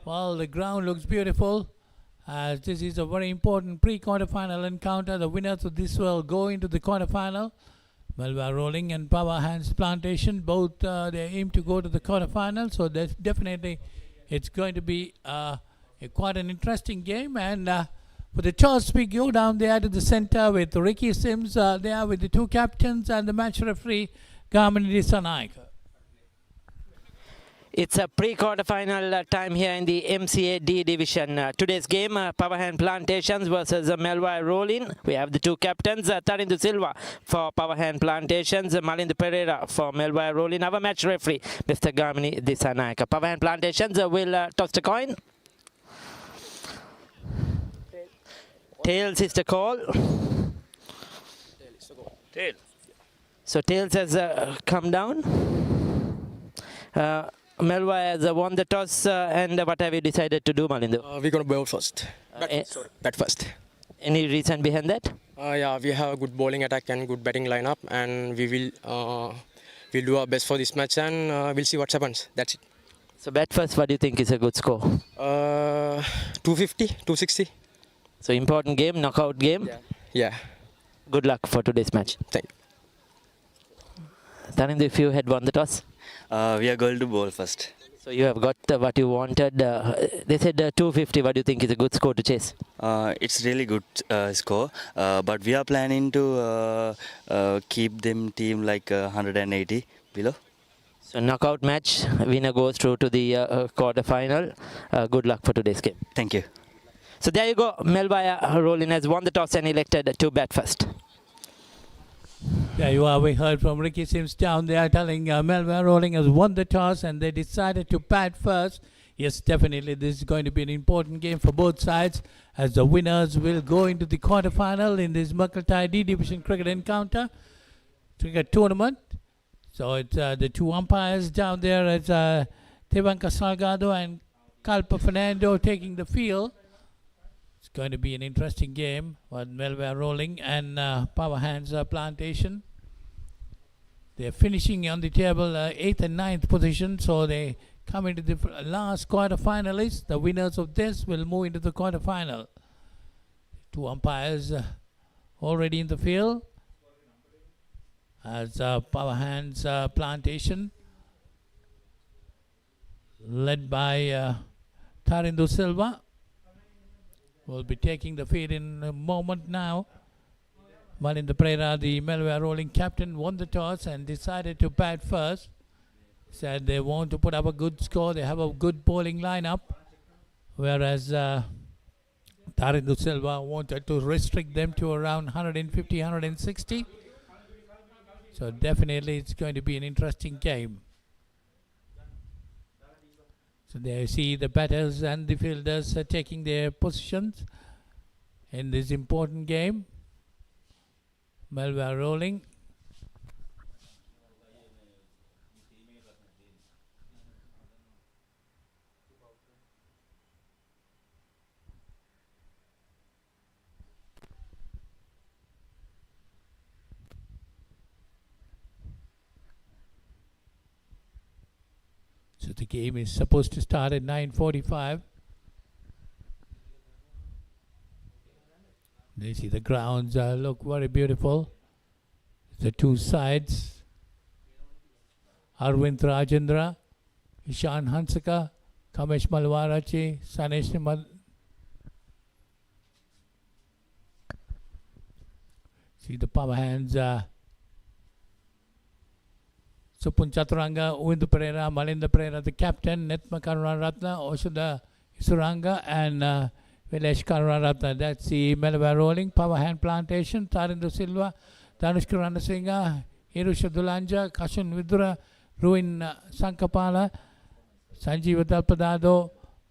Well, the ground looks beautiful. As this is a very important pre-quarterfinal encounter. The winners of this will go into the quarterfinal. Melwire Rolling and Power Hands Plantation, both they aim to go to the quarterfinal. So that's definitely it's going to be quite an interesting game. And for the toss, we go down there to the center with Ricky Sims there with the two captains and the match referee, Gamini Disanaika. It's a pre-quarterfinal time here in the MCA D division. Today's game, Power Hand Plantations versus Melwire Rolling. We have the two captains, Tarindu Silva for Power Hand Plantations, Malindu Pereira for Melwire Rolling. Our match referee, Mr. Gamini Disanaika. Power Hand Plantations will toss the coin. Tails is the call. Tails. So Tails has come down. Melwire has won the toss, and what have you decided to do, Malindu? We're going to bowl first. Bat first. Any reason behind that? Yeah, we have a good bowling attack and good batting lineup, and we will we'll do our best for this match, and we'll see what happens. That's it. So bat first, what do you think is a good score? 250, 260. So important game, knockout game. Yeah. Good luck for today's match. Thank you. Tarindu, if you had won the toss? We are going to bowl first. So you have got what you wanted. They said 250. What do you think is a good score to chase? It's really good score, but we are planning to keep them team like 180 below. So knockout match, winner goes through to the quarter-final. Good luck for today's game. Thank you. So there you go. Melwire Rolling has won the toss and elected to bat first. There you are. We heard from Ricky Sims down there telling Melwire Rolling has won the toss and they decided to bat first. Yes, definitely this is going to be an important game for both sides as the winners will go into the quarterfinal in this Makaltai D Division cricket encounter cricket tournament. So it's the two umpires down there. It's Tevanka Salgado and Kalpa Fernando taking the field. It's going to be an interesting game with Melwire Rolling and Power Hands Plantation. They're finishing on the table 8th and 9th position, so they come into the last quarter-finalists. The winners of this will move into the quarter-final. Two umpires already in the field as Power Hands Plantation led by Tarindu Silva will be taking the field in a moment now. Malindu Pereira, the Melwire Rolling captain, won the toss and decided to bat first. Said they want to put up a good score. They have a good bowling lineup. Whereas Tarindu Silva wanted to restrict them to around 150, 160. So definitely it's going to be an interesting game. So there you see the batters and the fielders taking their positions in this important game. Melwire Rolling. So the game is supposed to start at 9:45. They see the grounds look very beautiful. The two sides. Arvind Rajendra, Ishan Hansaka, Kamesh Malwarachi, Sanesh Nimal. See the Power Hands. Supun Chaturanga, Uindu Pereira, Malindu Pereira, the captain, Netma Karunaratna, Oshuda Isuranga, and Vilesh Karunaratna. That's the Melwire Rolling, Power Hand Plantation, Tarindu Silva, Danushka Ranasingha, Hirusha Dulanja, Kashan Vidura, Ruin Sankapala, Sanjeev Dalpadado,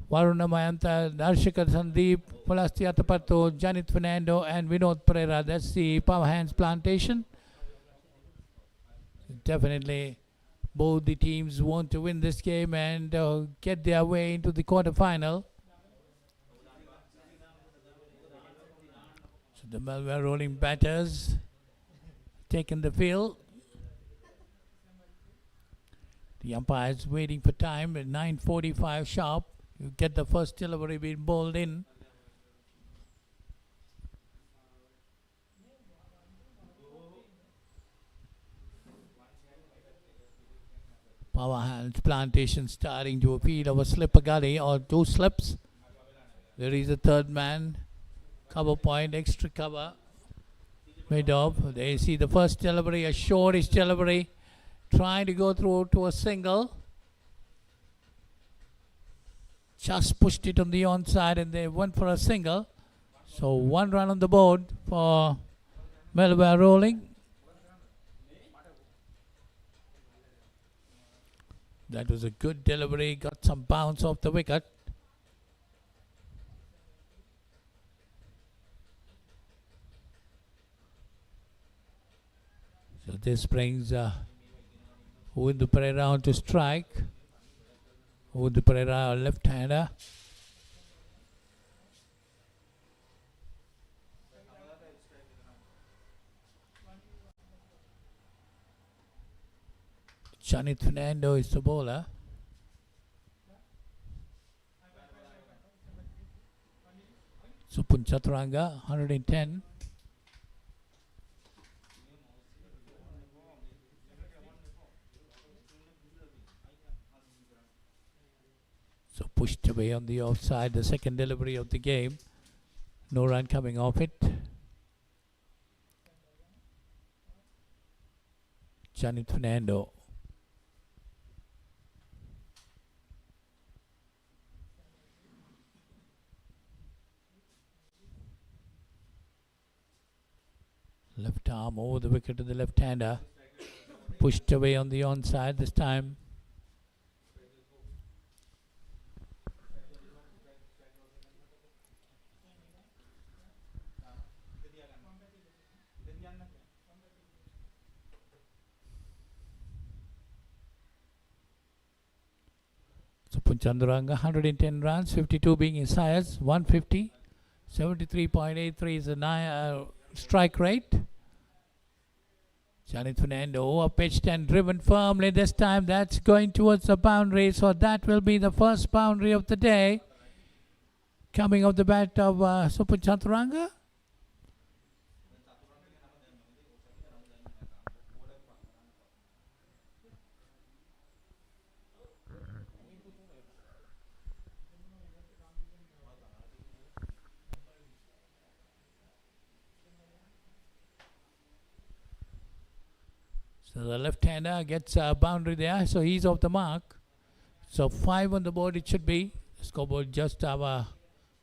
Varuna Mayanta, Darshika Sandeep, Pulastiata Pato, Janit Fernando, and Vinod Pereira. That's the Power Hands Plantation. Definitely both the teams want to win this game and get their way into the quarterfinal. So the Melwire Rolling batters taking the field. The umpires waiting for time at 9:45 sharp. You get the first delivery being bowled in. Power hands, Plantation starting to appeal over slipper gully or 2 slips. There is a third man. Cover point, extra cover. Mid off. They see the first delivery, a shortish delivery. Trying to go through to a single. Just pushed it on the onside and they went for a single. So 1 run on the board for Melwire rolling. That was a good delivery, got some bounce off the wicket. So this brings Uwindu Pereira on to strike. Uwindu Pereira, left-hander. Janit Fernando is the bowler. Supun Chaturanga, 110. So pushed away on the offside, the second delivery of the game. No run coming off it. Janit Fernando. Left arm over the wicket to the left-hander. Pushed away on the onside this time. So Punchanduranga, 110 runs, 52 being his highest, 150. 73.83 is a strike rate. Janit Fernando over-pitched and driven firmly this time. That's going towards the boundary. So that will be the first boundary of the day. Coming off the bat of Supun Chaturanga. So the left-hander gets a boundary there, so he's off the mark. So 5 on the board it should be. The scoreboard just have a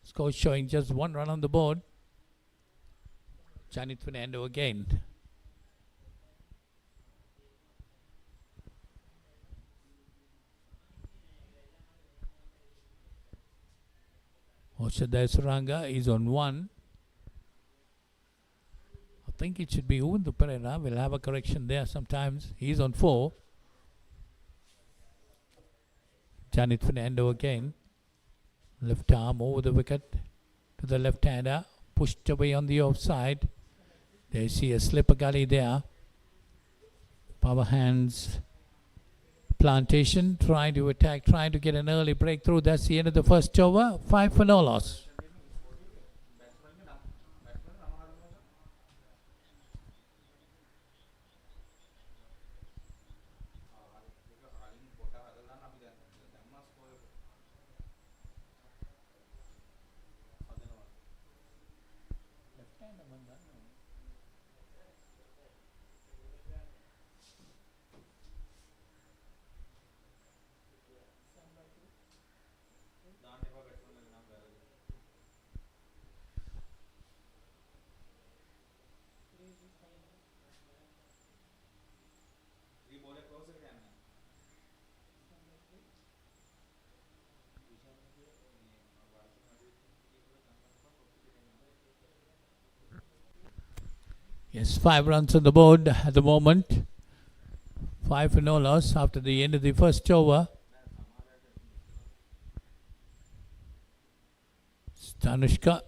score showing just 1 run on the board. Janit Fernando again. Oshadai Suranga is on 1. I think it should be Uwindu Pereira. We'll have a correction there sometimes. He's on 4. Janit Fernando again. Left arm over the wicket to the left-hander. Pushed away on the offside. They see a slipper gully there. Power hands. Plantation trying to attack, trying to get an early breakthrough. That's the end of the first over. 5 for no loss. Yes, 5 runs on the board at the moment. 5 for no loss after the end of the first over. Stanushka.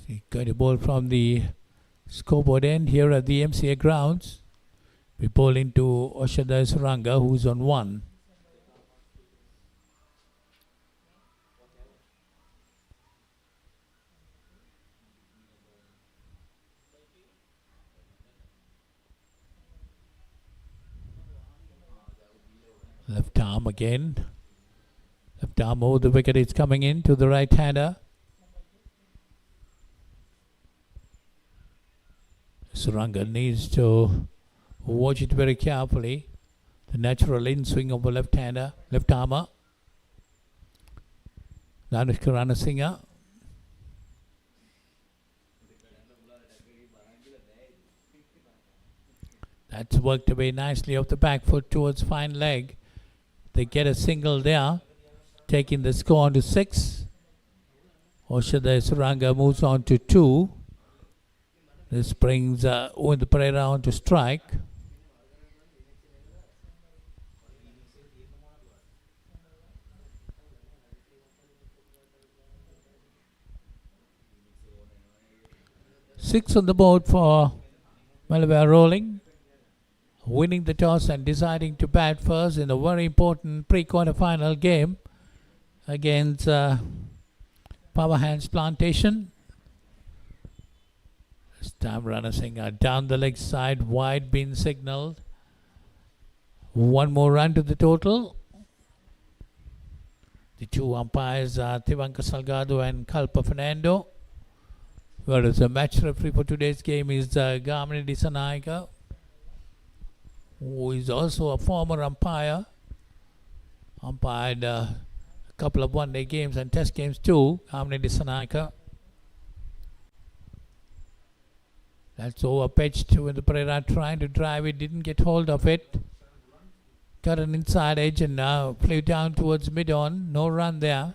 See, got a ball from the scoreboard end here at the MCA grounds. We bowl into Oshada Suranga, who's on 1. Left arm again. Left arm over the wicket is coming in to the right-hander. Suranga needs to watch it very carefully. The natural in-swing of a left-hander, left-armer. Danushka Ranasinghe. That's worked away nicely off the back foot towards fine leg. They get a single there, taking the score on to 6. Oshada Suranga moves on to 2. This brings Uwind Pereira on to strike. Six on the board for Melwire Rolling, winning the toss and deciding to bat first in a very important pre-quarter final game against Power Hands Plantation. This time Ranasinghe down the leg side, wide being signalled. One more run to the total. The two umpires are Tivanka Salgado and Kalpa Fernando. Whereas the match referee for today's game is Gamini Disanaika, who is also a former umpire. Umpired a couple of one-day games and test games too, Gamini Disanaika. That's over pitched when the Pereira trying to drive it, didn't get hold of it. Got an inside edge and now flew down towards mid-on. No run there.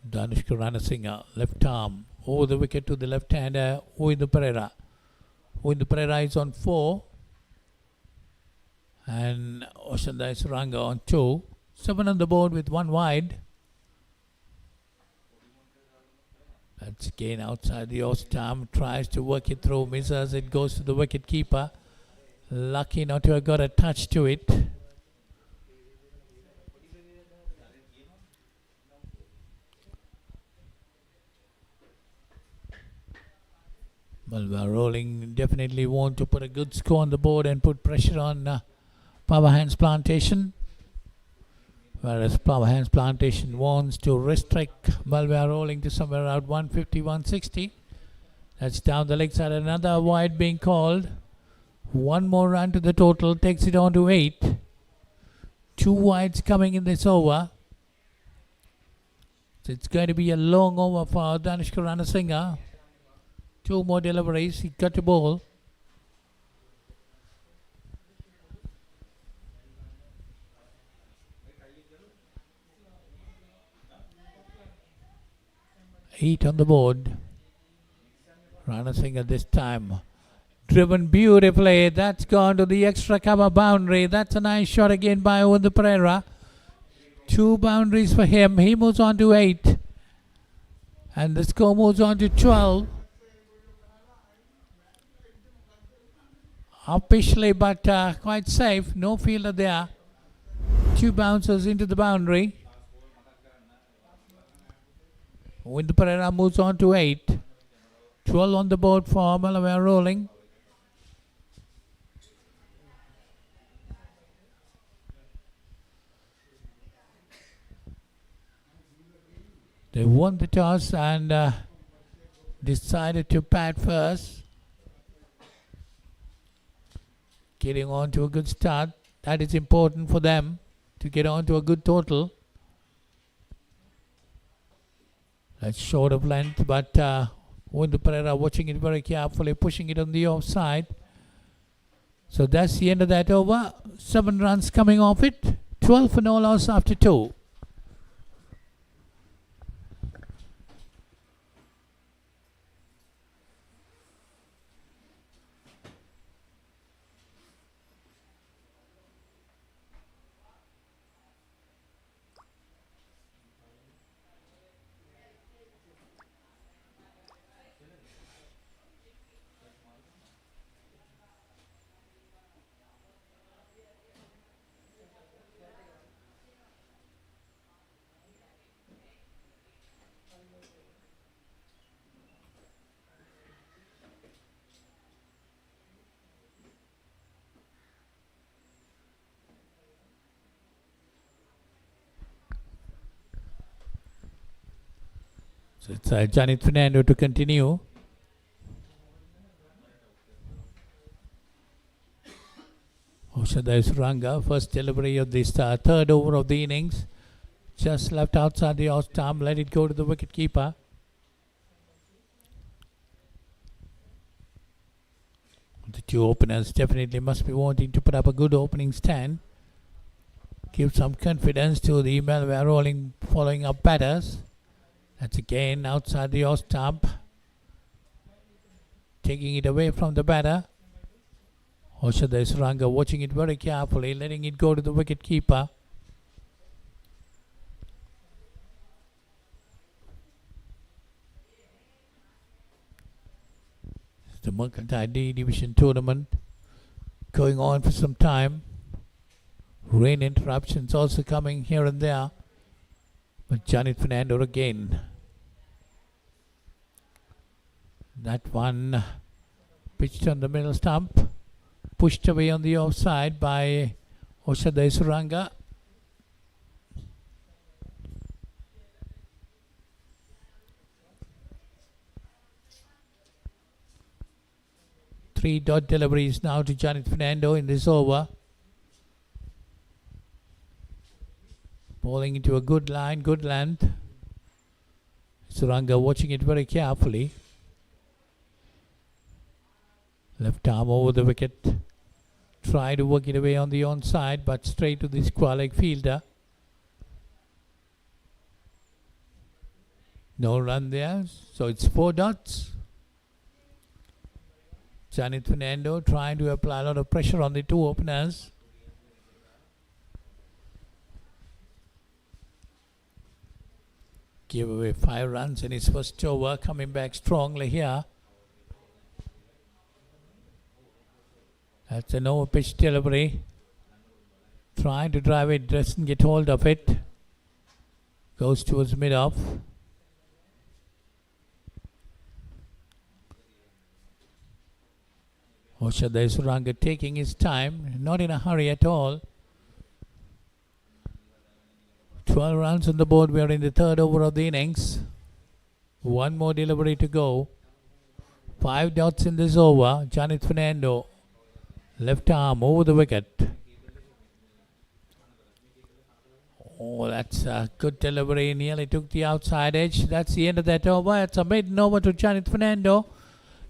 Danushka Ranasinghe, left arm, over the wicket to the left-hander, Uwind Pereira. Uwind Pereira is on 4. And Oshada Suranga on 2. 7 on the board with 1 wide. That's again outside the off stump. Tries to work it through, misses. It goes to the wicket keeper. Lucky not to have got a touch to it. Melwire Rolling definitely want to put a good score on the board and put pressure on Power Hands Plantation. Whereas Power Hands Plantation wants to restrict Melwire Rolling to somewhere around 150, 160. That's down the leg side. Another wide being called. One more run to the total. Takes it on to 8. 2 wides coming in this over. So it's going to be a long over for Danushka Ranasinghe. 2 more deliveries. He got the ball. Eight on the board. Ranasinghe this time. Driven beautifully. That's gone to the extra cover boundary. That's a nice shot again by Uwind Pereira. 2 boundaries for him. He moves on to 8. And the score moves on to 12. Officially, but quite safe. No fielder there. 2 bouncers into the boundary. Uwind Pereira moves on to 8. 12 on the board for Melwire Rolling. They won the toss and decided to bat first. Getting on to a good start. That is important for them to get on to a good total. That's short of length, but Uwind Pereira watching it very carefully, pushing it on the offside. So that's the end of that over. 7 runs coming off it. 12 for no loss after 2. So it's Janit Fernando to continue. Oshada Suranga, first delivery of this third over of the innings. Just left outside the off stump, let it go to the wicket keeper. The two openers definitely must be wanting to put up a good opening stand. Give some confidence to the Melwire rolling following up batters. That's again outside the off stump. Taking it away from the batter. Oshada Suranga watching it very carefully, letting it go to the wicket keeper. The Mercantile D Division tournament going on for some time. Rain interruptions also coming here and there. But Janit Fernando again. That one pitched on the middle stump. Pushed away on the offside by Oshada Suranga. Three dot deliveries now to Janit Fernando in this over. Bowling into a good line, good length. Suranga watching it very carefully. Left arm over the wicket. Try to work it away on the onside, but straight to the square leg fielder. No run there, so it's 4 dots. Janit Fernando trying to apply a lot of pressure on the two openers. Give away 5 runs in his first over, coming back strongly here. That's an over pitch delivery. Trying to drive it, doesn't get hold of it. Goes towards mid-off. Oshada Suranga taking his time, not in a hurry at all. 12 runs on the board. We are in the third over of the innings. One more delivery to go. 5 dots in this over. Janit Fernando, left arm over the wicket. Oh, that's a good delivery. Nearly took the outside edge. That's the end of that over. It's a maiden over to Janit Fernando.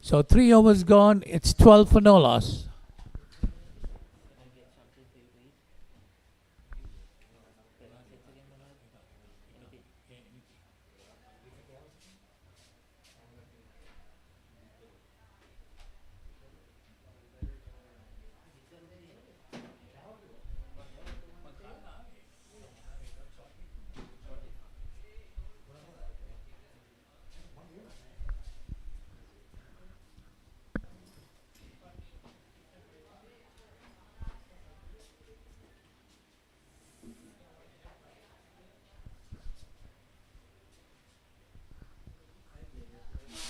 So 3 overs gone. It's 12 for no loss.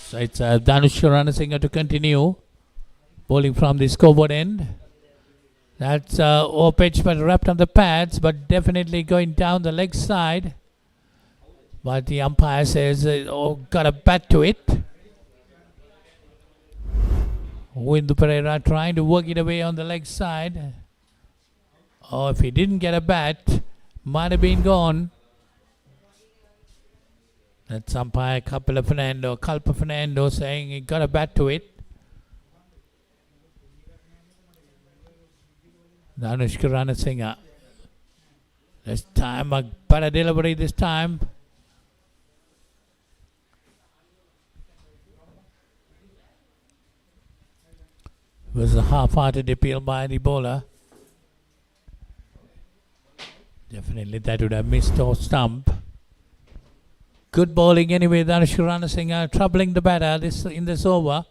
So it's Danush Ranasinghe to continue. Bowling from the scoreboard end. That's off pitch but wrapped on the pads, but definitely going down the leg side. But the umpire says, got a bat to it. Windu Pereira trying to work it away on the leg side. Oh, if he didn't get a bat, might have been gone. That's umpire Kalpa Fernando saying he got a bat to it. Danush Ranasinghe. This time a better delivery this time. It was a half-hearted appeal by the bowler. Definitely that would have missed off stump. Good bowling anyway. Danush Ranasinghe troubling the batter in this over.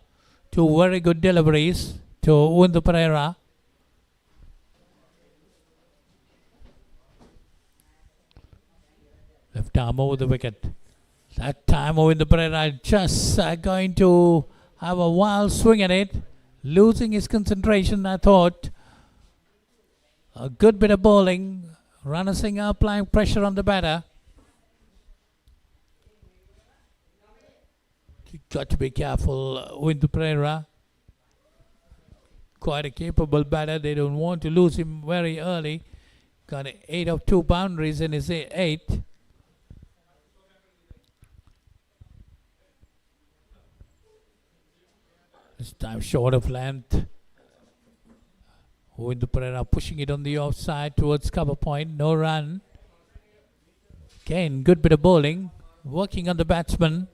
2 very good deliveries to Windu Pereira. Left arm over the wicket. That time Windu Pereira just going to have a wild swing at it. Losing his concentration, I thought. A good bit of bowling. Ranasinghe applying pressure on the batter. Got to be careful with Pereira. Quite a capable batter. They don't want to lose him very early. Got 8 of 2 boundaries in his 8th. This time short of length. With Pereira pushing it on the offside towards cover point. No run. Again, good bit of bowling. Working on the batsman.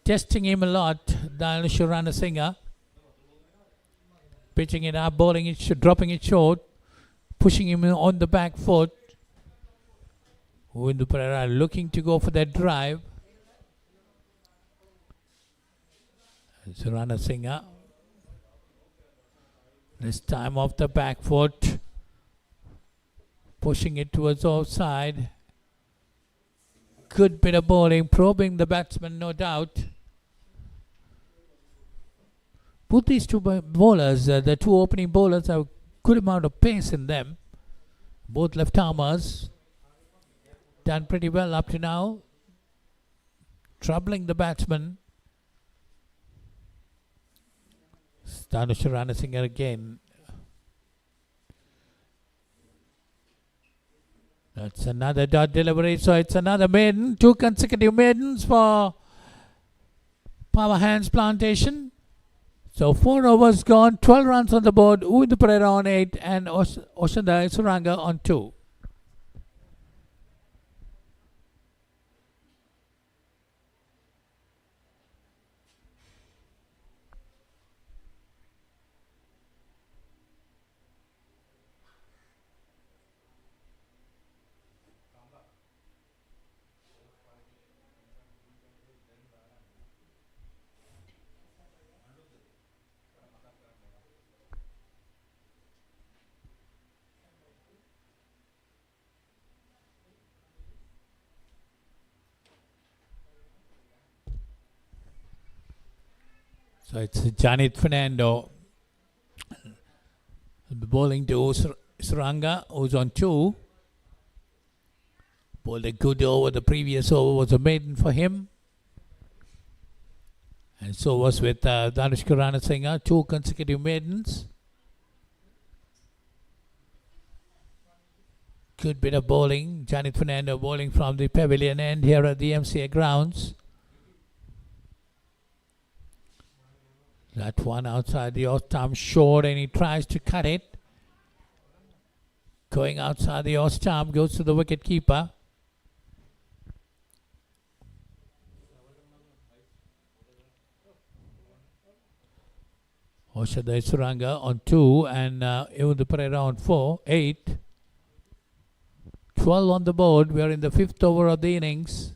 Testing him a lot. Danush Ranasinghe. Pitching it up, bowling it, dropping it short. Pushing him on the back foot. Windu Pereira looking to go for that drive. It's Ranasinghe. This time off the back foot. Pushing it towards offside. Good bit of bowling, probing the batsman, no doubt. Both these two bowlers, the two opening bowlers, have a good amount of pace in them. Both left armers. Done pretty well up to now. Troubling the batsman. Danush Ranasinghe again. That's another dot delivery, so it's another maiden. 2 consecutive maidens for Power Hands Plantation. So 4 overs gone, 12 runs on the board. Windu Pereira on 8 and Oshanda Suranga on 2. So it's Janit Fernando bowling to Suranga, who's on 2. Bowled a good over. The previous over was a maiden for him. And so was with Danush Ranasinghe, 2 consecutive maidens. Good bit of bowling. Janit Fernando bowling from the pavilion end here at the MCA grounds. That one outside the off-stump short, and he tries to cut it. Going outside the off-stump, goes to the wicket keeper. Oshada Suranga on 2 and Windu Pereira on 8. 12 on the board. We are in the 5th over of the innings.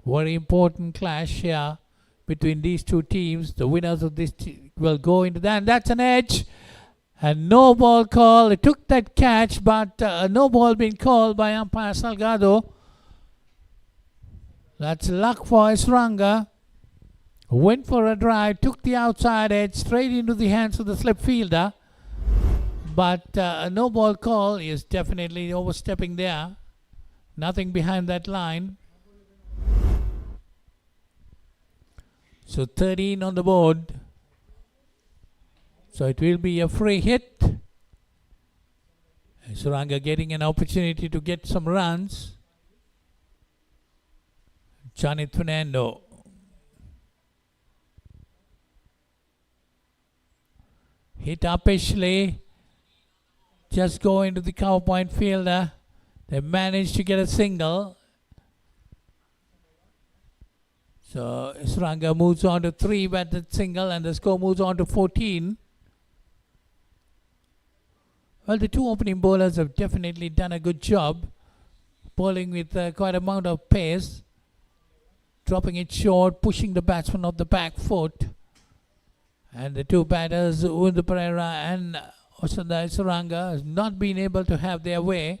Very important clash here between these two teams. The winners of this will go into that. And that's an edge. And no ball call. It took that catch, but no ball being called by umpire Salgado. That's luck for Suranga. Went for a drive, took the outside edge straight into the hands of the slip fielder. But no ball call. Is definitely overstepping there. Nothing behind that line. So 13 on the board. So it will be a free hit. Suranga getting an opportunity to get some runs. Janit Fernando. Hit uppishly. Just go into the cover point fielder. They managed to get a single. So Suranga moves on to 3 batted single and the score moves on to 14. Well, the two opening bowlers have definitely done a good job. Bowling with quite amount of pace. Dropping it short, pushing the batsman off the back foot. And the two batters, Windu Pereira and Oshanda Suranga, has not been able to have their way.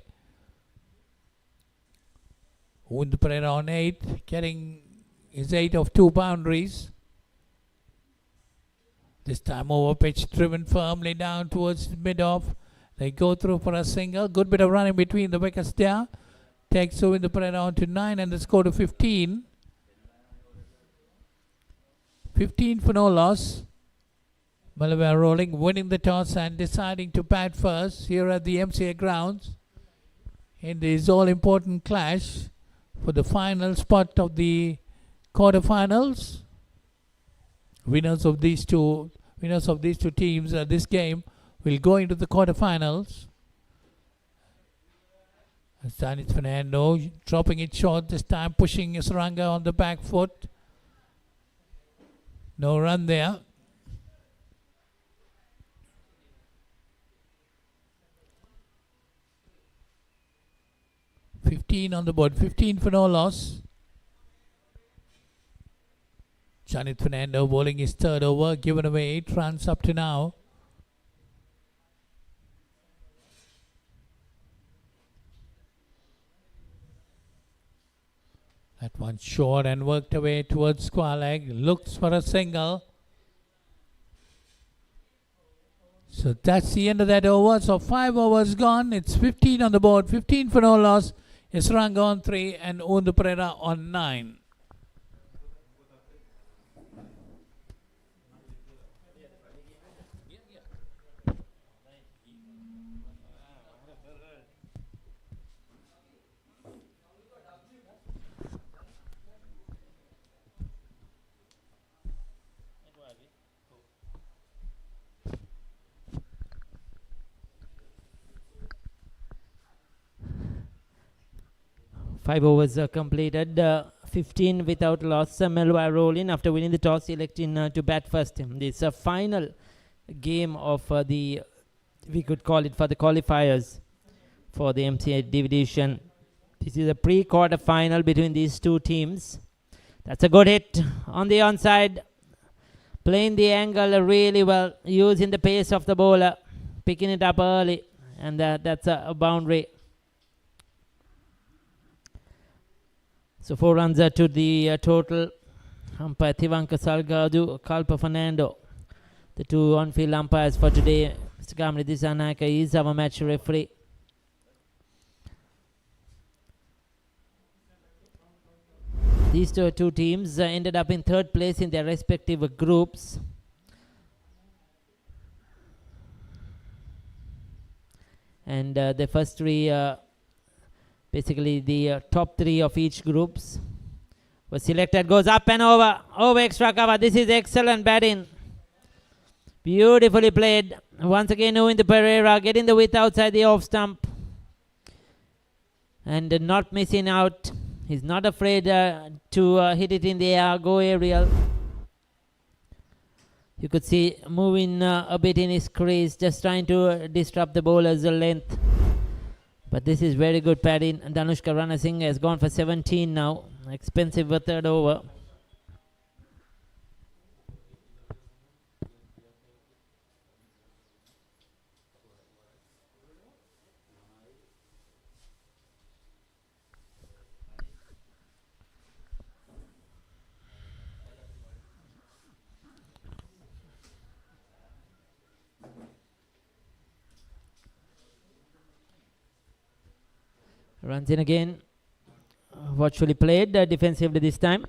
Windu Pereira on 8, getting his 8 of 2 boundaries. This time over pitch, driven firmly down towards mid-off. They go through for a single. Good bit of running between the wickets there. Takes Windu Pereira on to 9 and the score to 15. 15 for no loss. Melwire rolling, winning the toss and deciding to bat first here at the MCA grounds in this all-important clash for the final spot of the quarterfinals. Winners of these two teams, this game will go into the quarterfinals. Stannis Fernando dropping it short this time, pushing Saranga on the back foot. No run there. $15 on the board, 15 for no loss. Janith Fernando bowling his third over, given away 8 runs up to now. That one short and worked away towards square leg. Looks for a single. So that's the end of that over. So 5 overs gone. It's 15 on the board. 15 for no loss. Isranga on 3 and Undu Pereira on 9. Five overs completed, 15 without loss. Melwire rolling after winning the toss, electing to bat first. This is a final game of we could call it for the qualifiers for the MCA division. This is a pre-quarter final between these two teams. That's a good hit on the onside. Playing the angle really well, using the pace of the bowler, picking it up early, and that's a boundary. So 4 runs to the total. Umpire Thivanka Salgadu, Kalpa Fernando, the two on-field umpires for today. Mr. Gamli Disanaka is our match referee. These two teams ended up in third place in their respective groups. And the first three basically the top 3 of each groups was selected. Goes up and over extra cover. This is excellent batting, beautifully played. Once again Undu Pereira getting the width outside the off stump and not missing out. He's not afraid to hit it in the air, go aerial. You could see moving a bit in his crease, just trying to disrupt the bowler's length. But this is very good batting. Danushka Ranasinghe has gone for 17 now. Expensive third over. Runs in again. Virtually played defensively this time.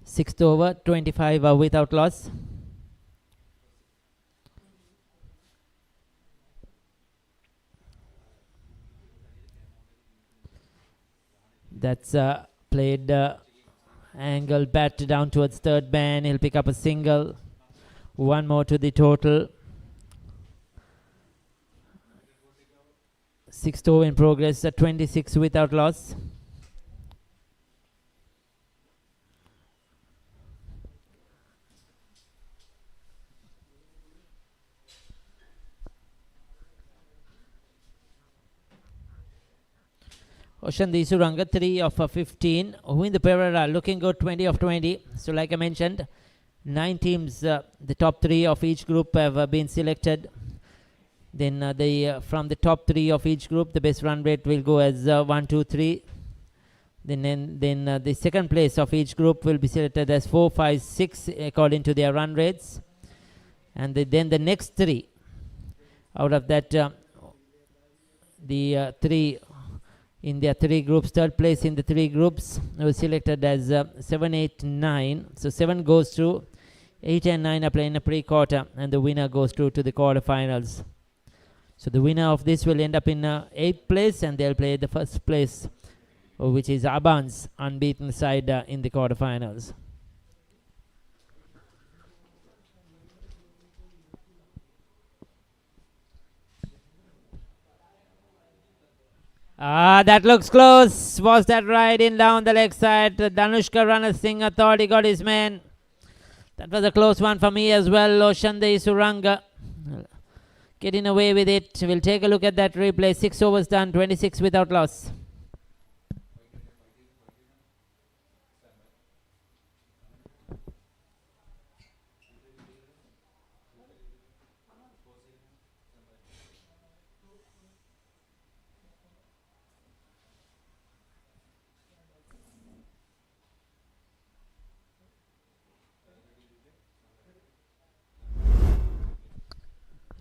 Sixth over, 25 without loss. That's played angle bat down towards third man. He'll pick up a single. One more to the total. Sixth over in progress, 26 without loss. Oshan Isuranga, 3 of 15. Undu Pereira looking good, 20 of 20. So like I mentioned, 9 teams, the top 3 of each group have been selected. Then from the top 3 of each group, the best run rate will go as 1, 2, 3. Then the second place of each group will be selected as 4, 5, 6 according to their run rates. And then the next 3 out of that, the 3 in their 3 groups, third place in the 3 groups was selected as 7, 8, 9. So 7 goes through, 8 and 9 are playing a pre-quarter, and the winner goes through to the quarterfinals. So the winner of this will end up in 8th place, and they'll play the first place, which is Aban's unbeaten side in the quarterfinals. That looks close. Was that right in down the leg side? Danushka Ranasinghe thought he got his man. That was a close one for me as well. Oshande Suranga getting away with it. We'll take a look at that replay. 6 overs done, 26 without loss.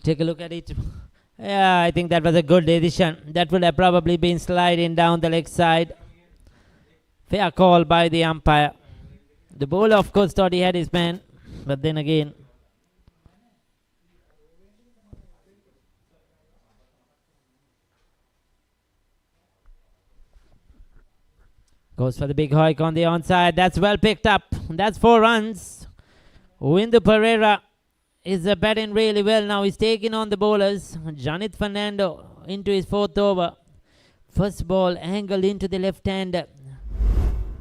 Take a look at it. Yeah, I think that was a good decision. That would have probably been sliding down the leg side. Fair call by the umpire. The bowler, of course, thought he had his man, but then again, goes for the big hoik on the onside. That's well picked up. That's 4 runs. Windu Pereira is batting really well now. He's taking on the bowlers. Janit Fernando into his 4th over. First ball angled into the left hand.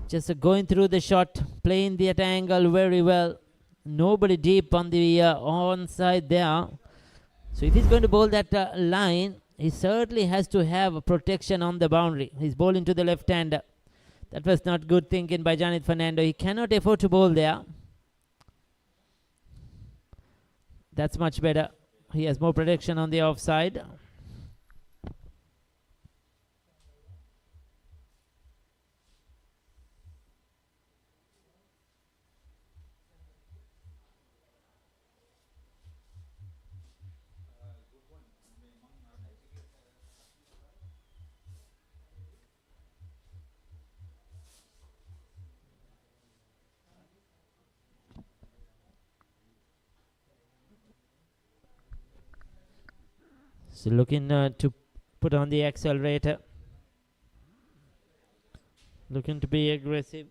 Just going through the shot, playing that angle very well. Nobody deep on the onside there. So if he's going to bowl that line, he certainly has to have a protection on the boundary. He's bowling to the left hand. That was not good thinking by Janit Fernando. He cannot afford to bowl there. That's much better. He has more protection on the offside. So looking to put on the accelerator. Looking to be aggressive.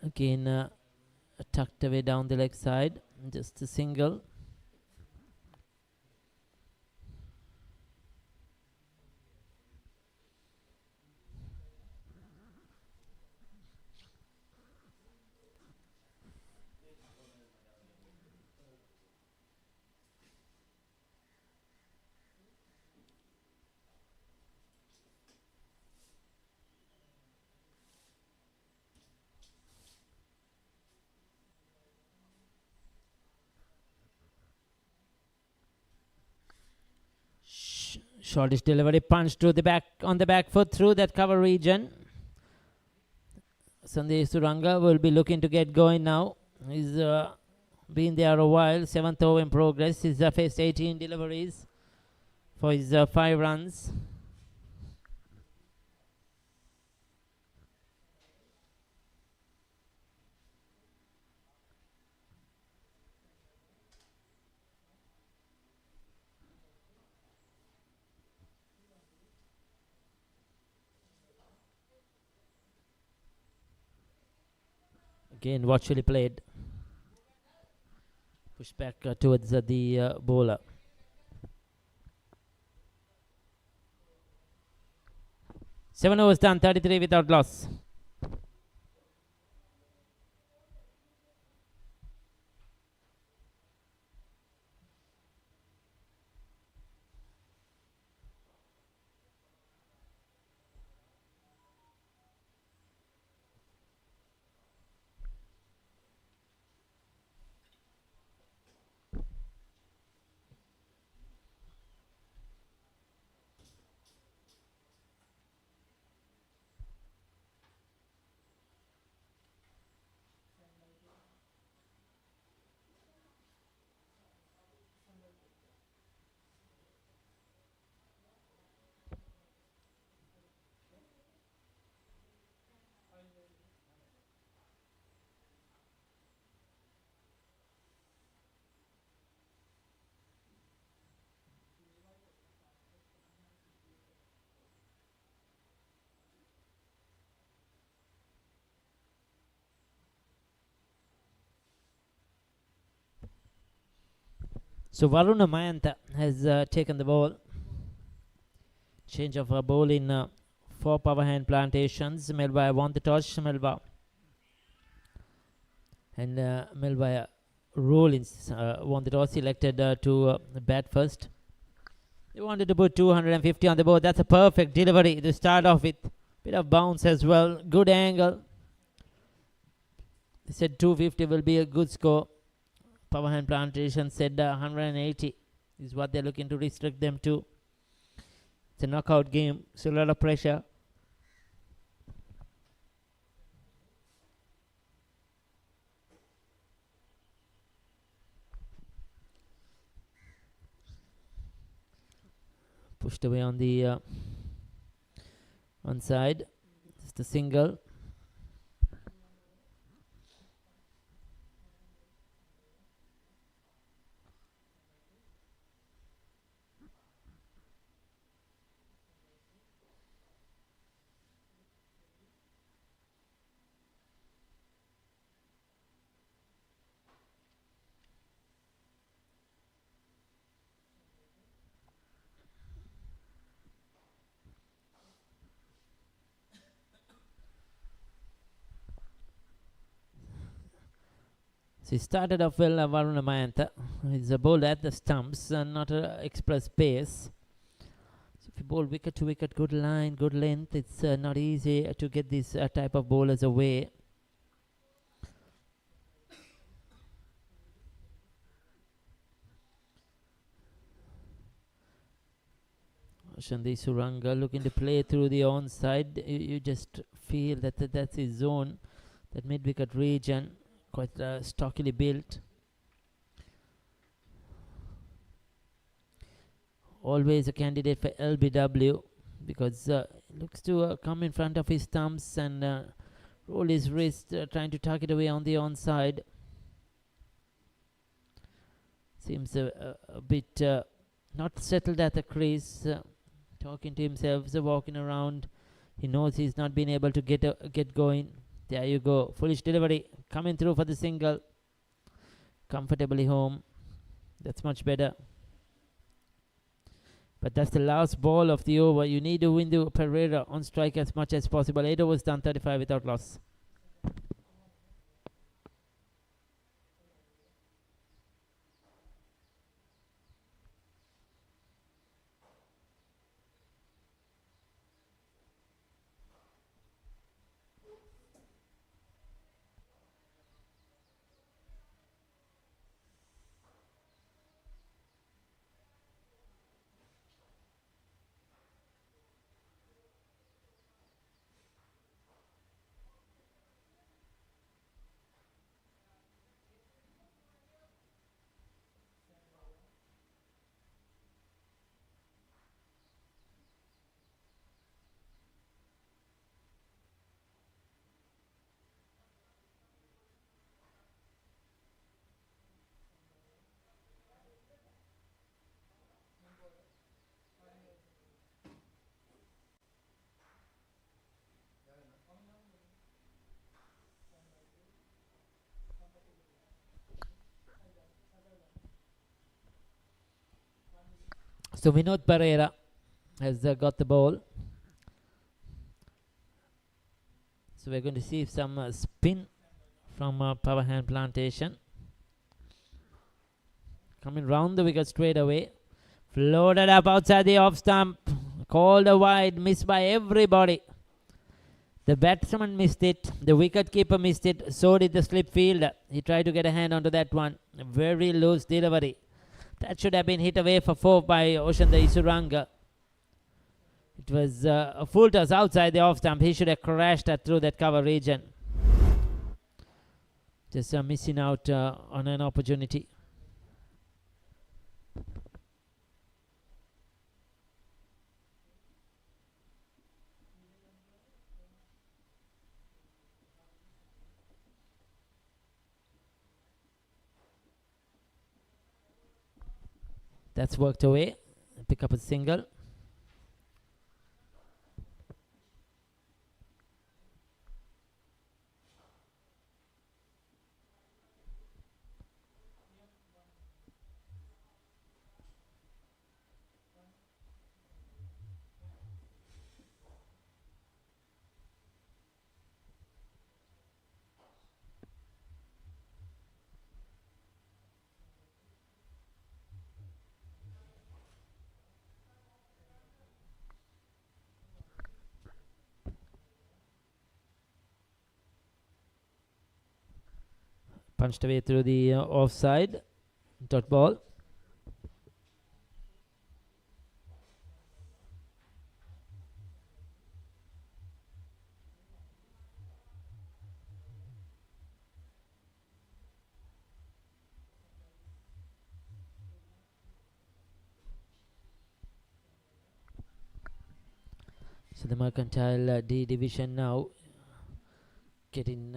Again, tucked away down the leg side. Just a single. Shortish delivery, punch to the back, on the back foot through that cover region. Sandesh Suranga will be looking to get going now. He's been there a while. 7th over in progress. He's faced 18 deliveries for his 5 runs. Again, watchfully played. Push back towards the bowler. Seven overs done, 33 without loss. So Varuna Mayantha has taken the ball. Change of a ball in for Power Hand Plantations. Melwire won the toss. Melwire and Melwire Rollins won the toss. Selected to bat first. They wanted to put 250 on the board. That's a perfect delivery to start off with. Bit of bounce as well. Good angle. They said 250 will be a good score. Power Hand Plantation said 180 is what they're looking to restrict them to. It's a knockout game, so a lot of pressure. Pushed away on the one side. Just a single. So he started off well, Varuna Mayantha. He's a ball at the stumps and not an express pace. So if you bowl wicket to wicket, good line, good length, it's not easy to get this type of bowlers away. Shandi Suranga looking to play through the onside. You just feel that that's his zone, that mid-wicket region. Quite stockily built. Always a candidate for LBW because looks to come in front of his stumps and roll his wrist, trying to tuck it away on the onside. Seems a bit not settled at the crease, talking to himself, so walking around. He knows he's not been able to get going. There you go. Foolish delivery. Coming through for the single. Comfortably home. That's much better. But that's the last ball of the over. You need to win the Pereira on strike as much as possible. 8 overs done, 35 without loss. So Vinod Pereira has got the ball. So we're going to see some spin from Power Hand Plantation. Coming round the wicket straight away. Floated up outside the off stump. Called a wide. Missed by everybody. The batsman missed it. The wicket keeper missed it. So did the slip fielder. He tried to get a hand onto that one. A very loose delivery. That should have been hit away for 4 by Oshanda Isuranga. It was a full toss outside the off stump. He should have crashed that through that cover region. Just missing out on an opportunity. That's worked away. Pick up a single. Punched away through the offside. Dot ball. So the Mercantile D division now getting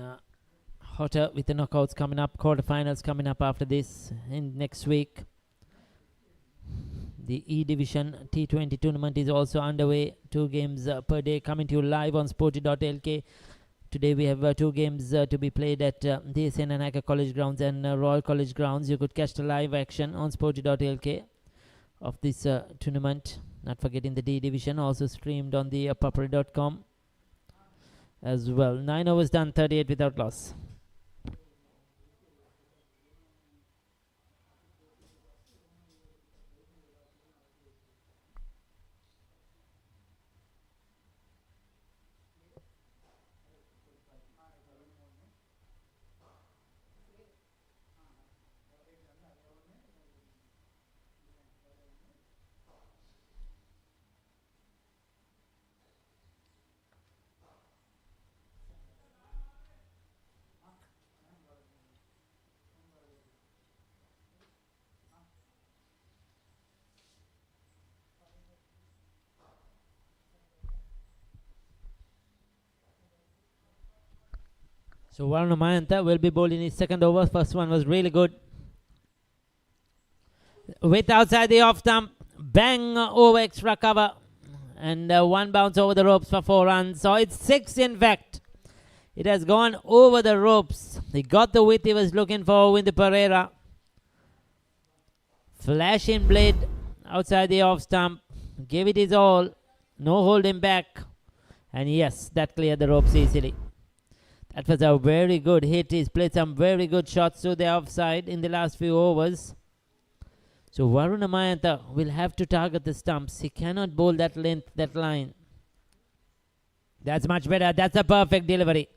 hotter with the knockouts coming up, quarterfinals coming up after this in next week. The E division T20 tournament is also underway. 2 games per day coming to you live on Sporty.lk. Today we have 2 games to be played at DSN and Anaka College Grounds and Royal College Grounds. You could catch the live action on Sporty.lk of this tournament. Not forgetting the D division also streamed on the Papri.com as well. 9 overs done, 38 without loss. So Varuna Mayanta will be bowling his second over. First one was really good. With outside the off stump, bang over extra cover. And 1 bounce over the ropes for 4 runs. So it's 6 in fact. It has gone over the ropes. He got the width he was looking for with the Pereira. Flashing blade outside the off stump. Gave it his all. No holding back. And yes, that cleared the ropes easily. That was a very good hit. He's played some very good shots to the offside in the last few overs. So Varuna Mayanta will have to target the stumps. He cannot bowl that length, that line. That's much better. That's a perfect delivery.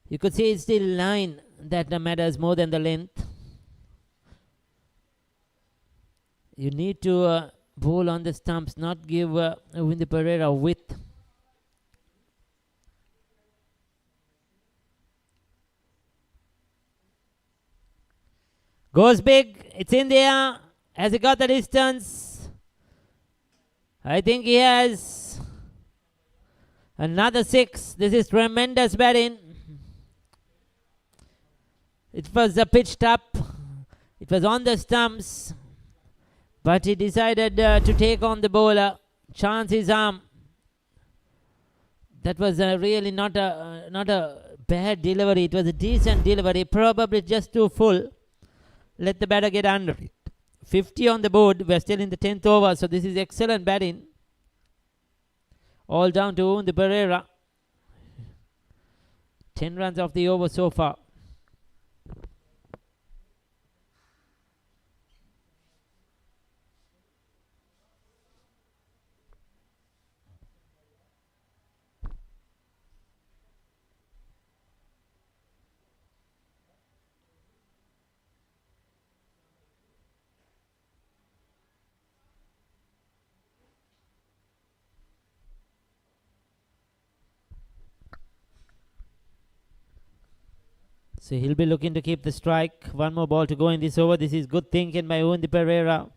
You could see it's the line that matters more than the length. You need to bowl on the stumps, not give Windy Pereira width. Goes big. It's in there. Has he got the distance? I think he has. Another 6. This is tremendous batting. It was pitched up. It was on the stumps. But he decided to take on the bowler. Chance his arm. That was really not a bad delivery. It was a decent delivery. Probably just too full. Let the batter get under it. 50 on the board. We're still in the 10th over. So this is excellent batting. All down to the Pereira. 10 runs off the over so far. So he'll be looking to keep the strike. 1 more ball to go in this over. This is good thinking by Undi Pereira.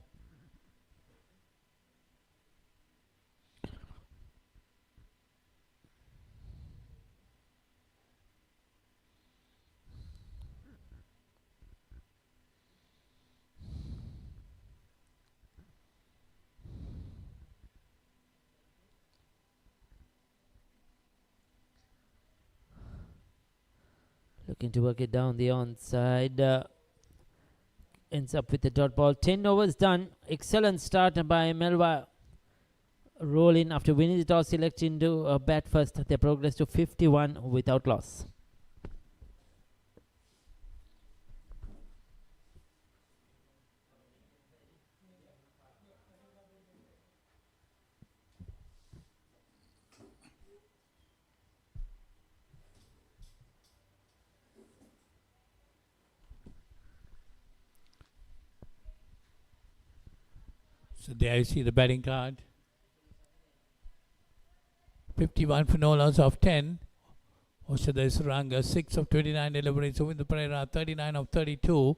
Looking to work it down the onside. Ends up with the dot ball. 10 overs done. Excellent start by Melwire. Rolling after winning the toss, selecting to bat first. They progress to 51 without loss. So there you see the batting card. 51 for no loss of 10. Oshada Suranga, 6 of 29 deliveries. Uvindu Pereira, 39 of 32.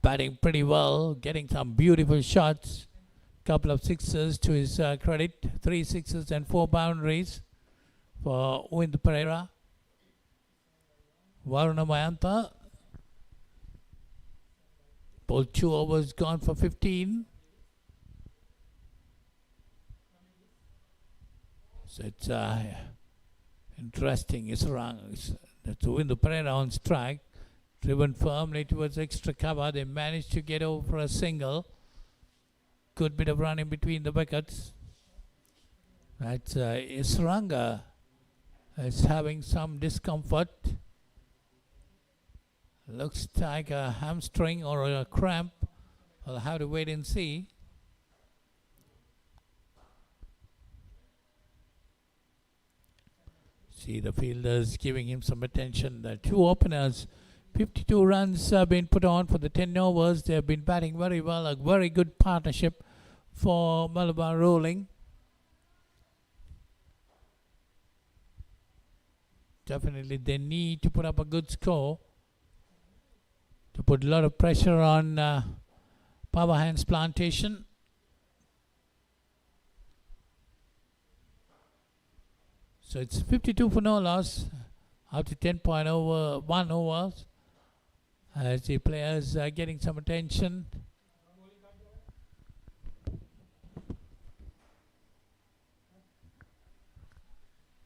Batting pretty well, getting some beautiful shots. Couple of sixes to his credit. 3 sixes and 4 boundaries for Uvindu Pereira. Varuna Mayantha. Bowled 2 overs, gone for 15. So it's interesting. It's wrong. That's Uvindu Pereira on strike. Driven firmly towards extra cover. They managed to get over for a single. Good bit of run in between the wickets. That's Isranga is having some discomfort. Looks like a hamstring or a cramp. I'll have to wait and see. See the fielders giving him some attention. The 2 openers, 52 runs have been put on for the 10 overs. They have been batting very well. A very good partnership for Malabar Rolling. Definitely they need to put up a good score to put a lot of pressure on Power Hands Plantation. So it's 52 for no loss after 10.1 overs. As the players are getting some attention.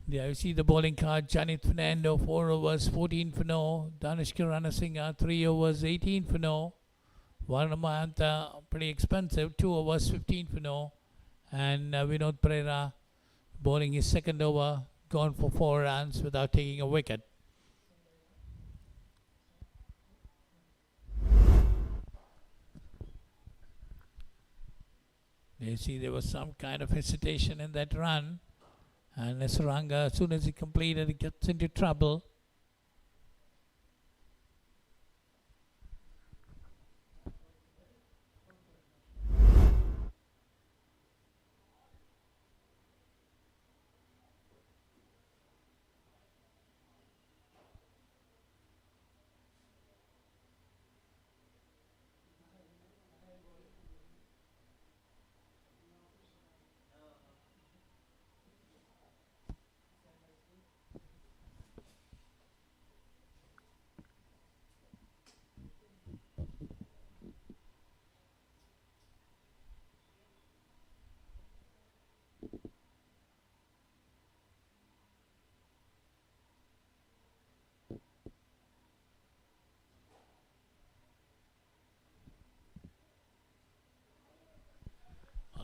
There you see the bowling card. Janit Fernando, 4 overs, 14 for no. Danishka Ranasinghe, 3 overs, 18 for no. Varuna Mahanta, pretty expensive, 2 overs, 15 for no. And Vinod Pereira bowling his second over, gone for 4 runs without taking a wicket. You see there was some kind of hesitation in that run. And Suranga, as soon as he completed, he gets into trouble.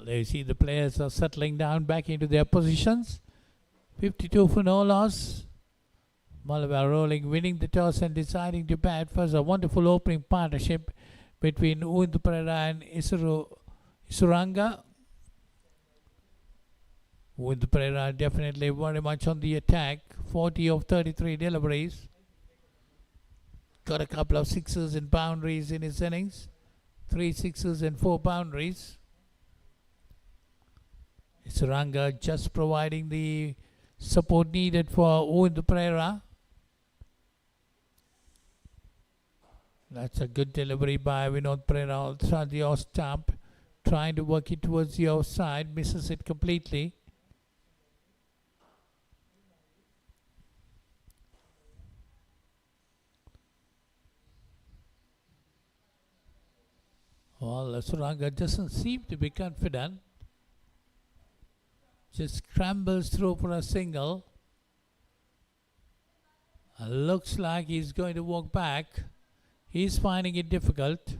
There you see the players are settling down back into their positions. 52 for no loss. Malabar Rolling winning the toss and deciding to bat first. A wonderful opening partnership between Uvindu Pereira and Isuranga. Uvindu Pereira definitely very much on the attack. 40 of 33 deliveries. Got a couple of sixes and boundaries in his innings. 3 sixes and 4 boundaries. Isuranga just providing the support needed for Uvindu Pereira. That's a good delivery by Vinod Pereira outside the off stump. Trying to work it towards the outside. Misses it completely. Well, Isuranga doesn't seem to be confident. Just scrambles through for a single. Looks like he's going to walk back. He's finding it difficult.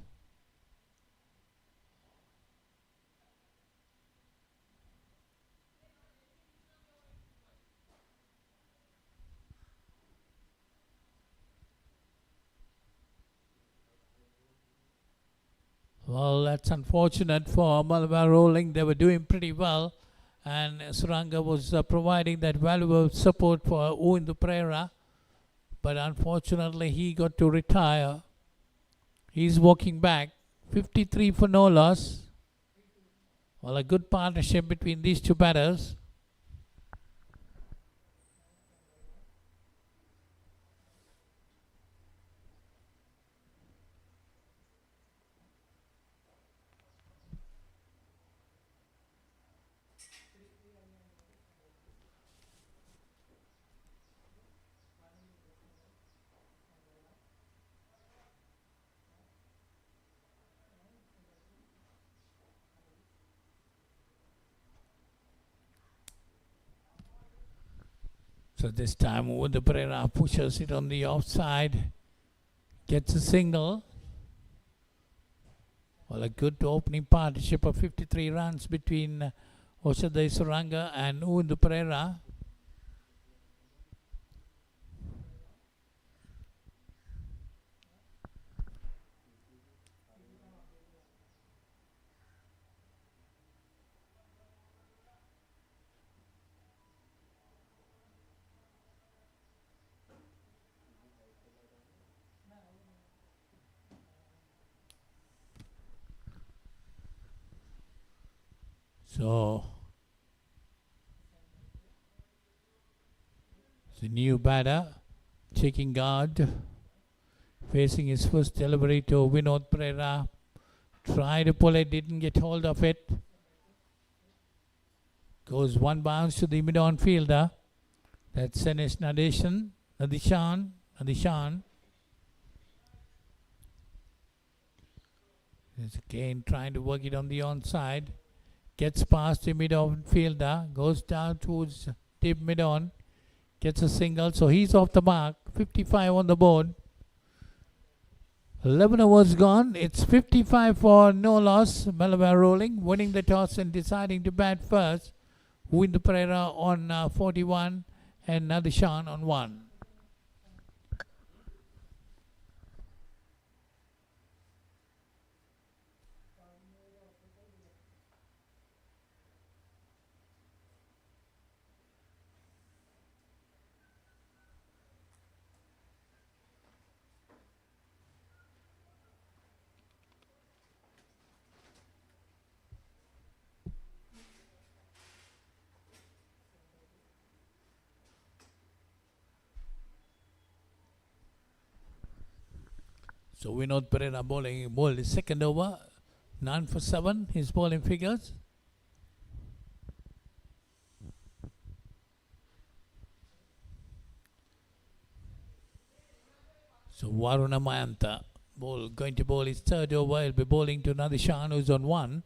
Well, that's unfortunate for Malabar Rolling. They were doing pretty well. And Suranga was providing that valuable support for Uvindu Pereira. But unfortunately, he got to retire. He's walking back. 53 for no loss. Well, a good partnership between these two batters. So this time Uda Pereira pushes it on the offside, gets a single. Well, a good opening partnership of 53 runs between Oshadai Suranga and Uda Pereira. So the new batter taking guard, facing his first delivery to Vinod Pereira. Tried to pull it, didn't get hold of it. Goes one bounce to the mid-on fielder. That's Senesh Nadishan. Is again trying to work it on the onside. Gets past the mid-on fielder. Goes down towards deep mid-on. Gets a single. So he's off the mark. 55 on the board. 11 overs gone. It's 55 for no loss. Melwire rolling, winning the toss and deciding to bat first. Uda Pereira on 41 and Nadishan on 1. So Vinod Pereira bowled his second over, 9 for 7, his bowling figures. So Varuna Mayanta going to bowl his third over. He'll be bowling to Nadishan, who's on 1.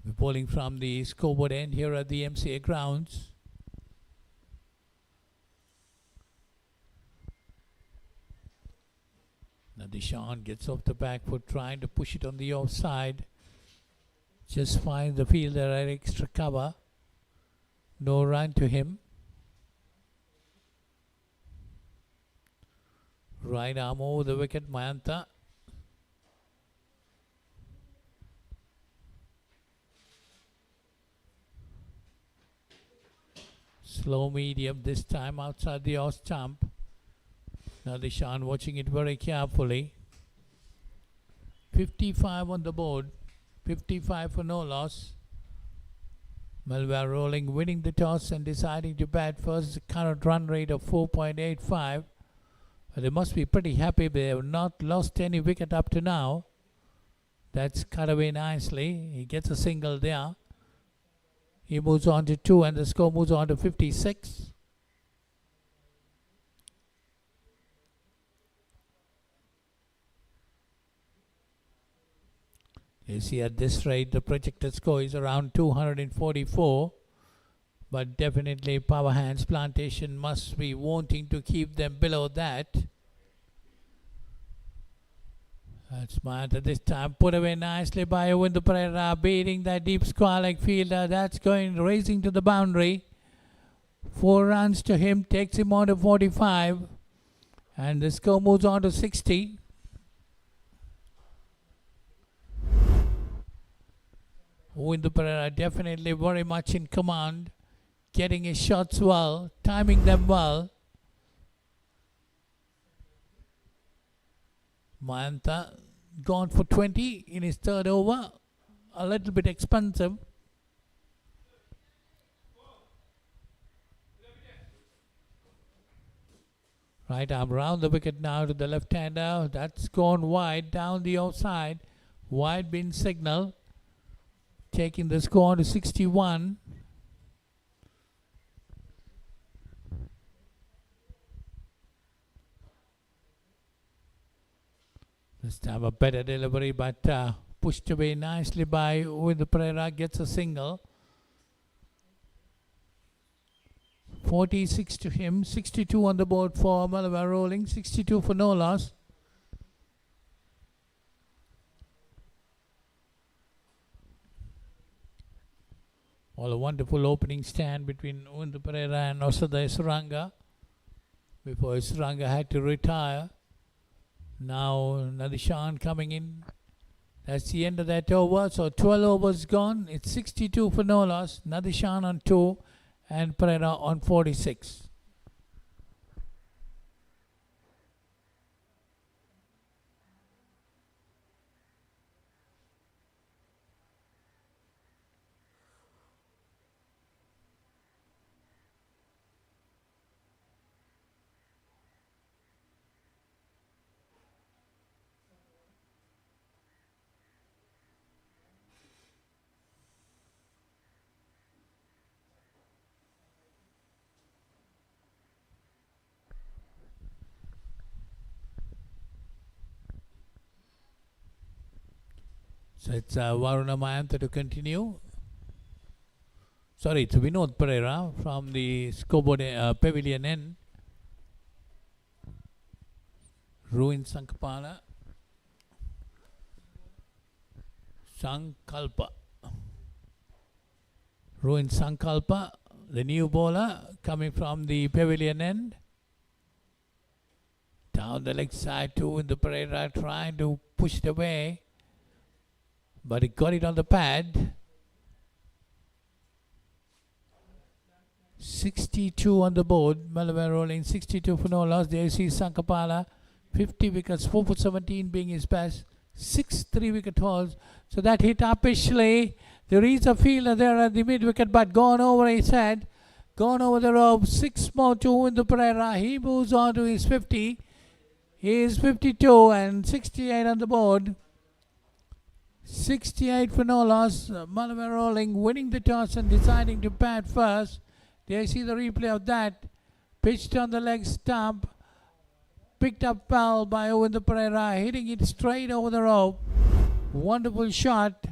We're bowling from the scoreboard end here at the MCA grounds. Nadishan gets off the back foot, trying to push it on the offside. Just finds the fielder at extra cover. No run to him. Right arm over the wicket, Mayanta. Slow medium this time outside the off stump. Nadishan watching it very carefully. 55 on the board. 55 for no loss. Melwire rolling, winning the toss and deciding to bat first. The current run rate of 4.85. But they must be pretty happy. They have not lost any wicket up to now. That's cut away nicely. He gets a single there. He moves on to 2 and the score moves on to 56. You see, at this rate, the projected score is around 244. But definitely Power Hands Plantation must be wanting to keep them below that. That's Mayanta this time. Put away nicely by Uda Pereira, beating that deep square leg fielder. That's going racing to the boundary. 4 runs to him, takes him on to 45. And the score moves on to 60. Uda Pereira definitely very much in command. Getting his shots well, timing them well. Mayanta gone for 20 in his third over. a little bit expensive. Right arm round the wicket now to the left-hander. That's gone wide down the outside. Wide bin signal. Taking the score to 61. This time a better delivery, but pushed away nicely by Uwind Pereira. Gets a single. 46 to him, 62 on the board for Melwire rolling, 62 for no loss. All a wonderful opening stand between Uwind Pereira and Osada Isranga before Isranga had to retire. Now Nadishan coming in. That's the end of that over. So 12 overs gone. It's 62 for no loss. Nadishan on 2. And Pereira on 46. So it's Varuna Mayantha to continue. Sorry, it's Vinod Pereira from the scoreboard pavilion end. Ruin Sankalpa. Ruin Sankalpa, the new bowler coming from the pavilion end. Down the leg side too in the Pereira trying to push it away. But he got it on the pad. 62 on the board. Melwire rolling 62 for no loss. There you see Sankapala. 50 wickets, 4 for 17 being his best. 6 3-wicket hauls. So that hit uppishly. There is a fielder there at the mid-wicket, but gone over his head. Gone over the rope. 6 more to in the Pereira. He moves on to his 50. He is 52 and 68 on the board. 68 for no loss. Melwire rolling, winning the toss and deciding to bat first. There you see the replay of that. Pitched on the leg stump. Picked up well by Uwind Pereira, hitting it straight over the rope. Wonderful shot.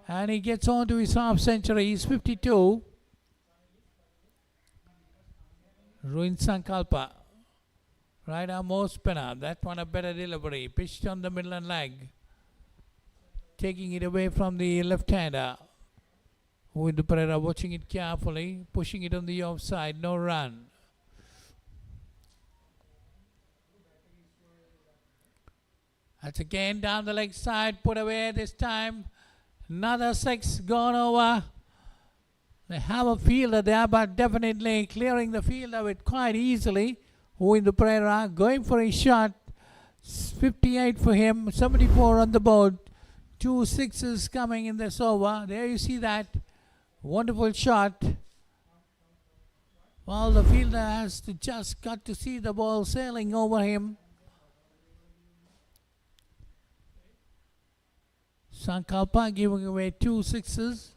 And he gets on to his half century. He's 52. Ruin Sankalpa. Right arm more spinner. That one a better delivery. Pitched on the middle and leg. Taking it away from the left-hander. Uwind Pereira watching it carefully. Pushing it on the offside. No run. That's again down the leg side. Put away this time. Another 6 gone over. They have a fielder there, but definitely clearing the field of it quite easily. Uwind Pereira going for a shot. 58 for him. 74 on the board. 2 6s coming in this over. There you see that. Wonderful shot. Well, the fielder has to just got to see the ball sailing over him. Sankalpa giving away 2 6s.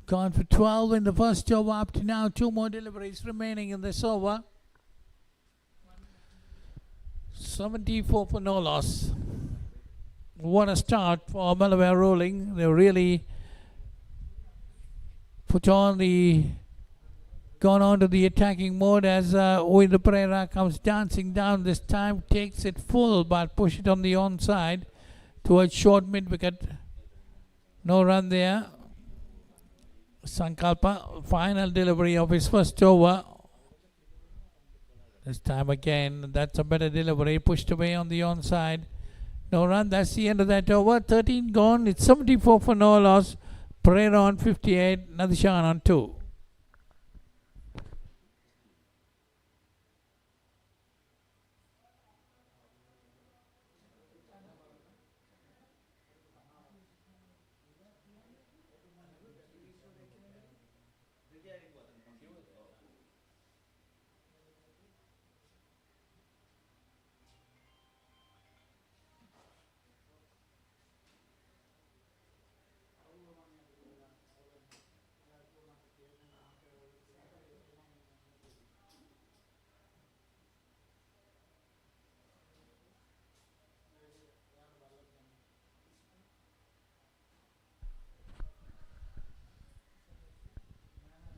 Gone for 12 in the first over. Up to now, 2 more deliveries remaining in this over. 74 for no loss. What a start for Melwire rolling. They really gone on to the attacking mode as Uwind Pereira comes dancing down this time. Takes it full but push it on the onside towards short mid-wicket. No run there. Sankalpa, final delivery of his first over. This time again, that's a better delivery. Pushed away on the onside. No run. That's the end of that over. 13 gone. It's 74 for no loss. Pereira on 58. Nadishan on 2.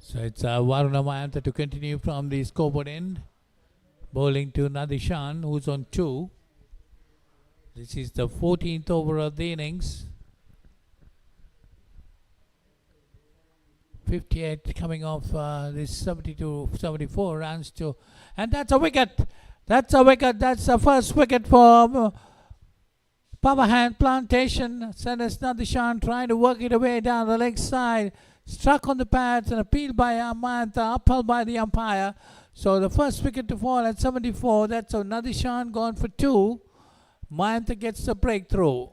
So it's Varuna Mayanta to continue from the scoreboard end. Bowling to Nadishan, who's on 2. This is the 14th over of the innings. 58 coming off this 74 runs to, and that's a wicket. That's a wicket. That's the first wicket for Power Hand Plantation. Senders Nadishan trying to work it away down the leg side. Struck on the pads and appealed by Amanta, upheld by the umpire. So the first wicket to fall at 74. That's Nadishan gone for 2. Mayanta gets the breakthrough.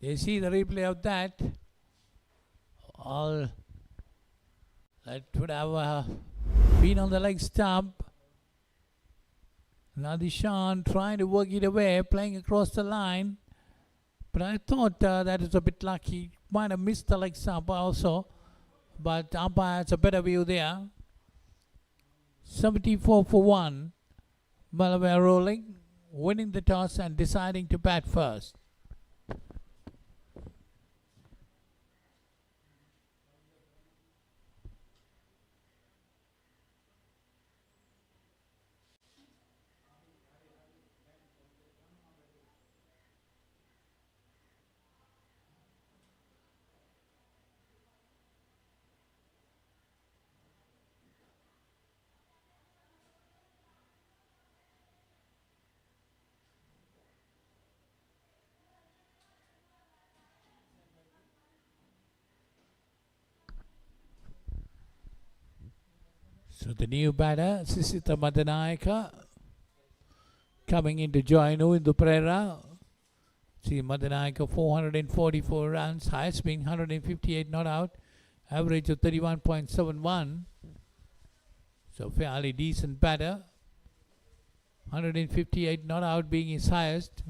You see the replay of that. All that would have been on the leg stump. Nadishan trying to work it away, playing across the line. But I thought that was a bit lucky. Might have missed the leg stump also. But umpire has a better view there. 74 for 1. Melwire rolling, winning the toss and deciding to bat first. So the new batter, Sisita Madanayaka, coming in to join Uindu Pereira. See Madanayaka 444 runs, highest being 158 not out, average of 31.71. So fairly decent batter. 158 not out being his highest.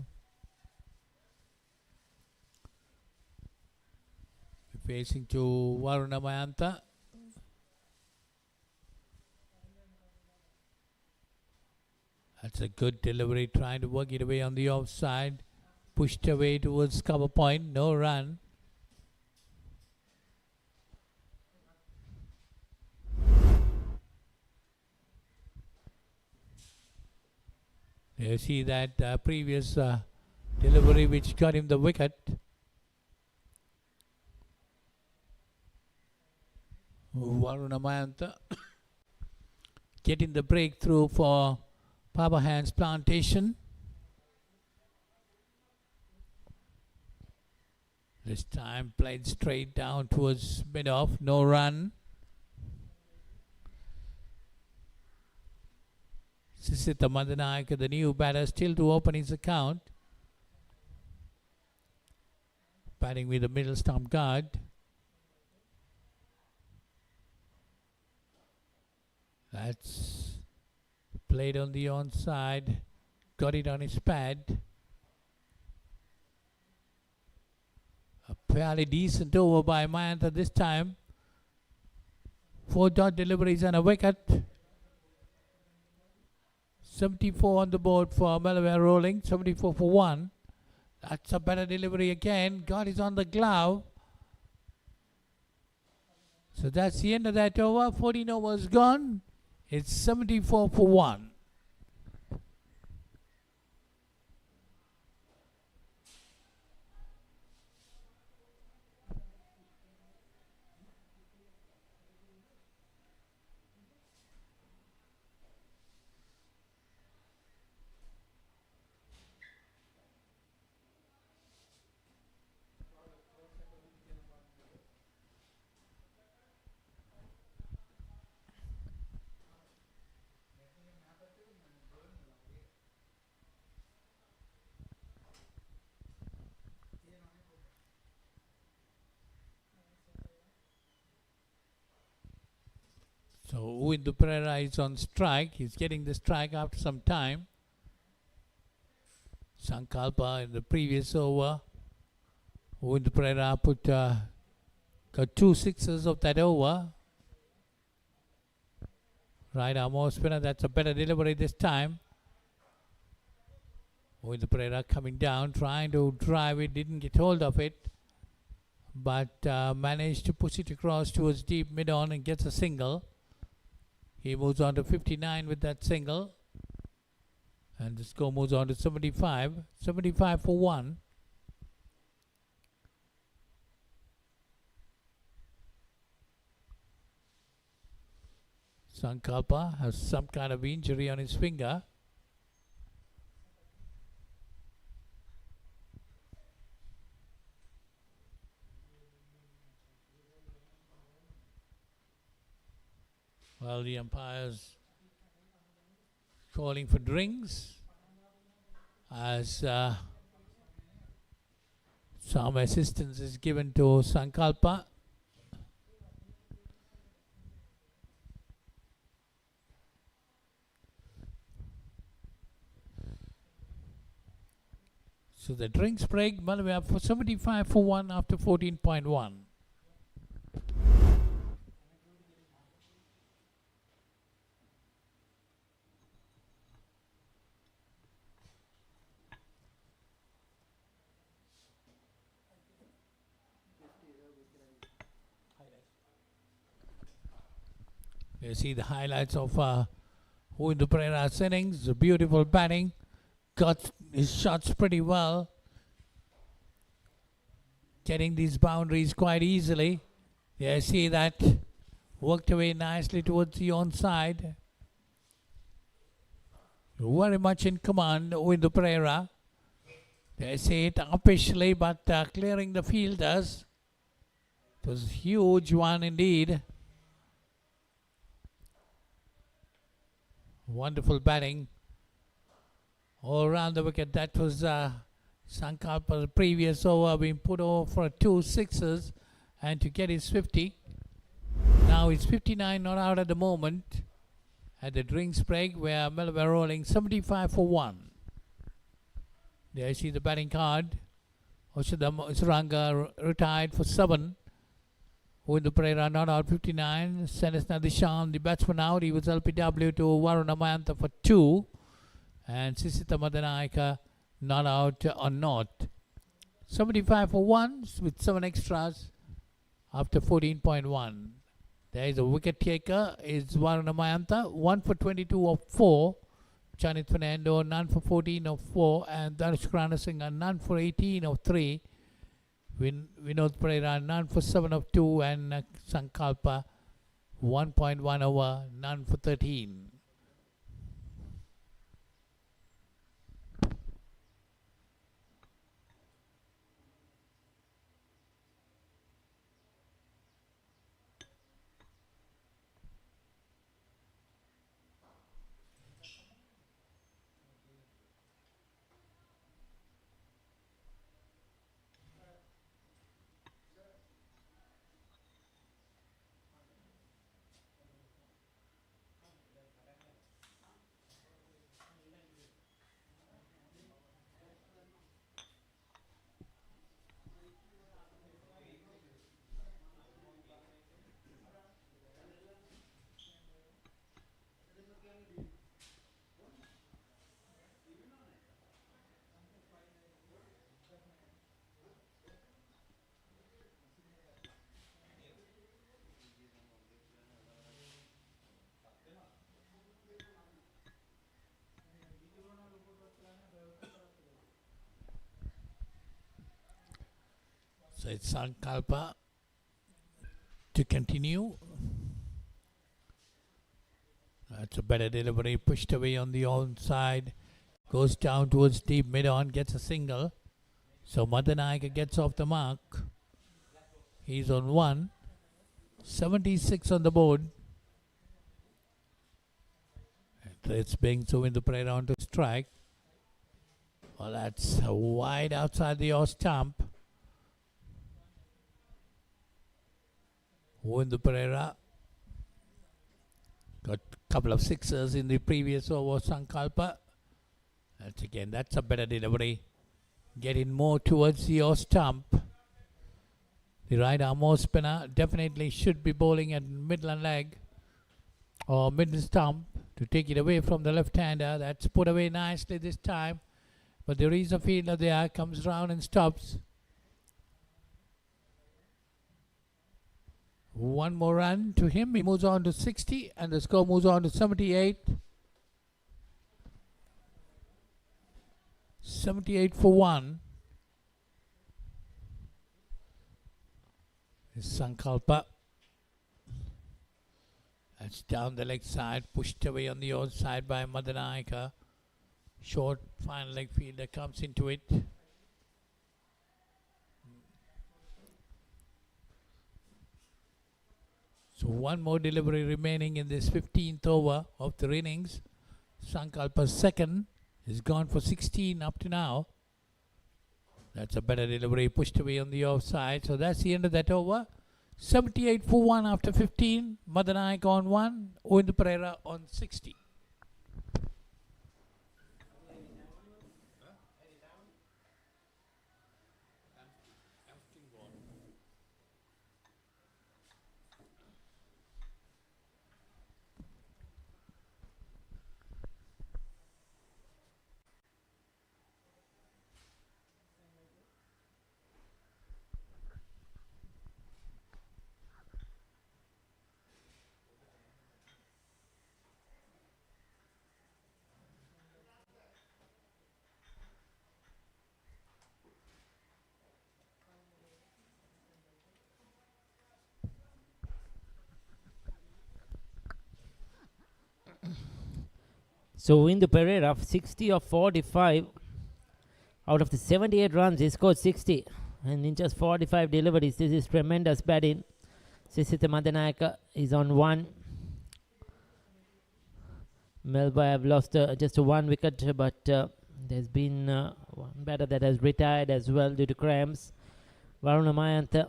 Facing to Varuna Mayanta. That's a good delivery, trying to work it away on the offside. Pushed away towards cover point, no run. You see that previous delivery which got him the wicket. Varuna Mayanta getting the breakthrough for Power Hands Plantation. This time played straight down towards mid-off, no run. Sisita Madanayaka, the new batter, still to open his account. Batting with the middle stump guard. That's played on the onside, got it on his pad. A fairly decent over by Mayanta this time. 4 dot deliveries and a wicket. 74 on the board for Melwire rolling, 74 for 1. That's a better delivery again. God is on the glove. So that's the end of that over. 14 overs gone. It's 74 for 1. So Uindu Pereira is on strike. He's getting the strike after some time. Sankalpa in the previous over. Uindu Pereira got 2 sixes of that over. Right arm off spinner. That's a better delivery this time. With the Pereira coming down, trying to drive it, didn't get hold of it, but managed to push it across towards deep mid-on and gets a single. He moves on to 59 with that single, and the score moves on to 75 for 1. Sankalpa has some kind of injury on his finger. Well, the umpires calling for drinks as some assistance is given to Sankalpa. So the drinks break, Melwire for 75 for 1 after 14.1. You see the highlights of Uindu Pereira's innings. Beautiful batting. Got his shots pretty well. Getting these boundaries quite easily. You see that. Worked away nicely towards the onside. Very much in command, Uindu Pereira. They see it upishly, but clearing the fielders. It was a huge one indeed. Wonderful batting all around the wicket. That was Sankalpa's previous over being put over for 2 sixes and to get his 50. Now it's 59 not out at the moment at the drinks break where Melwire rolling 75 for 1. There you see the batting card. Suranga retired for 7. With the Pereira not out 59. Senesna Dishan, the batsman out. He was LPW to Varuna Mayantha for 2. And Sisita Madanayaka not out or not. 75 for 1 with 7 extras after 14.1. There is a wicket taker. Is Varuna Mayantha. 1 for 22 of 4. Chanit Fernando none for 14 of 4. And Danush Kranasinghe none for 18 of 3. Vinod Pereira none for 7 of 2 and Sankalpa 1.1 over none for 13. So it's Sankalpa to continue. That's a better delivery. Pushed away on the onside. Goes down towards deep mid-on. Gets a single. So Madanayaka gets off the mark. He's on 1. 76 on the board. It's being so in the Pereira on to strike. Well, that's wide outside the off stump. Uindu Pereira got a couple of sixes in the previous over. Sankalpa. That's a better delivery. Getting more towards the off stump. The right arm off spinner definitely should be bowling at midland leg or mid stump to take it away from the left hander. That's put away nicely this time. But there is a fielder there, comes round and stops. One more run to him. He moves on to 60 and the score moves on to 78. 78 for 1. Sankalpa. That's down the leg side, pushed away on the outside by Madanayaka. Short final leg fielder comes into it. So one more delivery remaining in this 15th over of the innings. Sankalpa's second is gone for 16 up to now. That's a better delivery, pushed away on the offside. So that's the end of that over. 78 for 1 after 15. Madanayaka on 1. Oindu Pereira on 60. So in the Pereira of 60 of 45, out of the 78 runs, he scored 60. And in just 45 deliveries, this is tremendous batting. Sisitha Madanayaka is on 1. Melwire have lost just a 1 wicket, but there's been one batter that has retired as well due to cramps. Varuna Mayantha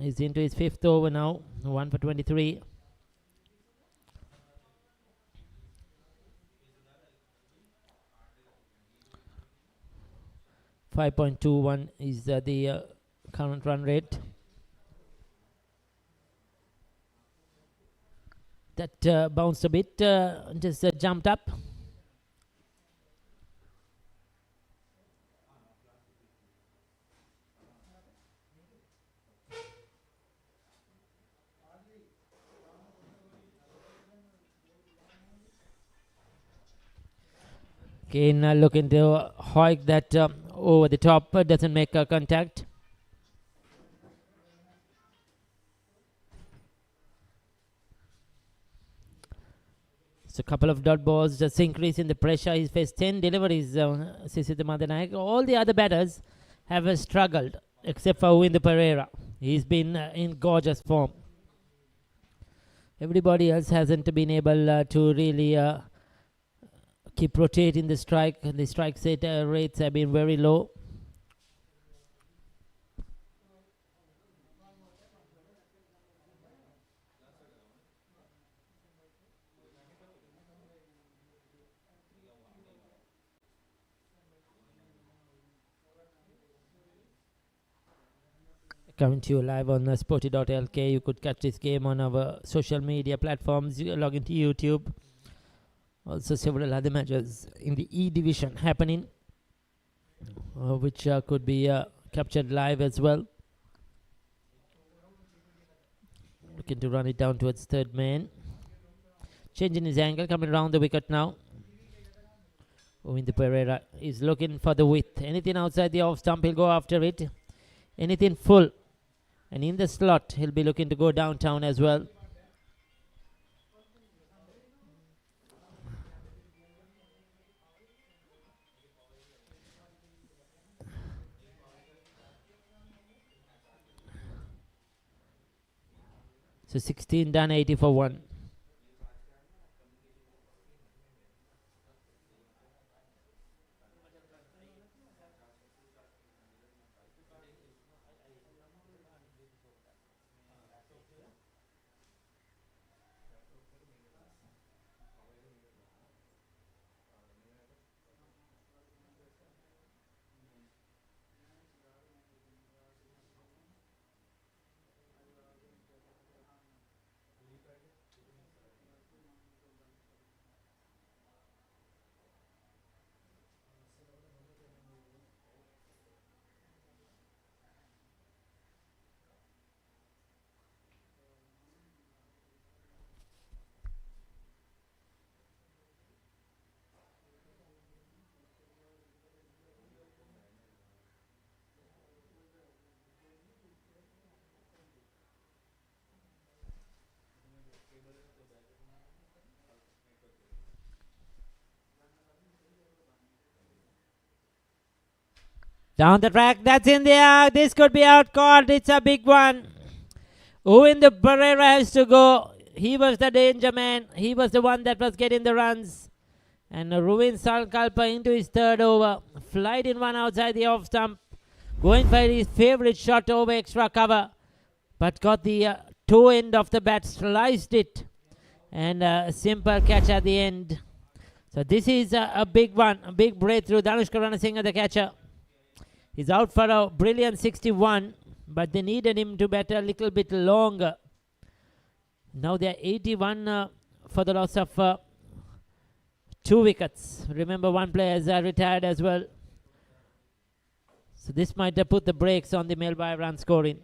is into his 5th over now, 1 for 23. .21 is the current run rate. That bounced a bit, just jumped up. Kane looking to hoik that over the top, doesn't make contact. So a couple of dot balls, just increasing the pressure. He's faced 10 deliveries, Sisitha Madanayaka. All the other batters have struggled, except for Oindu Pereira. He's been in gorgeous form. Everybody else hasn't been able to really keep rotating the strike. The strike rates have been very low. Coming to you live on Sporty.lk. You could catch this game on our social media platforms. You log into YouTube. Also several other matches in the E division happening, which could be captured live as well. Looking to run it down towards third man. Changing his angle, coming around the wicket now. Oindu Pereira is looking for the width. Anything outside the off stump, he'll go after it. Anything full and in the slot, he'll be looking to go downtown as well. So 16 done, 80 for 1. Down the track, that's in there. This could be out caught. It's a big one. Uwind Pereira has to go. He was the danger man. He was the one that was getting the runs. And Ruvin Salkalpa into his third over. Flight in one outside the off stump. Going for his favorite shot over extra cover. But got the toe end of the bat, sliced it. And a simple catch at the end. So this is a big one. A big breakthrough. Danushka Ranasinghe, the catcher. He's out for a brilliant 61. But they needed him to bat a little bit longer. Now they're 81 for the loss of 2 wickets. Remember, one player has retired as well. So this might have put the brakes on the Melwire run scoring.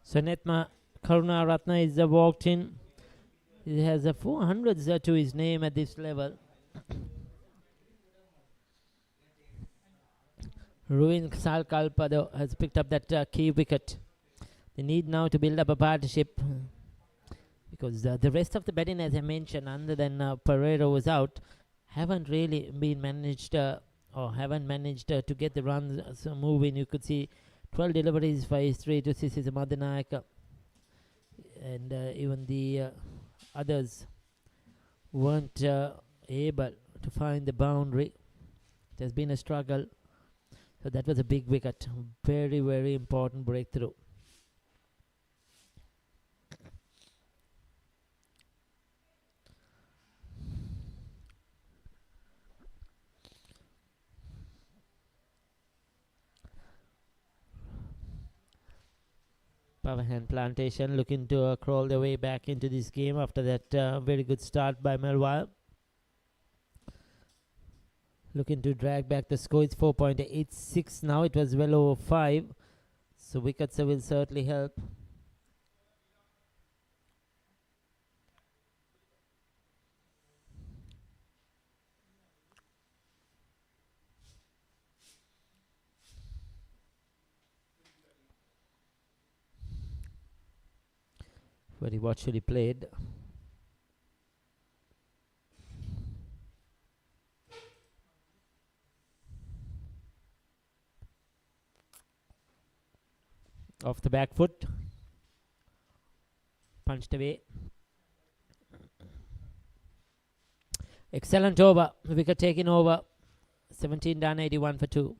So Netma Karuna Ratna is walked in. He has a 400s to his name at this level. Ruin Salkalpa has picked up that key wicket. They need now to build up a partnership because the rest of the batting, as I mentioned, other than Pereira was out, haven't really been managed or haven't managed to get the runs moving. You could see 12 deliveries for his 3 to Sisi Madanayak, and even the others weren't able to find the boundary. It has been a struggle. So that was a big wicket. Very, very important breakthrough. Powerhand Plantation looking to crawl their way back into this game after that very good start by Melwire. Looking to drag back the score. It's 4.86 now. It was well over 5. So wickets will certainly help. Very watchfully played. Off the back foot. Punched away. Excellent over. Wicket taken over. 17 done, 81 for 2.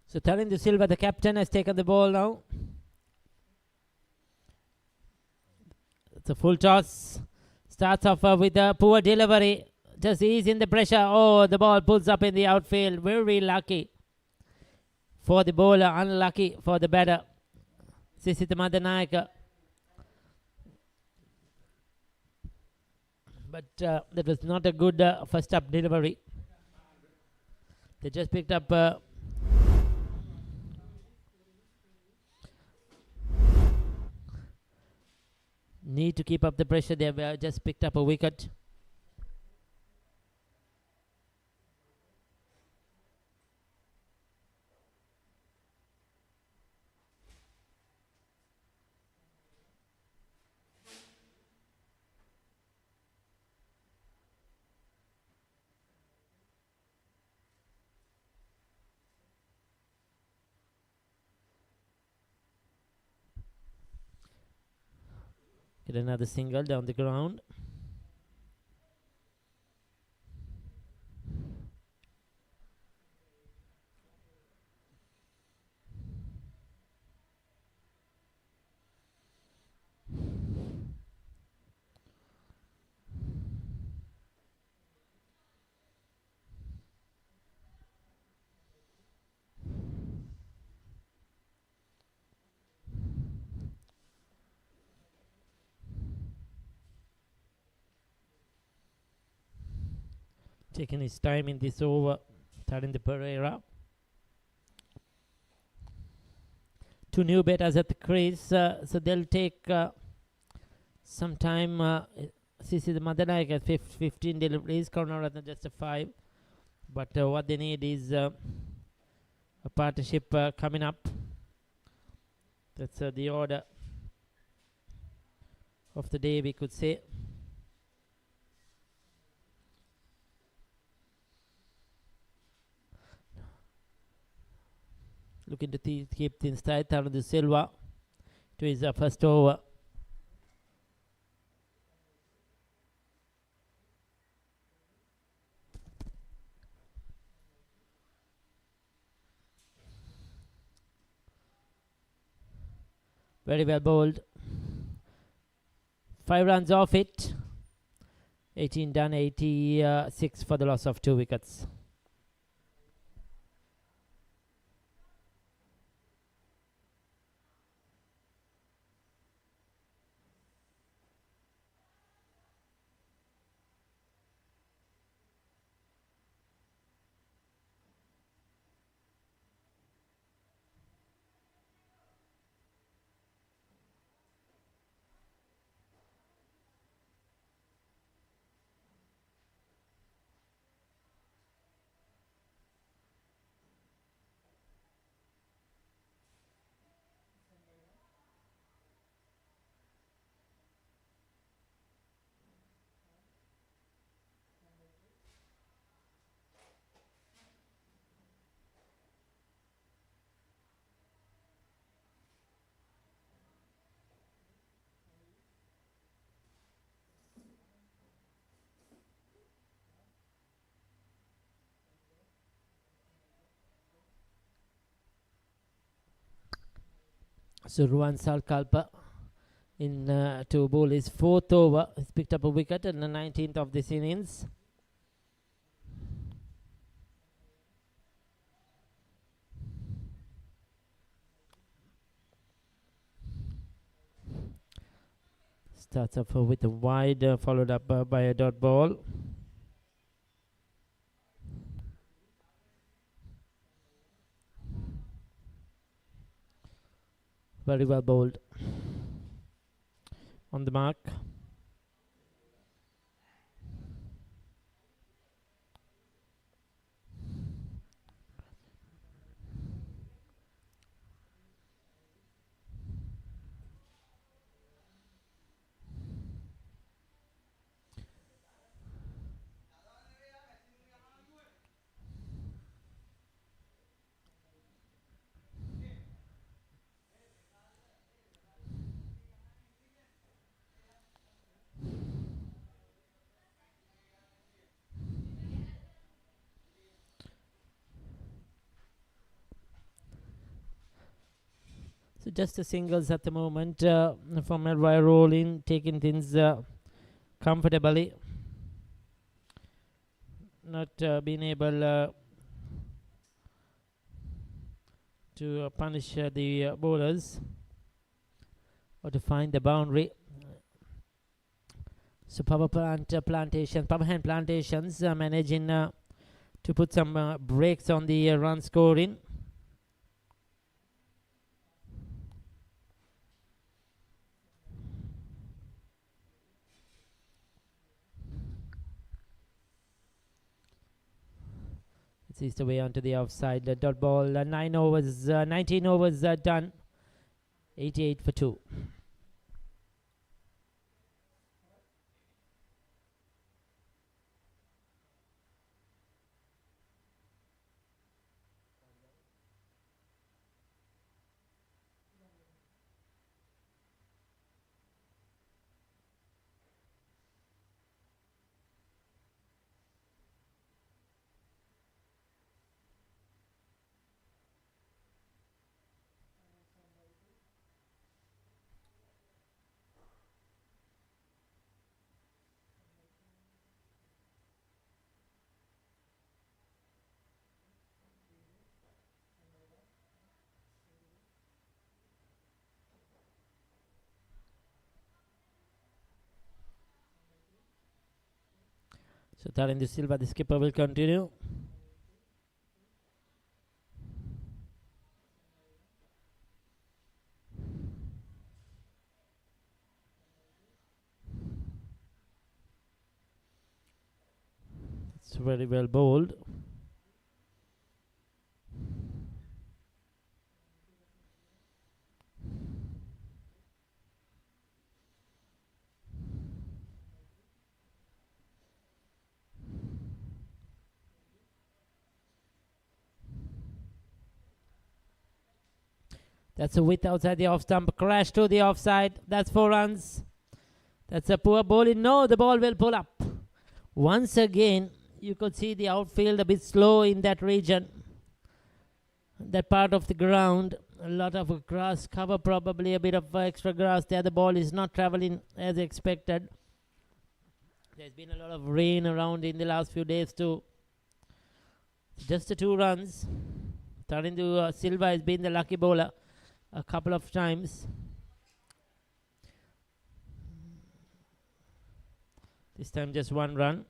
So Tarinder Silva, the captain, has taken the ball now. It's a full toss. Starts off with a poor delivery. Just easing the pressure. Oh, the ball pulls up in the outfield. Very lucky. for the bowler, unlucky for the batter. Sisitha Madanayaka. But that was not a good first up delivery. They just picked up need to keep up the pressure. They have just picked up a wicket. Get another single down the ground. Taking his time in this over, Tarinder Pereira. Two new batters at the crease, so they'll take some time. Sisitha Madanayaka at 15 deliveries, Karunaratne just a 5. But what they need is a partnership coming up. That's the order of the day, we could say. Looking to keep things tight. Tarinder Silva to his first over. Very well bowled. 5 runs off it. 18 done, 86 for the loss of 2 wickets. So Ruwan Salkalpa in to bowl his 4th over. He's picked up a wicket in the 19th of this innings. Starts off with a wide, followed up by a dot ball. Very well bowled. On the mark. So just the singles at the moment from Melwire rolling, taking things comfortably. Not being able to punish the bowlers or to find the boundary. So Power hand Plantations managing to put some breaks on the run scoring. It's the way onto the offside. Dot ball. 19 overs done. 88 for 2. So Tarindu Silva, the skipper, will continue. It's very well bowled. That's a width outside the off stump. Crash to the offside. That's 4 runs. That's a poor bowling. No, the ball will pull up. Once again, you could see the outfield a bit slow in that region. That part of the ground. A lot of grass cover, probably a bit of extra grass there. The ball is not traveling as expected. There's been a lot of rain around in the last few days too. Just the 2 runs. Tarindu Silva has been the lucky bowler a couple of times. This time just 1 run.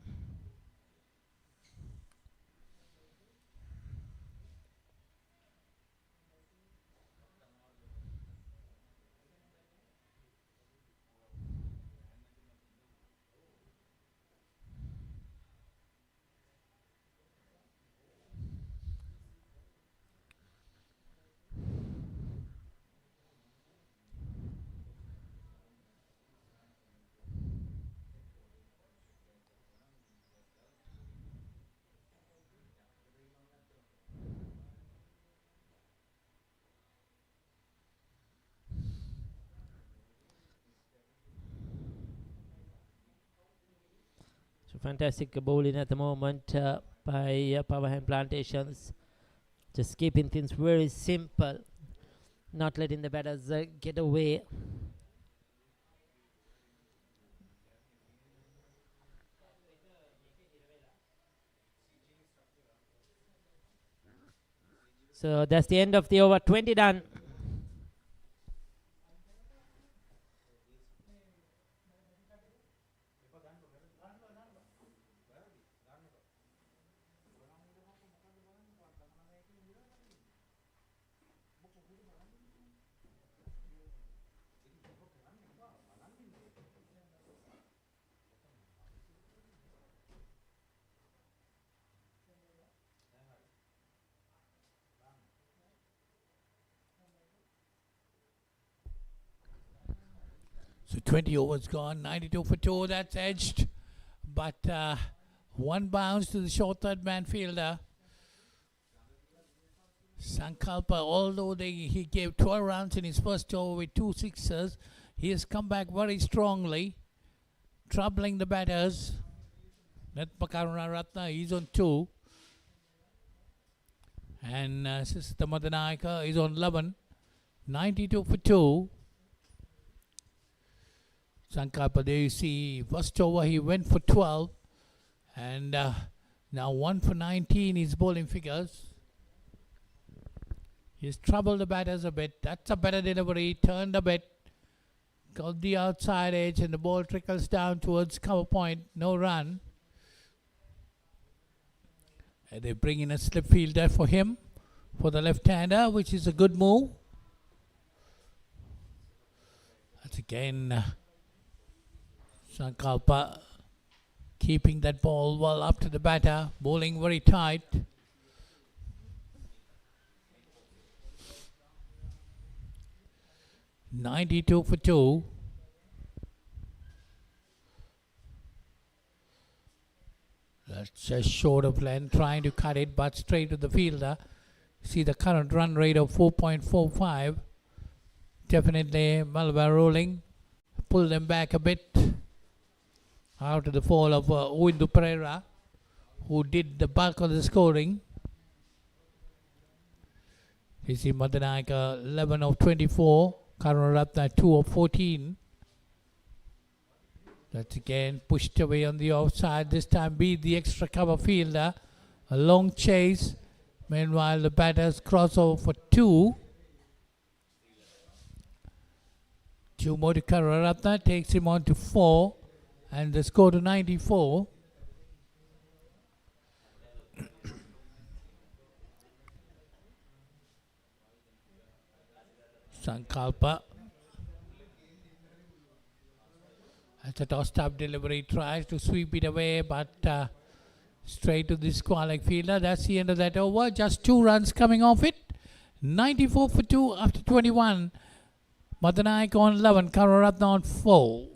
So fantastic bowling at the moment by Power Hand Plantations. Just keeping things very simple. Not letting the batters get away. So that's the end of the over. 20 done. So 20 overs gone, 92 for 2, that's edged. But 1 bounce to the short third man fielder. Sankalpa, although he gave 12 runs in his first over with 2 sixes, he has come back very strongly, troubling the batters. Netpakaruna Ratna, he's on 2. And Sister Madanayaka is on 11. 92 for 2. Sankalpa, there you see, first over he went for 12. And now 1 for 19 is bowling figures. He's troubled the batters a bit. That's a better delivery. Turned a bit. Got the outside edge and the ball trickles down towards cover point. No run. And they bring in a slip fielder for him, for the left-hander, which is a good move. That's again Sankalpa keeping that ball well up to the batter, bowling very tight. .92 for 2. That's just short of length, trying to cut it, but straight to the fielder. See the current run rate of 4.45. Definitely Melwire rolling. Pull them back a bit. Out of the fall of Uindu Pereira, who did the bulk of the scoring. You see Madanayaka 11 of 24. Karunaratne 2 of 14. That's again pushed away on the offside. This time beat the extra cover fielder. A long chase. Meanwhile, the batters cross over for 2. 2 more to Karunaratne. Takes him on to 4. And the score to 94. Sankalpa. That's a tossed-up delivery. Tries to sweep it away, but straight to the Sportylk fielder. That's the end of that over. Just 2 runs coming off it. 94 for 2 after 21. Madanayaka on 11. Karunaratne on 4.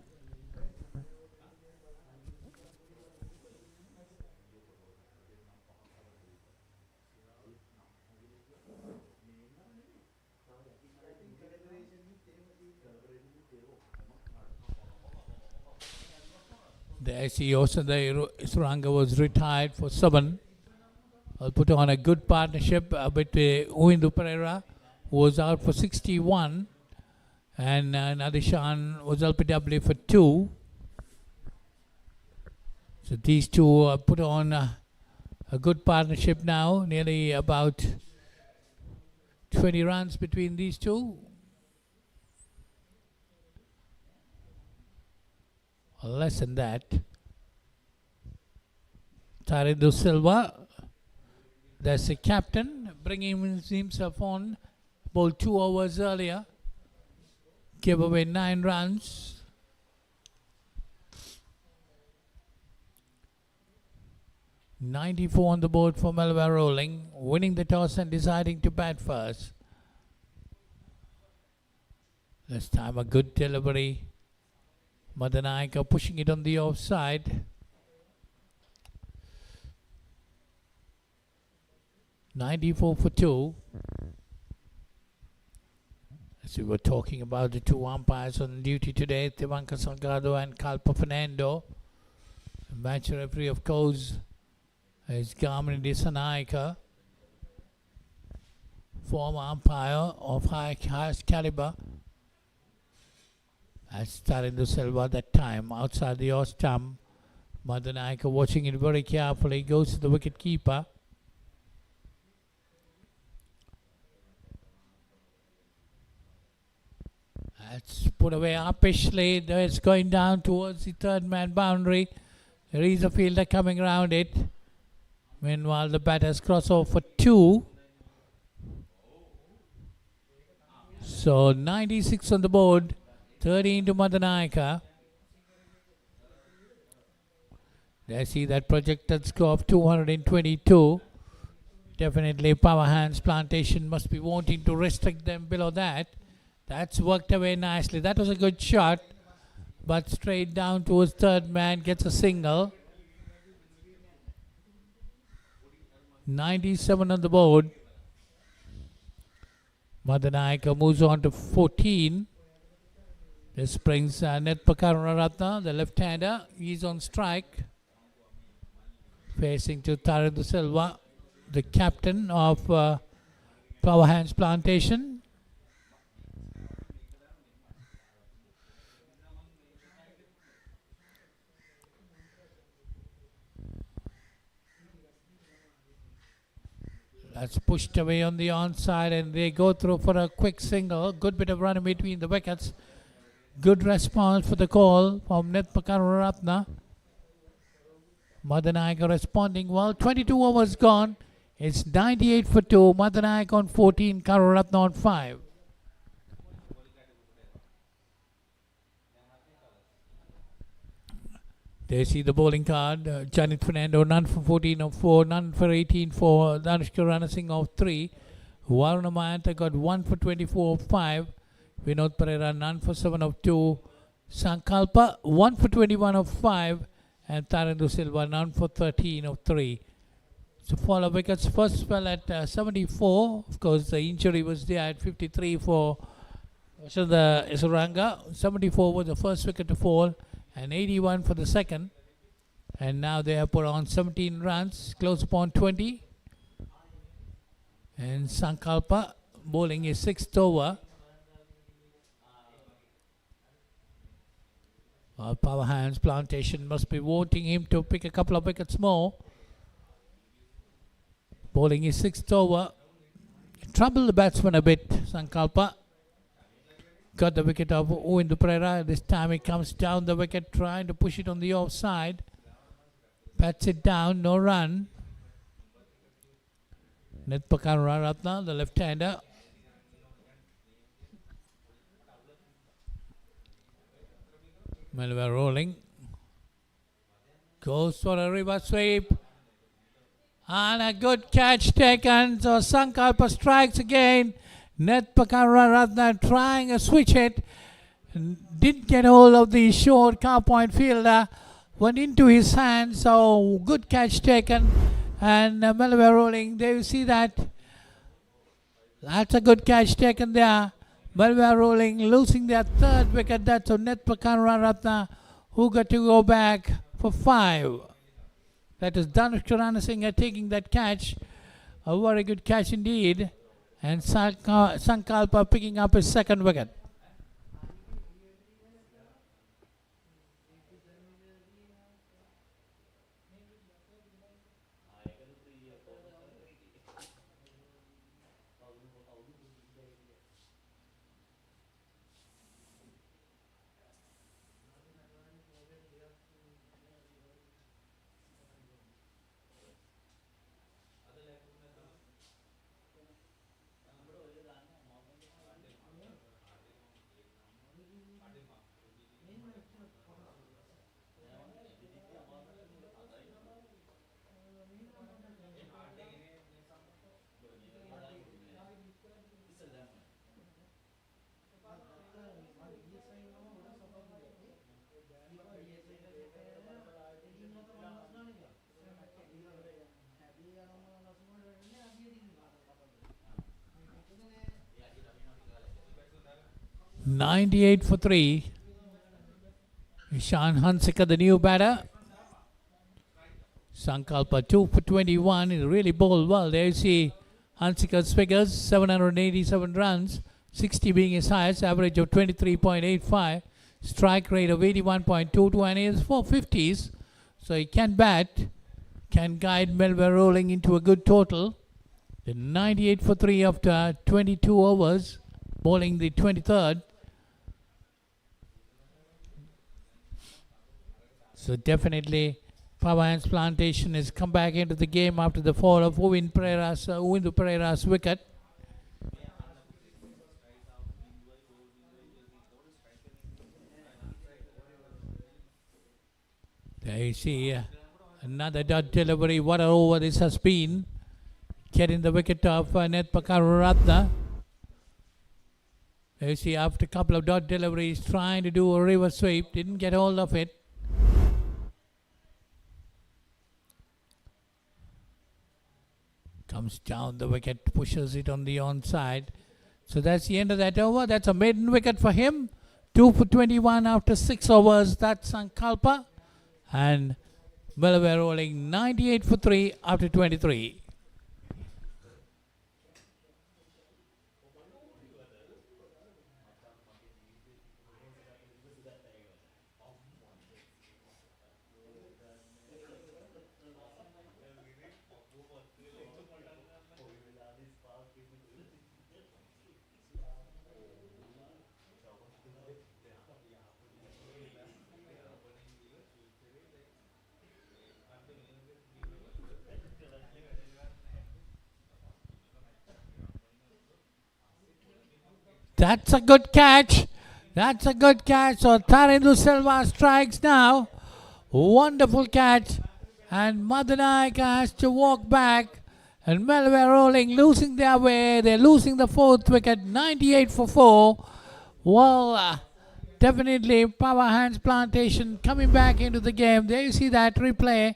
The SEO Suranga was retired for 7. I'll put on a good partnership with Uindu Pereira, who was out for 61. And Nadishan was LPW for 2. So these two put on a good partnership now. Nearly about 20 runs between these two. Less than that. Tarindo Silva, that's the captain, bringing himself on. Bowled 2 overs earlier. Gave away 9 runs. .94 on the board for Melwire rolling, winning the toss and deciding to bat first. This time a good delivery. Madanayaka pushing it on the offside. 94 for 2. As we were talking about the 2 umpires on duty today, Tivanka Salgado and Kalpa Fernando. The match referee, of course, is Gamini Disanayaka, former umpire of highest caliber. As Tarindo Silva that time outside the off stump. Madanayaka watching it very carefully, goes to the wicket keeper. That's put away uppishly. It's going down towards the 3rd man boundary. There is a fielder coming around it. Meanwhile, the batters cross over for 2. So 96 on the board. 13 to Madanayaka. They see that projected score of 222. Definitely Power Hands Plantation must be wanting to restrict them below that. That's worked away nicely. That was a good shot. But straight down towards 3rd man, gets a single. 97 on the board. Madanayaka moves on to 14. This brings Netpa Karunaratne, the left-hander. He's on strike. Facing to Tarindo Silva, the captain of Power Hands Plantation. That's pushed away on the onside, and they go through for a quick single. Good bit of running between the wickets. Good response for the call from Netpakaratna. Madanayaka responding well. 22 overs gone. It's 98 for 2. Madanayaka on 14. Karuratna on 5. They see the bowling card. Janit Fernando, none for 14 of 4, none for 18 for Danushka Ranasinghe of 3. Varuna Mayanta got 1 for 24 of 5. Vinod Pereira, none for 7 of 2. Sankalpa, 1 for 21 of 5. And Tarandu Silva, none for 13 of 3. So follow wickets. First spell at 74. Of course, the injury was there at 53 for the Isuranga. 74 was the first wicket to fall. And 81 for the second. And now they have put on 17 runs, close upon 20. And Sankalpa bowling his 6th over. Well, power hands, Plantation must be wanting him to pick a couple of wickets more. Bowling his 6th over. Troubled the batsman a bit, Sankalpa. Got the wicket of Uindu Pereira. This time he comes down the wicket, trying to push it on the offside. Pats it down, no run. Netpakaratna, the left-hander. Melwire rolling. Goes for a reverse sweep. And a good catch taken. So Sankalpa strikes again. Netpakaratna trying to switch it. Didn't get hold of the short car point fielder. Went into his hands. So good catch taken. And Melwire rolling. There you see that. That's a good catch taken there. Melwire rolling, losing their 3rd wicket. That's on Netpakaratna, who got to go back for 5. That is Danushka Ranasinghe taking that catch. A very good catch indeed. And Sankalpa picking up his 2nd wicket. .98 for 3. Ishan Hansika, the new batter. Sankalpa 2 for 21. He really bowled well. There you see Hansika's figures. 787 runs. 60 being his highest. Average of 23.85. Strike rate of 81.22. And he has 450s. So he can bat. Can guide Melwire rolling into a good total. The 98 for 3 after 22 overs. Bowling the 23rd. So definitely Power Hands Plantation has come back into the game after the fall of Uindu Pereira's wicket. There you see another dot delivery. What an over this has been. Getting the wicket of Netpakaratna. There you see after a couple of dot deliveries trying to do a reverse sweep. Didn't get hold of it. Comes down the wicket, pushes it on the onside. So that's the end of that over. That's a maiden wicket for him. 2 for 21 after 6 overs. That's Sankalpa. And Melwire rolling 98 for 3 after 23. That's a good catch. That's a good catch. So Tarindu Silva strikes now. Wonderful catch. And Madanayaka has to walk back. And Melwire rolling, losing their way. They're losing the fourth wicket, 98 for 4. Well, definitely Power Hands Plantation coming back into the game. There you see that replay.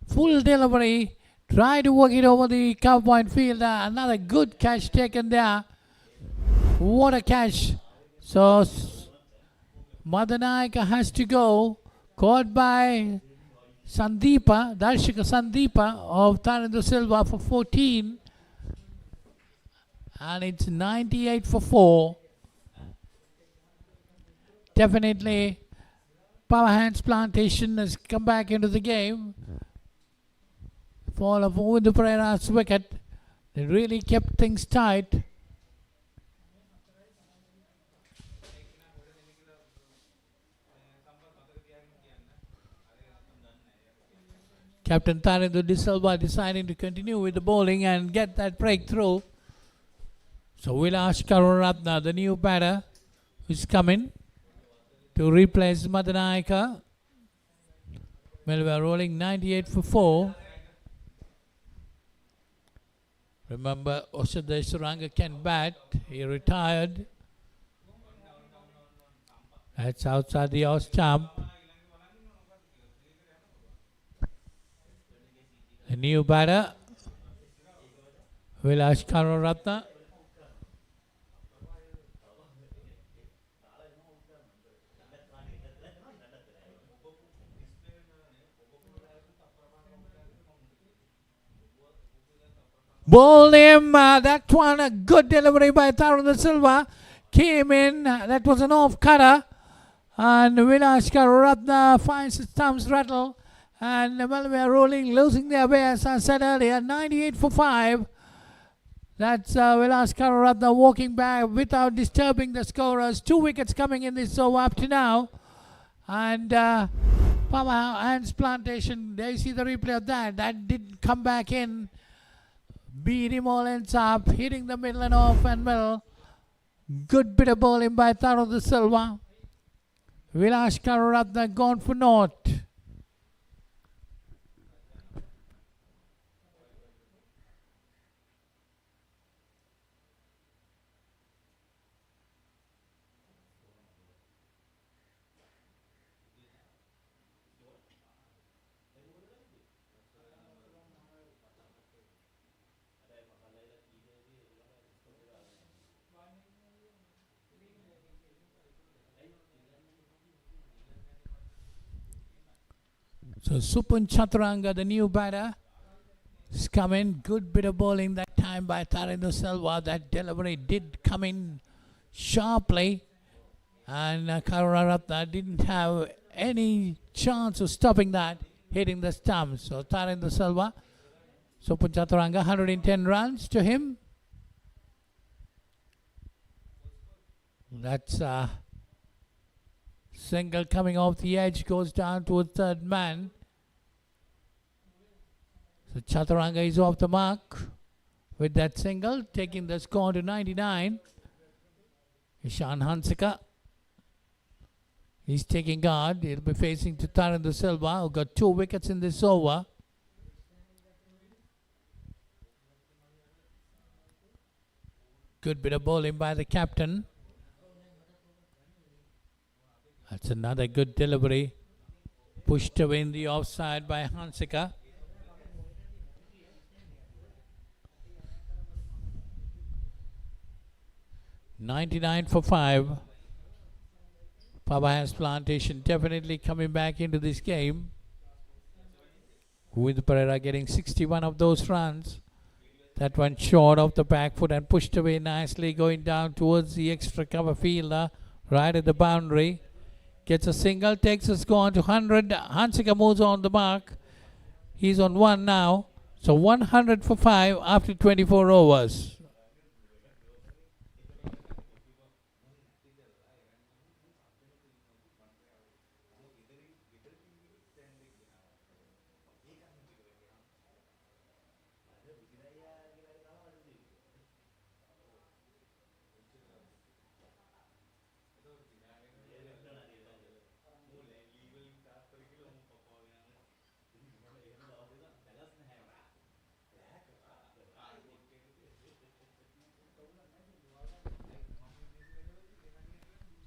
Full delivery. Try to work it over the cover point fielder. Another good catch taken there. What a catch. So Madanayaka has to go. Caught by Sandeepa, Darshika Sandeepa of Tarindu Silva for 14. And it's 98 for 4. Definitely Power Hands Plantation has come back into the game. Fall of Uvindu Pereira's wicket. They really kept things tight. Captain Tarindu De Silva deciding to continue with the bowling and get that breakthrough. So Vilas Karuratna, the new batter, is coming to replace Madanayaka. Melwire rolling 98 for 4. Remember, Osada Suranga can bat. He retired. That's outside the off stump. A new batter, Vilas Karuratna. Bowled him. That one, a good delivery by Tarindu Silva. Came in. That was an off cutter. And Vilas Karuratna finds his thumbs rattle. And Melwire rolling, losing their way, as I said earlier, 98 for 5. That's Vilas Karuratna walking back without disturbing the scorers. 2 wickets coming in this over up to now. And Power Hands Plantation, there you see the replay of that. That did come back in. Beat him all ends up, hitting the middle and off and middle. Good bit of bowling by Tarindu Silva. Vilas Karuratna gone for naught. So Supun Chaturanga, the new batter, is coming. Good bit of bowling that time by Tarindu Silva. That delivery did come in sharply. And Karuratna didn't have any chance of stopping that, hitting the stumps. So Tarindu Silva, Supun Chaturanga, 110 runs to him. That's single coming off the edge, goes down to a third man. So Chaturanga is off the mark with that single, taking the score to 99. Ishan Hansika, he's taking guard. He'll be facing to Tarindu Silva, who got 2 wickets in this over. Good bit of bowling by the captain. That's another good delivery. Pushed away in the offside by Hansika. $99 for 5. Power Hands Plantation definitely coming back into this game. With Pereira getting 61 of those runs. That one short of the back foot and pushed away nicely, going down towards the extra cover fielder, right at the boundary. Gets a single, takes a score on to 100. Hansika moves on the mark. He's on 1 now. So 100 for 5 after 24 overs.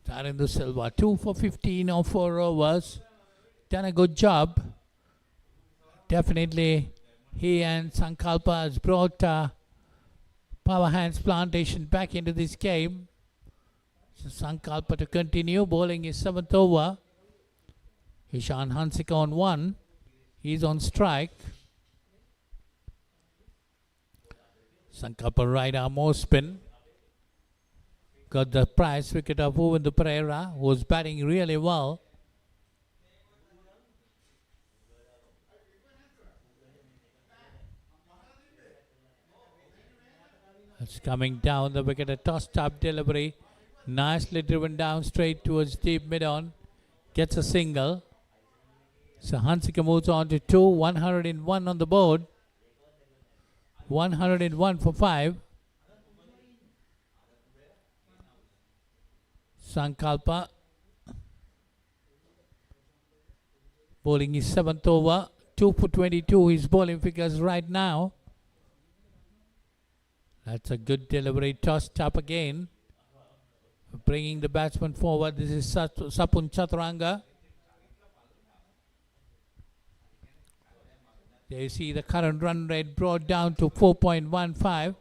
Tarindu Silva, 2 for 15 on 4 overs. Done a good job. Definitely, he and Sankalpa has brought Power Hands Plantation back into this game. So Sankalpa to continue, bowling his 7th over. Ishan Hansika on 1. He's on strike. Sankalpa right arm more spin. Got the prize wicket of Uvindu Pereira, who was batting really well. It's coming down the wicket, a toss-up delivery. Nicely driven down straight towards deep mid-on. Gets a single. So Hansika moves on to 2, 101 on the board. 101 for 5. Sankalpa bowling his 7th over. 2 for 22 his bowling figures right now. That's a good delivery, tossed up again. Bringing the batsman forward. This is Sapun Chaturanga. There you see the current run rate brought down to 4.15.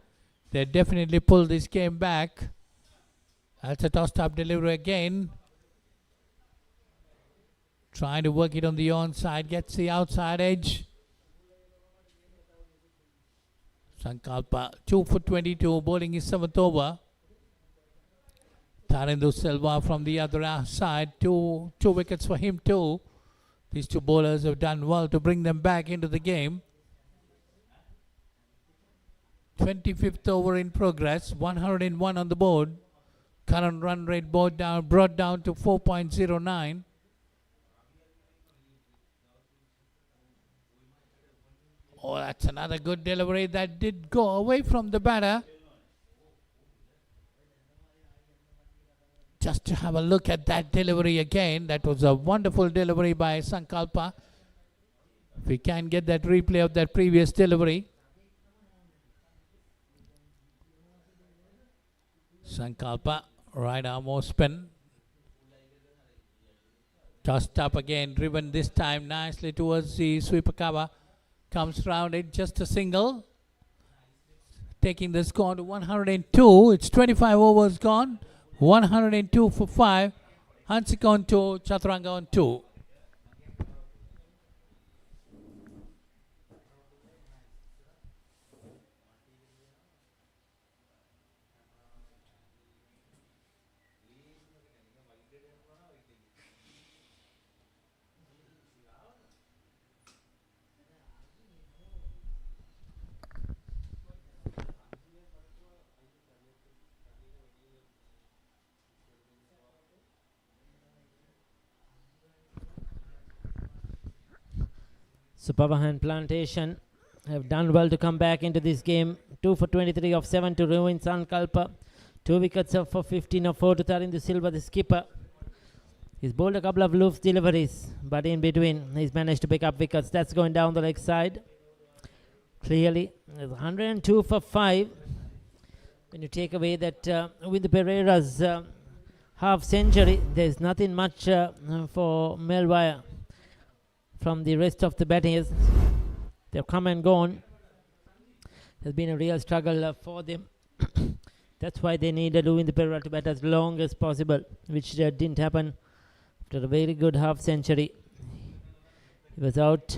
They definitely pulled this game back. That's a tossed up delivery again. Trying to work it on the onside. Gets the outside edge. Sankalpa 2 for 22, bowling his 7th over. Tarindu Silva from the other side, two wickets for him too. These two bowlers have done well to bring them back into the game. 25th over in progress, 101 on the board. Current run rate brought down to 4.09. Oh, that's another good delivery that did go away from the batter. Just to have a look at that delivery again. That was a wonderful delivery by Sankalpa. If we can get that replay of that previous delivery. Sankalpa, right arm more spin. Tossed up again, driven this time nicely towards the sweeper cover. Comes round it, just a single. Taking the score to 102. It's 25 overs gone. 102 for 5. Hansika on 2, Chaturanga on 2. So Power Hand Plantation have done well to come back into this game. 2 for 23 of 7 to ruin Sankalpa. 2 wickets up for 15 of 4 to Tarindu Silva, the skipper. He's bowled a couple of loose deliveries, but in between he's managed to pick up wickets. That's going down the leg side. Clearly, 102 for 5. When you take away that with the Pereira's half century, there's nothing much for Melwire. From the rest of the batters, they've come and gone. There's been a real struggle for them. That's why they needed Uvindu Pereira to bat as long as possible, which didn't happen after a very good half century. He was out.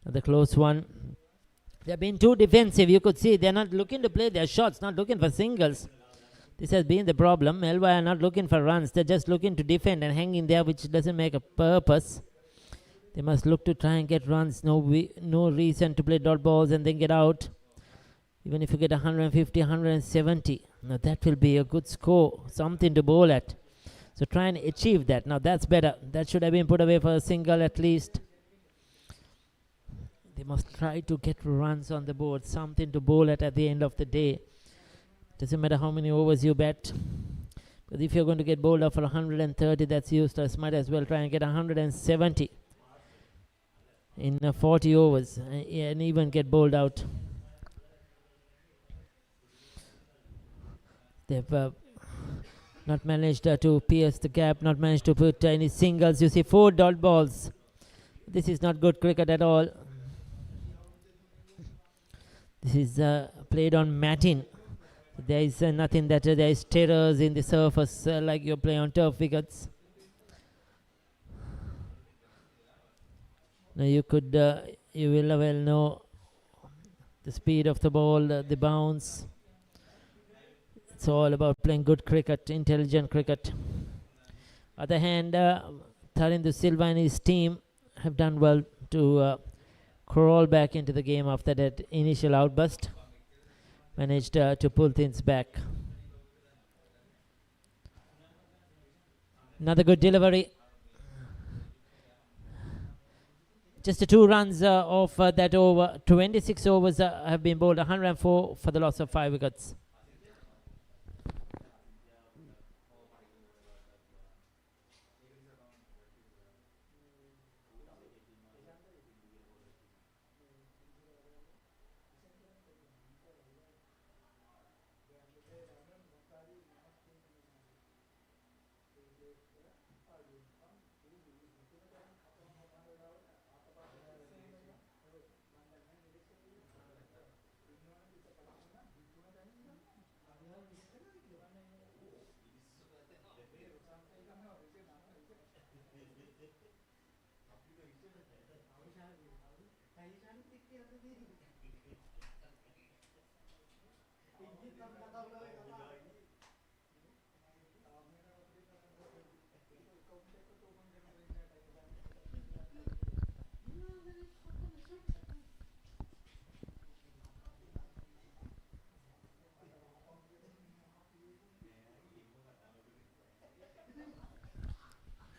Another close one. They've been too defensive. You could see they're not looking to play their shots, not looking for singles. This has been the problem. Melwire are not looking for runs. They're just looking to defend and hang in there, which doesn't make a purpose. They must look to try and get runs. No reason to play dot balls and then get out. Even if you get 150, 170. Now that will be a good score. Something to bowl at. So try and achieve that. Now that's better. That should have been put away for a single at least. They must try to get runs on the board. Something to bowl at the end of the day. Doesn't matter how many overs you bet. But if you're going to get bowled out for 130, that's useless. Might as well try and get 170 in 40 overs and even get bowled out. They've Not managed to pierce the gap, not managed to put any singles. You see 4 dot balls. This is not good cricket at all. This is played on matting. There is nothing that there is terrors in the surface like you play on turf wickets. Now you could, you will well know the speed of the ball, the bounce. It's all about playing good cricket, intelligent cricket. Other hand, Tharinder Silva and his team have done well to crawl back into the game after that initial outburst. Managed to pull things back. Another good delivery. Just the 2 runs of that over. 26 overs have been bowled, 104 for the loss of 5 wickets.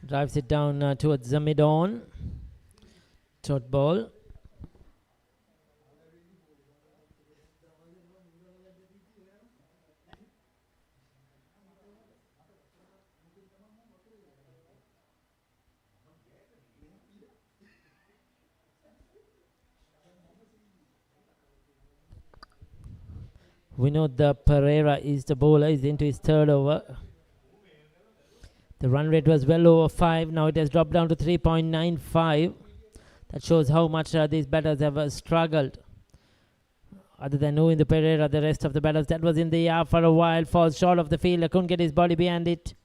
Drives it down towards the mid-on. Short ball. Vinod Pereira is the bowler. He's into his 3rd over. The run rate was well over 5. Now it has dropped down to 3.95. That shows how much these batters have struggled. Other than Uvind Pereira, the rest of the batters, that was in the air for a while. Falls short of the field. Couldn't get his body behind it.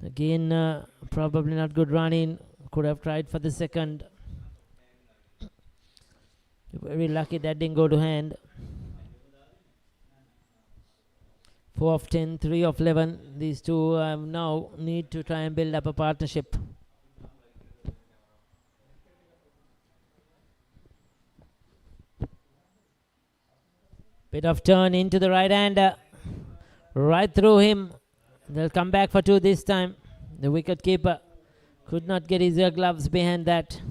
Again, probably not good running. Could have tried for the 2nd. Very lucky that didn't go to hand. 4 of 10, 3 of 11. These two now need to try and build up a partnership. Bit of turn into the right hander. Right through him. They'll come back for 2 this time. The wicket keeper could not get his gloves behind that.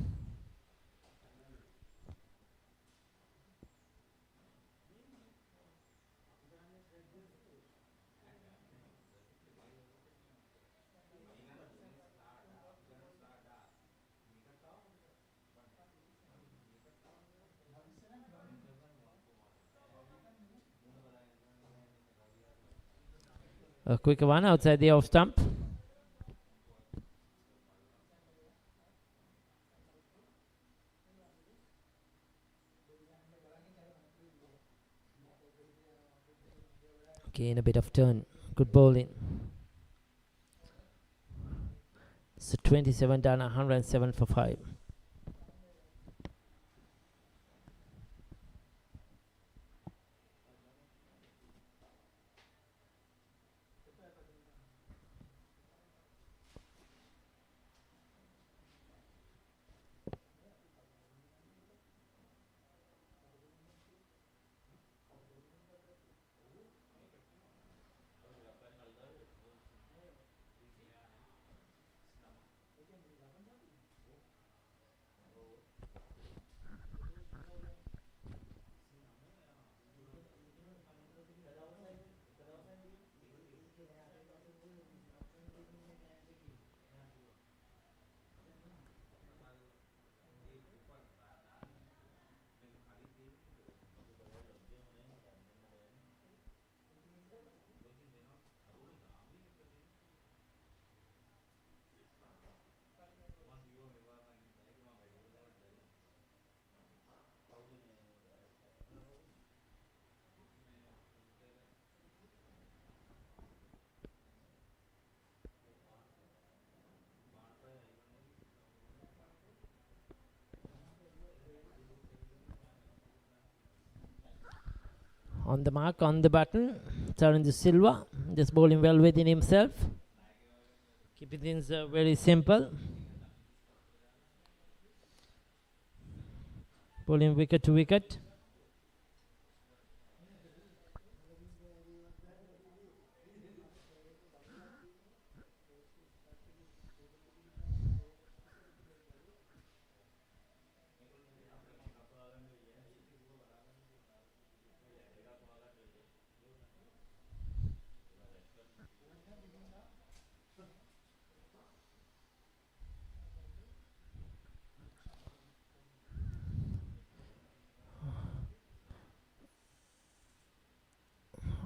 A quick one outside the off stump. Again a bit of turn. Good bowling. So 27 done, 107 for 5. On the mark, on the button, Sarindu Silva, just bowling well within himself. Keeping things very simple. Bowling wicket to wicket.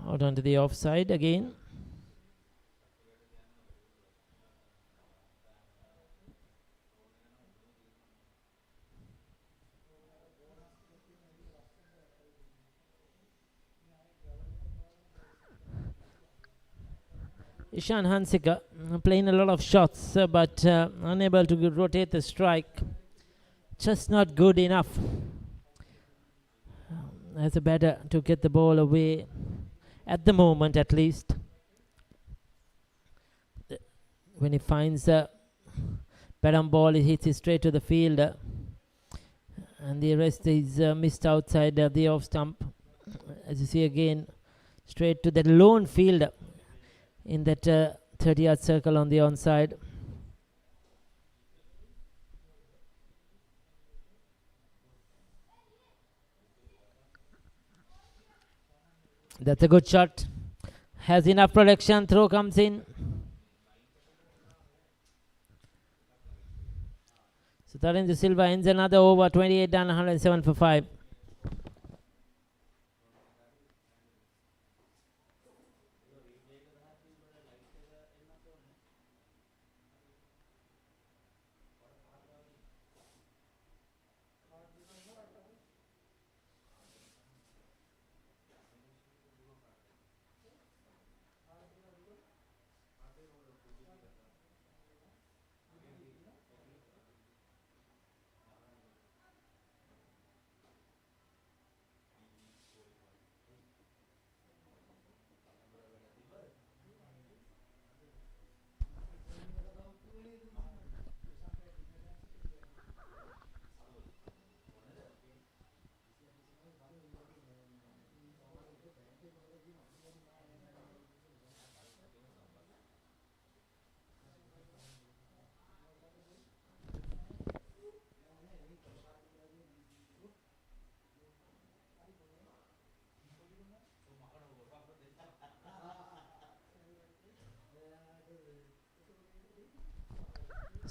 Out onto the offside again. Ishan Hansika playing a lot of shots but unable to rotate the strike. Just not good enough as a batter to get the ball away at the moment, at least. When he finds a bat on ball, he hits it straight to the fielder, and the rest is missed outside the off stump. As you see again, straight to that lone fielder in that 30-yard circle on the onside. That's a good shot. Has enough protection. Throw comes in. So Tarindu Silva ends another over. 28 done, 107 for 5.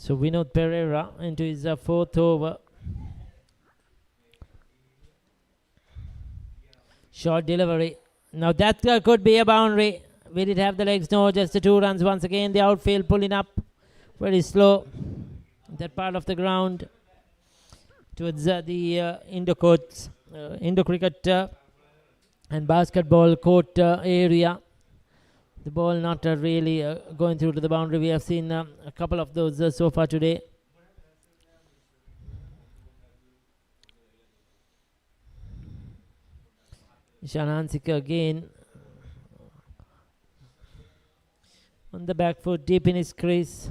So Vinod Pereira into his fourth over. Short delivery. Now that could be a boundary. Will it have the legs? No, just the 2 runs once again. The outfield pulling up very slow. That part of the ground towards the Indo cricket and basketball court area. The ball not really going through to the boundary. We have seen a couple of those so far today. Ishan Hansika again on the back foot, deep in his crease.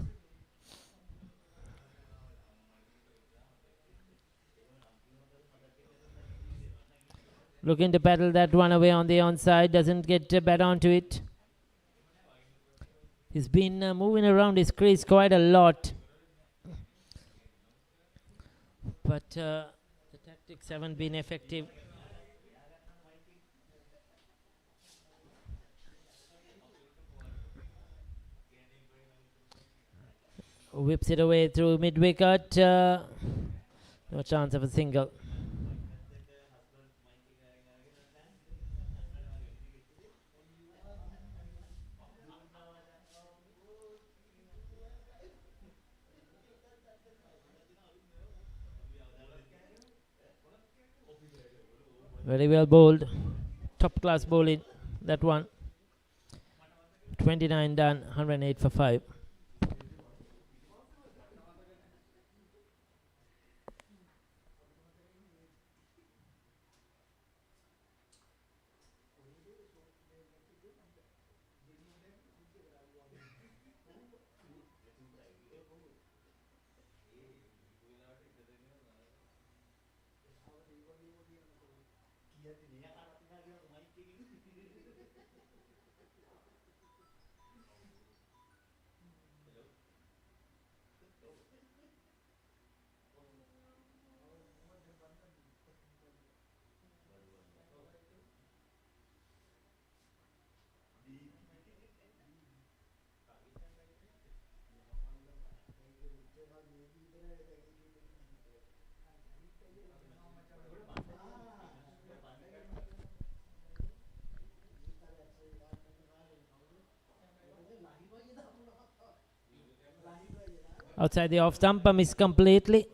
Looking to paddle that one away on the onside. Doesn't get bat onto it. He's been moving around his crease quite a lot. But the tactics haven't been effective. Whips it away through mid-wicket. No chance of a single. Very well bowled. Top class bowling, that one. 29 done, 108 for 5. Outside the off stump, missed completely.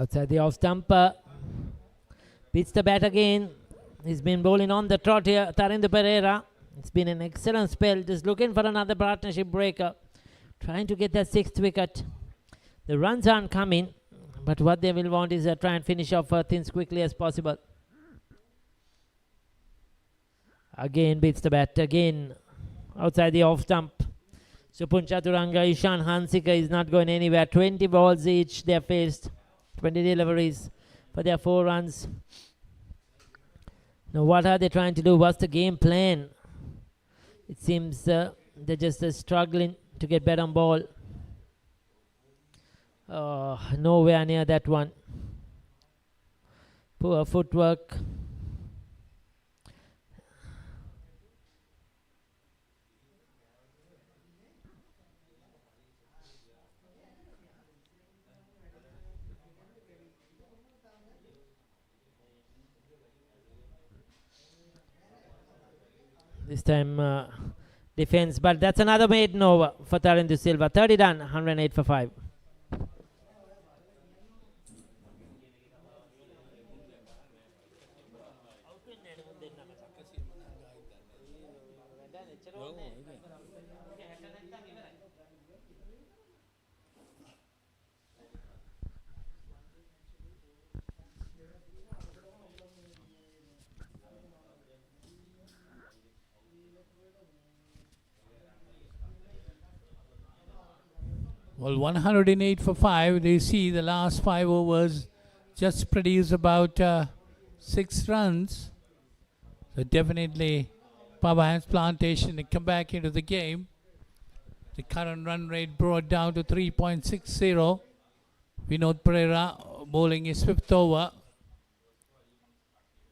Outside the off stump, beats the bat again. He's been bowling on the trot here, Tarinder Pereira. It's been an excellent spell, just looking for another partnership breaker, trying to get that 6th wicket. The runs aren't coming, but what they will want is try and finish off things quickly as possible. Again beats the bat again, outside the off stump. Supun Chaturanga, Ishan Hansika is not going anywhere. 20 balls each they have faced, 20 deliveries for their 4 runs. Now what are they trying to do? What's the game plan? It seems they're just struggling to get bat on ball. Nowhere near that one. Poor footwork. This time defense, but that's another maiden over for Tarinder Silva. 30 done, 108 for 5. Well, 108 for 5. They see the last 5 overs just produced about 6 runs. So definitely Power Hands Plantation to come back into the game. The current run rate brought down to 3.60. Vinod Pereira bowling his 5th over.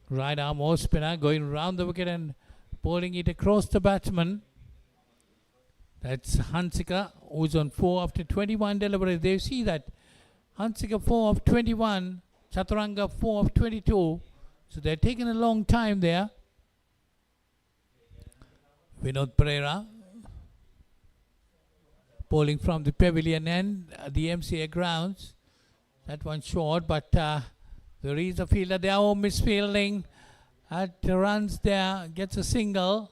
Right arm off spinner going round the wicket and bowling it across the batsman. That's Hansika, who's on 4 after 21 deliveries. They see that Hansika 4 of 21, Chaturanga 4 of 22. So they're taking a long time there. Vinod Pereira bowling from the pavilion end, the MCA grounds. That one short, but there is a fielder there. Oh, misfielding. At runs there, gets a single.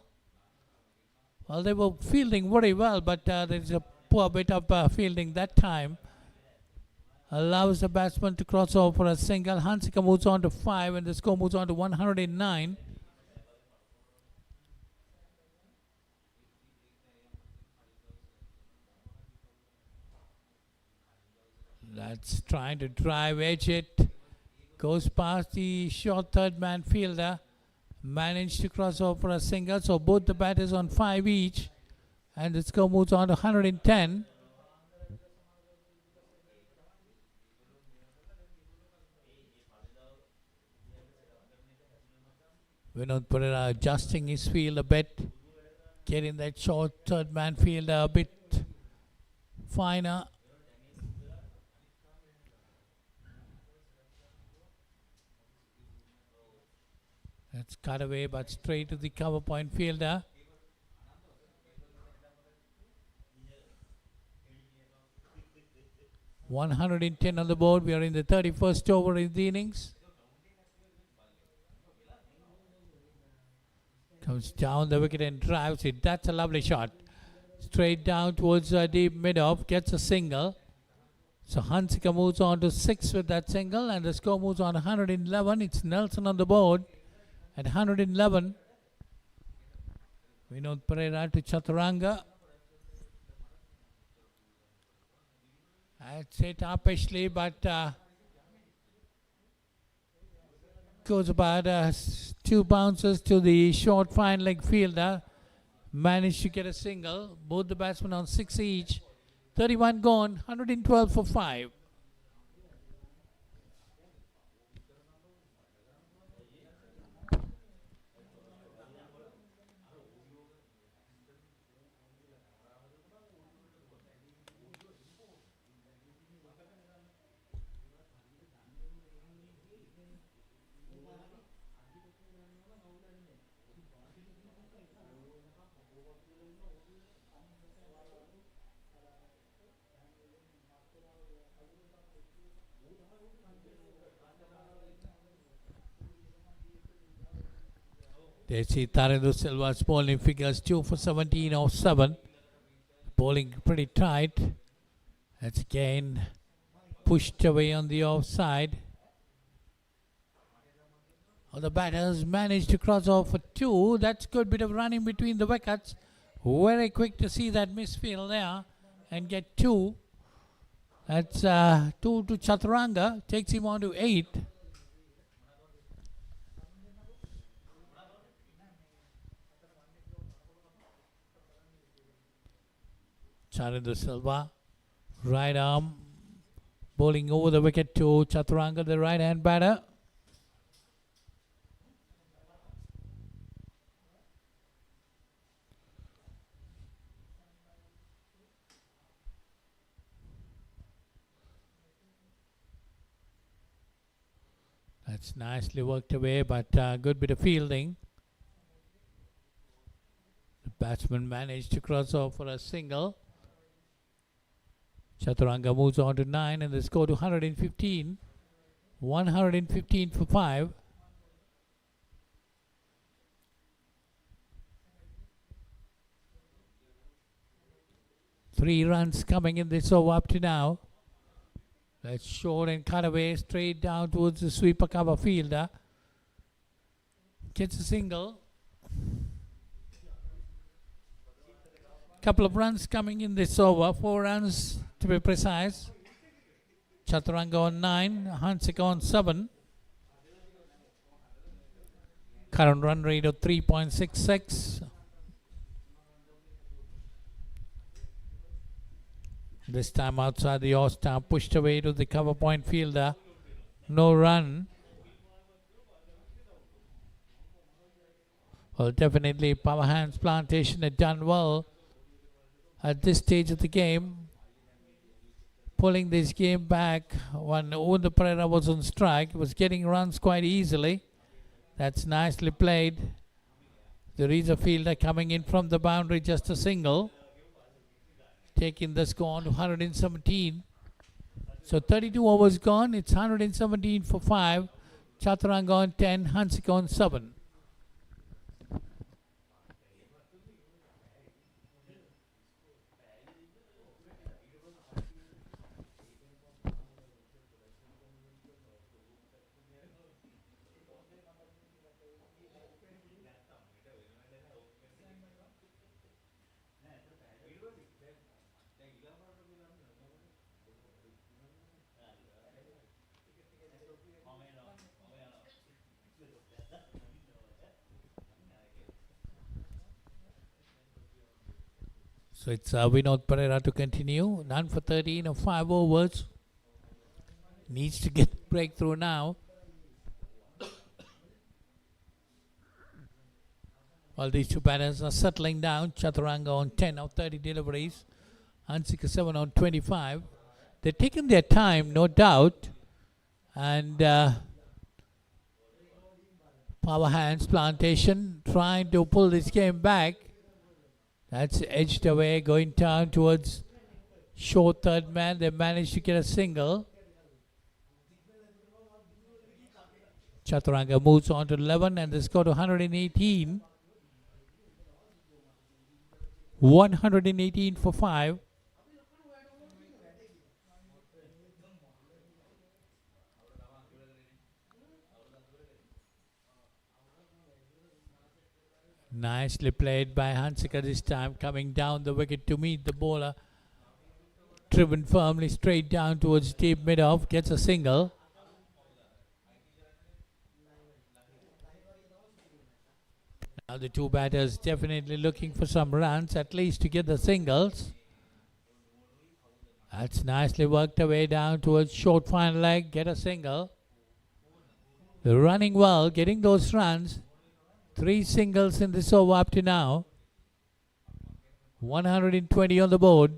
Well, they were fielding very well, but there's a poor bit of fielding that time. Allows the batsman to cross over for a single. Hansika moves on to 5 and the score moves on to 109. That's trying to drive edge it. Goes past the short third man fielder. Managed to cross over for a single. So both the batters on 5 each. And the score moves on to 110. Vinod Pereira adjusting his field a bit. Getting that short third man fielder a bit finer. That's cut away, but straight to the cover point fielder. 110 on the board. We are in the 31st over in the innings. Comes down the wicket and drives it. That's a lovely shot. Straight down towards deep mid-off. Gets a single. So Hansika moves on to 6 with that single. And the score moves on 111. It's Nelson on the board at 111. Vinod Pereira to Chaturanga. That's it uppishly, but goes about 2 bounces to the short fine leg fielder. Managed to get a single. Both the batsmen on 6 each. 31 gone, 112 for 5. They see Tarindo Silva's bowling figures 2 for 17 off 7. Bowling pretty tight. That's again pushed away on the offside. Oh, the batters managed to cross off for 2. That's good bit of running between the wickets. Very quick to see that misfield there and get 2. That's 2 to Chaturanga. Takes him on to 8. Tarindo Silva, right arm, bowling over the wicket to Chaturanga, the right hand batter. That's nicely worked away, but good bit of fielding. The batsman managed to cross off for a single. Chaturanga moves on to 9 and the score to 115. 115 for 5. Three runs coming in this over up to now. That's short and cut away straight down towards the sweeper cover fielder. Gets a single. Couple of runs coming in this over. 4 runs to be precise. Chaturanga on 9. Hansika on 7. Current run rate of 3.66. This time outside the off stump, pushed away to the cover point fielder. No run. Well, definitely Power Hands Plantation had done well at this stage of the game, pulling this game back when Vinod Pereira was on strike. Was getting runs quite easily. That's nicely played. There is a fielder coming in from the boundary, just a single, taking the score on to 117. So 32 overs gone. It's 117 for 5. Chaturanga on 10. Hansika on 7. So it's Vinod Pereira to continue. None for 13 of 5 overs. Needs to get breakthrough now. While these two batters are settling down. Chaturanga on 10 of 30 deliveries. Hansika 7 on 25. They've taken their time, no doubt. And Power Hands Plantation trying to pull this game back. That's edged away, going down towards short third man. They managed to get a single. Chaturanga moves on to 11 and they score to 118. 118 for 5. Nicely played by Hansika this time, coming down the wicket to meet the bowler. Driven firmly straight down towards deep mid-off, gets a single. Now the two batters definitely looking for some runs, at least to get the singles. That's nicely worked away down towards short fine leg, get a single. They're running well, getting those runs. 3 singles in this over up to now. 120 on the board.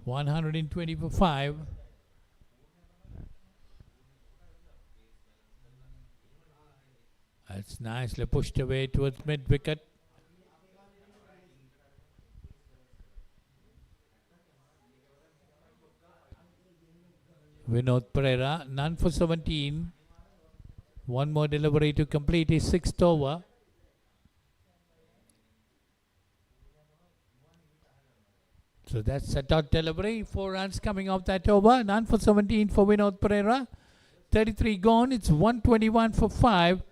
120 for 5. That's nicely pushed away towards mid-wicket. Vinod Pereira, none for 17. One more delivery to complete his 6th over. So that's a dot delivery. 4 runs coming off that over. None for 17 for Vinod Pereira. 33 gone. It's 121 for 5.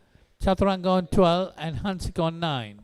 Chaturanga on 12 and Hansik on 9.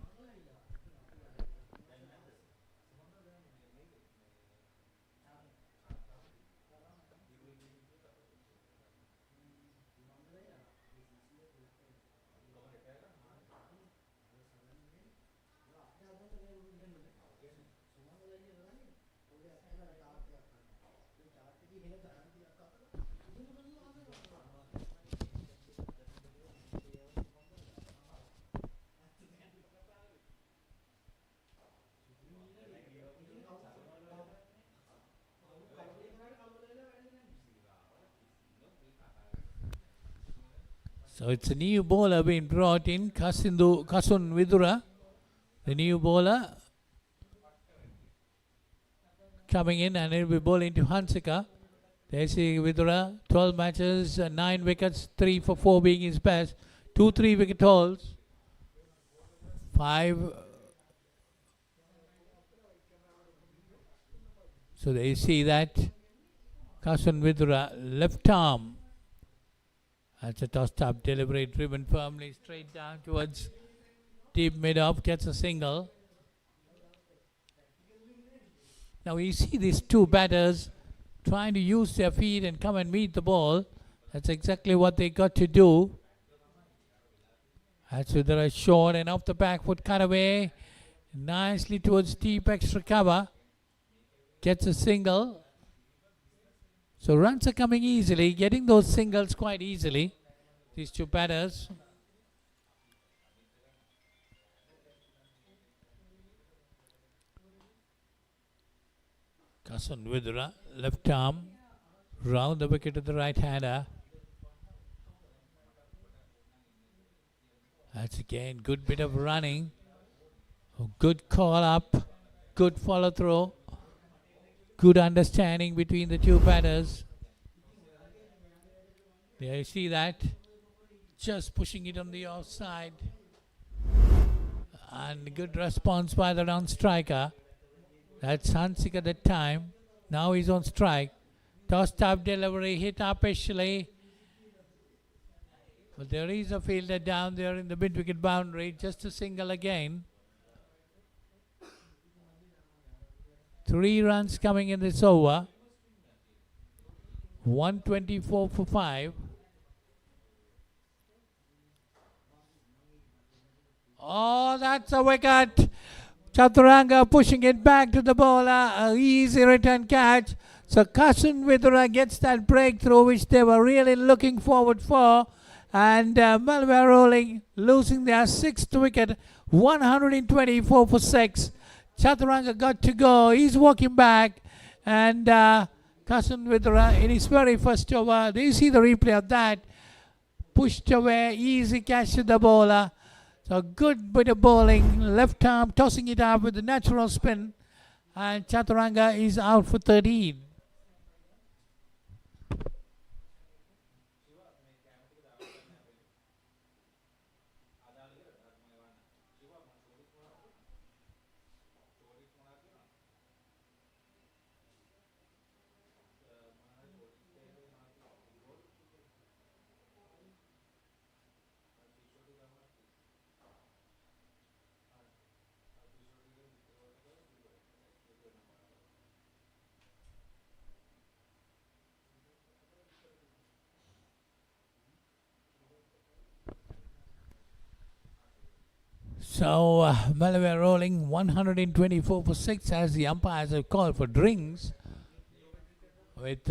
So it's a new bowler being brought in, Kasun Vidura, the new bowler coming in, and he'll be bowling to Hansika. There see Vidura, 12 matches, 9 wickets, 3 for 4 being his best, 2 3-wicket hauls, 5. So there you see that Kasun Vidura, left arm. That's a tossed-up delivery, driven firmly straight down towards deep mid-off, gets a single. Now you see these two batters trying to use their feet and come and meet the ball. That's exactly what they got to do. That's with a short and off the back foot cut away. Nicely towards deep extra cover. Gets a single. So runs are coming easily, getting those singles quite easily, these two batters. Kasun Vidura, left arm, round the wicket to the right-hander. That's again good bit of running, a good call up, good follow through. Good understanding between the two batters. There you see that. Just pushing it on the offside. And good response by the non-striker. That's Hansik at that time. Now he's on strike. Tossed up delivery, hit up initially. But there is a fielder down there in the mid-wicket boundary. Just a single again. 3 runs coming in this over. 124 for 5. Oh, that's a wicket. Chaturanga pushing it back to the bowler. An easy return catch. So Kasun Vidura gets that breakthrough which they were really looking forward for. And Melwire Rolling losing their 6th wicket. 124 for 6. Chaturanga got to go. He's walking back. And Kasun Vidura in his very first over. Do you see the replay of that? Pushed away. Easy catch to the bowler. So good bit of bowling, left arm tossing it up with a natural spin, and Chaturanga is out for 13. So Melwire rolling 124 for 6 as the umpires have called for drinks with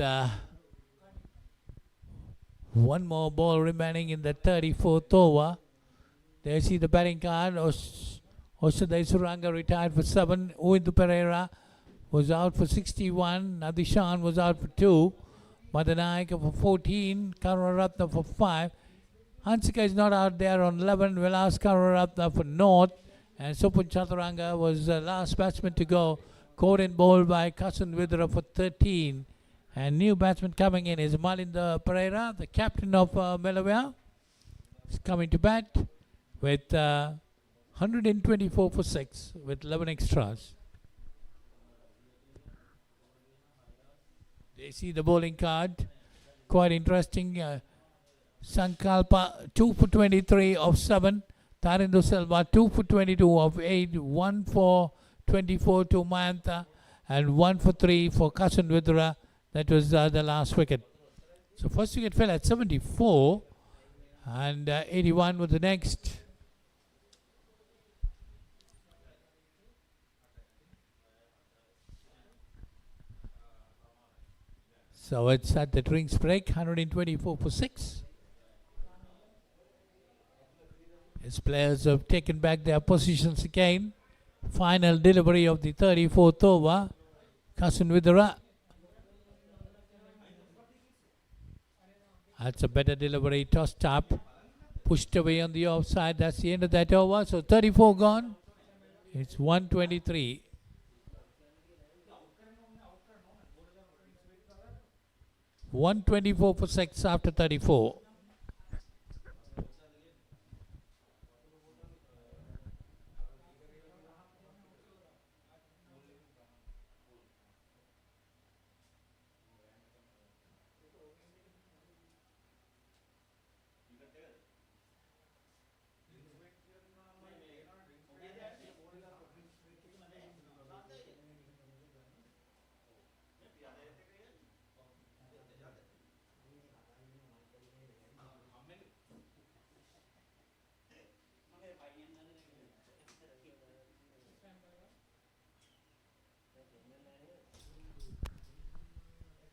one more ball remaining in the 34th over. There you see the batting card. Oshadai Suranga retired for 7. Uindu Pereira was out for 61. Nadishan was out for 2. Madanayaka for 14. Karunaratna for 5. Hansika is not out there on 11. Vilas Karunaratna for North. And Supun Chaturanga was the last batsman to go. Caught and bowled by Kasan Vidra for 13. And new batsman coming in is Malinda Pereira, the captain of Melwire. Is coming to bat with 124 for 6 with 11 extras. They see the bowling card. Quite interesting. Sankalpa 2 for 23 of 7. Tarindo Silva 2 for 22 of 8. 1 for 24 to Mayantha. And 1 for 3 for Kasan Vidra. That was the last wicket. So first wicket fell at 74. And 81 was the next. So it's at the drinks break, 124 for 6. As players have taken back their positions again. Final delivery of the 34th over. Kasan Vidra. That's a better delivery, tossed up. Pushed away on the offside. That's the end of that over. So 34 gone. It's 123. $124 for 6 after 34.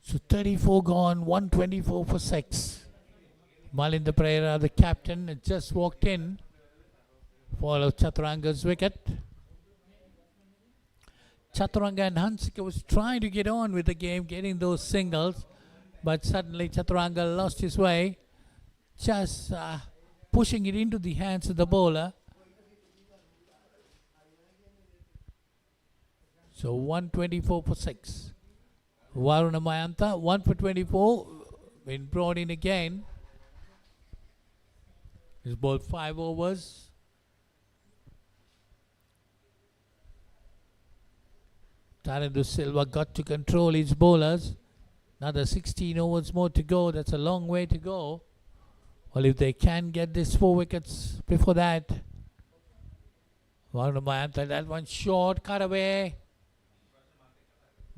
So 34 gone, 124 for 6. Malinda Pereira, the captain, had just walked in for Chaturanga's wicket. Chaturanga and Hansika was trying to get on with the game, getting those singles, but suddenly Chaturanga lost his way, just pushing it into the hands of the bowler. So 124 for 6. Varuna Mayantha, 1 for 24, been brought in again. He's bowled 5 overs. Tarindo Silva got to control his bowlers. Another 16 overs more to go. That's a long way to go. Well, if they can get these 4 wickets before that. Varuna Mayantha, that one short, cut away.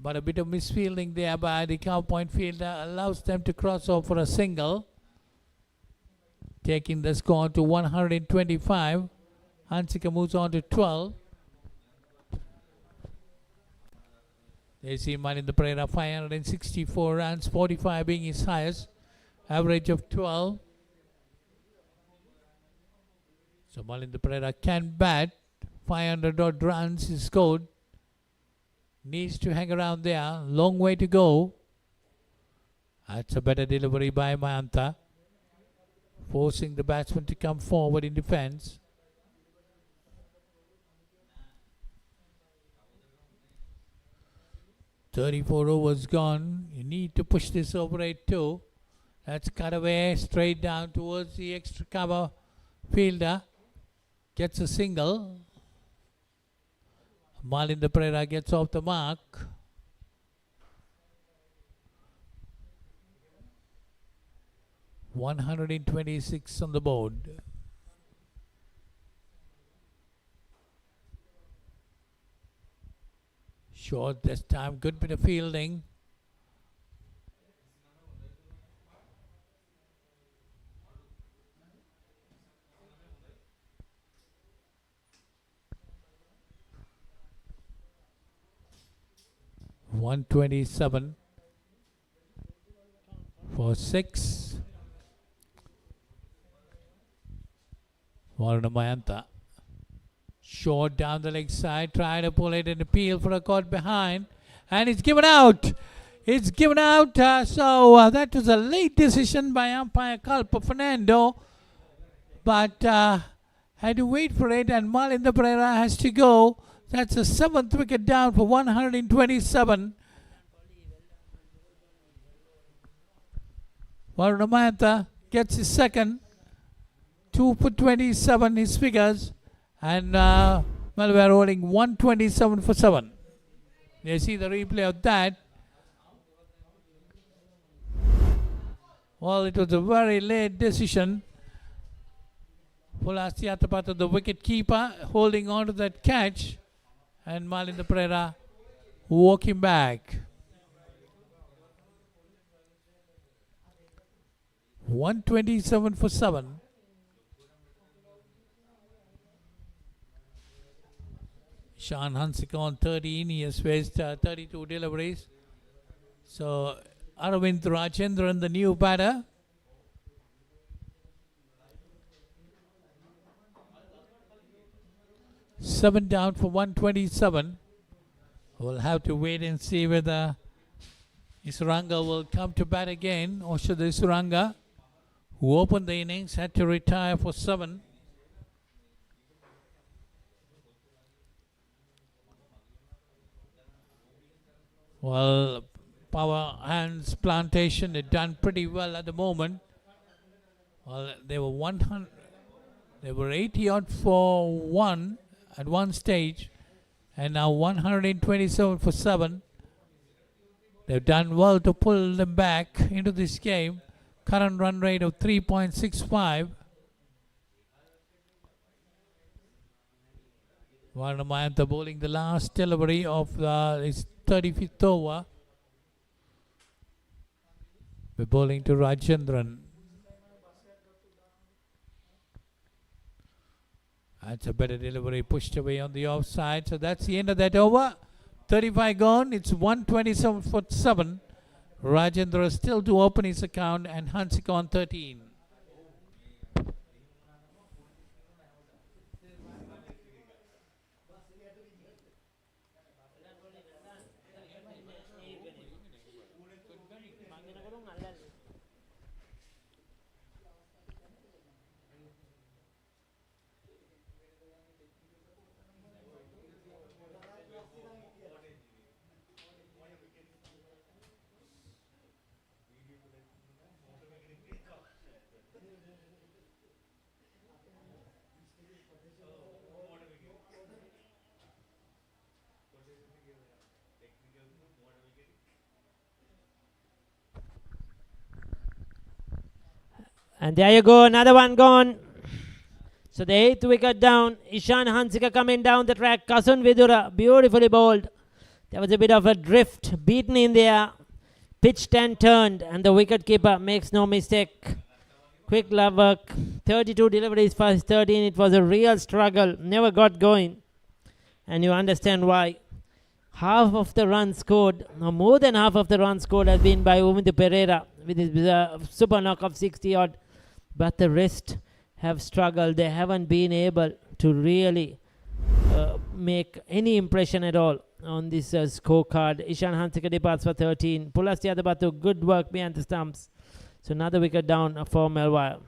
But a bit of misfielding there by the cow point fielder allows them to cross over for a single. Taking the score to 125. Hansika moves on to 12. They see Malinda Pereira 564 runs, 45 being his highest. Average of 12. So Malinda Pereira can bat. 500 odd runs is scored. Needs to hang around there. Long way to go. That's a better delivery by Mayantha. Forcing the batsman to come forward in defense. 34 overs gone. You need to push this over 8-2. That's cut away straight down towards the extra cover fielder. Gets a single. Malinda Pereira gets off the mark. $126 on the board. Short this time. Good bit of fielding. $127 for 6. Varuna Mayantha. Short down the leg side. Try to pull it and appeal for a caught behind. And it's given out. It's given out. So that was a late decision by umpire Kalpa Fernando. But had to wait for it. And Malinda Pereira has to go. That's the 7th wicket down for 127. Varuna Mayantha gets his second. 2 for 27 his figures. And Melwire rolling 127 for 7. You see the replay of that. Well, it was a very late decision. Pulasti Atapatha, the wicket keeper, holding on to that catch. And Malinda Pereira walking back. 127 for 7. Sean Hansika on 13. He has faced 32 deliveries. So Aravind Rajendran, the new batter. Seven down for 127. We'll have to wait and see whether Isuranga will come to bat again, or should Isuranga, who opened the innings, had to retire for 7. Well, Power Hands Plantation had done pretty well at the moment. Well, they were 80 odd for 1 at one stage, and now 127 for 7. They've done well to pull them back into this game. Current run rate of 3.65. Varuna Mayantha bowling the last delivery of his 35th over. We're bowling to Rajendran. That's a better delivery, pushed away on the offside. So that's the end of that over. 35 gone. It's 127 for 7. Rajendra still to open his account, and Hansika on 13. And there you go, another one gone. So the 8th wicket down. Ishan Hansika coming down the track. Kasun Vidura, beautifully bowled. There was a bit of a drift, beaten in there. Pitched and turned, and the wicket keeper makes no mistake. Quick glove work. 32 deliveries for his 13. It was a real struggle. Never got going. And you understand why. Half of the runs scored, or more than half of the runs scored, has been by Umindu Pereira with his super knock of 60 odd. But the rest have struggled. They haven't been able to really make any impression at all on this scorecard. Ishan Hansika departs for 13. Pulasti Adabatu, good work behind the stumps. So another wicket down for Melwire.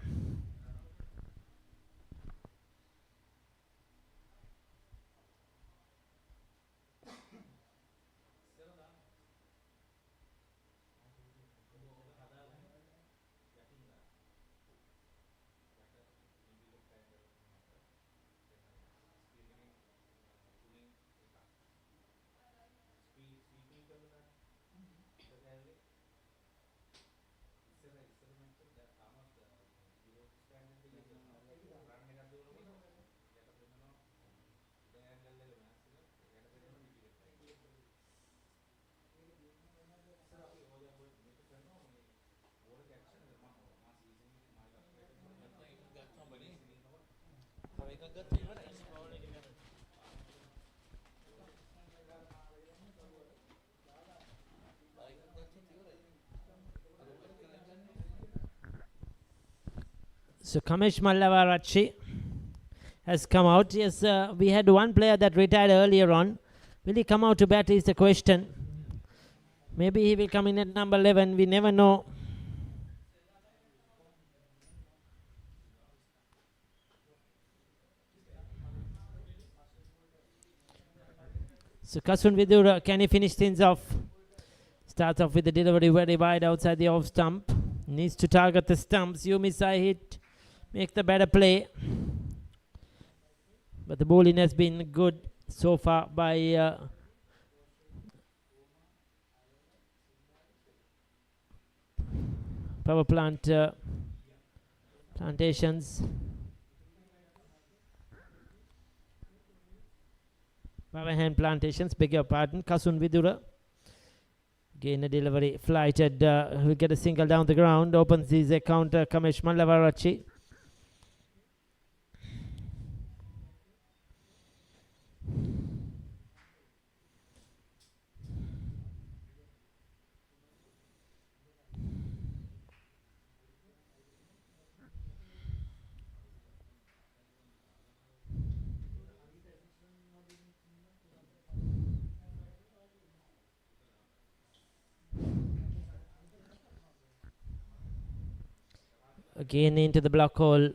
So Kamesh Mallavarachi has come out. Yes, we had one player that retired earlier on. Will he come out to bat is the question. Maybe he will come in at number 11. We never know. So Kasun Vidura, can he finish things off? Starts off with the delivery very wide outside the off stump. Needs to target the stumps. You miss, I hit. Make the better play. But the bowling has been good so far by power plant plantations. Power hand plantations, beg your pardon. Kasun Vidura. Again a delivery flighted. Will get a single down the ground. Opens his counter. Kamesh Mallavarachi. Again into the block hole.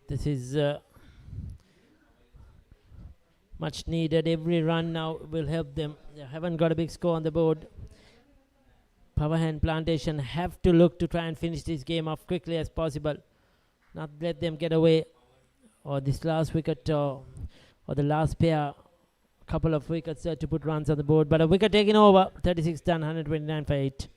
This is much needed. Every run now will help them. They haven't got a big score on the board. Power hand plantation have to look to try and finish this game off quickly as possible. Not let them get away. Or this last wicket or the last pair. Couple of wickets to put runs on the board. But a wicket taken over. 36 done, 129 for 8.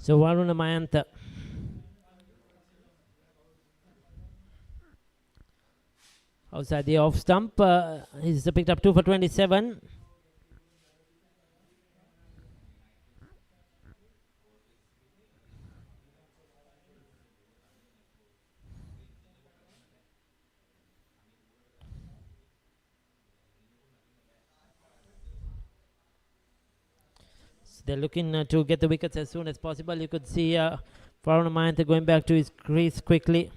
So Varuna Mayantha. Outside the off stump. He's picked up 2 for 27. They're looking to get the wickets as soon as possible. You could see Varuna Mayantha going back to his crease quickly.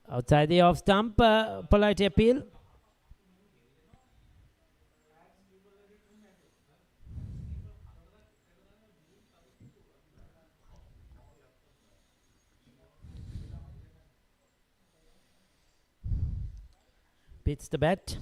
Outside the off stump, polite appeal. Beats the bat.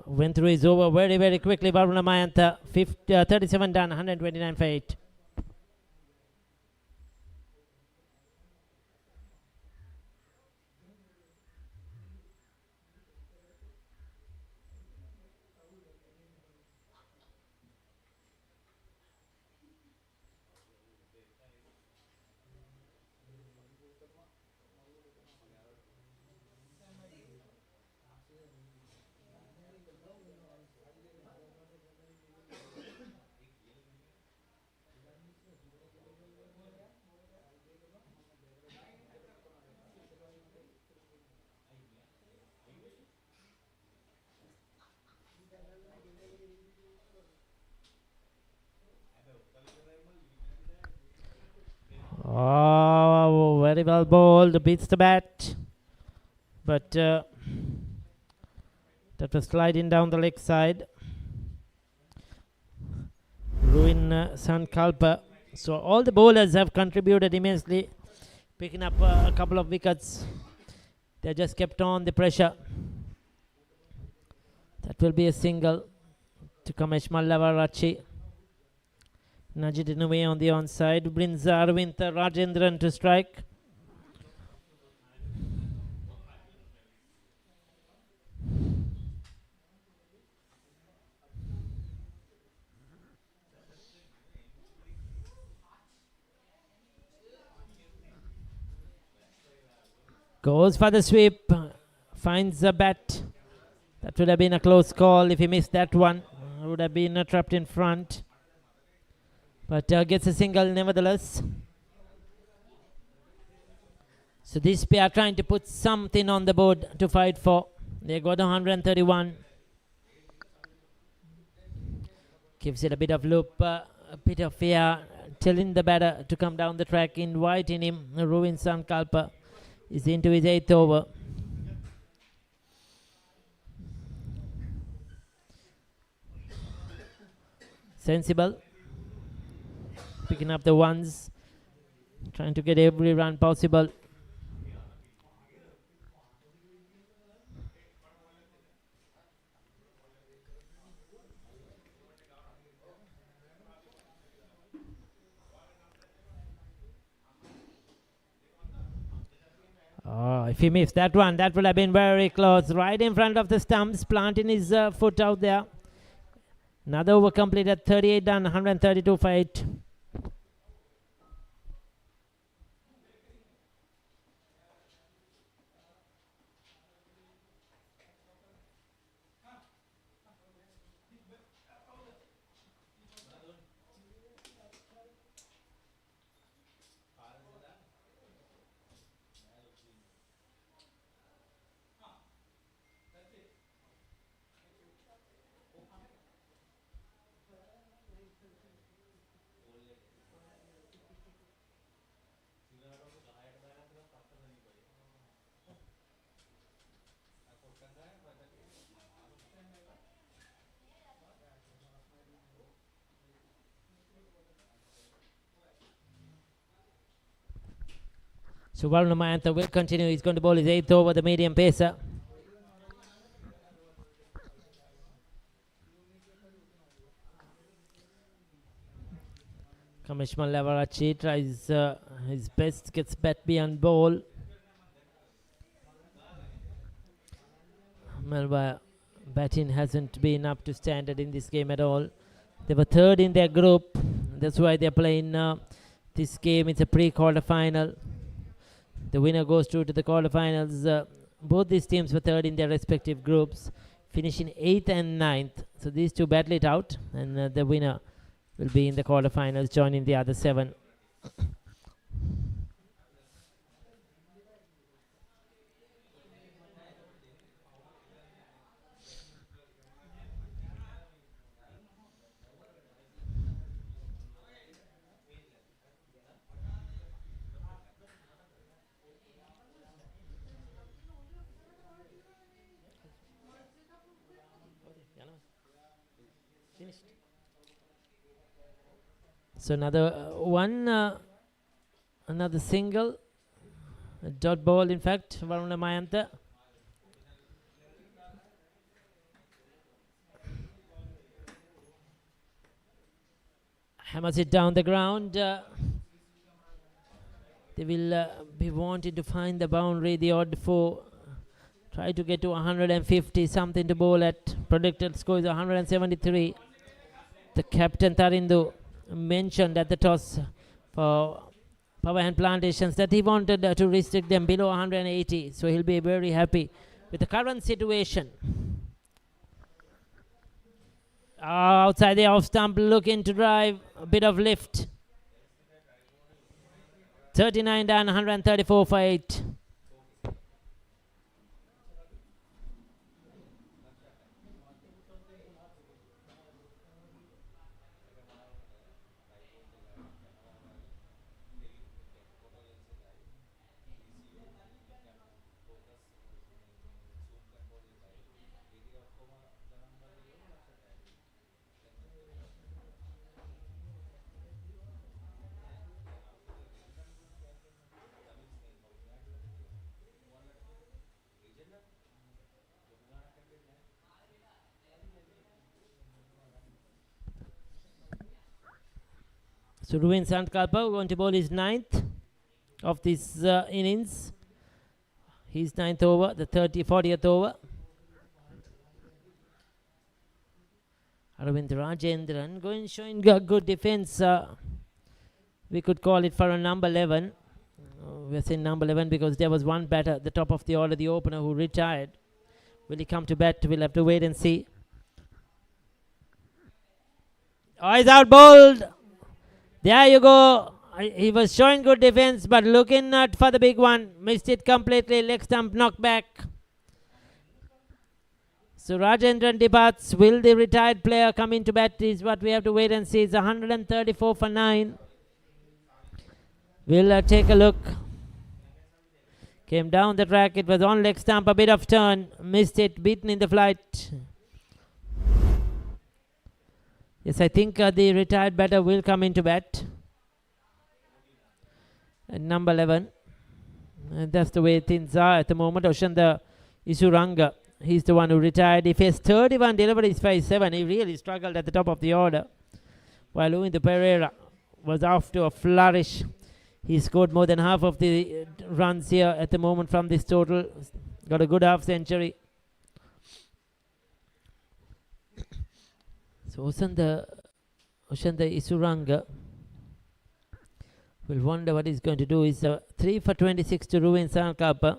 Went through his over very, very quickly. Varuna Mayantha, 37 done, 129 for 8. Oh, very well bowled, beats the bat. But that was sliding down the leg side. Ruin Sankalpa. So all the bowlers have contributed immensely, picking up a couple of wickets. They just kept on the pressure. That will be a single to Kamesh Mallavarachi. Nudge it in a way on the onside. Brings Arvind Rajendran to strike. Goes for the sweep. Finds a bat. That would have been a close call if he missed that one. Would have been trapped in front. But gets a single nevertheless. So this pair trying to put something on the board to fight for. They got 131. Gives it a bit of loop, a bit of fear, telling the batter to come down the track, inviting him. Ruin Sankalpa is into his 8th over. Sensible. Picking up the ones. Trying to get every run possible. Oh, if he missed that one, that would have been very close. Right in front of the stumps, planting his foot out there. Another over completed, 38 done, 132 for 8. So Varuna Mayantha will continue. He's going to bowl his 8th over, the medium pacer. Kamesh Mallavarachi tries his best, gets bat beyond ball. Melwire batting hasn't been up to standard in this game at all. They were 3rd in their group. That's why they're playing this game. It's a pre-quarter final. The winner goes through to the quarterfinals. Both these teams were 3rd in their respective groups, finishing 8th and 9th. So these two battle it out, and the winner will be in the quarterfinals, joining the other 7. So another another single, a dot ball in fact, Varuna Mayantha. hammers it down the ground. They will be wanting to find the boundary. The odd four try to get to 150, something to bowl at. Predicted score is 173. The captain Tarindu mentioned at the toss for Power Hand Plantations that he wanted to restrict them below 180, so he'll be very happy with the current situation. Outside the off stump, looking to drive a bit of lift. 39 down, 134 for 8. So Ruin Sandkalpa going to bowl his 9th of this innings. His 9th over, the 40th over. Aravind Rajendran going showing good defense. We could call it for a number 11. We're saying number 11 because there was one batter at the top of the order, the opener, who retired. Will he come to bat? We'll have to wait and see. Oh, he's out bowled. There you go. He was showing good defense, but looking not for the big one. Missed it completely. Leg stump knocked back. So Rajendran departs. Will the retired player come into bat is what we have to wait and see. It's 134 for 9. We'll take a look. Came down the track. It was on leg stump. A bit of turn. Missed it. Beaten in the flight. Yes, I think the retired batter will come into bat. Number 11. And that's the way things are at the moment. Oshanda Isuranga, he's the one who retired. He faced 31 deliveries, 5-7. He really struggled at the top of the order. While Uindu Pereira was off to a flourish. He scored more than half of the runs here at the moment from this total. Got a good half century. So Oshanda Isuranga will wonder what he's going to do. Is 3 for 26 to Ruin Sandkalpa.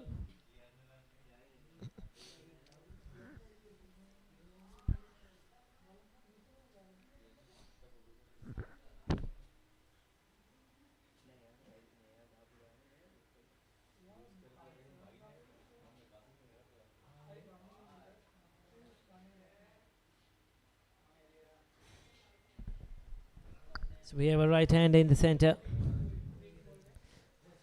So we have a right-hander in the center.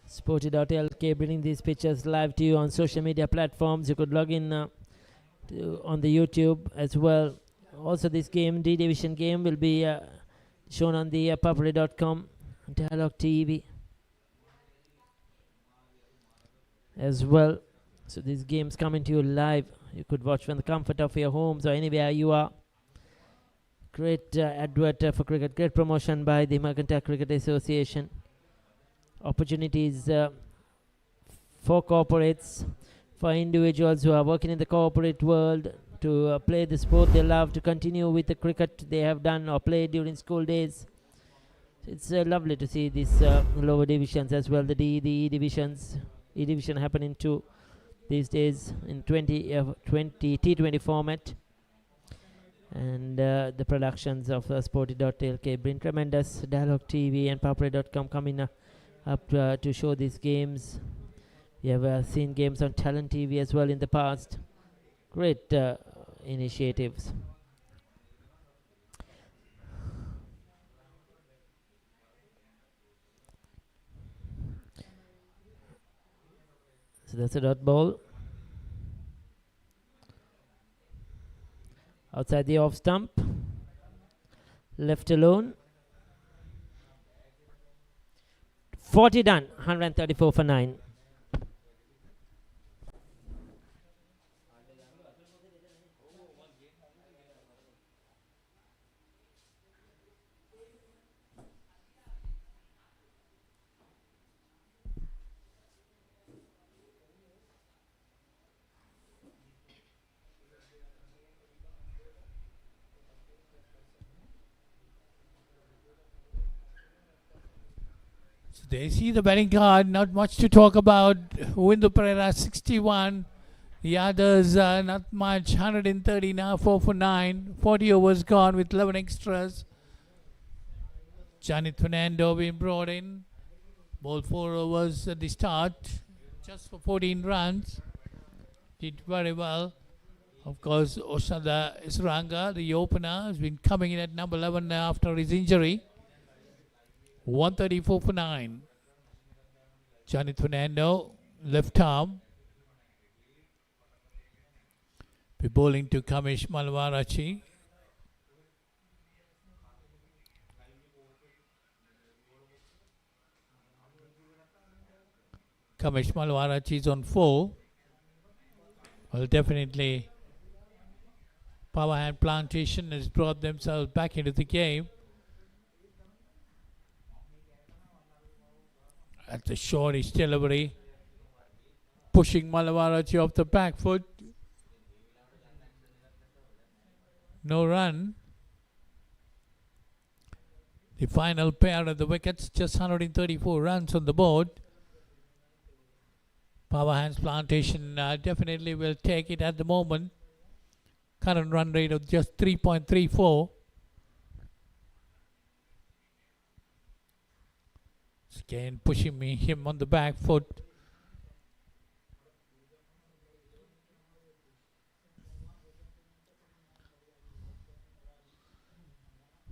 Sporty.lk bringing these pictures live to you on social media platforms. You could log in on the YouTube as well. Also, this game, D Division game, will be shown on the Sporty.com Dialogue TV as well. So these games coming to you live. You could watch from the comfort of your homes or anywhere you are. Great advert for cricket, great promotion by the Mercantile Cricket Association. Opportunities for corporates, for individuals who are working in the corporate world to play the sport they love, to continue with the cricket they have done or played during school days. It's lovely to see these lower divisions as well, the E divisions. E division happening too these days in 20 T20 format. And the productions of Sporty.lk bring tremendous Dialogue TV and Sporty.com coming up to show these games. We have seen games on Talent TV as well in the past. Great initiatives. So that's a dot ball. Outside the off stump. Left alone. 40 done. 134 for 9. They see the batting card, not much to talk about. Windu Pereira 61. The others not much, 130 now, 4 for 9. 40 overs gone with 11 extras. Janet Fernando being brought in. Bowled 4 overs at the start, just for 14 runs. Did very well. Of course, Oshada Isranga, the opener, has been coming in at number 11 after his injury. 134 for 9. Janet Fernando, left arm. Be bowling to Kamish Malwarachi. Kamish Malwarachi is on 4. Well, definitely Power Hand Plantation has brought themselves back into the game. At the shortish delivery, pushing Malwarachi off the back foot. No run. The final pair of the wickets, just 134 runs on the board. Power Hands Plantation definitely will take it at the moment. Current run rate of just 3.34. Again pushing him on the back foot.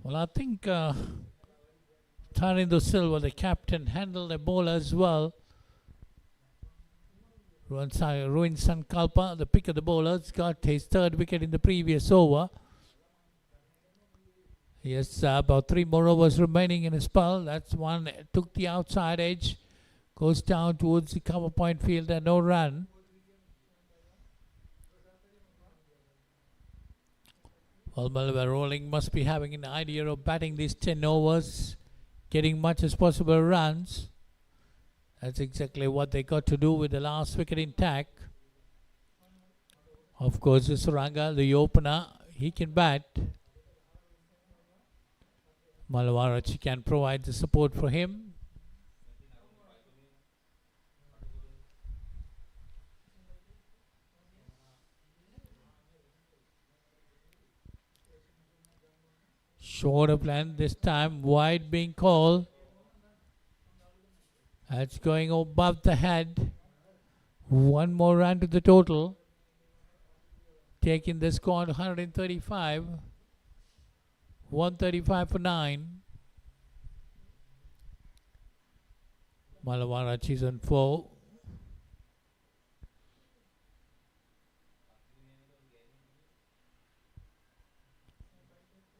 Well, I think Tarindo Silva, the captain, handled the ball as well. Ruin Sankalpa, the pick of the bowlers, got his 3rd wicket in the previous over. He has about 3 more overs remaining in his spell. That's one. Took the outside edge. Goes down towards the cover point field and no run. Well, Melwire Rolling must be having an idea of batting these 10 overs, getting much as possible runs. That's exactly what they got to do with the last wicket intact. Of course, Suranga, the opener, he can bat. Malwarachi can provide the support for him. Short of land this time, wide being called. That's going above the head. 1 more run to the total. Taking the score to 135. 135 for 9. Malwarachi is on 4.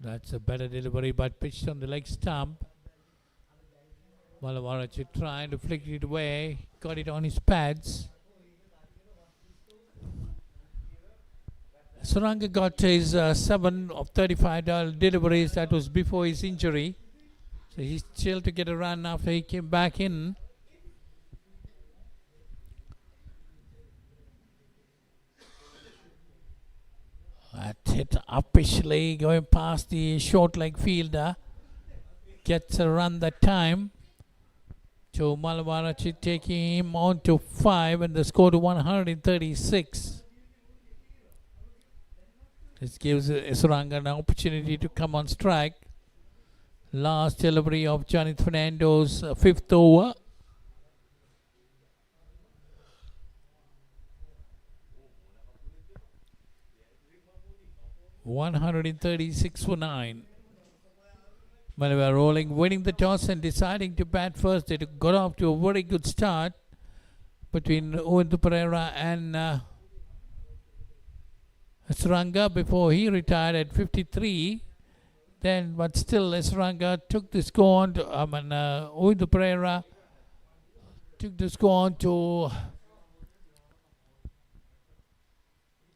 That's a better delivery, but pitched on the leg stump. Malwarachi trying to flick it away. Got it on his pads. Suranga got his 7 of 35 deliveries. That was before his injury. So he's still to get a run after he came back in. That hit upishly going past the short leg fielder. Gets a run that time. So Malwarachi taking him on to 5 and the score to 136. This gives Suranga an opportunity to come on strike. Last delivery of Janet Fernando's 5th over. $136 for 9. Melwire Rolling, winning the toss and deciding to bat first. They got off to a very good start between Windu Pereira and Suranga before he retired at 53. Then, but still, Suranga took the score on to, Windu Pereira took the score on to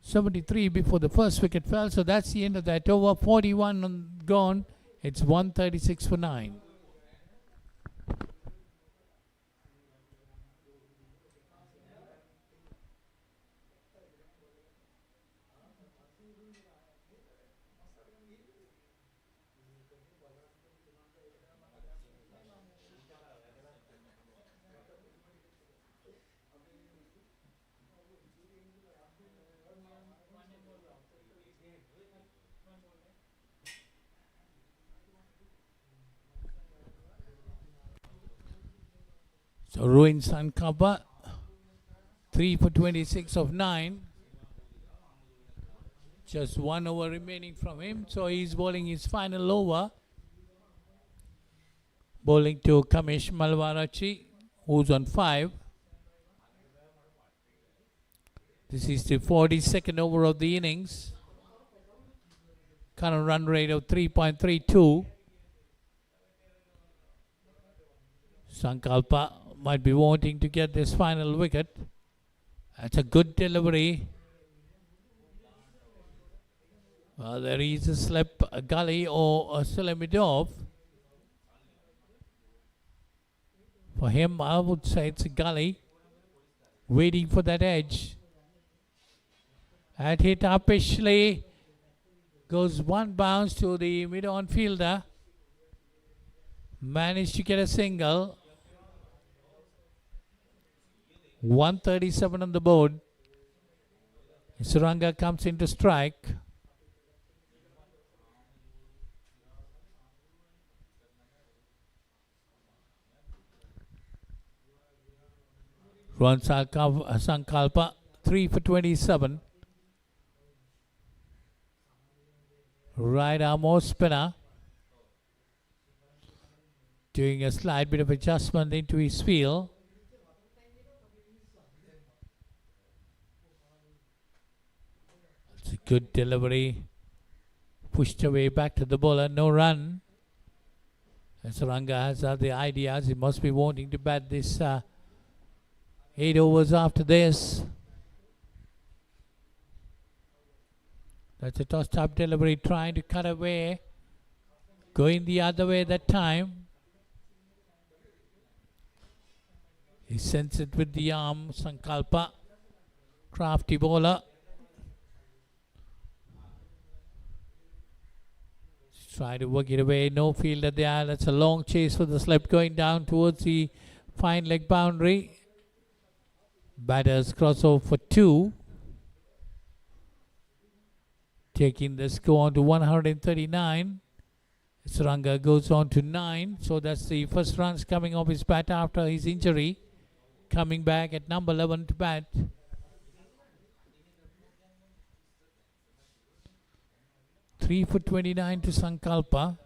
73 before the first wicket fell. So that's the end of that over. 41 gone. It's 136 for 9. So Ruin Sankapa, 3 for 26 of 9. Just 1 over remaining from him, so he's bowling his final over. Bowling to Kamish Malwarachi, who's on 5. This is the 42nd over of the innings. Current run rate of 3.32. Sankalpa might be wanting to get this final wicket. That's a good delivery. Well, there is a slip, a gully, or a Salamidov. For him, I would say it's a gully. Waiting for that edge. And hit uppishly. Goes one bounce to the mid-on fielder. Managed to get a single. 137 on the board. Suranga comes into strike. Ruan Sankalpa, 3 for 27. Right arm off spinner. Doing a slight bit of adjustment into his field. It's a good delivery. Pushed away back to the bowler. No run. And Suranga has the ideas. He must be wanting to bat this 8 overs after this. That's a tossed up delivery, trying to cut away. Going the other way that time. He sends it with the arm. Sankalpa, crafty bowler. Try to work it away. No fielder there. That's a long chase for the slip going down towards the fine leg boundary. Batters cross over for 2. Taking the score on to 139. Suranga goes on to 9. So that's the first runs coming off his bat after his injury. Coming back at number 11 to bat. Three for 29 to Sankalpa.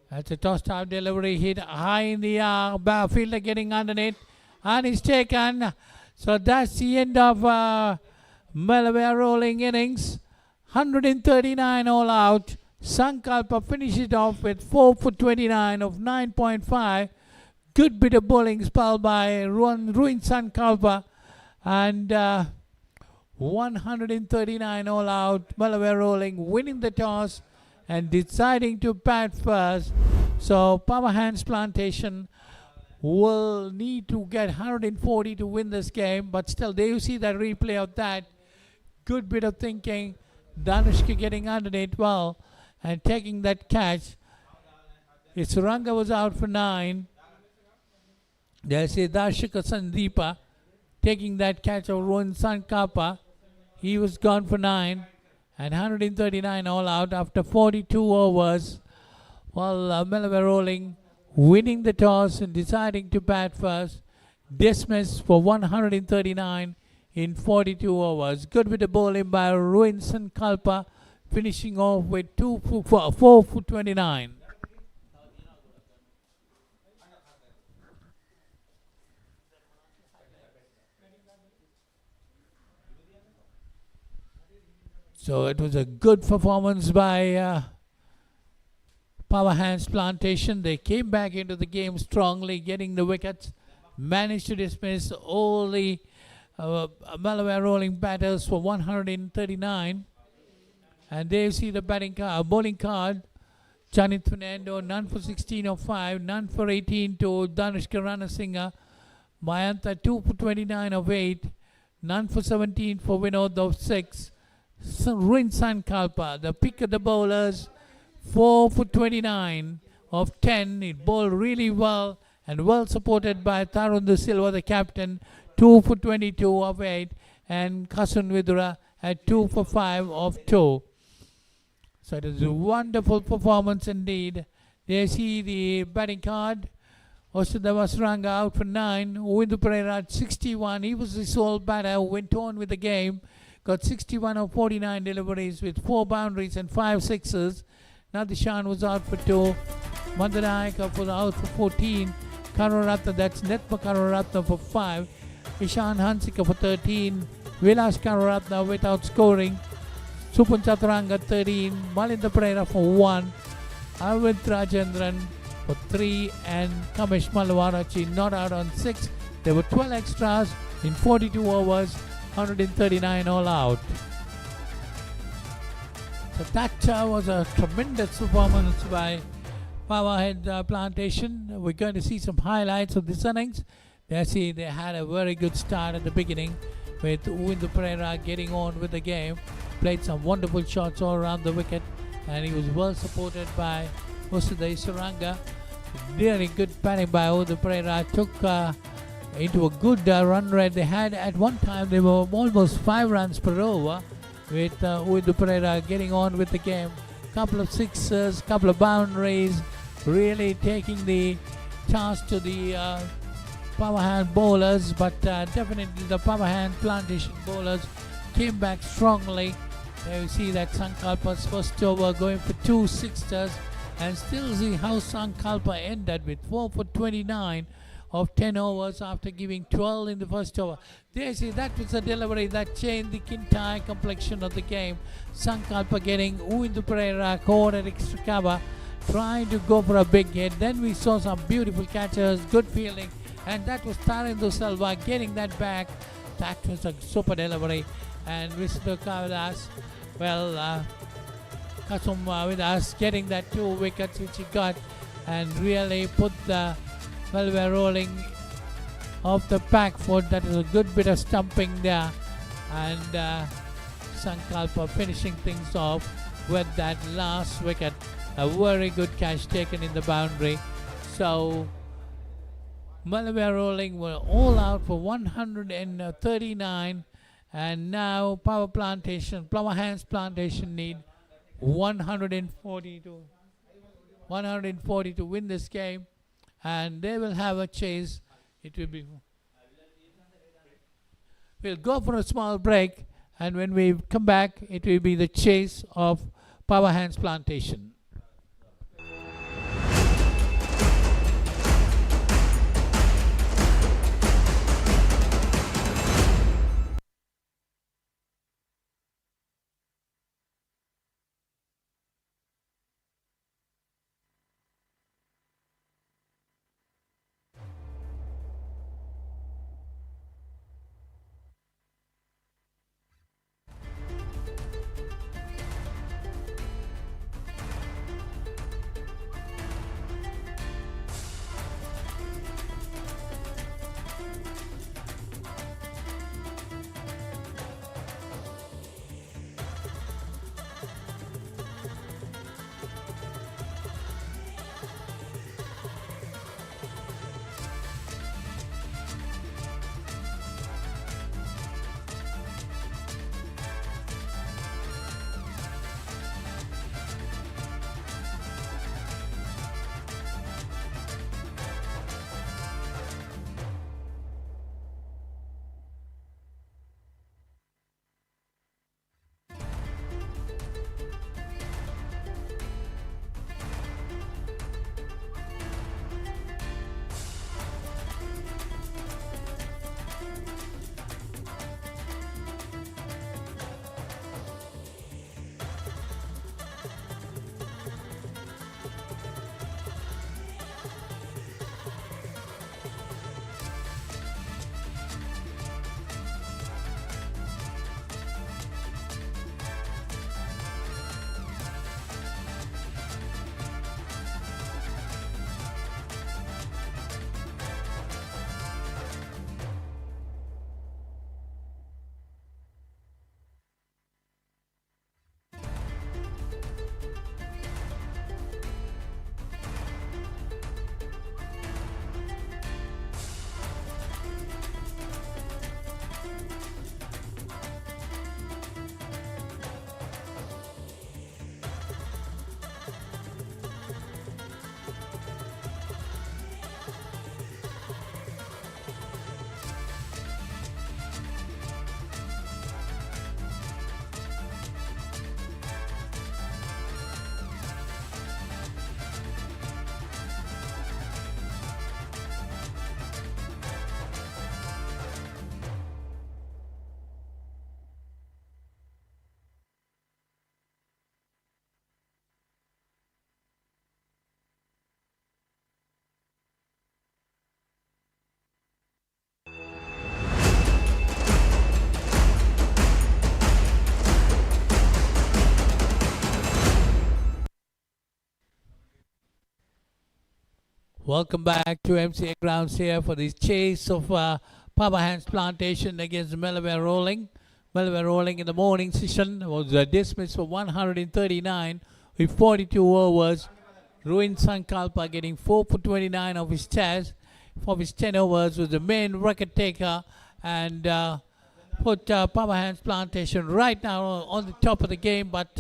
That's a tossed out delivery, hit high in the air. Fielder getting underneath. And he's taken. So that's the end of Melwire rolling innings. 139 all out. Sankalpa finished it off with 4 for 29 of 9.5. Good bit of bowling spell by Ruin Sankalpa. And 139 all out. Melwire rolling, winning the toss and deciding to bat first. So Power Hands Plantation will need to get 140 to win this game, but still there you see that replay of that. Good bit of thinking. Danushka getting underneath well and taking that catch. Suranga was out for 9. There's Darshika Sandeepa taking that catch of Ruin Sankapa. He was gone for 9 and 139 all out after 42 overs. Well, Melwire rolling, winning the toss and deciding to bat first. Dismissed for 139 in 42 overs. Good with the bowling by Ruin Sankalpa, finishing off with 4 for 29. So it was a good performance by Power Hands Plantation. They came back into the game strongly, getting the wickets, managed to dismiss all the Melwire rolling batters for 139. And there you see the bowling card. Janit Fernando, none for 16 of 5, none for 18 to Danushka Ranasinghe. Mayantha, 2 for 29 of 8, none for 17 for Vinod of 6. Ruin Sankalpa, the pick of the bowlers, 4 for 29 of 10. It bowled really well and well supported by Tarun De Silva, the captain, 2 for 22 of 8, and Kasun Vidura at 2 for 5 of 2. So it is a wonderful performance indeed. There you see the batting card. Osudava Suranga out for 9. Uwindu Pereira at 61. He was the sole batter who went on with the game. Got 61 of 49 deliveries with 4 boundaries and 5 sixes. Nadishan was out for 2. Mandanayaka was out for 14. Karuratna, that's Netma Karuratna for 5. Ishan Hansika for 13. Vilas Karuratna without scoring. Supun Chaturanga 13. Malinda Pereira for 1. Arvind Rajendran for 3. And Kamesh Malwarachi not out on 6. There were 12 extras in 42 overs. 139 all out. So that was a tremendous performance by Powerhead Plantation. We're going to see some highlights of this innings. They had a very good start at the beginning with Uwindu Pereira getting on with the game. Played some wonderful shots all around the wicket, and he was well supported by Osudai Suranga. Very good batting by Uwindu Pereira. Took into a good run rate. They had at one time they were almost 5 runs per over with Uwindu Pereira getting on with the game. Couple of sixes, couple of boundaries, really taking the task to the power hand bowlers, but definitely the power hand Plantation bowlers came back strongly. There you see that Sankalpa's first over going for 2 sixes, and still see how Sankalpa ended with 4 for 29 of 10 overs after giving 12 in the first over. There you see that was a delivery that changed the entire complexion of the game. Sankalpa getting Uwindu Pereira caught at extra cover, trying to go for a big hit. Then we saw some beautiful catches, good fielding, and that was Tharindu Selva getting that back. That was a super delivery. And Mr. Kavidas, well, Kasum Vidas getting that 2 wickets which he got, and really put the Melwire rolling off the back foot. That is a good bit of stumping there, and Sankalpa finishing things off with that last wicket. A very good catch taken in the boundary. So Melwire rolling were all out for 139, and now Power Hands Plantation need 140 to win this game, and they will have a chase. It will be. We'll go for a small break, and when we come back, it will be the chase of Power Hands Plantation. Welcome back to MCA Grounds here for this chase of Power Hands Plantation against Melwire Rolling. Melwire Rolling in the morning session was dismissed for 139 with 42 overs. Ruin Sankalpa getting 4 for 29 of his test. For his 10 overs was the main record taker and put Power Hands Plantation right now on the top of the game. But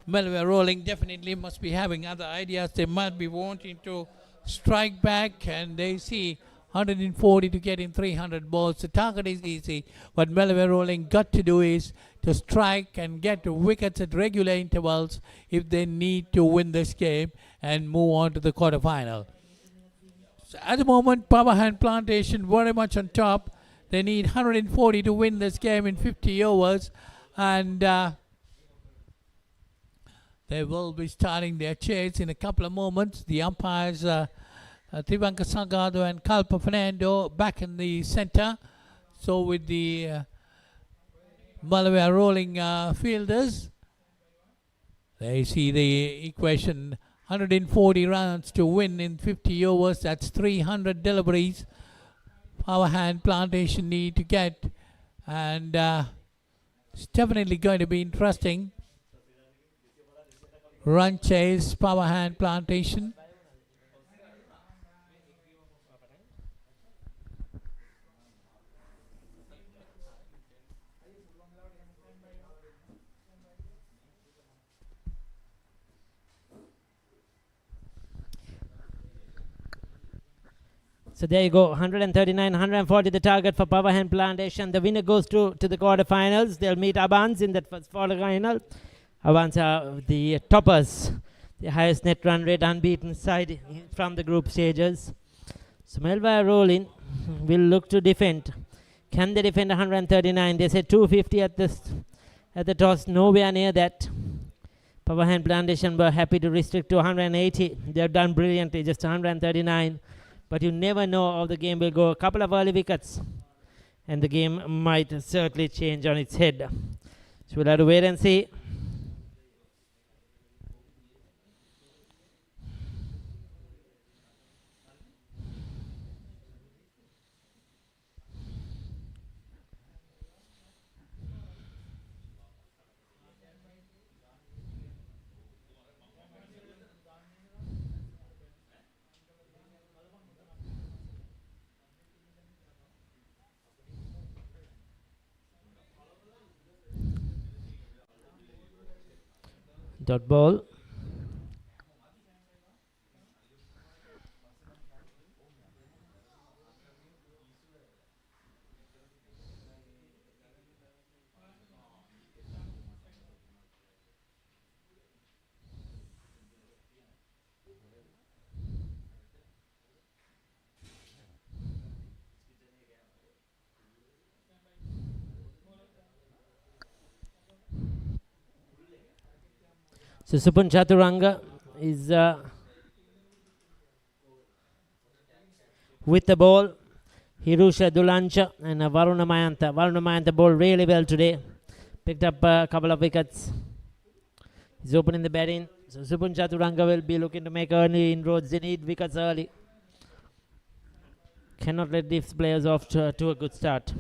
Melwire Rolling definitely must be having other ideas. They might be wanting to strike back, and they see 140 to get in 300 balls. The target is easy. What Melwire Rolling got to do is to strike and get the wickets at regular intervals if they need to win this game and move on to the quarterfinal. So at the moment, Power Hand Plantation very much on top. They need 140 to win this game in 50 overs, and they will be starting their chase in a couple of moments. The umpires, Trivanka Sangado and Kalpa Fernando, back in the center. So with the Melwire Rolling fielders, they see the equation: 140 runs to win in 50 overs. That's 300 deliveries. Power Hand Plantation need to get, and it's definitely going to be interesting. Run chase, Power Hand Plantation. So there you go, 139, 140 the target for Power Hand Plantation. The winner goes to the quarterfinals. They'll meet Abans in that first final. Abans are the toppers, the highest net run rate, unbeaten side from the group stages. So Melwire Rolling will look to defend. Can they defend 139? They said 250 at the toss, nowhere near that. Power Hand Plantation were happy to restrict to 180. They've done brilliantly, just 139. But you never know how the game will go. A couple of early wickets and the game might certainly change on its head. So we'll have to wait and see. Dot ball. So Supun Chaturanga is with the ball. Hirusha Dulancha and Varuna Mayantha. Varuna Mayantha bowled really well today. Picked up a couple of wickets. He's opening the batting. So Supun Chaturanga will be looking to make early inroads. They need wickets early. Cannot let these players off to a good start.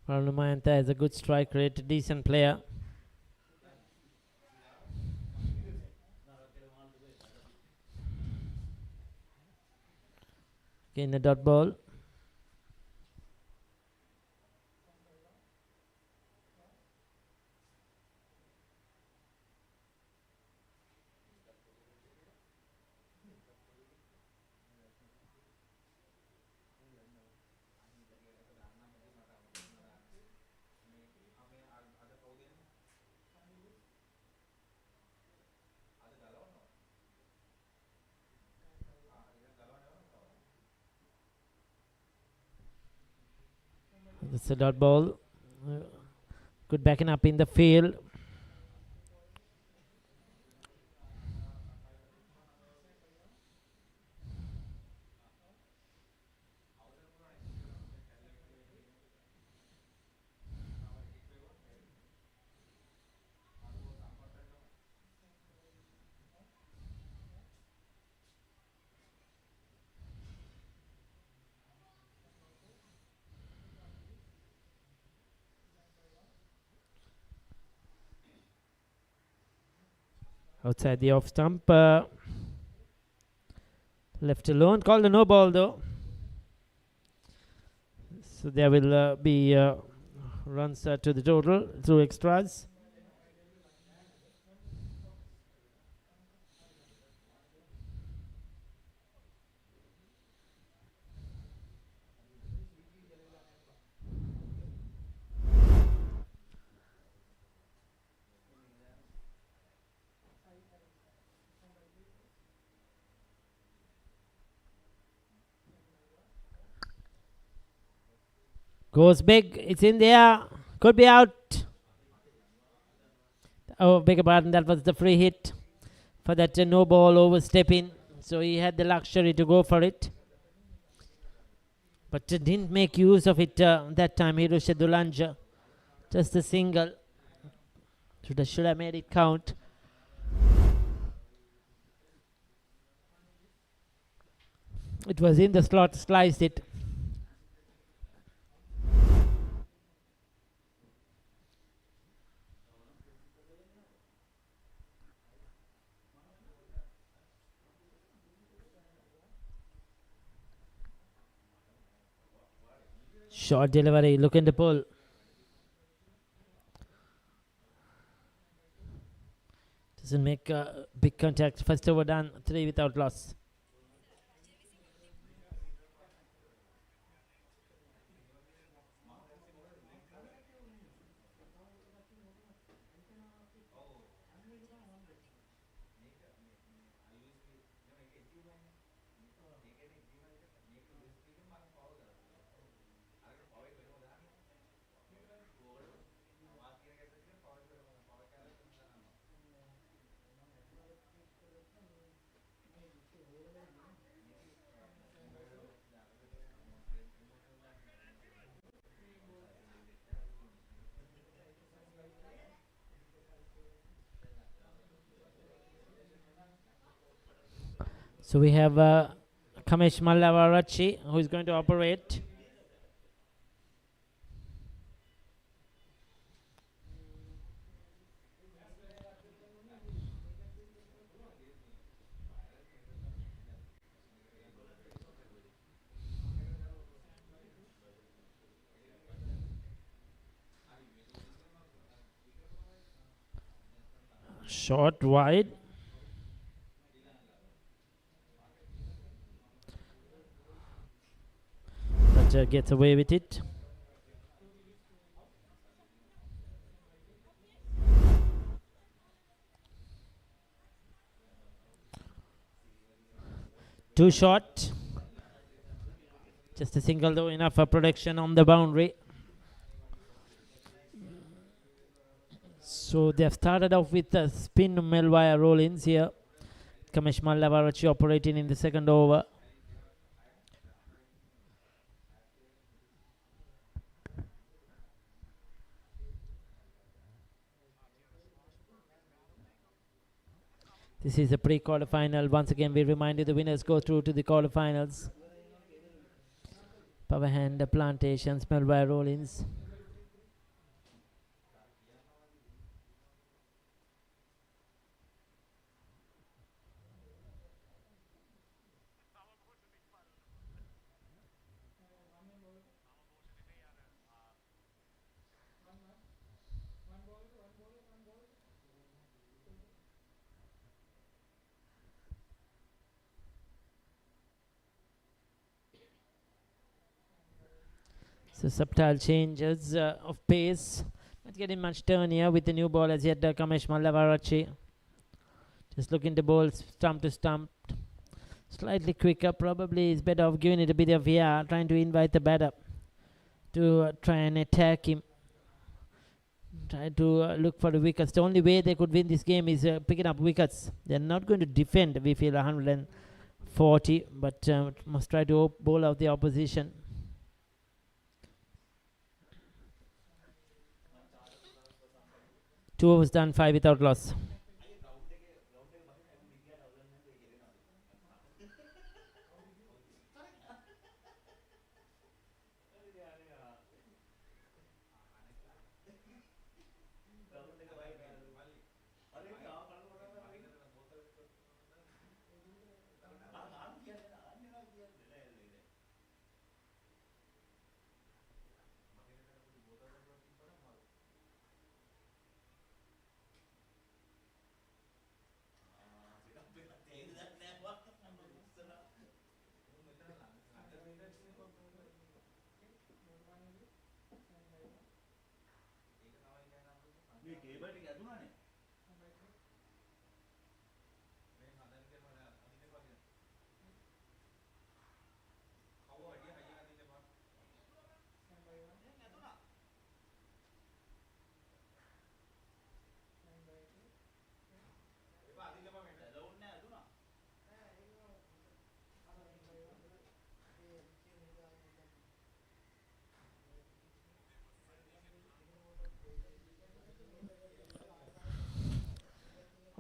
Varuna Mayantha is a good strike rate, decent player. In the dot ball. That's a dot ball. Good backing up in the field. Outside the off stump. Left alone. Called a no ball though. So there will be runs to the total through extras. Goes big. It's in there. Could be out. Oh, beg your pardon. That was the free hit for that no ball overstepping. So he had the luxury to go for it. But didn't make use of it that time. Hirosha Dulanja. Just a single. Should have made it count. It was in the slot. Sliced it. Short delivery, looking to pull. Doesn't make big contact. First over done, 3 without loss. So we have Kamesh Mallavarachi who is going to operate. Short wide. But gets away with it. Too short. Just a single though, enough for protection on the boundary. So they have started off with the spin Melwire roll-ins here. Kamesh Mallavarachi operating in the second over. This is a pre-quarterfinal. Once again, we remind you the winners go through to the quarterfinals. Power hand, Plantations, Melwire roll-ins. So subtle changes of pace. Not getting much turn here with the new ball as yet. Kamesh Mallavarachi just looking to bowl stump to stump. Slightly quicker. Probably is better off giving it a bit of air. Trying to invite the batter to try and attack him. Try to look for the wickets. The only way they could win this game is picking up wickets. They're not going to defend, we feel, 140. But must try to bowl out the opposition. Two overs done, 5 without loss.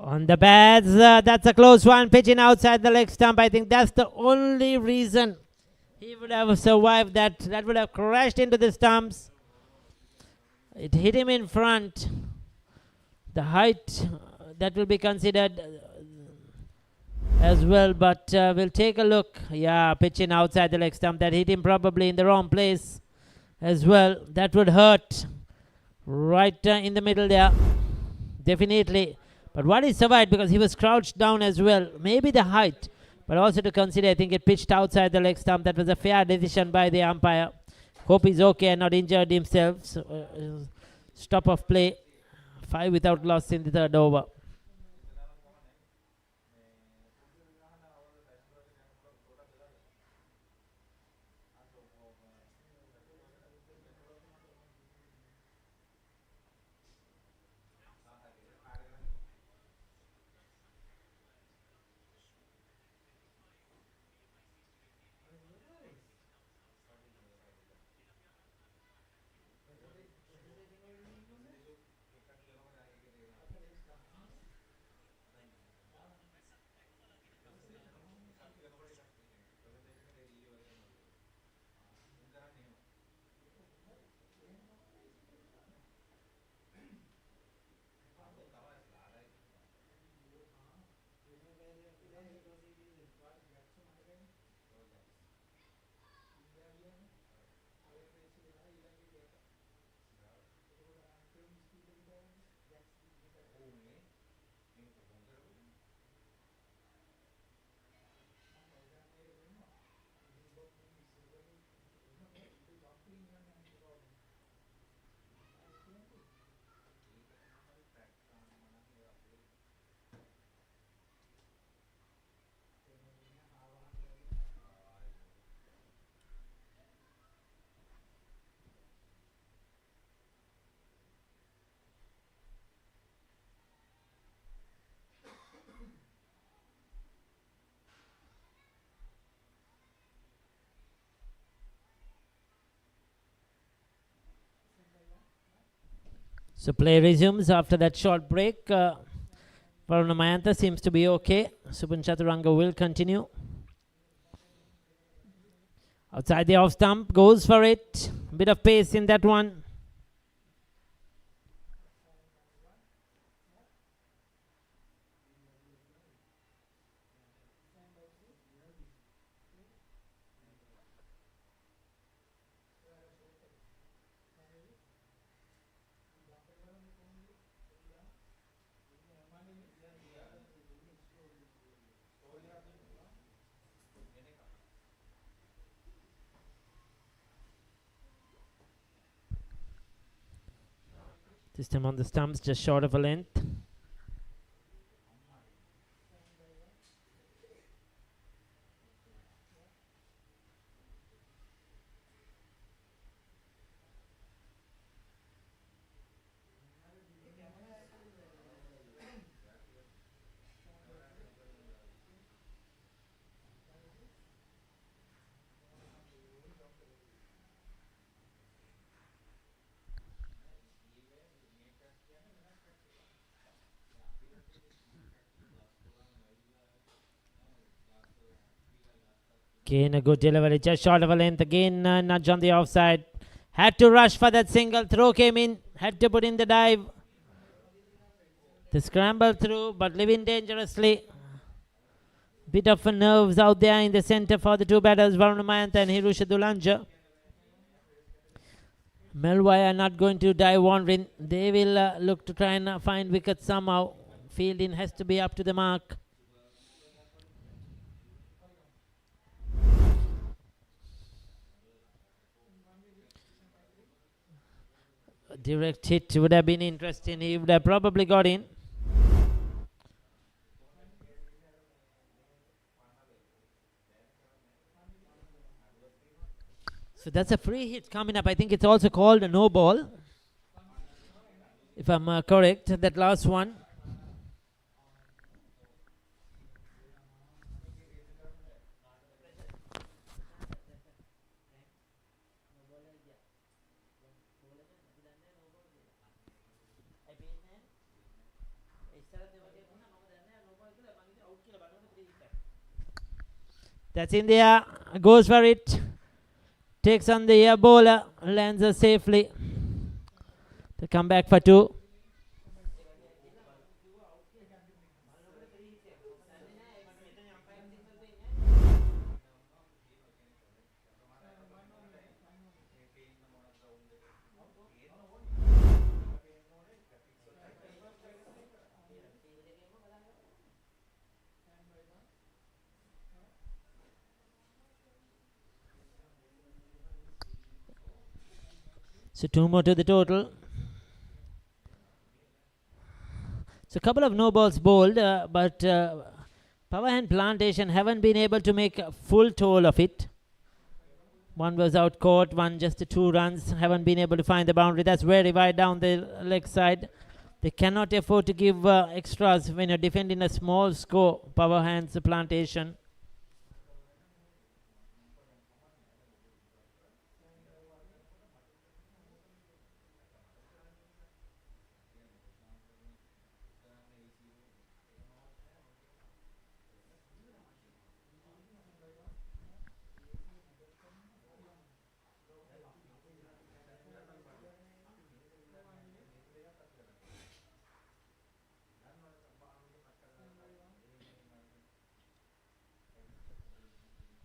On the bats, that's a close one, pitching outside the leg stump. I think that's the only reason he would have survived that. That would have crashed into the stumps. It hit him in front. The height, that will be considered as well, but we'll take a look. Yeah, pitching outside the leg stump. That hit him probably in the wrong place as well. That would hurt right in the middle there. Definitely. But what he survived because he was crouched down as well. Maybe the height, but also to consider, I think it pitched outside the leg stump. That was a fair decision by the umpire. Hope he's okay and not injured himself. So, stop of play. 5 without loss in the third over. So play resumes after that short break. Varuna Mayantha seems to be okay. Subhan Chaturanga will continue. Outside the off stump, goes for it. Bit of pace in that one. This time on the stumps, just short of a length. Again, a good delivery, just short of a length. Again, nudge on the offside. Had to rush for that single. Throw came in. Had to put in the dive. The scramble through, but living dangerously. Bit of a nerves out there in the center for the two batters, Varuna Mayantha and Hirusha Dulanja. Melwire are not going to die wandering. They will look to try and find wickets somehow. Fielding has to be up to the mark. Direct hit would have been interesting. He would have probably got in. So that's a free hit coming up. I think it's also called a no ball, if I'm correct, that last one. That's in there, goes for it, takes on the bowler, lands her safely. They come back for 2. So 2 more to the total. So a couple of no balls bowled, but Power Hand Plantation haven't been able to make a full toll of it. One was out caught, one just 2 runs, haven't been able to find the boundary. That's very wide down the leg side. They cannot afford to give extras when you're defending a small score. Power Hands Plantation.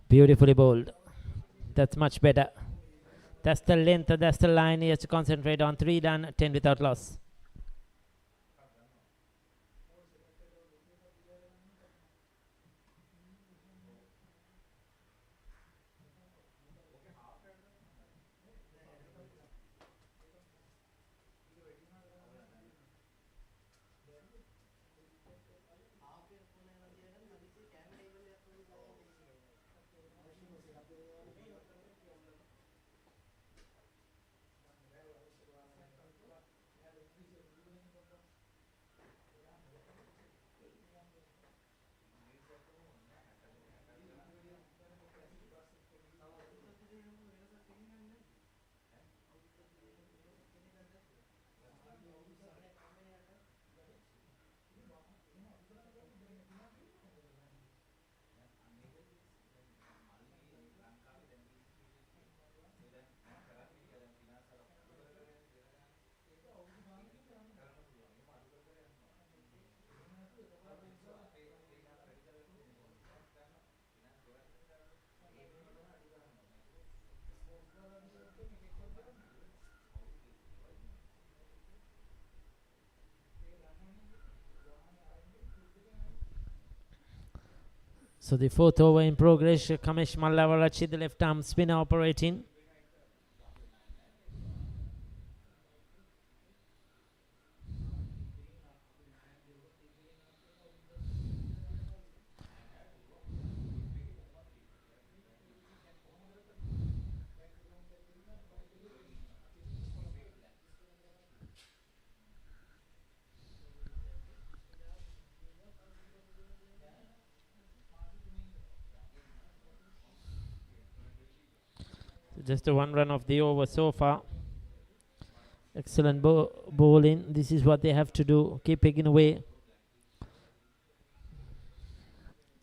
Beautifully bowled. That's much better. That's the length, that's the line he has to concentrate on. 3 done, 10 without loss. So the 4th over in progress. Kamesh Mallavarachi, the left arm spinner operating. Just a 1 run of the over so far. Excellent bowling. This is what they have to do. Keep picking away.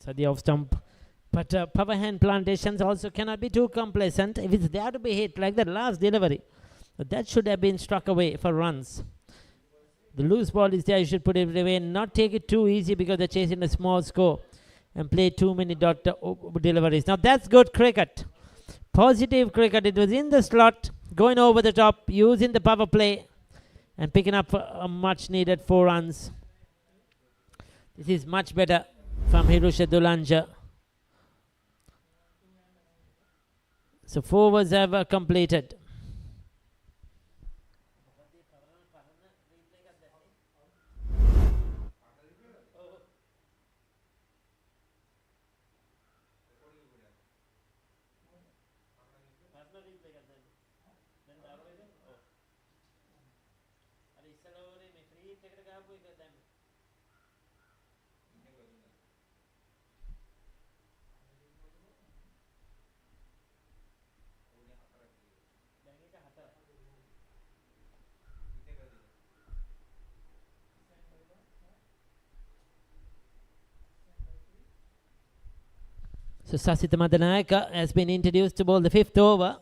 So the off stump. But Power Hand Plantations also cannot be too complacent. If it's there to be hit like that last delivery, that should have been struck away for runs. The loose ball is there. You should put it away and not take it too easy because they're chasing a small score and play too many dot deliveries. Now that's good cricket. Positive cricket. It was in the slot, going over the top, using the power play and picking up a much needed 4 runs. This is much better from Hirusha Dulanja. So 4 overs have completed. So Sasita Madanayaka has been introduced to bowl the 5th over.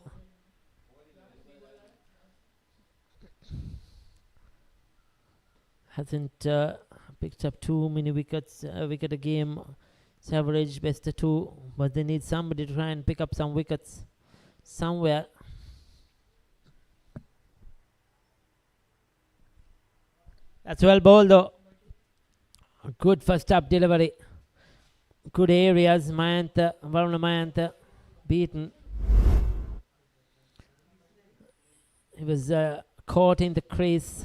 Hasn't picked up too many wickets, wicket a game. It's average best of 2, but they need somebody to try and pick up some wickets somewhere. That's well bowled though. Good first up delivery. Good areas. Mayantha, Varuna Mayantha beaten. He was caught in the crease.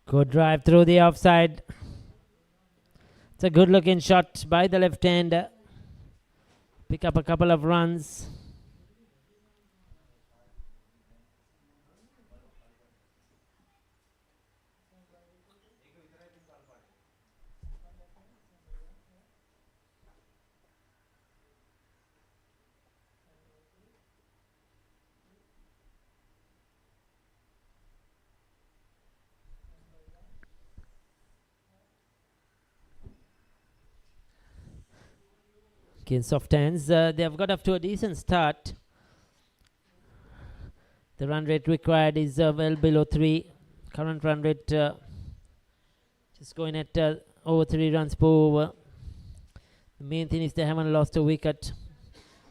Good drive through the offside. It's a good looking shot by the left-hander. Pick up a couple of runs. Okay, soft hands. They have got off to a decent start. The run rate required is well below 3. Current run rate just going at over 3 runs per over. The main thing is they haven't lost a wicket.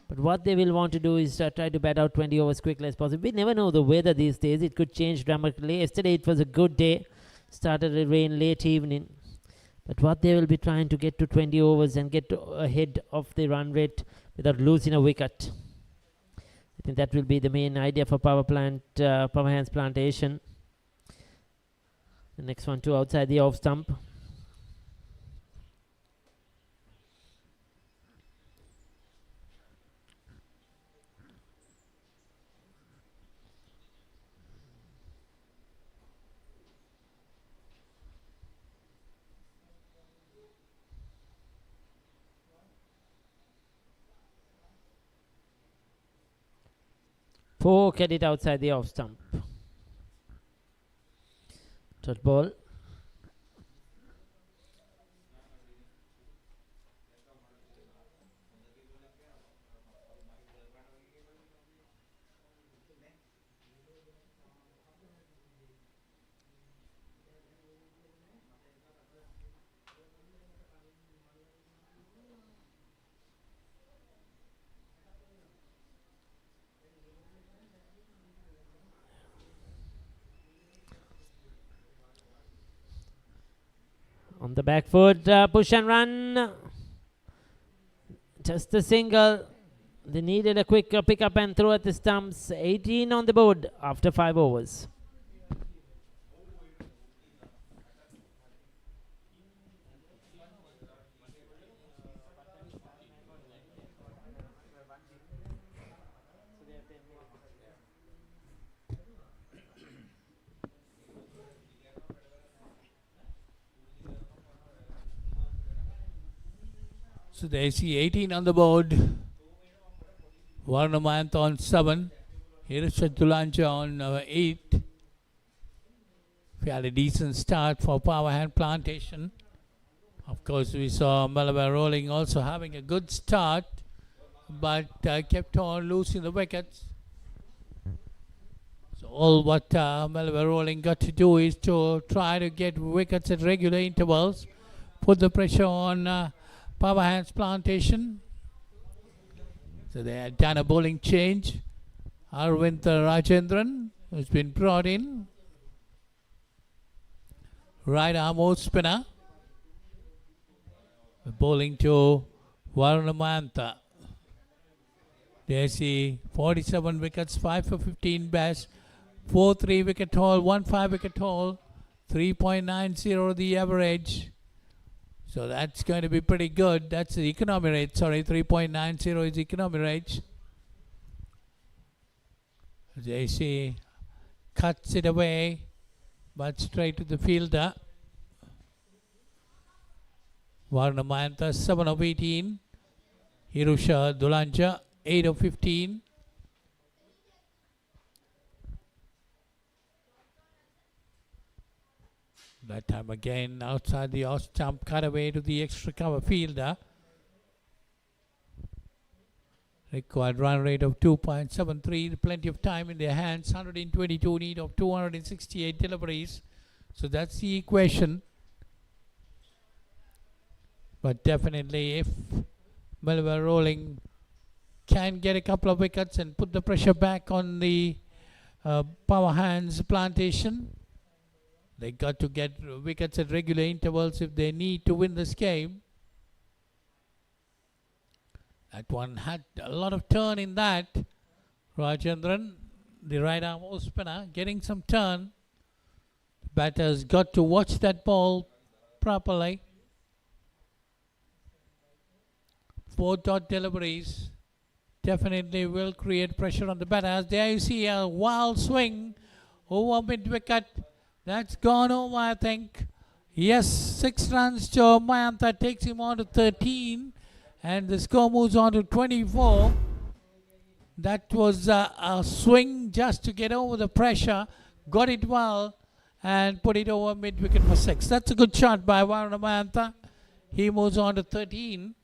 But what they will want to do is try to bat out 20 overs quickly as possible. We never know the weather these days. It could change dramatically. Yesterday it was a good day. Started to rain late evening. But what they will be trying to get to 20 overs and get ahead of the run rate without losing a wicket. I think that will be the main idea for Power Hands Plantation. The next one too outside the off stump. Poke at it outside the off stump. Dot ball. On the back foot, push and run. Just a single. They needed a quick pick up and throw at the stumps. 18 on the board after 5 overs. So they see 18 on the board. Varnamant on 7. Hirsha Tulanja on 8. We had a decent start for Power Hand Plantation. Of course, we saw Melwire Rolling also having a good start, but kept on losing the wickets. So all what Melwire Rolling got to do is to try to get wickets at regular intervals, put the pressure on Power Hands Plantation. So they had done a bowling change. Arvind Rajendran has been brought in. Right arm off spinner. Bowling to Varunamantha. They see 47 wickets, 5 for 15 best, 4 3 wicket haul, 1 5 wicket haul, 3.90 the average. So that's going to be pretty good. That's the economy rate. Sorry, 3.90 is the economy rate. JC cuts it away, but straight to the fielder. Varna Mayantha 7 of 18. Hirusha Dulanja 8 of 15. That time again outside the off stump, cut away to the extra cover fielder. Required run rate of 2.73. Plenty of time in their hands. 122 need of 268 deliveries. So that's the equation. But definitely if Melwire Rolling can get a couple of wickets and put the pressure back on the power hands Plantation, they got to get wickets at regular intervals if they need to win this game. That one had a lot of turn in that. Rajendran, the right arm off spinner, getting some turn. The batter's got to watch that ball properly. 4 dot deliveries definitely will create pressure on the batters. There you see a wild swing over mid-wicket. That's gone over, I think. Yes, 6 runs to Mayantha, takes him on to 13. And the score moves on to 24. That was a swing just to get over the pressure. Got it well and put it over mid-wicket for 6. That's a good shot by Varna Mayantha. He moves on to 13.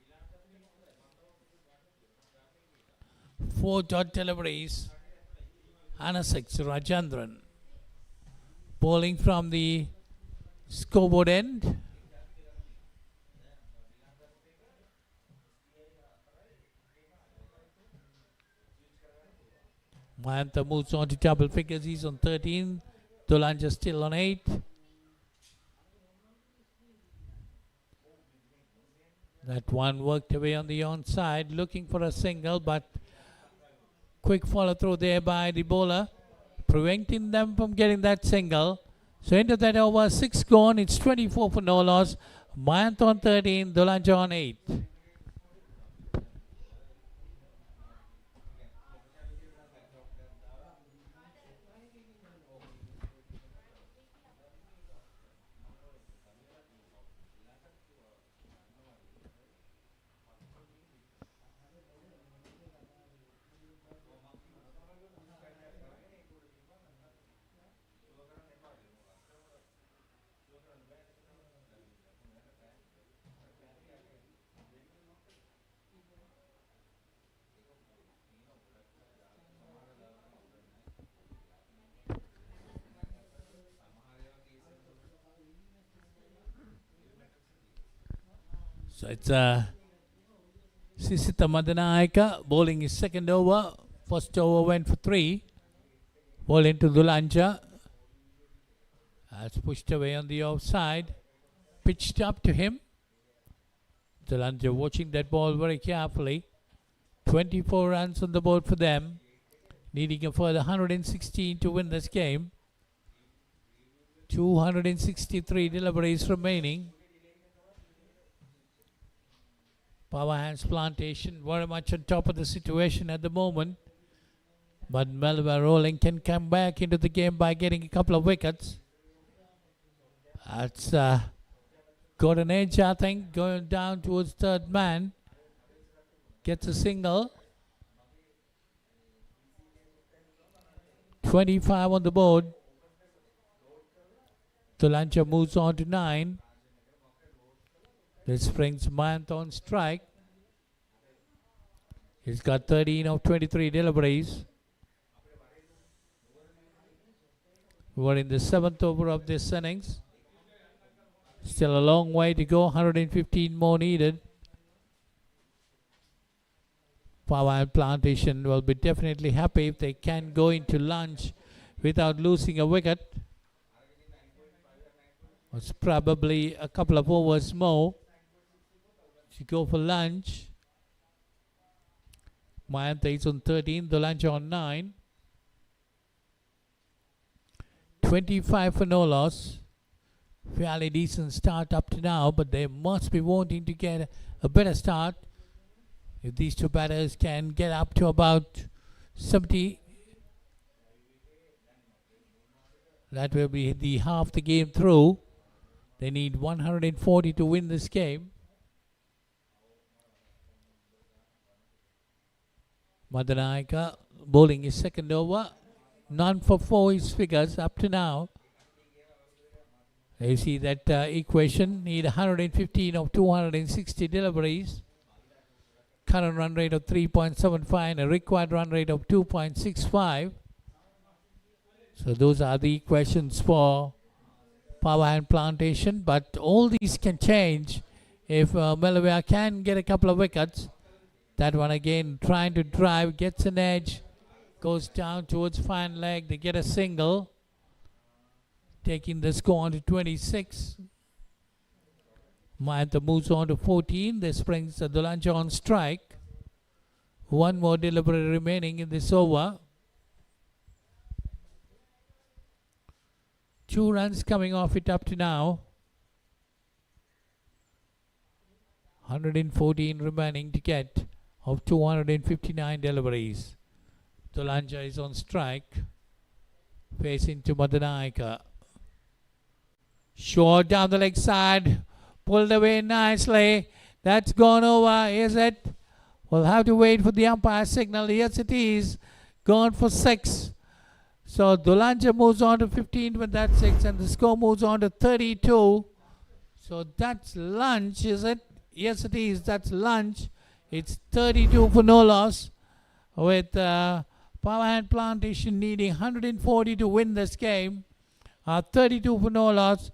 4 dot deliveries and a 6. Rajendran bowling from the scoreboard end. Mayantha moves on to double figures. He's on 13. Dulanja still on 8. That one worked away on the onside, looking for a single, but quick follow through there by the bowler, preventing them from getting that single. So into that over, 6 gone. It's 24 for no loss. Mayantha on 13, Dulanja on 8. So it's Sisita Madanayaka bowling his second over. First over went for 3. Ball into Dulanja. That's pushed away on the offside. Pitched up to him. Dulanja watching that ball very carefully. 24 runs on the board for them. Needing a further 116 to win this game. 263 deliveries remaining. Power hands Plantation very much on top of the situation at the moment. But Melwire Rolling can come back into the game by getting a couple of wickets. That's got an edge, I think, going down towards third man. Gets a single. 25 on the board. Dulanja moves on to 9. This brings Mayantha on strike. He's got 13 of 23 deliveries. We're in the 7th over of this innings. Still a long way to go. 115 more needed. Power and Plantation will be definitely happy if they can go into lunch without losing a wicket. It's probably a couple of overs more to go for lunch. Mayantha is on 13, Dolanja on 9. 25 for no loss. Fairly decent start up to now, but they must be wanting to get a better start. If these two batters can get up to about 70, that will be the half the game through. They need 140 to win this game. Madanayaka bowling his second over. None for 4 his figures up to now. You see that equation, need 115 of 260 deliveries. Current run rate of 3.75 and a required run rate of 2.65. So those are the equations for Power and Plantation, but all these can change if Melwire can get a couple of wickets. That one again trying to drive, gets an edge, goes down towards fine leg, they get a single, taking the score on to 26. Mayantha moves on to 14. This brings Dolanja on strike. One more delivery remaining in this over. 2 runs coming off it up to now. 114 remaining to get of 259 deliveries. Dolanja is on strike, facing to Madanayaka. Short down the leg side, pulled away nicely. That's gone over, is it? We'll have to wait for the umpire signal. Yes, it is. Gone for 6. So Dolanja moves on to 15 with that 6, and the score moves on to 32. So that's lunch, is it? Yes, it is. That's lunch. It's 32 for no loss, with Power and Plantation needing 140 to win this game. 32 for no loss.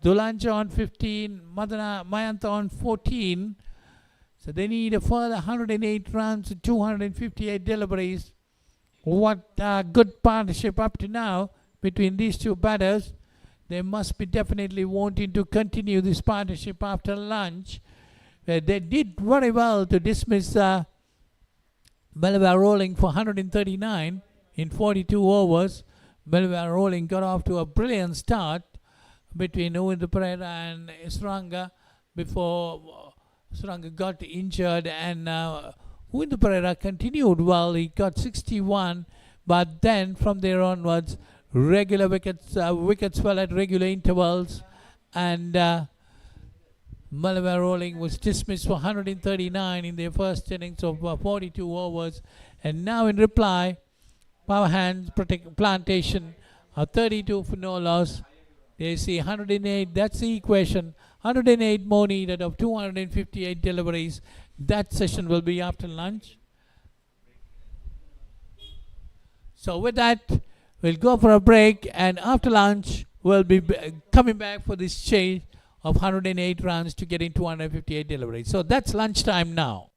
Dolanja on 15, Mayantha on 14. So they need a further 108 runs, 258 deliveries. What a good partnership up to now between these two batters. They must be definitely wanting to continue this partnership after lunch. They did very well to dismiss Melwire Rolling for 139 in 42 overs. Melwire Rolling got off to a brilliant start between Uwindu Pereira and Isranga before Isranga got injured, and Uwindu Pereira continued well. He got 61, but then from there onwards, regular wickets fell at regular intervals, and Melwire Rolling was dismissed for 139 in their first innings of 42 overs, and now in reply, Power Hands Plantation 32 for no loss. They see 108, that's the equation. 108 more needed of 258 deliveries. That session will be after lunch. So with that, we'll go for a break, and after lunch, we'll be coming back for this chase of 108 runs to get in 258 deliveries. So that's lunchtime now.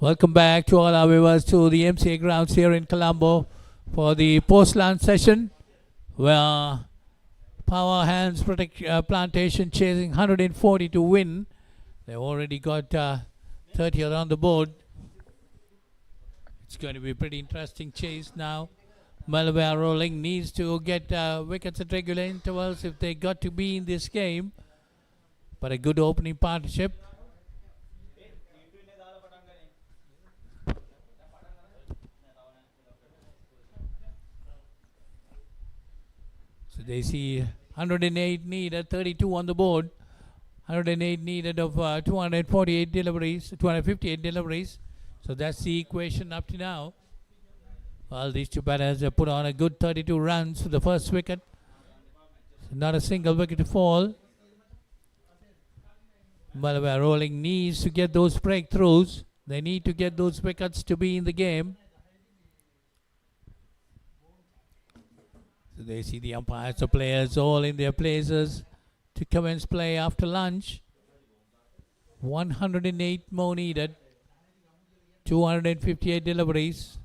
Welcome back to all our viewers to the MCA grounds here in Colombo for the post-lunch session, where Power Hands Plantation chasing 140 to win. They've already got 30 around the board. It's going to be a pretty interesting chase now. Melwire rolling needs to get wickets at regular intervals if they got to be in this game. But a good opening partnership. So they see 108 needed, 32 on the board. 108 needed of 248 deliveries, 258 deliveries. So that's the equation up to now. Well, these two batters have put on a good 32 runs to the first wicket. Not a single wicket to fall. Melwire rolling needs to get those breakthroughs. They need to get those wickets to be in the game. So they see the umpires, the players all in their places to commence play after lunch. 108 more needed. 258 deliveries.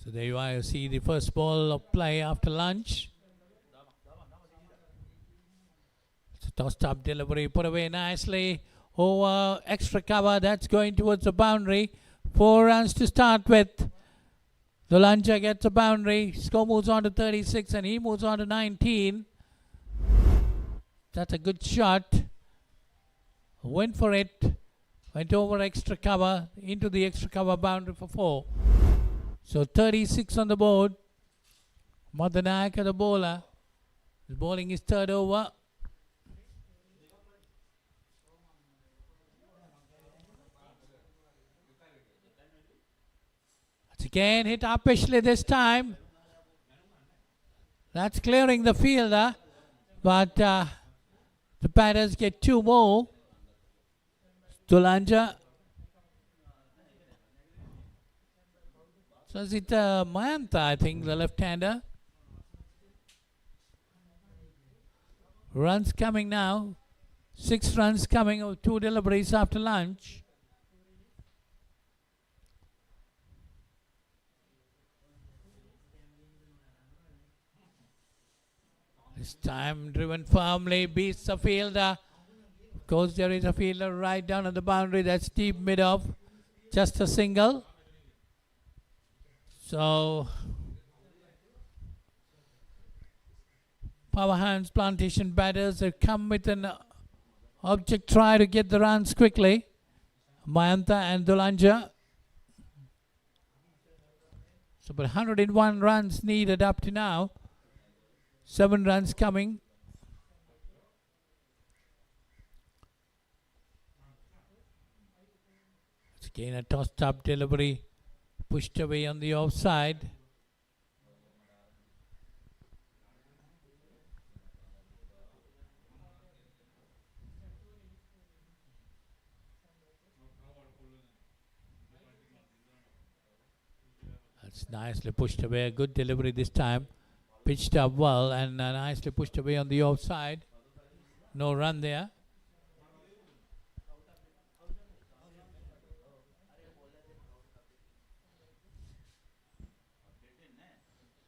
So there you are, you see the first ball of play after lunch. It's a tossed up delivery, put away nicely. Over extra cover, that's going towards the boundary. 4 runs to start with. Dulanja gets a boundary. Score moves on to 36 and he moves on to 19. That's a good shot. Went for it. Went over extra cover, into the extra cover boundary for 4. So 36 on the board. Madanayaka the bowler. He's bowling his third over. It's again hit uppishly this time. That's clearing the fielder. But the batters get 2 more. Dulanja. So is it Mayantha, I think, the left-hander. Runs coming now. 6 runs coming of 2 deliveries after lunch. This time driven firmly, beats the fielder. Of course, there is a fielder right down on the boundary. That's deep mid-off. Just a single. So, Power Hands Plantation batters have come with an object, try to get the runs quickly. Mayantha and Dulanja. So, but 101 runs needed up to now. 7 runs coming. It's again a tossed up delivery. Pushed away on the offside. That's nicely pushed away. A good delivery this time. Pitched up well and nicely pushed away on the offside. No run there.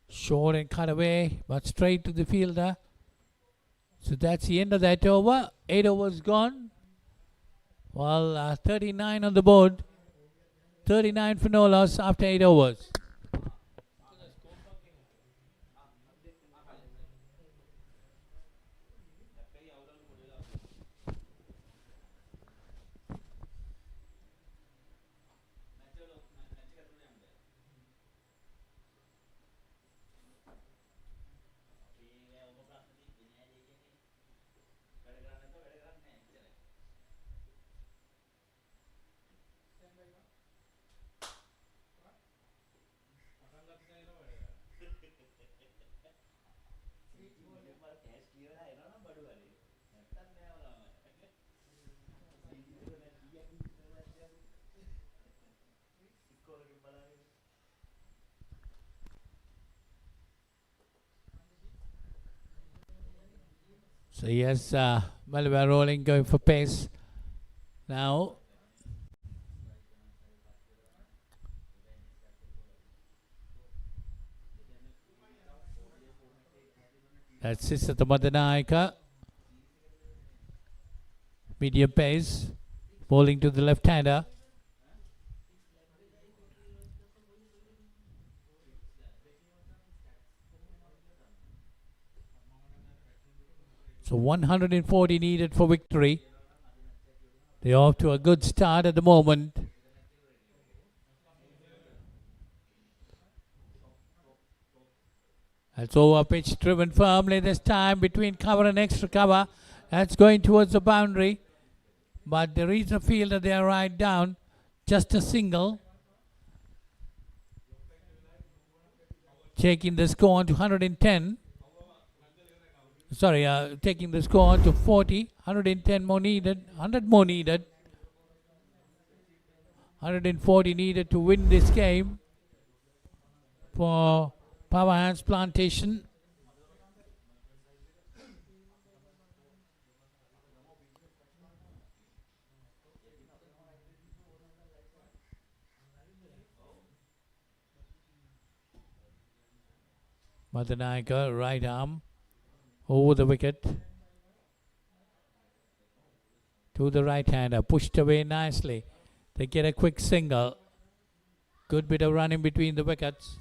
Short and cut away, but straight to the fielder. So that's the end of that over. 8 overs gone. Well, 39 on the board. 39 for no loss after 8 overs. So yes, Melwire rolling, going for pace now. That's Sisata Madanayaka. Medium pace, bowling to the left-hander. So 140 needed for victory. They're off to a good start at the moment. That's over pitch, driven firmly this time between cover and extra cover. That's going towards the boundary. But there is a fielder there right down. Just a single. Taking the score on to 110. Sorry, taking the score on to 40. 110 more needed. 100 more needed. 140 needed to win this game for Power Hands Plantation. Madanayaka, right arm over the wicket to the right hander, pushed away nicely. They get a quick single. Good bit of running between the wickets.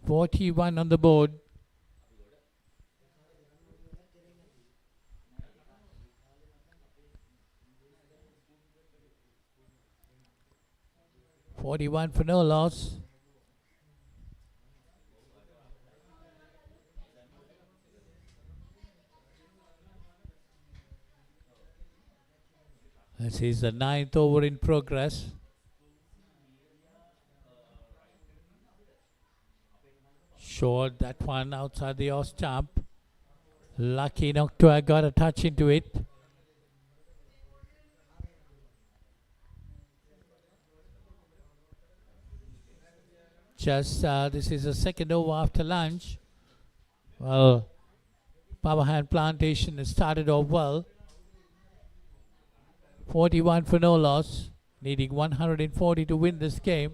.41 on the board. .41 for no loss. This is the 9th over in progress. Short, that one outside the off stump. Lucky not to have got a touch into it. Just this is the second over after lunch. Well, Power Hand Plantation has started off well. 41 for no loss, needing 140 to win this game.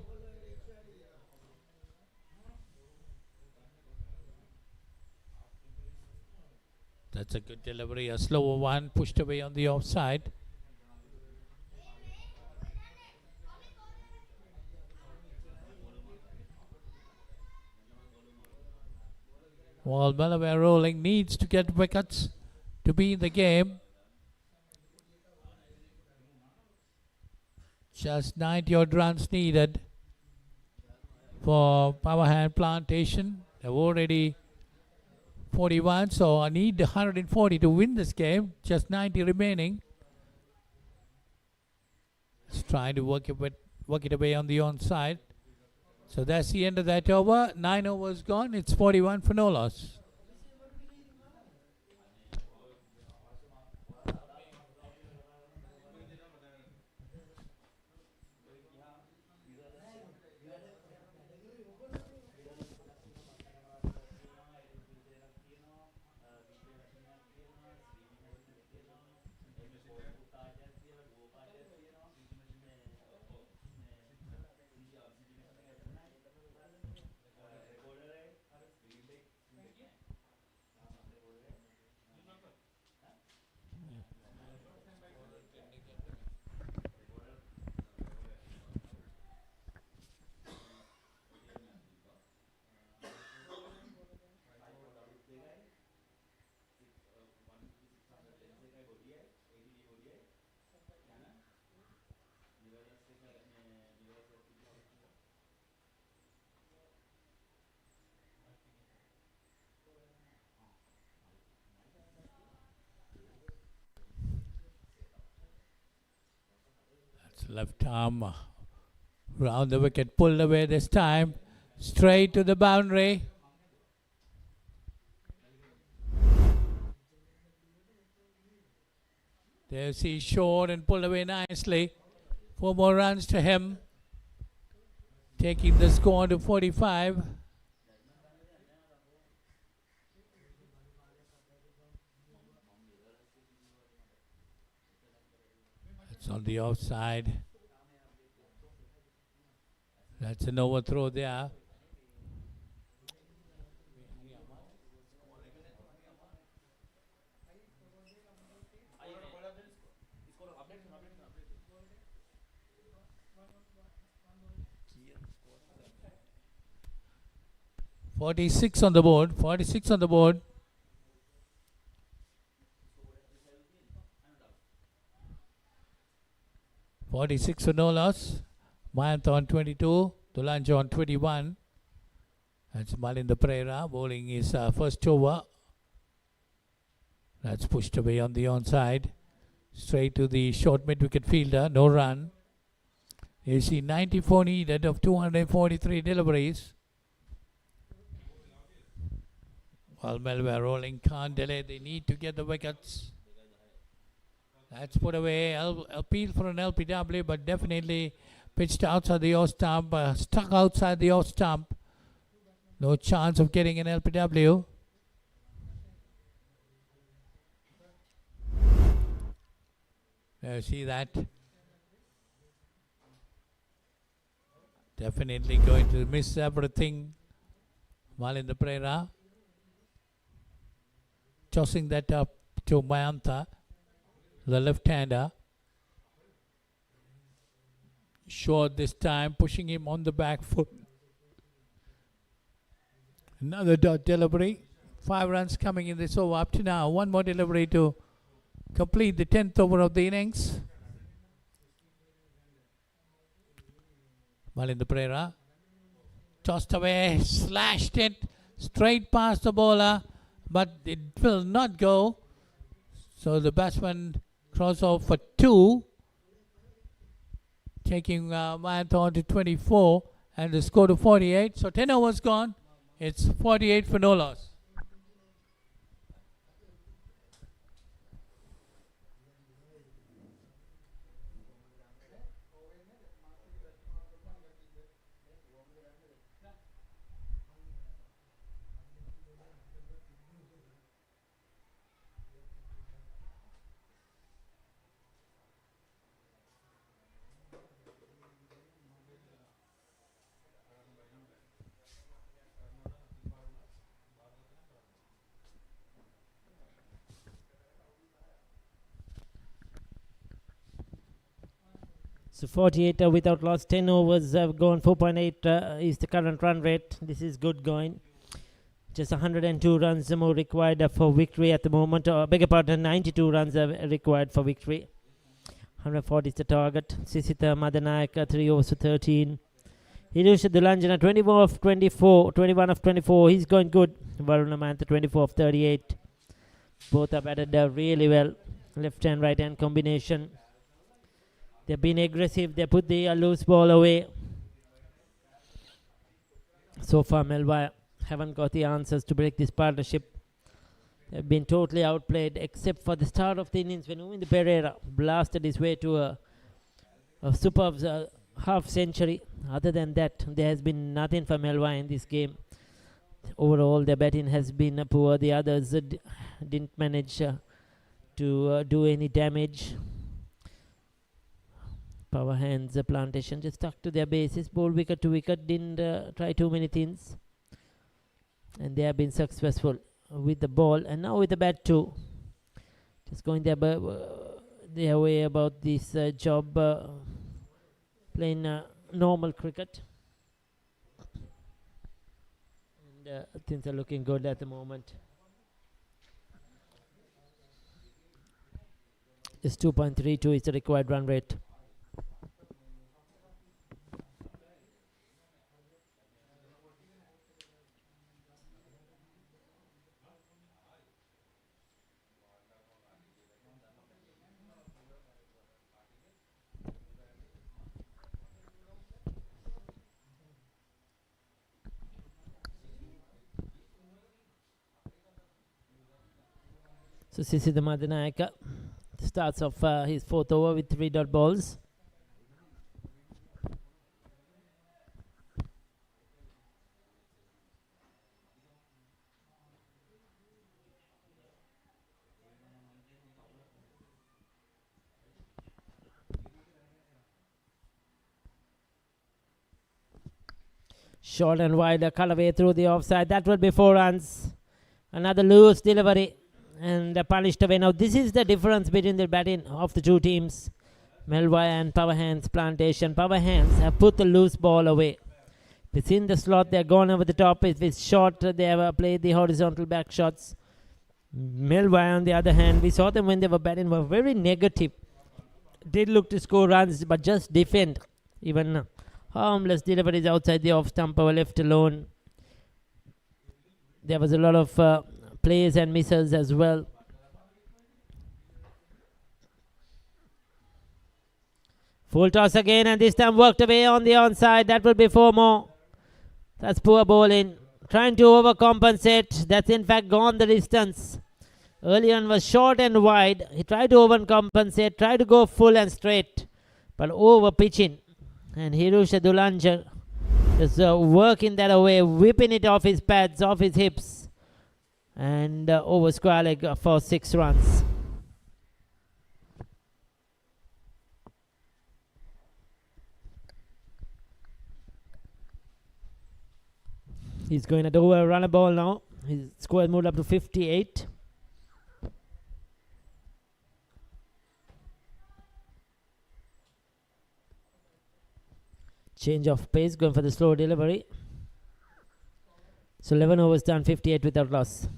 That's a good delivery, a slower one, pushed away on the offside. While Melwire rolling, needs to get wickets to be in the game. Just 90 odd runs needed for Power Hand Plantation. They've already 41, so I need 140 to win this game. Just 90 remaining. Just trying to work it away on the onside. So that's the end of that over. 9 overs gone. It's 41 for no loss. Left arm round the wicket, pulled away this time, straight to the boundary. There's he short and pulled away nicely. 4 more runs to him, taking the score to 45. It's on the offside. That's an overthrow there. .46 on the board. 46 on the board. .46 for no loss. Mayantha on 22. Tulanja on 21. That's Malinda Pereira bowling his first over. That's pushed away on the onside. Straight to the short mid-wicket fielder. No run. You see 94 needed of 243 deliveries. While Melwire rolling, can't delay. They need to get the wickets. That's put away. Appeal for an LPW, but definitely pitched outside the off stump. Stuck outside the off stump. No chance of getting an LPW. There, see that? Definitely going to miss everything. Malinda Pereira tossing that up to Mayantha, the left-hander. Short this time, pushing him on the back foot. Another dot delivery. 5 runs coming in this over up to now. One more delivery to complete the 10th over of the innings. Malinda Pereira tossed away, slashed it straight past the bowler, but it will not go. So the batsman cross off for 2, taking Mayantha on to 24 and the score to 48. So 10 overs gone. It's 48 for no loss. So 48 without loss, 10 overs have gone, 4.8 is the current run rate. This is good going. Just 102 runs more required for victory at the moment. Beg your pardon, 92 runs are required for victory. 140 is the target. Sisitha Madanayaka, 3 overs to 13. Hirusha Dulanjana, 21 of 24. He's going good. Varuna Mantha, 24 of 38. Both have batted really well. Left hand, right hand combination. They've been aggressive. They put the loose ball away. So far, Melwire haven't got the answers to break this partnership. They've been totally outplayed, except for the start of the innings when Uminda Pereira blasted his way to a superb half century. Other than that, there has been nothing for Melwire in this game. Overall, their batting has been poor. The others didn't manage to do any damage. Power hands, Plantation just stuck to their bases. Ball wicket to wicket, didn't try too many things. And they have been successful with the ball. And now with the bat too. Just going their way about this job, playing normal cricket. And things are looking good at the moment. Just 2.32 is the required run rate. So Sisitha Madanayaka starts off his 4th over with 3 dot balls. Short and wide, cut away through the offside. That will be 4 runs. Another loose delivery and punished away. Now this is the difference between the batting of the two teams, Melwire and Power Hands Plantation. Power Hands have put the loose ball away. If it's in the slot, they're gone over the top. If it's short, they have played the horizontal back shots. Melwire, on the other hand, we saw them when they were batting, were very negative. Did look to score runs, but just defend. Even harmless deliveries outside the off stumper were left alone. There was a lot of plays and misses as well. Full toss again, and this time worked away on the onside. That will be 4 more. That's poor bowling. Trying to overcompensate. That's in fact gone the distance. Earlier on was short and wide. He tried to overcompensate, tried to go full and straight, but over pitching. And Hirusha Dulanja just working that away, whipping it off his pads, off his hips, and over square leg for 6 runs. He's going to over run a ball now. His score has moved up to 58. Change of pace, going for the slow delivery. So 11 overs done, 58 without loss.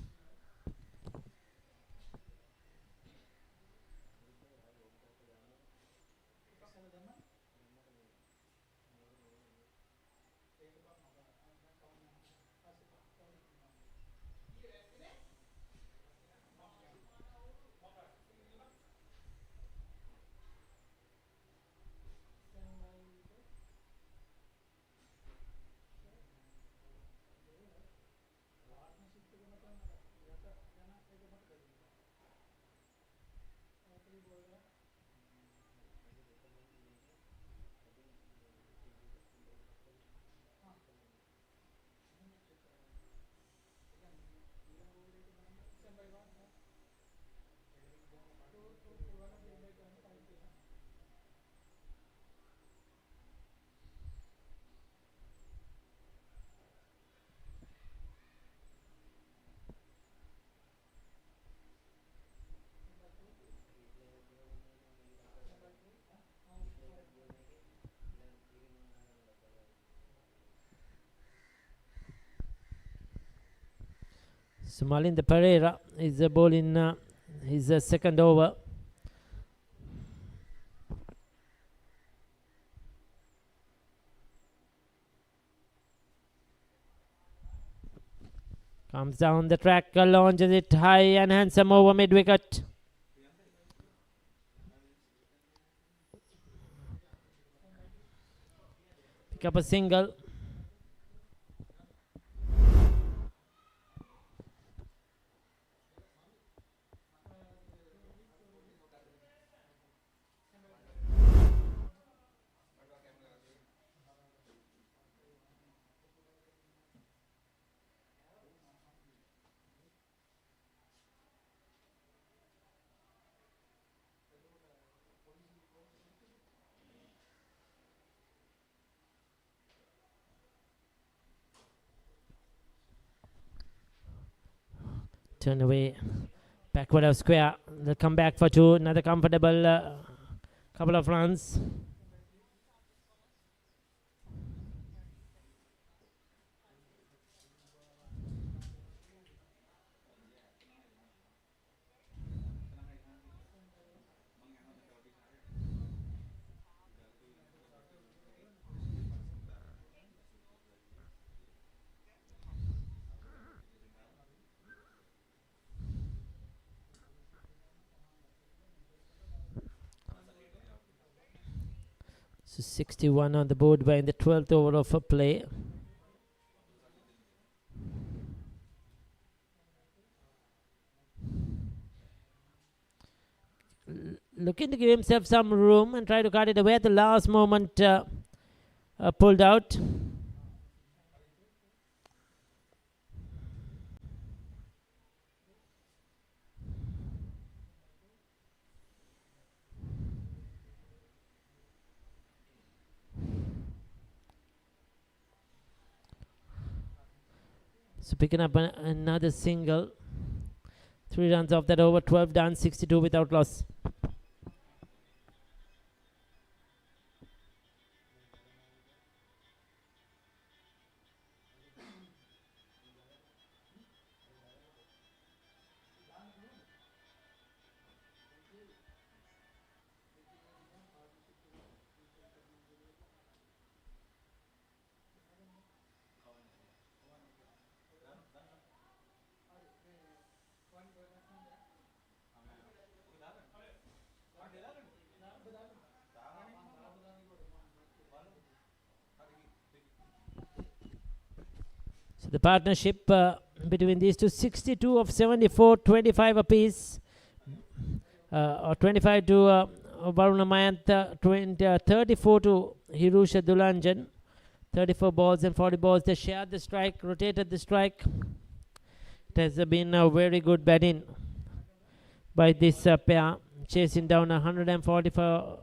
So Malinda Pereira is bowling his second over. Comes down the track, launches it high and handsome over mid-wicket. Pick up a single. Turn away, backward of square. They'll come back for 2. Another comfortable couple of runs. So 61 on the board by in the 12th over of a play. Looking to give himself some room and try to cut it away at the last moment. Pulled out. So picking up another single. 3 runs off that over. 12 done. 62 without loss. So the partnership between these two, 62 of 74, 25 apiece. Or 25 to Varuna Mayant, 34 to Hirusha Dulanjan. 34 balls and 40 balls. They shared the strike, rotated the strike. It has been a very good batting by this pair, chasing down 144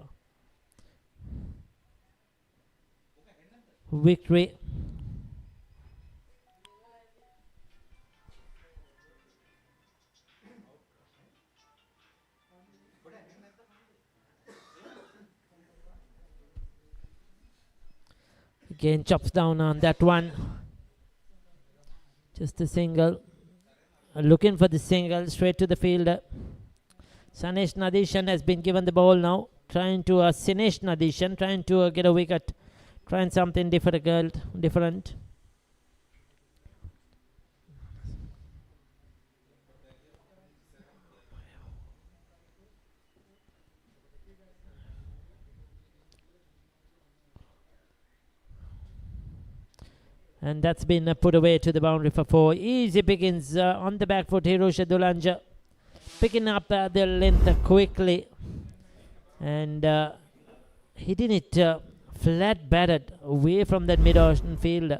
victory. Again, chops down on that one. Just a single. Looking for the single straight to the fielder. Sanesh Nadishan has been given the ball now. Trying to Sinesh Nadishan, trying to get a wicket. Trying something different. And that's been put away to the boundary for 4. Easy pickings on the back foot. Hirusha Dulanja picking up the length quickly. And hitting it flat batted away from that mid-ocean field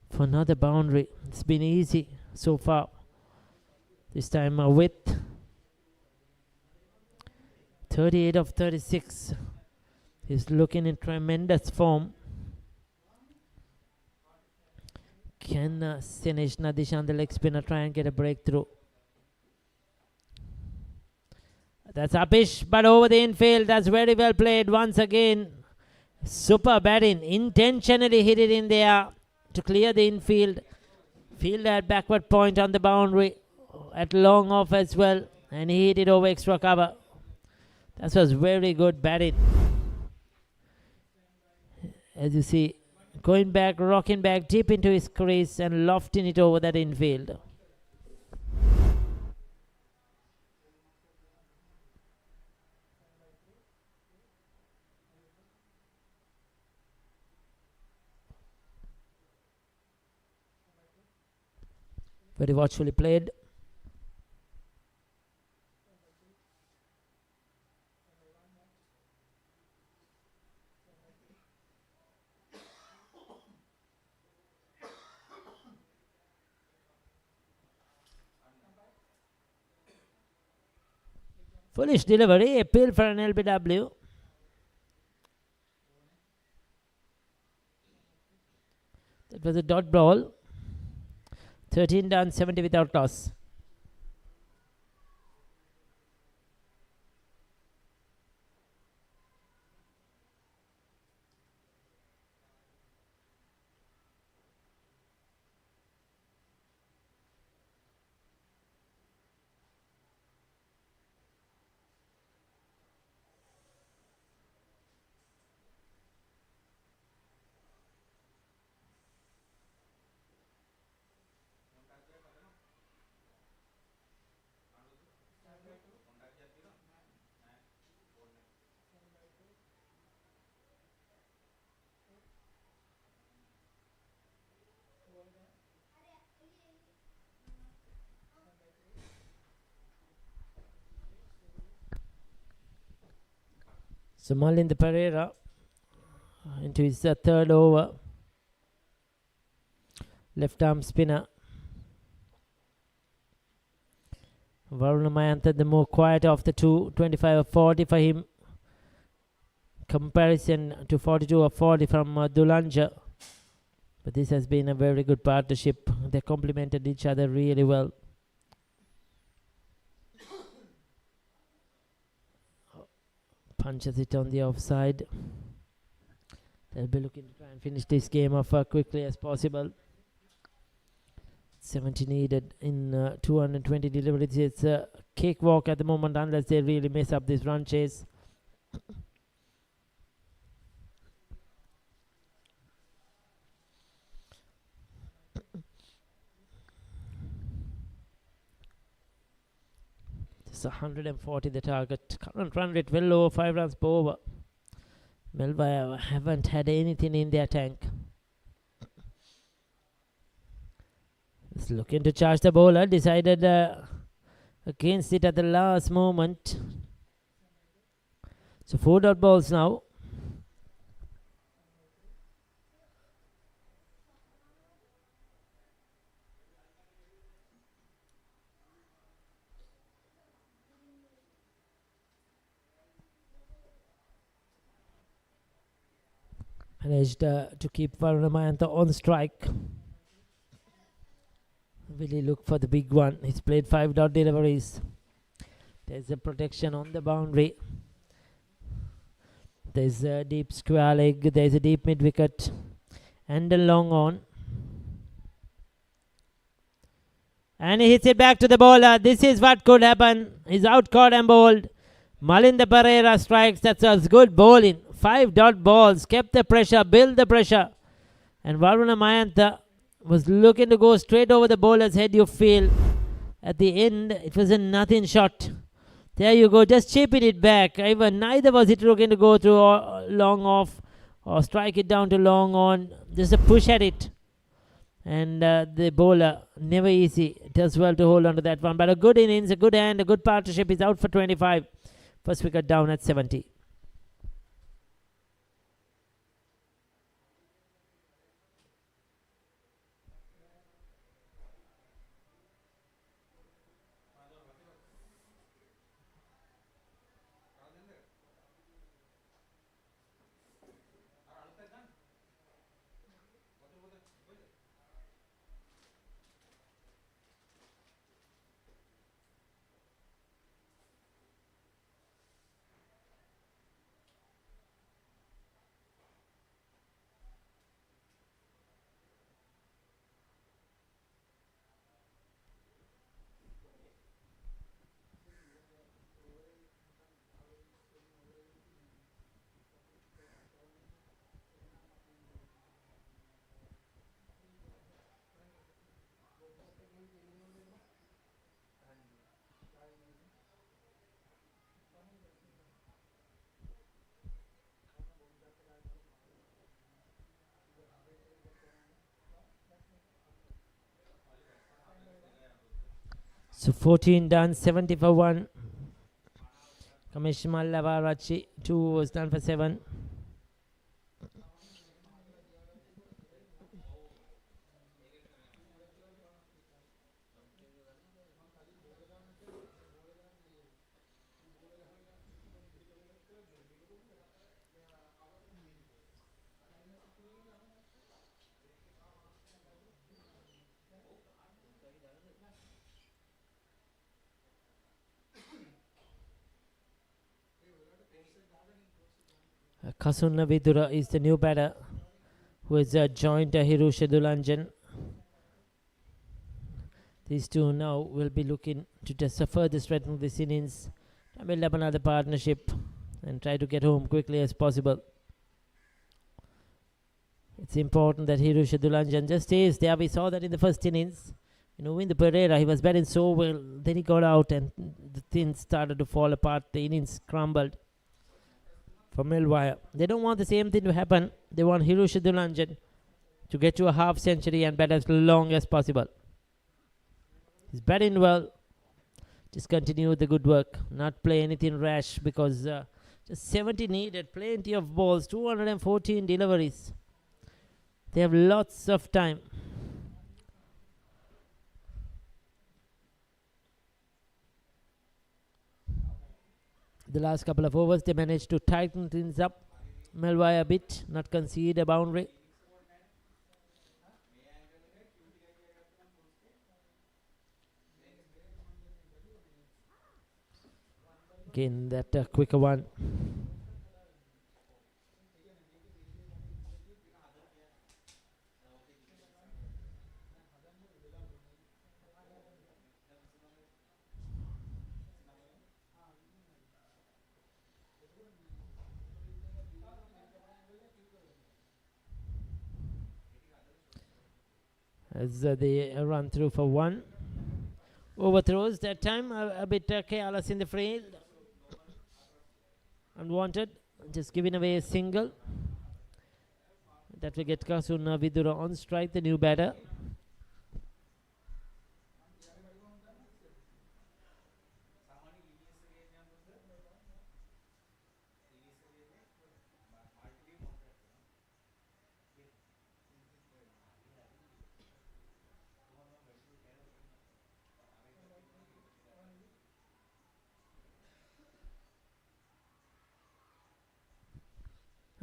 for another boundary. It's been easy so far. This time with 38 of 36. He's looking in tremendous form. Can Sinesh Nadishan, the leg spinner, try and get a breakthrough? That's upish, but over the infield. That's very well played once again. Super batting. Intentionally hit it in there to clear the infield. Fielder at backward point on the boundary. At long off as well. And he hit it over extra cover. That was very good batting. As you see, going back, rocking back deep into his crease and lofting it over that infield. Very watchfully played. Foolish delivery, appeal for an LBW. That was a dot ball. 13 done, 70 without loss. So Malind Pereira into his third over. Left arm spinner. Varuna Mayantha, the more quiet of the two. 25 or 40 for him. Comparison to 42 or 40 from Dulanja. But this has been a very good partnership. They complemented each other really well. Punches it on the offside. They'll be looking to try and finish this game off quickly as possible. 70 needed in 220 deliveries. It's a cakewalk at the moment unless they really mess up this run chase. It's 140 the target. Current run rate well over 5 runs per over. Melwire haven't had anything in their tank. Just looking to charge the bowler. Decided against it at the last moment. So 4 dot balls now. Managed to keep Varuna Mayantha on strike. Really look for the big one. He's played 5 dot deliveries. There's a protection on the boundary. There's a deep square leg. There's a deep mid wicket. And a long on. And he hits it back to the bowler. This is what could happen. He's out caught and bowled. Malinda Pereira strikes. That's a good bowling. 5 dot balls. Kept the pressure. Built the pressure. And Varuna Mayantha was looking to go straight over the bowler's head, you feel. At the end, it was a nothing shot. There you go, just chipping it back. Even neither was it looking to go through long off or strike it down to long on. Just a push at it. And the bowler, never easy. Does well to hold on to that one. But a good innings, a good hand, a good partnership. He's out for 25. First wicket down at 70. So 14 done, 70 for 1. Commissioner Lavarachi, 2 was done for 7. Kasunna Vidura is the new batter who has joined Hirusha Dulanjan. These two now will be looking to just further strengthen this innings and build up another partnership and try to get home quickly as possible. It's important that Hirusha Dulanjan just stays there. We saw that in the first innings. You know, in the Pereira, he was batting so well. Then he got out and the things started to fall apart. The innings crumbled for Melwire. They don't want the same thing to happen. They want Hirusha Dulanjan to get to a half century and bat as long as possible. He's batting well. Just continue the good work. Not play anything rash because just 70 needed. Plenty of balls. 214 deliveries. They have lots of time. The last couple of overs, they managed to tighten things up. Melwire a bit, not concede a boundary. Again, that quicker one. As they run through for one. Overthrows that time, a bit careless in the field. Unwanted, just giving away a single. That will get Kasun Vidura on strike, the new batter.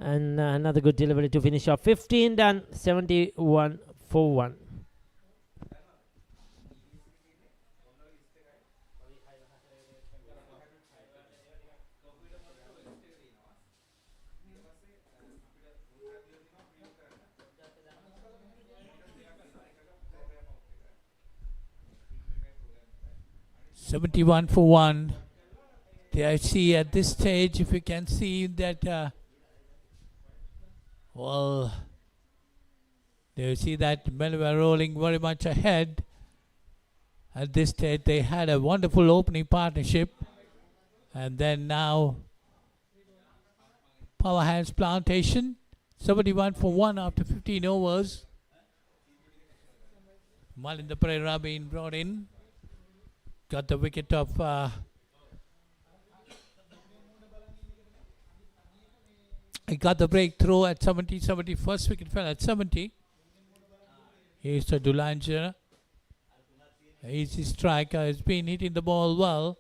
And another good delivery to finish off. 15 done, 71 for 1. $71 for 1. I see at this stage, if you can see that, well, there you see that Melwire rolling very much ahead. At this stage, they had a wonderful opening partnership. And then now, Power Hands Plantation, 71 for 1 after 15 overs. Malinda Pereira being brought in. Got the wicket of he got the breakthrough at 70. First wicket fell at 70. Here's the Dulanja. Easy striker, has been hitting the ball well.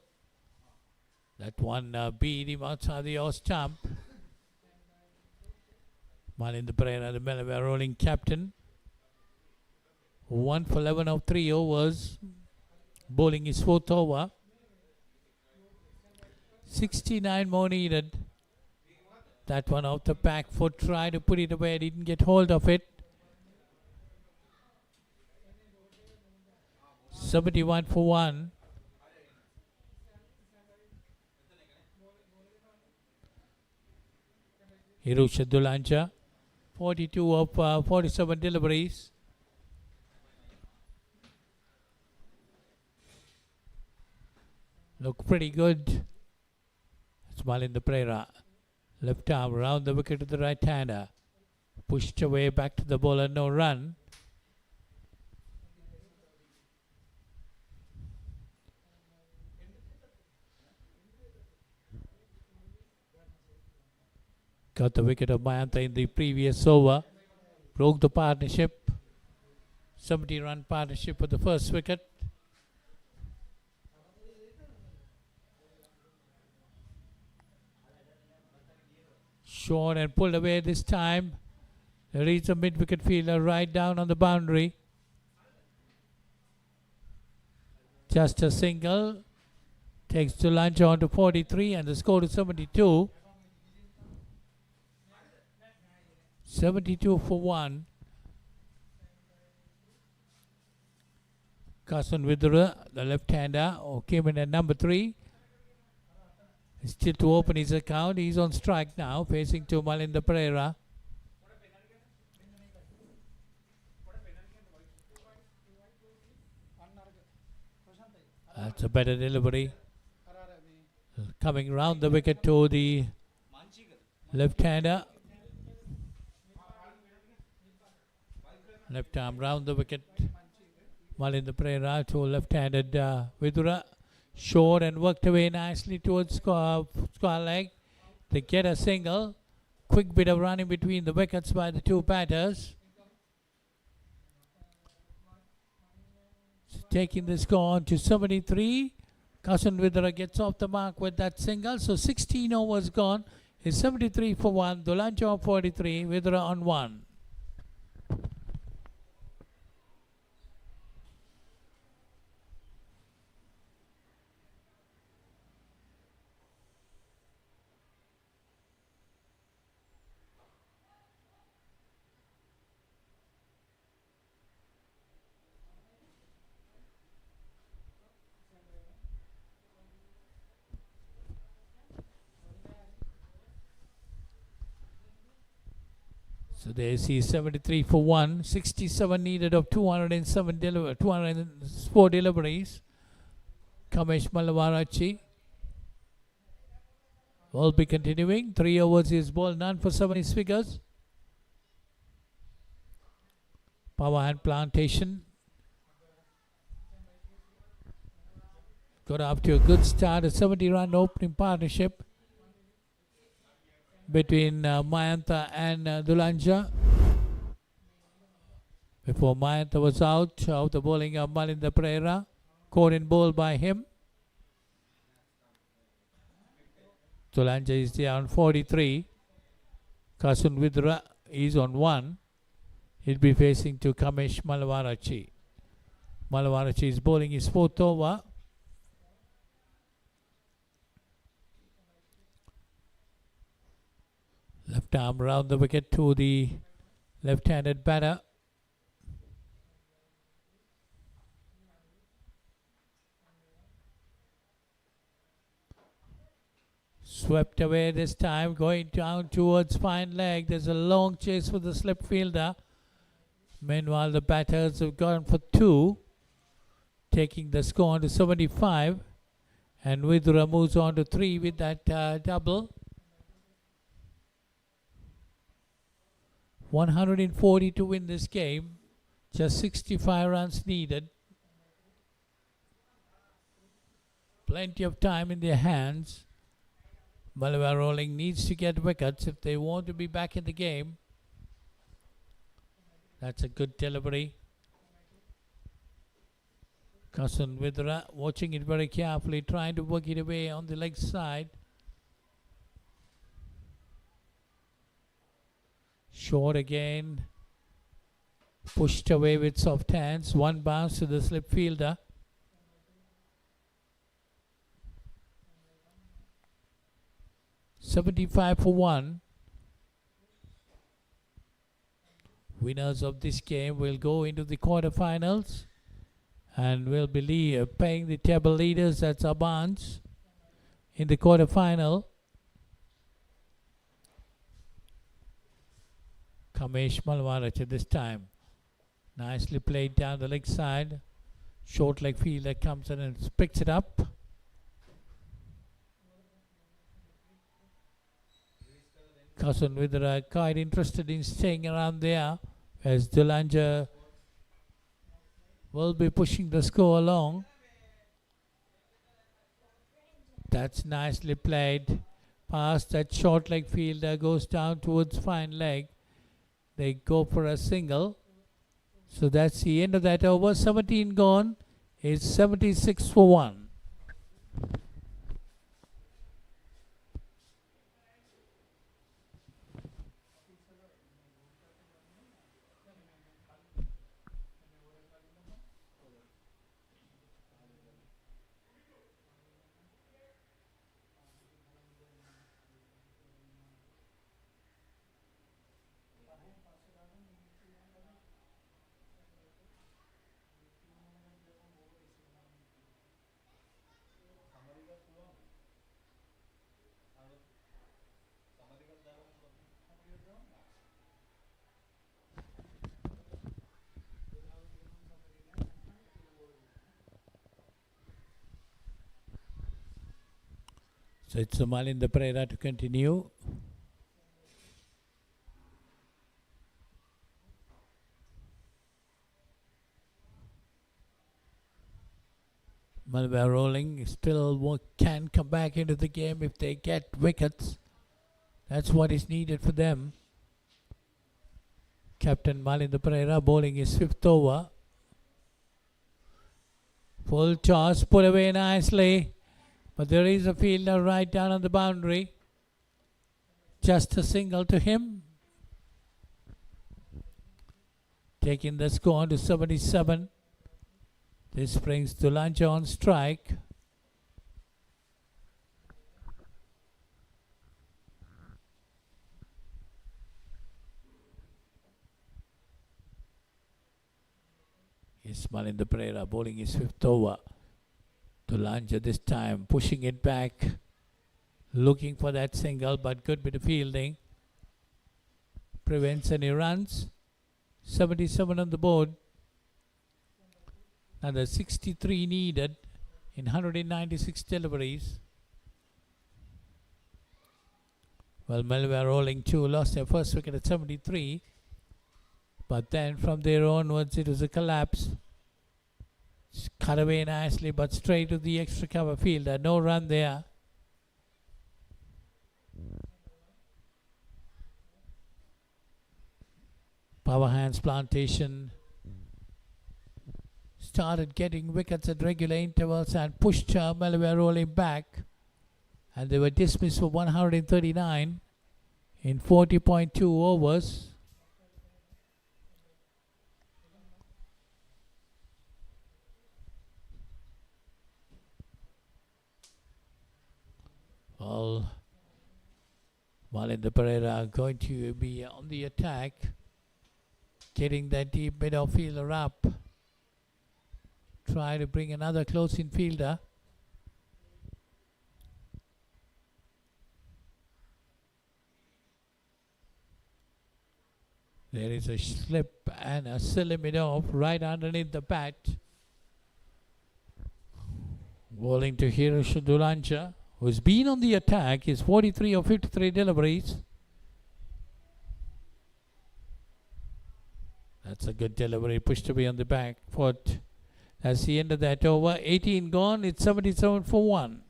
That one beat him outside the off stump. Malinda Pereira, the Melwire rolling captain. 1 for 11 of 3 overs. Bowling his 4th over. 69 more needed. That one off the back foot, tried to put it away, didn't get hold of it. 71 for 1. Hirusha Dulanja, 42 of 47 deliveries. Look pretty good. It's Malinda Pereira. Left arm round the wicket to the right hander. Pushed away back to the bowler, no run. Got the wicket of Mayantha in the previous over. Broke the partnership. 70-run partnership for the first wicket. Short and pulled away this time. There is a mid-wicket fielder right down on the boundary. Just a single. Takes Dulanja on to 43 and the score to 72. 72 for 1. Kasun Vidura, the left-hander, who came in at number 3. Still to open his account. He's on strike now, facing to Malinda Pereira. That's a better delivery. Coming round the wicket to the left-hander. Left arm round the wicket. Malinda Pereira to left-handed Vidura. Short and worked away nicely towards square leg. They get a single. Quick bit of running between the wickets by the two batters. So taking the score on to 73. Kasun Vidura gets off the mark with that single. So 16 overs gone. It's 73 for 1. Dulanja on 43. Vidura on 1. So they see 73 for 1, 67 needed of 204 deliveries. Kamesh Malwarachi will be continuing. 3 overs is ball, none for 7 is figures. Power hand Plantation got off to a good start, a 70-run opening partnership between Mayantha and Dulanja. Before Mayantha was out of the bowling of Malinda Pereira, caught in ball by him. Dulanja is there on 43. Kasun Vidra is on 1. He'll be facing to Kamesh Malwarachi. Malwarachi is bowling his 4th over. Left arm round the wicket to the left-handed batter. Swept away this time, going down towards fine leg. There's a long chase for the slip fielder. Meanwhile, the batters have gone for 2, taking the score on to 75. And Vidura moves on to 3 with that double. 140 to win this game. Just 65 runs needed. Plenty of time in their hands. Melwire Rolling needs to get wickets if they want to be back in the game. That's a good delivery. Kasun Vidra watching it very carefully, trying to work it away on the leg side. Short again. Pushed away with soft hands. 1 bounce to the slip fielder. $75 for 1. Winners of this game will go into the quarterfinals and will be paying the table leaders, that's Abans, in the quarterfinal. Kamesh Malwarachi this time. Nicely played down the leg side. Short leg fielder comes in and picks it up. Kasun Vidra quite interested in staying around there as Dulanja will be pushing the score along. That's nicely played. Past that short leg fielder, goes down towards fine leg. They go for a single. So that's the end of that over. 17 gone. It's 76 for 1. So it's Malinda Pereira to continue. Melwire Rolling still can come back into the game if they get wickets. That's what is needed for them. Captain Malinda Pereira bowling his 5th over. Full toss, put away nicely. But there is a fielder right down on the boundary. Just a single to him. Taking the score on to 77. This brings Dulanja on strike. Ismail in the Pereira bowling his 5th over. Dulanja this time pushing it back. Looking for that single, but good bit of fielding. prevents any runs. 77 on the board. Another 63 needed in 196 deliveries. Well, Melwire rolling 2 lost their first wicket at 73. But then from there onwards it was a collapse. It's cut away nicely but straight to the extra cover fielder. No run there. Power hands Plantation started getting wickets at regular intervals and pushed Melwire rolling back, and they were dismissed for 139 in 40.2 overs. Well, Malinda Pereira going to be on the attack, getting that deep mid-fielder up. Try to bring another close-in fielder. There is a slip and a silly mid-off right underneath the bat. Bowling to Hiroshi Dulanja, who's been on the attack. He's 43 of 53 deliveries. That's a good delivery, pushed away on the back foot. That's the end of that over. 18 gone, it's 77 for 1.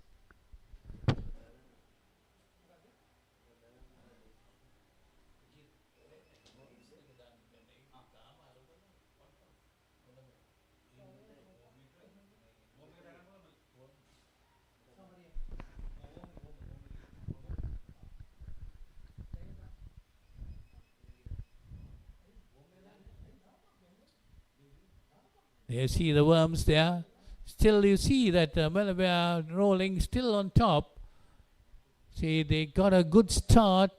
You see the worms there. Still you see that Melwire rolling still on top. See, they got a good start.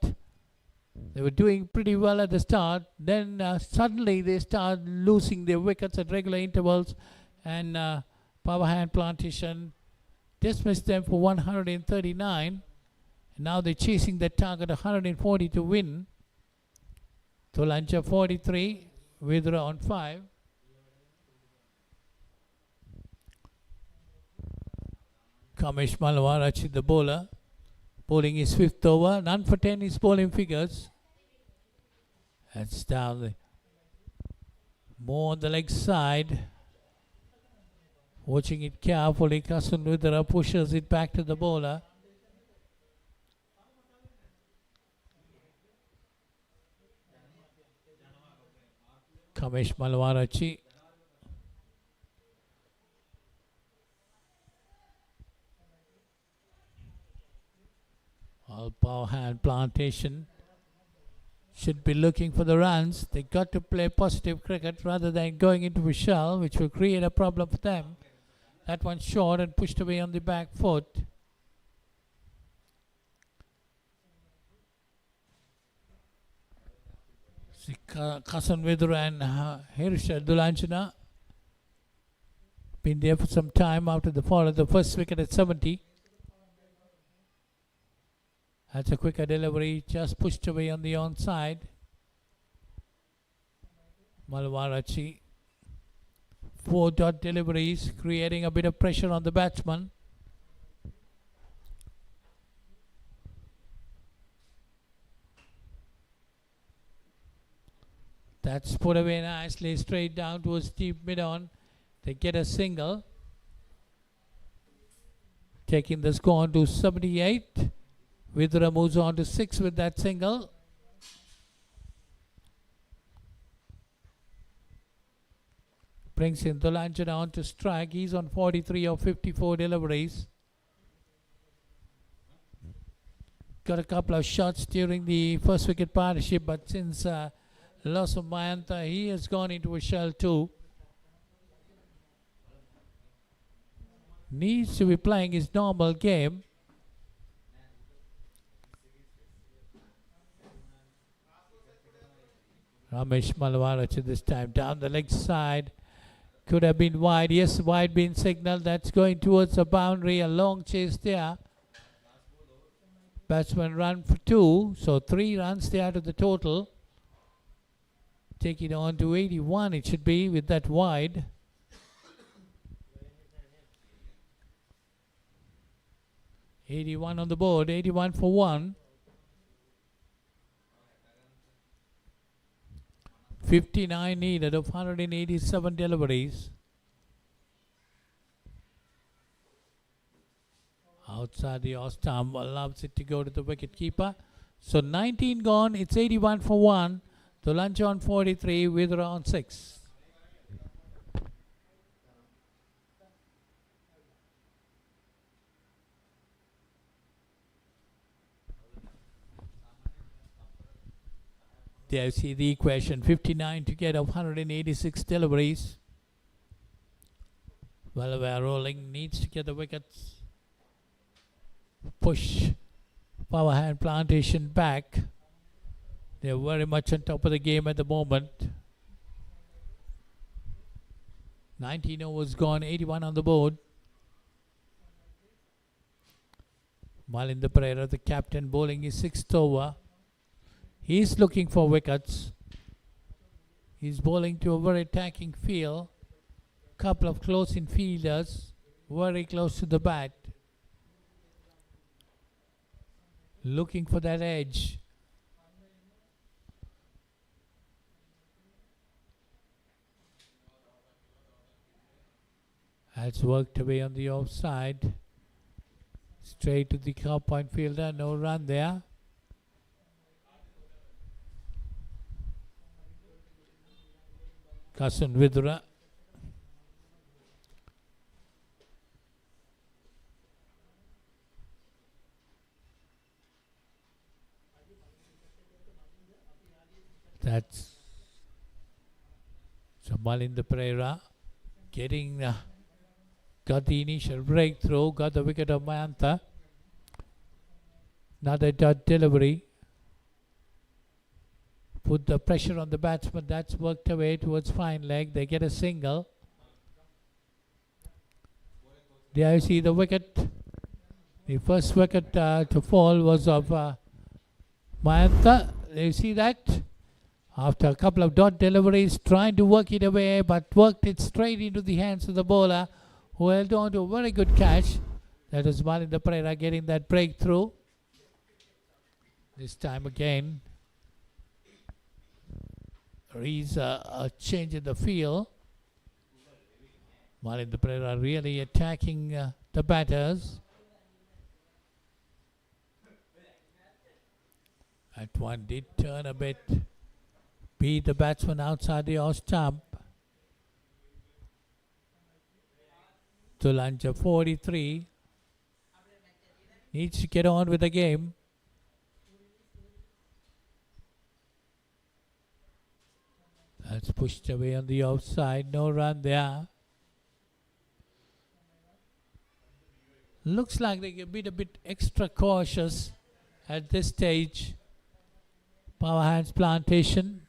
They were doing pretty well at the start. Then suddenly they start losing their wickets at regular intervals. And Power Hand Plantation dismissed them for 139. And now they're chasing that target 140 to win. Dulanja 43, Vidra on 5. Kamesh Malwarachi, the bowler, bowling his 5th over. None for 10 is bowling figures. That's down more on the leg side. Watching it carefully, Kasun Vidra pushes it back to the bowler. Kamesh Malwarachi. All Power Hand Plantation should be looking for the runs. They got to play positive cricket rather than going into a shell, which will create a problem for them. That one short and pushed away on the back foot. See Kasan Vidra and Hirsha Dulanjana been there for some time after the fall of the first wicket at 70. That's a quicker delivery, just pushed away on the onside. Malwarachi. 4 dot deliveries, creating a bit of pressure on the batsman. That's put away nicely, straight down towards deep mid-on. They get a single. Taking the score on to 78. Vidra moves on to 6 with that single. Brings in Dulanjana on to strike. He's on 43 of 54 deliveries. Got a couple of shots during the first wicket partnership, but since loss of Mayantha, he has gone into a shell too. Needs to be playing his normal game. Ramesh Malwarachi this time down the leg side. Could have been wide. Yes, wide being signaled. That's going towards the boundary. A long chase there. Batsman run for 2. So 3 runs there to the total. take it on to 81. It should be with that wide. '81 on the board. 81 for 1. 59 needed of 187 deliveries. Outside the off stump, allows it to go to the wicket keeper. So 19 gone. It's 81 for 1. The lunch on 43 with round 6. There you see the equation. 59 to get of 186 deliveries. Melwire rolling, needs to get the wickets. Push Power Hand Plantation back. They're very much on top of the game at the moment. 19 overs gone, 81 on the board. Malinda Pereira, the captain, bowling his 6th over. He's looking for wickets. He's bowling to a very attacking field. Couple of close-in fielders, very close to the bat. Looking for that edge. Has worked away on the offside. Straight to the cow point fielder, no run there. Kasun Vidura. That's Malinda Pereira getting got the initial breakthrough, got the wicket of Mayantha. Another dot delivery. Put the pressure on the batsman. That's worked away towards fine leg. They get a single. There you see the wicket. The first wicket to fall was of Mayantha. You see that? After a couple of dot deliveries, trying to work it away, but worked it straight into the hands of the bowler, who held on to a very good catch. That was Malinda Pereira getting that breakthrough. This time again, there is a change in the field. Malinda Pereira really attacking the batters. That one did turn a bit. Beat the batsman outside the off stump. Tulanja 43. Needs to get on with the game. That's pushed away on the outside. No run there. Looks like they can be a bit extra cautious at this stage. Power Hands Plantation.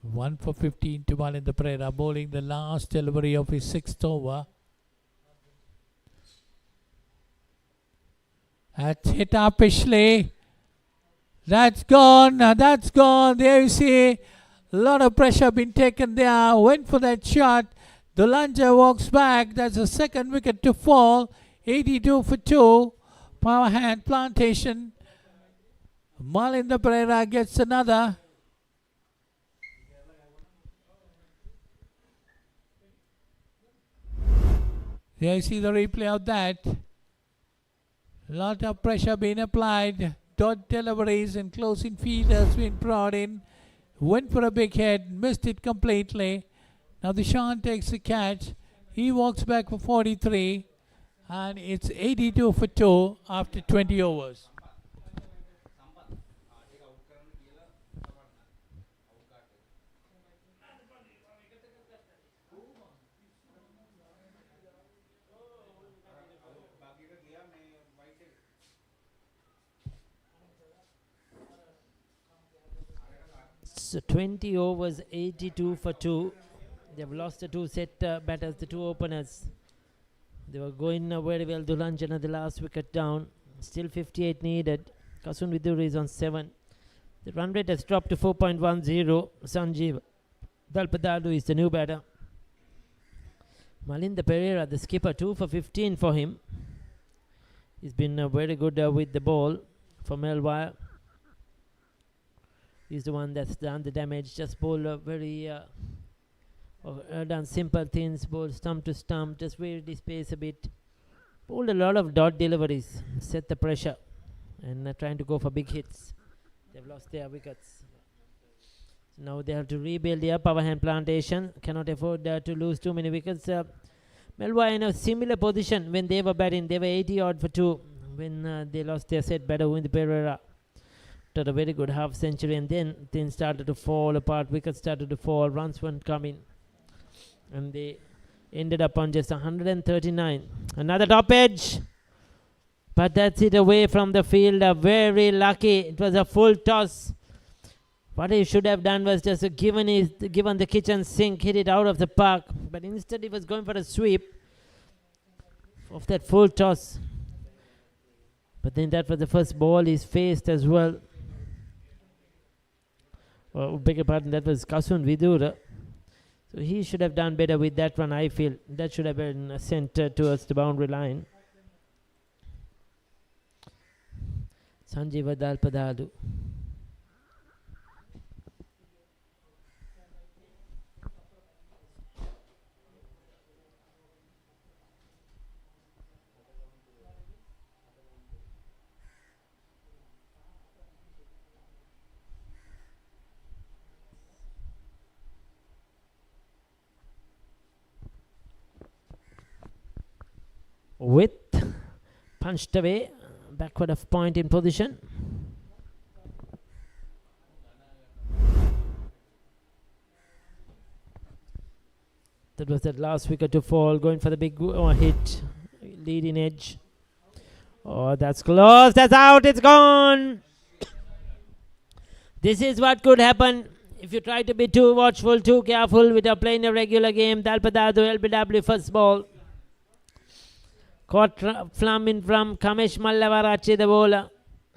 One for 15 to Malinda Pereira, bowling the last delivery of his 6th over. That's hit up Pishley. That's gone. That's gone. There you see, a lot of pressure been taken there. Went for that shot. Dolanja walks back. That's the second wicket to fall. 82 for 2. Power Hand Plantation. Malinda Pereira gets another. There you see the replay of that. Lot of pressure being applied. Dot deliveries and closing fielders being brought in. Went for a big head, missed it completely. Now Dishan takes the catch. He walks back for 43. And it's 82 for 2 after 20 overs. So 20 overs, 82 for 2. They've lost the two set batters, the two openers. They were going very well. Dulanjan at the last wicket down. Still 58 needed. Kasun Vidura is on 7. The run rate has dropped to 4.10. Sanjeev Dalpadadu is the new batter. Malinda Pereira, the skipper, 2 for 15 for him. He's been very good with the ball for Melwire. He's the one that's done the damage. Just bowl very done simple things. Bowl stump to stump. Just varied his pace a bit. Bowled a lot of dot deliveries. Set the pressure. And trying to go for big hits. They've lost their wickets. So now they have to rebuild their power hand Plantation. Cannot afford to lose too many wickets. Melwire in a similar position when they were batting. They were 80 odd for 2 when they lost their set batter with Pereira. Got a very good half century, and then things started to fall apart. Wickets started to fall. Runs weren't coming. And they ended up on just 139. Another top edge. But that's it away from the fielder. Very lucky. It was a full toss. What he should have done was just given the kitchen sink, hit it out of the park. But instead he was going for a sweep of that full toss. But then that was the first ball he's faced as well. Beg your pardon, that was Kasun Vidura. So he should have done better with that one, I feel. That should have been sent towards the boundary line. Sanjeev Dalpadadu. With punched away, backward of point in position. That was that last wicket to fall, going for the big hit, leading edge. Oh, that's close, that's out, it's gone. This is what could happen if you try to be too watchful, too careful without playing a regular game. Dalpadadu, LBW, first ball. Caught flum in from Kamesh Mallavarache, the bowler.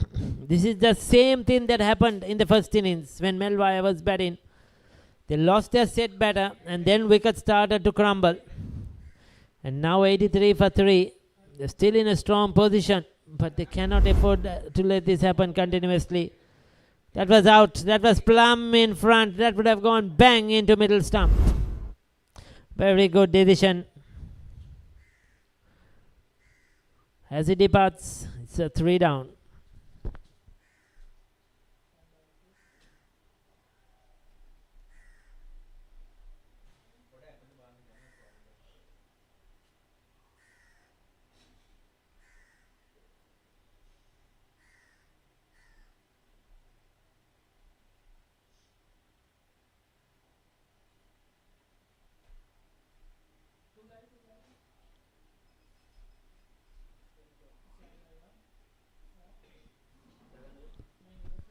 This is the same thing that happened in the first innings when Melwire was batting. They lost their set batter and then wickets started to crumble. And now 83 for 3. They're still in a strong position, but they cannot afford to let this happen continuously. That was out. That was plumb in front. That would have gone bang into middle stump. Very good decision. As he departs, it's a 3 down.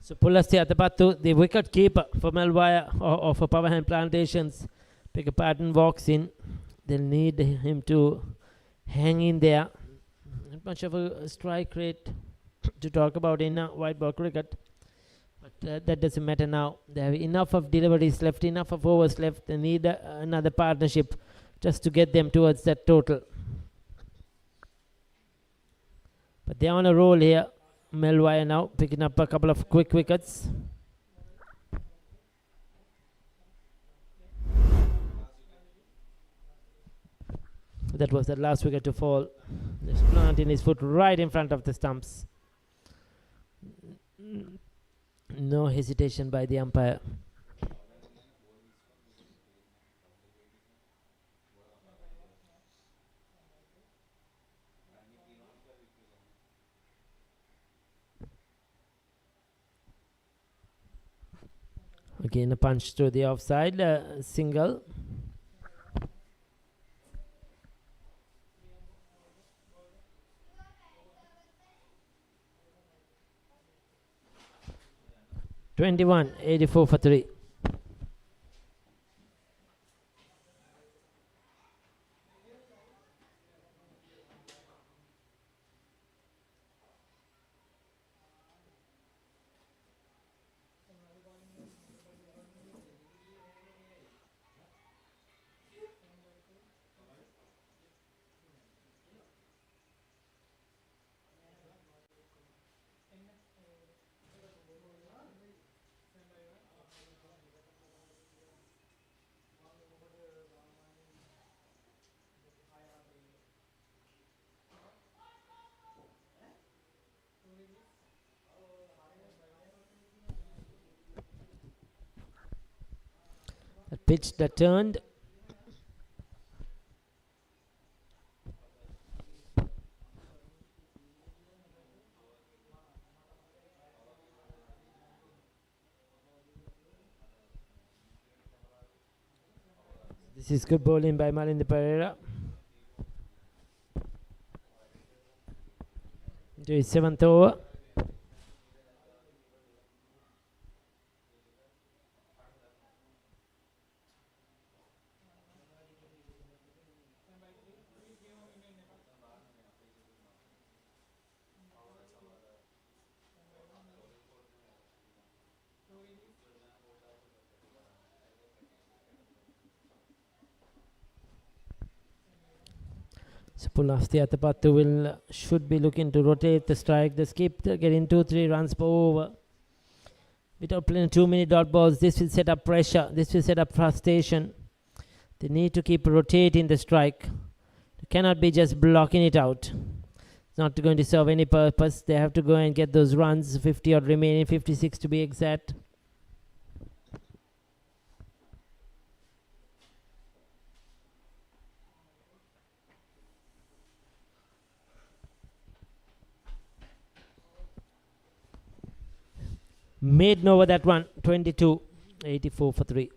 So Pulasthi Atapattu, the wicket keeper for Melwire or for Power Hand Plantations, pick a pattern, walks in. They'll need him to hang in there. Not much of a strike rate to talk about in white ball cricket, but that doesn't matter now. They have enough of deliveries left, enough of overs left. They need another partnership just to get them towards that total. But they're on a roll here. Melwire now picking up a couple of quick wickets. That was the last wicket to fall. Just planting his foot right in front of the stumps. No hesitation by the umpire. Again a punch to the offside, single. (21) 84 for 3. That pitch that turned. This is good bowling by Malinda Pereira. Into his 7th over. So Pulasti Atapattu should be looking to rotate the strike, the skip, getting 2-3 runs per over. Without playing 2-minute dot balls, this will set up pressure, this will set up frustration. They need to keep rotating the strike. They cannot be just blocking it out. It's not going to serve any purpose. They have to go and get those runs, 50 odd remaining, 56 to be exact. Made over that one, 22, 84 for 3.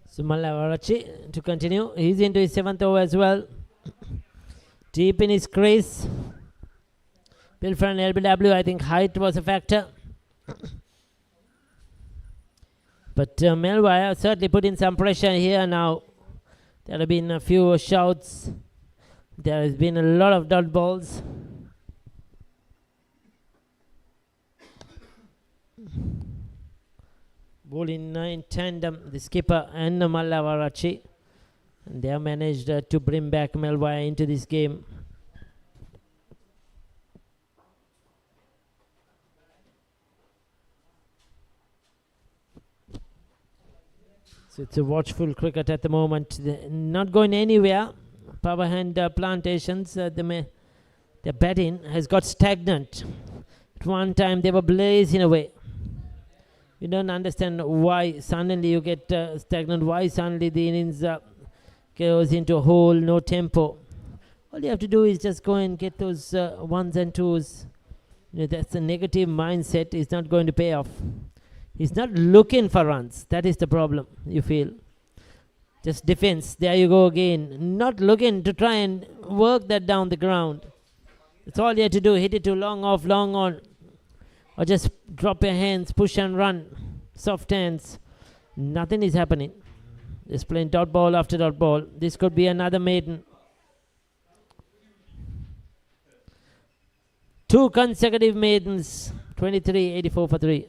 So Mallavarachi to continue. He's into his 7th over as well. Deep in his crease. Built for an LBW. I think height was a factor. But Melwire certainly put in some pressure here now. There have been a few shouts. There has been a lot of dot balls. Bowling in tandem, the skipper and Mallavarachi. And they have managed to bring back Melwire into this game. So it's a watchful cricket at the moment. They're not going anywhere. Power hand Plantations, their batting has got stagnant. At one time they were blazing away. You don't understand why suddenly you get stagnant, why suddenly the innings goes into a hole, no tempo. All you have to do is just go and get those ones and twos. You know, that's a negative mindset. It's not going to pay off. He's not looking for runs. That is the problem, you feel. Just defense. There you go again. Not looking to try and work that down the ground. That's all you have to do. Hit it to long off, long on. Or just drop your hands, push and run. Soft hands. Nothing is happening. Just playing dot ball after dot ball. This could be another maiden. 2 consecutive maidens. 23, 84 for 3.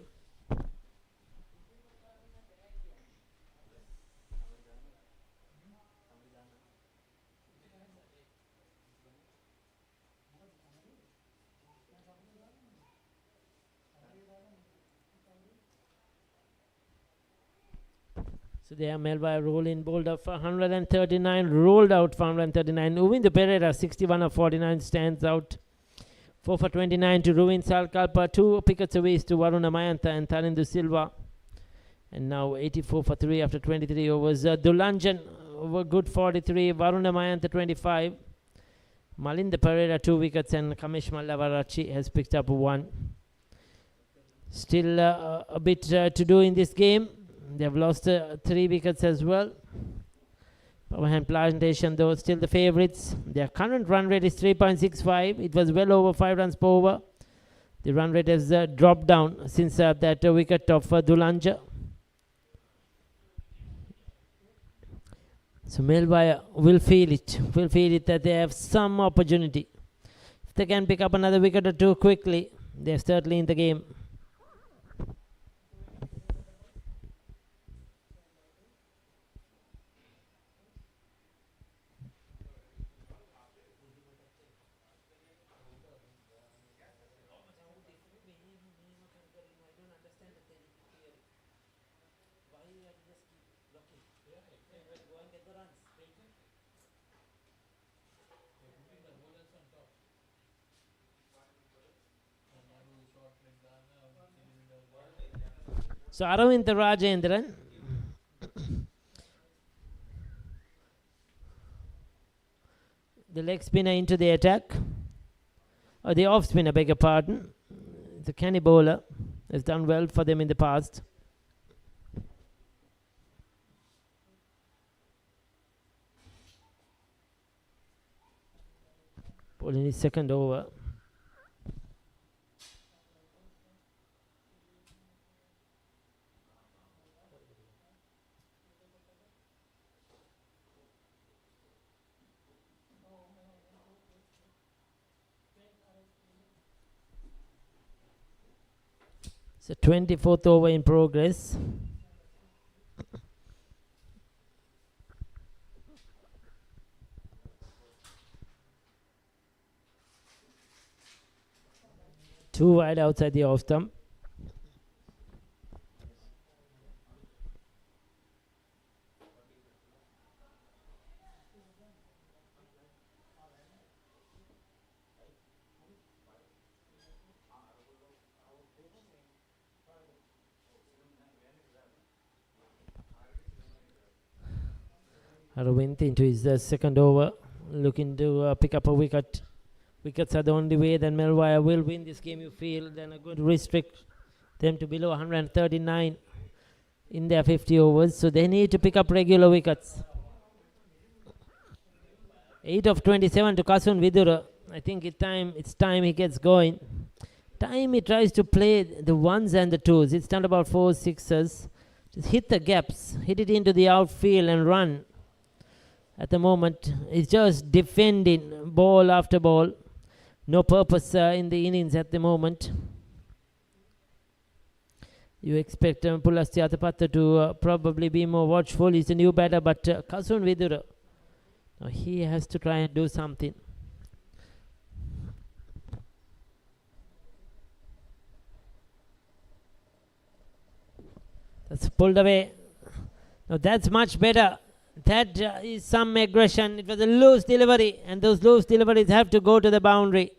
So there Melwire rolling, bowled up for 139, rolled out for 139. Uvindu Pereira, 61 of 49, stands out. 4 for 29 to Ruvin Salkalpa, 2 wickets away to Varuna Mayantha and Thalindu Silva. And now 84 for 3 after 23 overs. Dulanjan over good 43, Varuna Mayantha 25. Malinda Pereira 2 wickets and Kamesh Mallavarachi has picked up 1. Still a bit to do in this game. They have lost 3 wickets as well. Power hand Plantation though still the favourites. Their current run rate is 3.65. It was well over 5 runs per over. The run rate has dropped down since that wicket of Dulanja. So Melwire will feel it that they have some opportunity. If they can pick up another wicket or two quickly, they're certainly in the game. So Aravind Rajendran the leg spinner into the attack, or the off spinner, beg your pardon. The canny bowler has done well for them in the past. Ball in his second over. So 24th over in progress. Two wide outside the off stump. Aravind into his second over, looking to pick up a wicket. Wickets are the only way that Melwire will win this game, you feel. Then are going to restrict them to below 139 in their 50 overs. So they need to pick up regular wickets. 8 of 27 to Kasun Vidura. I think it's time he gets going. Time he tries to play the ones and the twos. It's done about 4 sixes. Just hit the gaps, hit it into the outfield and run. At the moment, it's just defending ball after ball. No purpose in the innings at the moment. You expect Pulasthi Atapatha to probably be more watchful. He's a new batter, but Kasun Vidura, he has to try and do something. That's pulled away. Now that's much better. That is some aggression. It was a loose delivery, and those loose deliveries have to go to the boundary.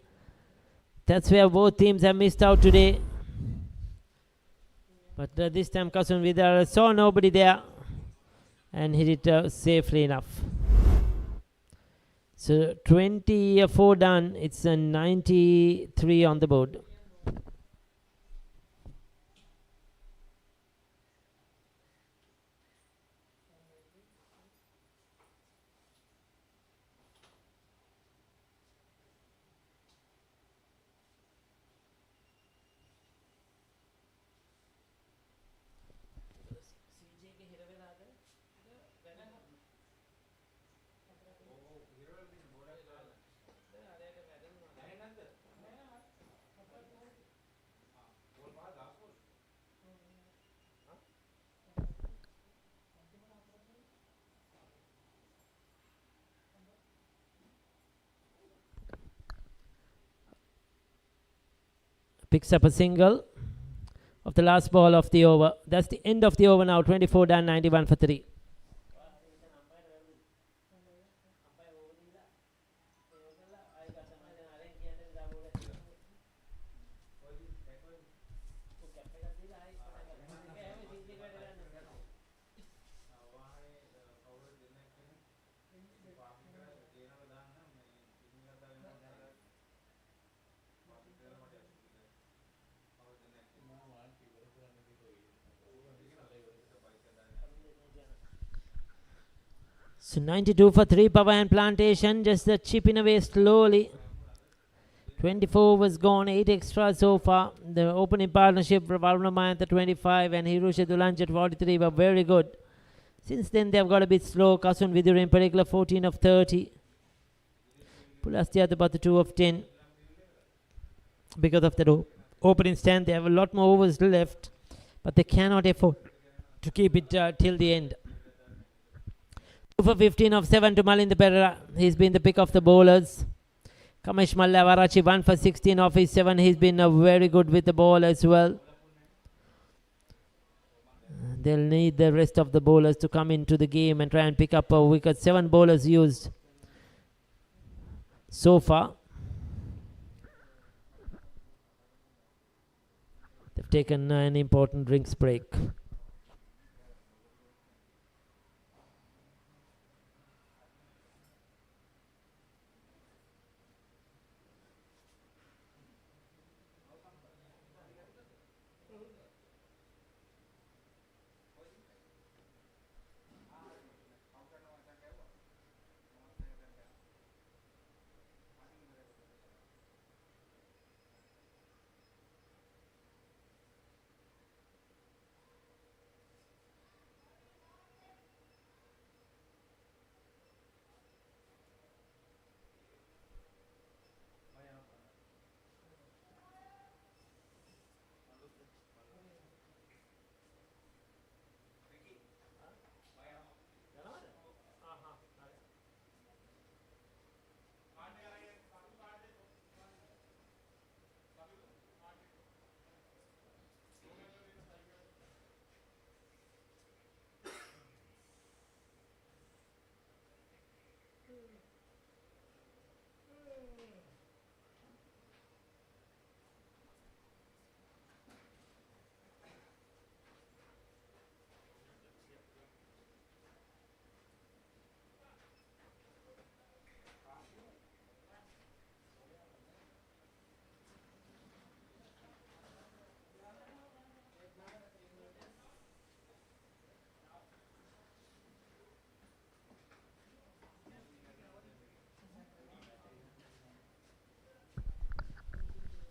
That's where both teams have missed out today. But this time Kasun Vidura saw nobody there and hit it safely enough. So 24 done. It's a 93 on the board. Picks up a single of the last ball of the over. That's the end of the over now. 24 done, 91 for 3. So 92 for 3, Power and Plantation, just chipping away slowly. 24 overs gone, 8 extra so far. The opening partnership from Varunamaya at 25 and Hirusha Dulanj at 43 were very good. Since then, they've got a bit slow. Kasun Vidur in particular, 14 of 30. Pulastia about the 2 of 10. Because of that opening stand, they have a lot more overs left, but they cannot afford to keep it till the end. 2 for 15 of 7 to Malinda Pereira. He's been the pick of the bowlers. Kamesh Mallavarachi 1 for 16 of his 7. He's been very good with the ball as well. They'll need the rest of the bowlers to come into the game and try and pick up a wicket. 7 bowlers used so far. They've taken an important drinks break.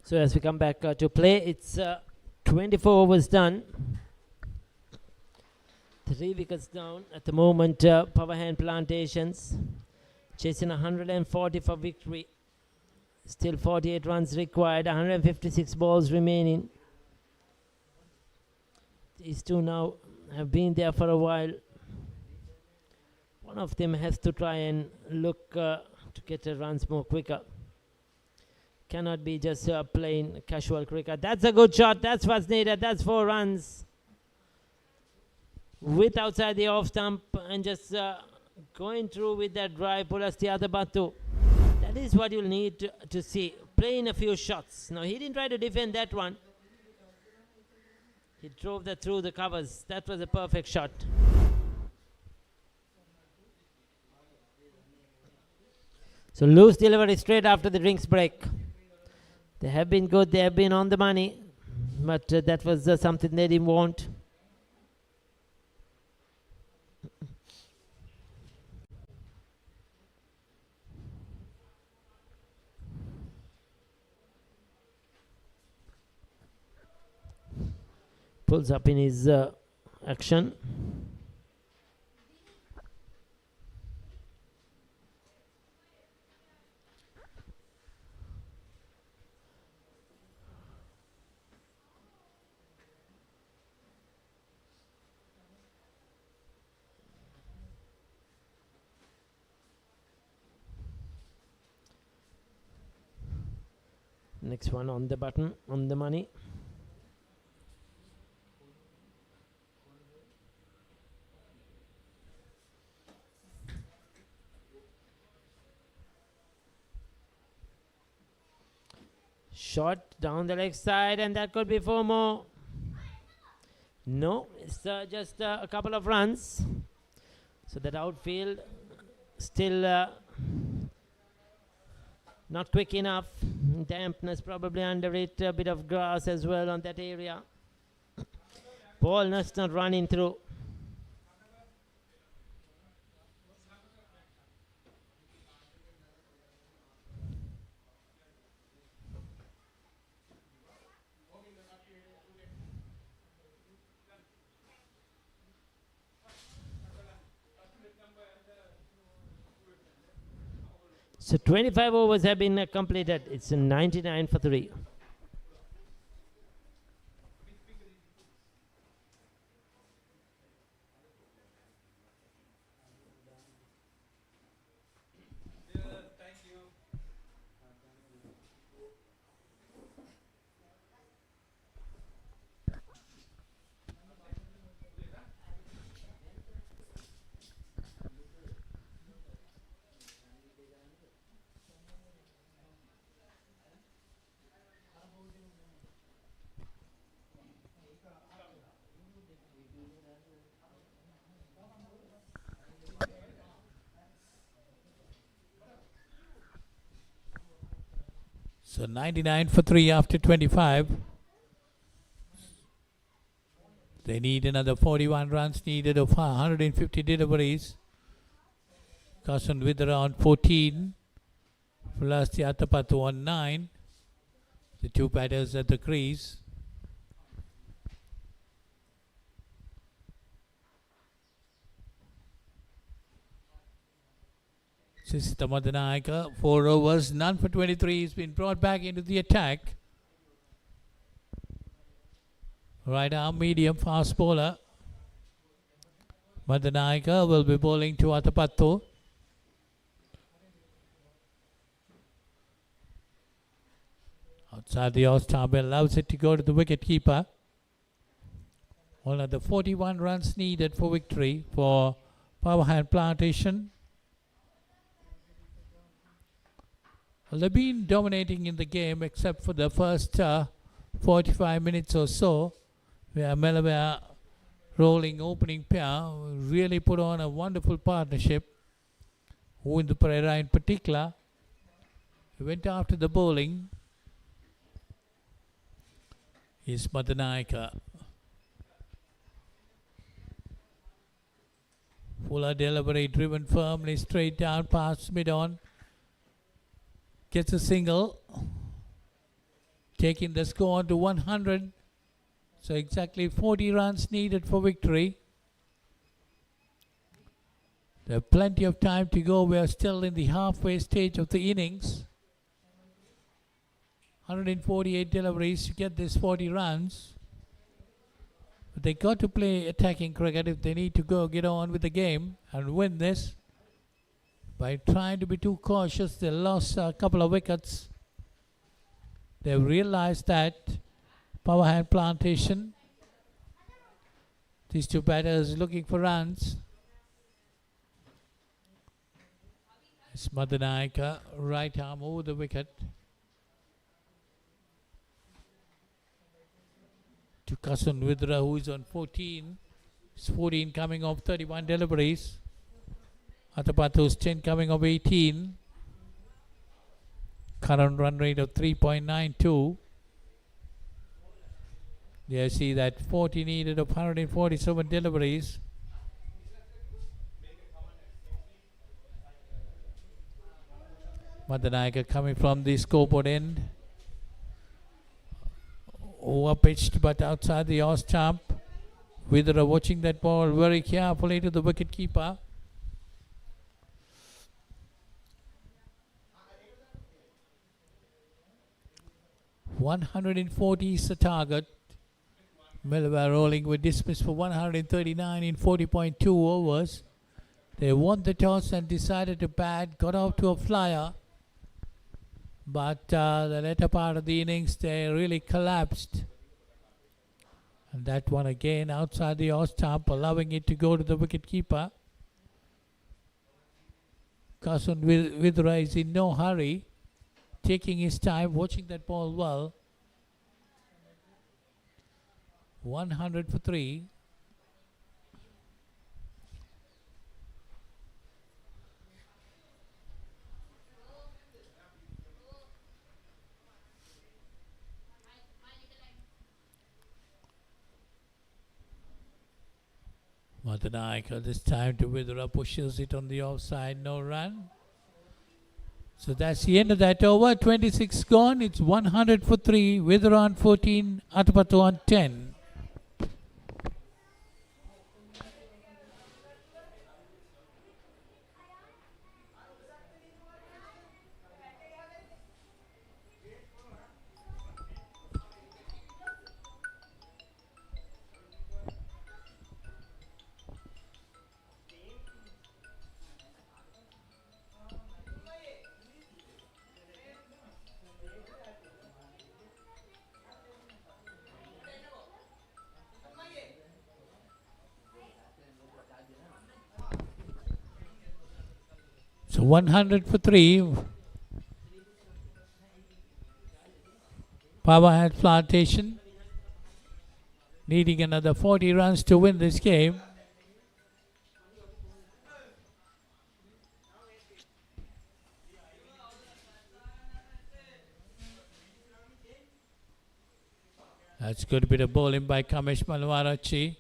So as we come back to play, it's 24 overs done. 3 wickets down at the moment. Power Hand Plantations chasing 140 for victory. Still 48 runs required. 156 balls remaining. These two now have been there for a while. One of them has to try and look to get the runs more quicker. Cannot be just plain casual cricket. That's a good shot. That's what's needed. That's 4 runs. With outside the off stump and just going through with that drive. Pulastia Batu. That is what you'll need to see. Playing a few shots. Now he didn't try to defend that one. He drove that through the covers. That was a perfect shot. So loose delivery straight after the drinks break. They have been good. They have been on the money. But that was something they didn't want. Pulls up in his action. Next one on the button, on the money. Shot down the leg side, and that could be 4 more. No, it's just a couple of runs. So that outfield still not quick enough. Dampness probably under it. A bit of grass as well on that area. Ball not running through. So 25 overs have been completed. It's a 99 for 3. So 99 for 3 after 25. They need another 41 runs needed of 150 deliveries. Carson with around 14. Plus the Atapattu on 9. The two batters at the crease. Sisita Madanayaka, 4 overs, none for 23. He's been brought back into the attack. Right arm medium fast bowler. Madanayaka will be bowling to Atapattu. Outside the off-stump, allows it to go to the wicket keeper. One of the 41 runs needed for victory for Powerhand Plantation. Well, they've been dominating in the game except for the first 45 minutes or so, where Melwire rolling opening pair really put on a wonderful partnership. Uindu Pereira in particular, he went after the bowling. Is Madanayaka. Fuller delivery driven firmly straight down past mid-on. Gets a single. Taking the score to 100. So exactly 40 runs needed for victory. There are plenty of time to go. We are still in the halfway stage of the innings. 148 deliveries to get this 40 runs. But they got to play attacking cricket if they need to go get on with the game and win this. By trying to be too cautious, they lost a couple of wickets. They've realized that Powerhand Plantation, these two batters looking for runs. It's Madanayaka, right arm over the wicket. To Kasun Vidra, who is on 14. It's 14 coming off 31 deliveries. Atapattu's 10 coming off 18. Current run rate of 3.92. There you see that 40 needed of 147 deliveries. Madanayaka coming from the scoreboard end. Over pitched but outside the off stump. Vidra watching that ball very carefully to the wicket keeper. $140 is the target. Melwire rolling with dismiss for 139 in 40.2 overs. They won the toss and decided to bat. Got off to a flyer. But the latter part of the innings, they really collapsed. And that one again outside the off stump, allowing it to go to the wicket keeper. Kasun Vidra is in no hurry, taking his time, watching that ball well. 100 for 3. Madanayaka this time to Vidra, pushes it on the offside, no run. So that's the end of that over. 26 gone. It's 100 for 3. Vidra on 14, Atapattu on 10. 100 for 3. Powerhead Plantation needing another 40 runs to win this game. That's good bit of bowling by Kamesh Malwarachi.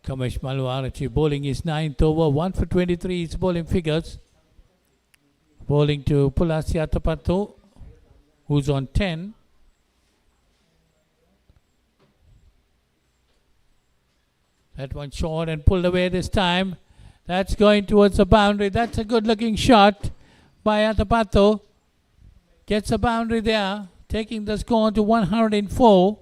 Kamesh Malwarachi bowling his 9th over, 1 for 23 his bowling figures. Bowling to Pulasya Tapatu, who's on 10. That one short and pulled away this time. That's going towards the boundary. That's a good looking shot by Atapato. Gets a boundary there, taking the score to 104.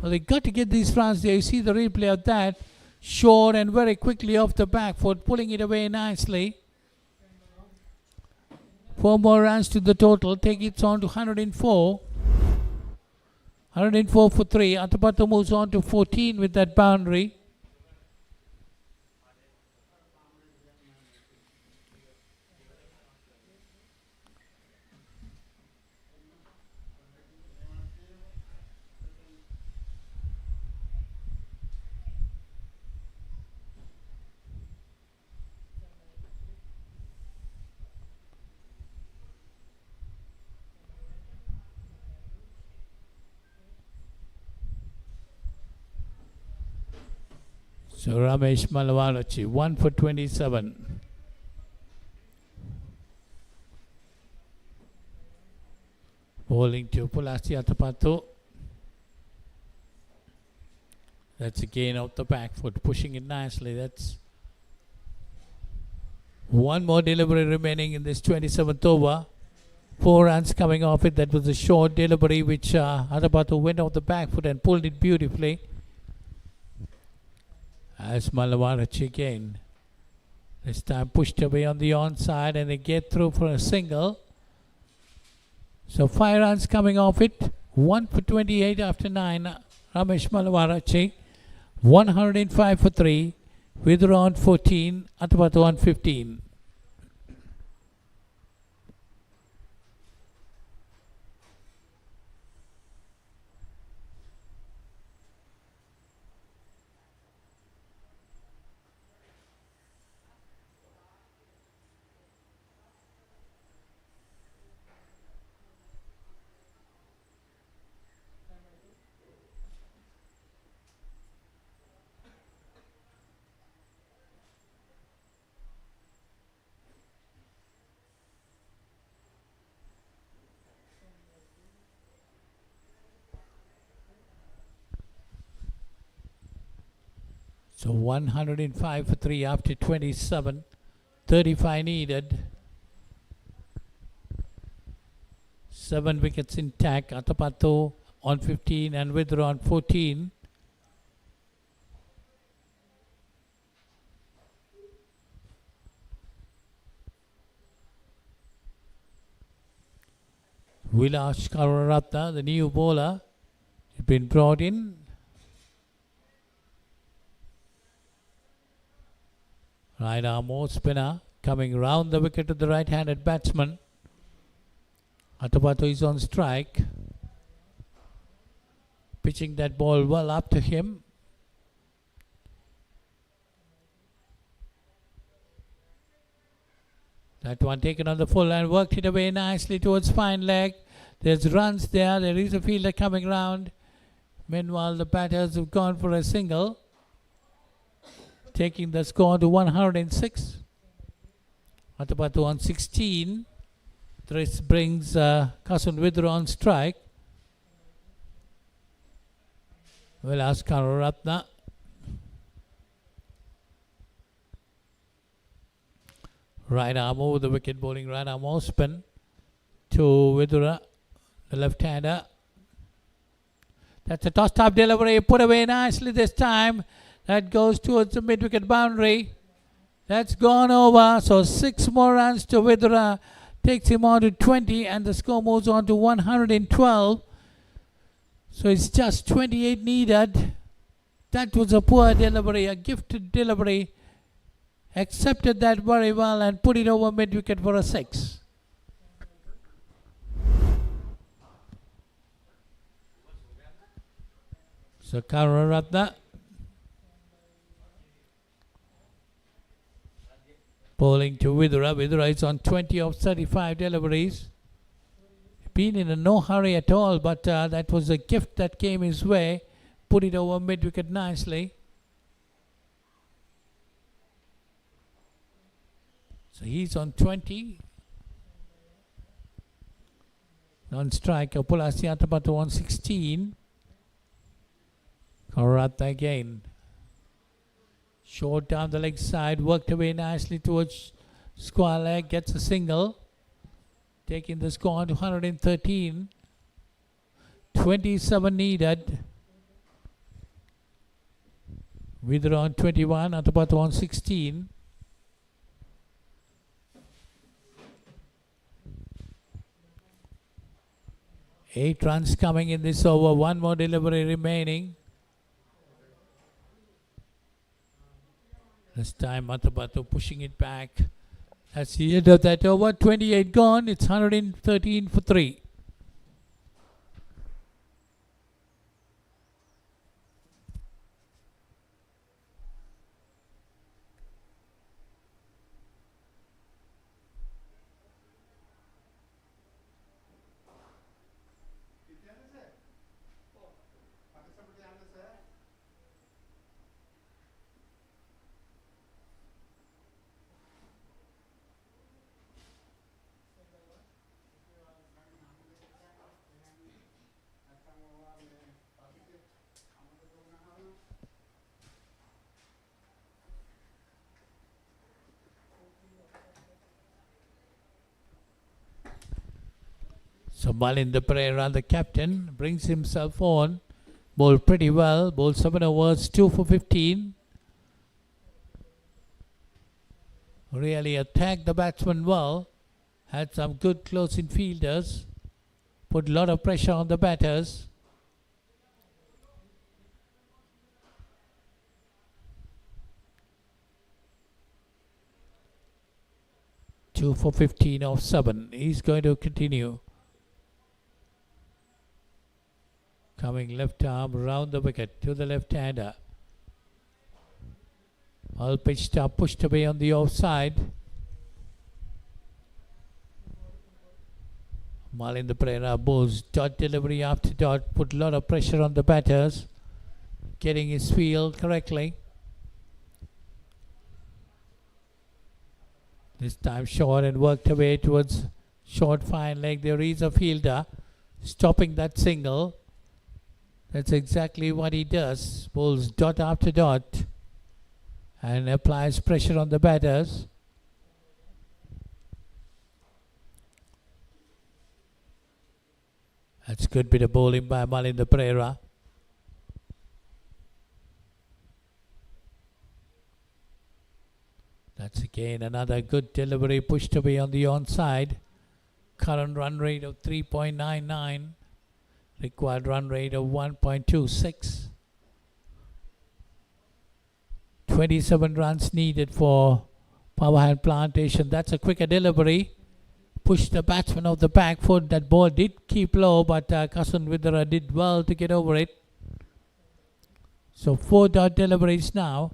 Well, they got to get these runs there. You see the replay of that. Short and very quickly off the back foot, pulling it away nicely. 4 more runs to the total, take it on to 104. 104 for 3. Atapato moves on to 14 with that boundary. So Ramesh Malwarachi, 1 for 27. Bowling to Pulasya Tapatu. That's again off the back foot, pushing it nicely. That's one more delivery remaining in this 27th over. 4 runs coming off it. That was a short delivery which Atapatu went off the back foot and pulled it beautifully. As Malwarachi again, this time pushed away on the onside and they get through for a single. So 5 runs coming off it, 1 for 28 after 9. Ramesh Malwarachi, 105 for 3, Vidra on 14, Atapatu on 15. So 105 for 3 after 27, 35 needed. 7 wickets intact, Atapatu on 15 and Vidra on 14. Vilas Karuratna, the new bowler, has been brought in. Right arm off spinner coming round the wicket to the right-handed batsman. Atapatu is on strike. Pitching that ball well up to him. That one taken on the full and worked it away nicely towards fine leg. There's runs there. There is a fielder coming round. Meanwhile, the batters have gone for a single, taking the score to 106. Atapatu on 16. This brings Kasun Vidra on strike. Vilas Karuratna. Right arm over the wicket, bowling right arm off spin to Vidra, the left-hander. That's a tossed up delivery, put away nicely this time. That goes towards the mid-wicket boundary. That's gone over. So 6 more runs to Vidura. Takes him on to 20 and the score moves on to 112. So it's just 28 needed. That was a poor delivery, a gifted delivery. Accepted that very well and put it over mid-wicket for a 6. So Karunaratne bowling to Vidura. Vidura is on 20 of 35 deliveries. Been in a no hurry at all, but that was a gift that came his way. Put it over mid-wicket nicely. So he's on 20. Non-striker Pulasi Atapattu on 16. Karunaratne again. Short down the leg side, worked away nicely towards square leg, gets a single. Taking the score on to 113. 27 needed. Vidura on 21, Atapattu on 16. Eight runs coming in this over, one more delivery remaining. This time Atapattu pushing it back. That's the end of that over. 28 gone. It's 113 for 3. So Malinda Pereira, the captain, brings himself on. Bowled pretty well. Bowled 7 overs, 2 for 15. Really attacked the batsman well. Had some good close-in fielders. Put a lot of pressure on the batters. Two for 15 off 7. He's going to continue. Coming left arm round the wicket to the left-hander. All pitched up, pushed away on the offside. Malinda Pereira bowls dot delivery after dot, put a lot of pressure on the batters, getting his field correctly. This time short and worked away towards short fine leg. There is a fielder stopping that single. That's exactly what he does. Bowls dot after dot and applies pressure on the batters. That's good bit of bowling by Malinda Pereira. That's again another good delivery, pushed away on the onside. Current run rate of 3.99. Required run rate of 1.26. 27 runs needed for Powerhand Plantation. That's a quicker delivery. Pushed the batsman off the back foot. That ball did keep low, but Kasun Vidura did well to get over it. So 4 dot deliveries now.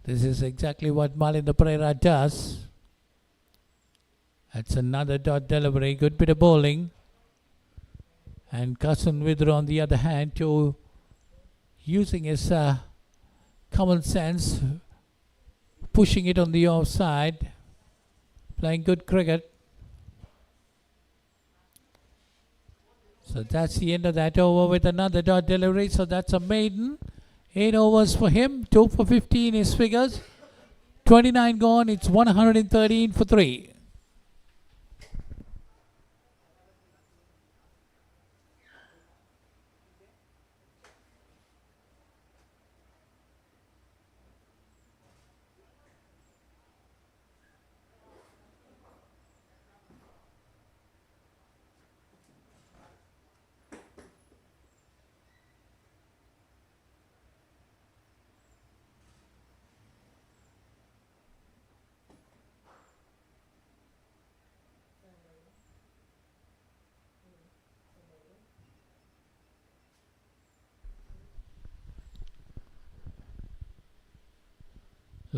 This is exactly what Malinda Pereira does. That's another dot delivery. Good bit of bowling. And Kasun Vidura on the other hand, to using his common sense, pushing it on the offside, playing good cricket. So that's the end of that over with another dot delivery. So that's a maiden. 8 overs for him, 2 for 15 his figures. 29 gone, it's 113 for 3.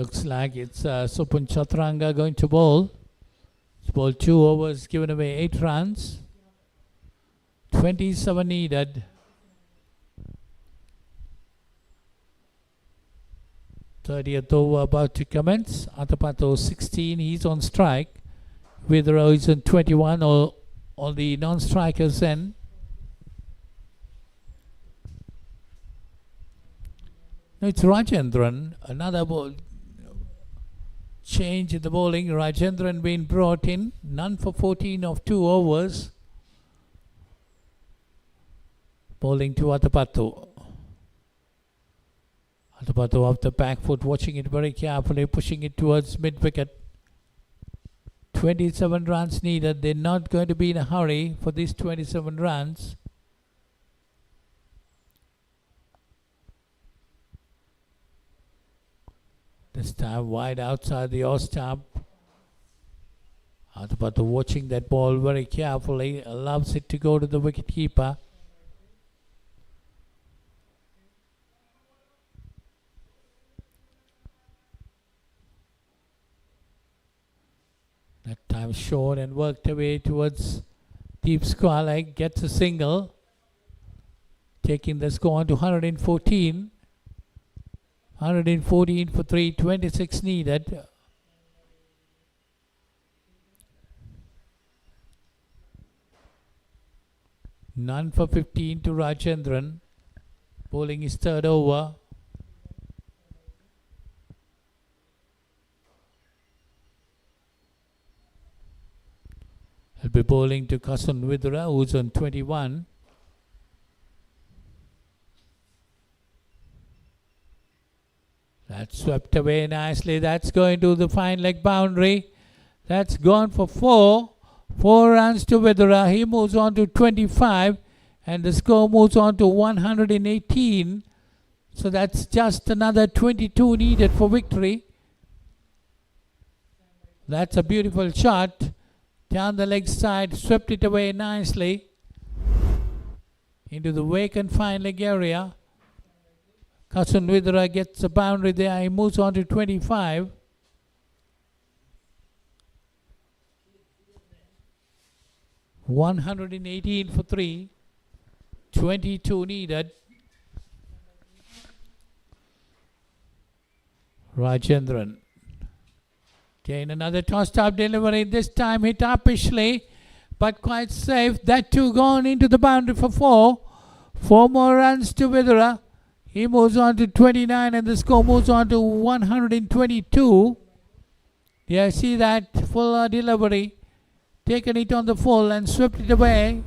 Looks like it's Supun Chaturanga going to bowl. He's bowled 2 overs, given away 8 runs. 27 needed. 30th over about to commence. Atapato 16, he's on strike. Vidra is on 21, or on the non-strikers end. No, it's Rajendran, another ball. Change in the bowling. Rajendran being brought in. None for 14 of 2 overs. Bowling to Atapato. Atapato off the back foot, watching it very carefully, pushing it towards mid-wicket. 27 runs needed. They're not going to be in a hurry for these 27 runs. This time wide outside the off stump. Atapato watching that ball very carefully, allows it to go to the wicket keeper. That time short and worked away towards deep square leg, gets a single, taking the score on to 114. 114 for 3, 26 needed. None for 15 to Rajendran. Bowling his 3rd over. He'll be bowling to Kasun Vidura, who's on 21. That's swept away nicely. That's going to the fine leg boundary. That's gone for 4. 4 runs to Vidura. He moves on to 25. And the score moves on to 118. So that's just another 22 needed for victory. That's a beautiful shot. Down the leg side, swept it away nicely into the vacant fine leg area. Kasun Vidura gets a boundary there. He moves on to 25. $118 for 3. 22 needed. Rajendran. Again, another tossed-up delivery. This time hit uppishly, but quite safe. That too gone into the boundary for 4. 4 more runs to Vidura. He moves on to 29, and the score moves on to 122. Yeah, see that full delivery. Taken it on the full and swept it away.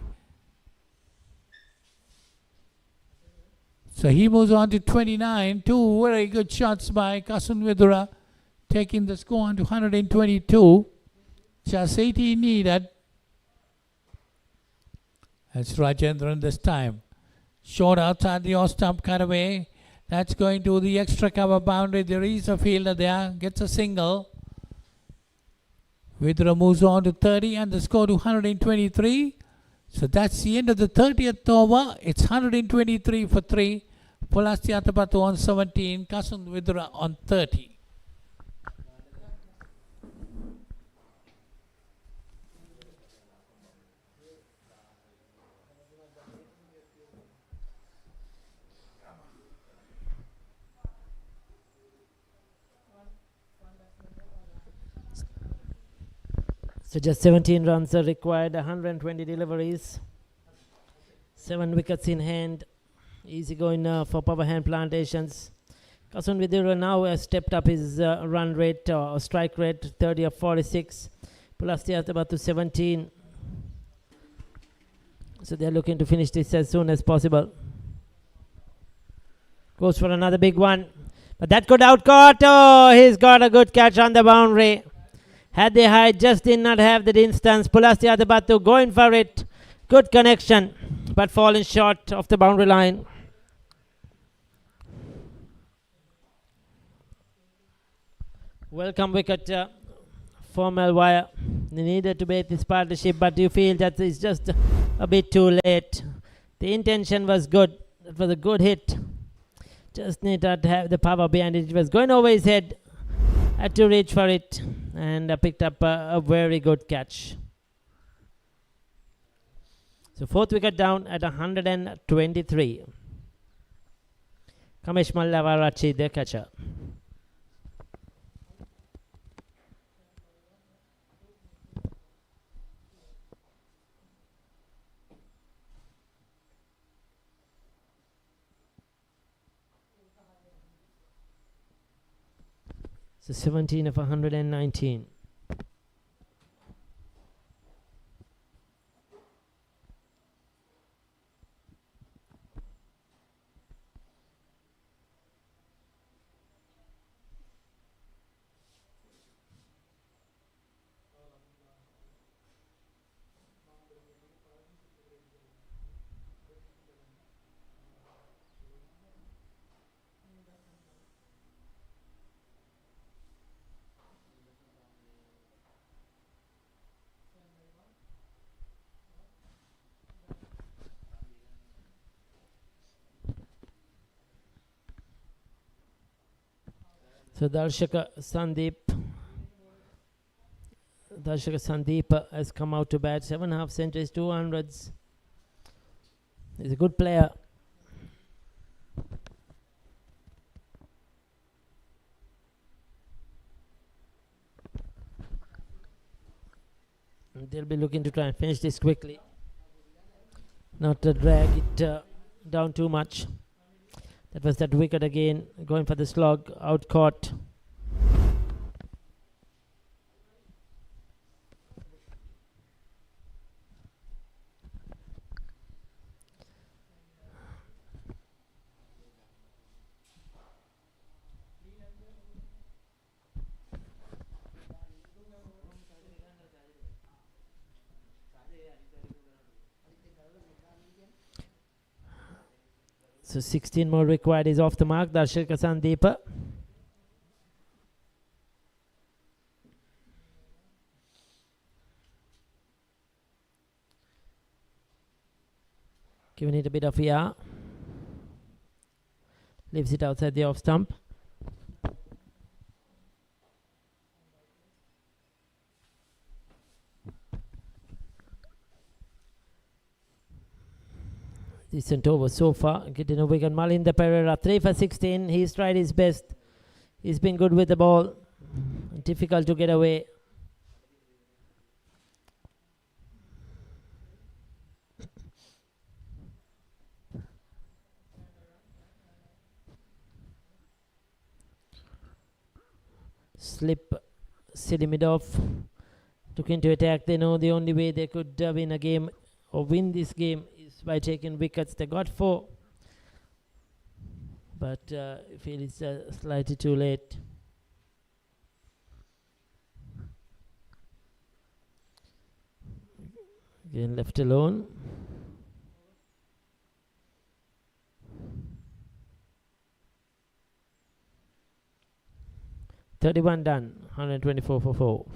So he moves on to 29. 2 very good shots by Kasun Vidura, taking the score on to 122. Just 18 needed. That's Rajendran this time. Short outside the off stump cutaway. That's going to the extra cover boundary. There is a fielder there. Gets a single. Vidura moves on to 30 and the score to 123. So that's the end of the 30th over. It's 123 for 3. Pulasti Atapato on 17. Kasun Vidura on 30. So just 17 runs are required, 120 deliveries, 7 wickets in hand. Easy going for Power Hand Plantations. Kasun Vidura now has stepped up his run rate or strike rate, 30 of 46. Pulasti Atapato 17. So they're looking to finish this as soon as possible. Goes for another big one. But that could outcut. Oh, he's got a good catch on the boundary. Had the height, just did not have the distance. Pulasti Atapato going for it. Good connection, but falling short of the boundary line. Welcome wicket for Melwire. They needed to break this partnership, but you feel that it's just a bit too late. The intention was good. It was a good hit. Just need not have the power behind it. It was going over his head. Had to reach for it and picked up a very good catch. So 4th wicket down at 123. Kamesh Mallavarachi, the catcher. So 17 of 119. So Darshaka Sandeep has come out to bat. 7.5 centuries, 200s. He's a good player. And they'll be looking to try and finish this quickly. Not to drag it down too much. That was that wicket again, going for the slog, out caught. So 16 more required, is off the mark. Darshika Sandeep. Giving it a bit of air. Leaves it outside the off stump. Decent over so far. Getting a wicket. Malinda Pereira, 3 for 16. He's tried his best. He's been good with the ball. Difficult to get away. Slip, silly mid off. Took into attack. They know the only way they could win a game or win this game is by taking wickets. They got 4, but I feel it's slightly too late. Again left alone. $31 done. 124 for 4.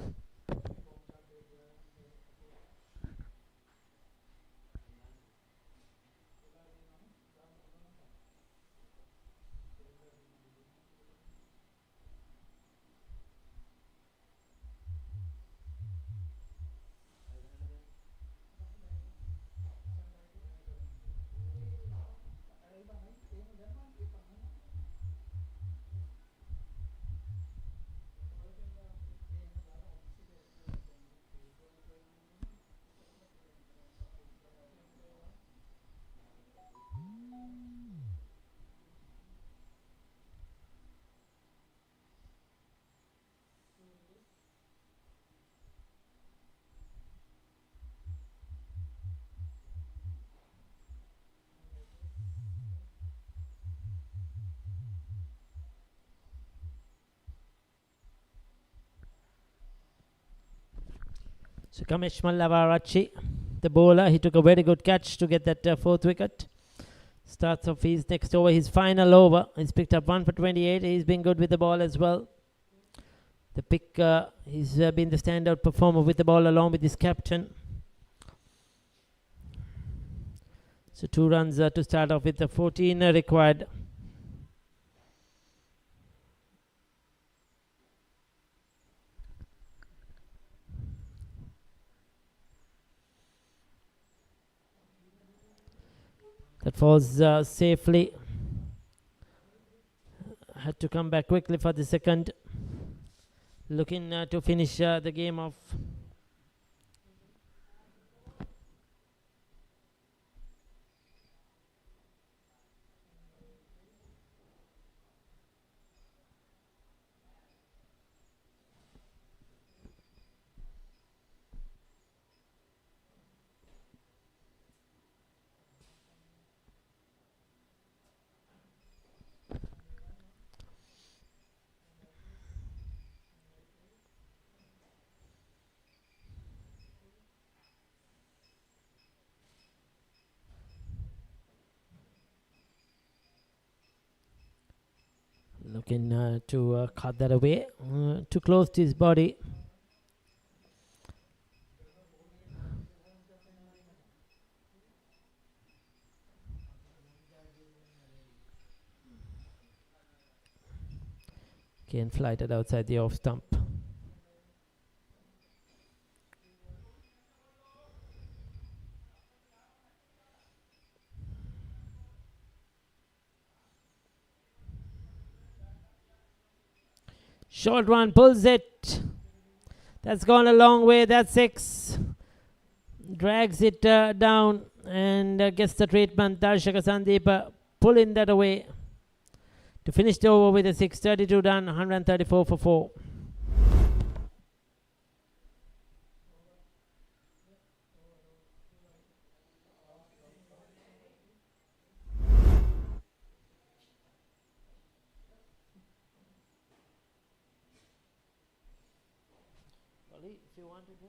So Kamesh Mallavarachi, the bowler, he took a very good catch to get that 4th wicket. Starts off his next over, his final over. He's picked up 1 for 28. He's been good with the ball as well. The pick, he's been the standout performer with the ball along with his captain. So 2 runs to start off with, the 14 are required. That falls safely. Had to come back quickly for the second. Looking to finish the game off. Looking to cut that away, too close to his body. Again, flighted outside the off stump. Short one, pulls it. That's gone a long way. That's 6. Drags it down and gets the treatment. Darshaka Sandeep pulling that away to finish the over with a 6. 32 done, 134 for 4. If you want to do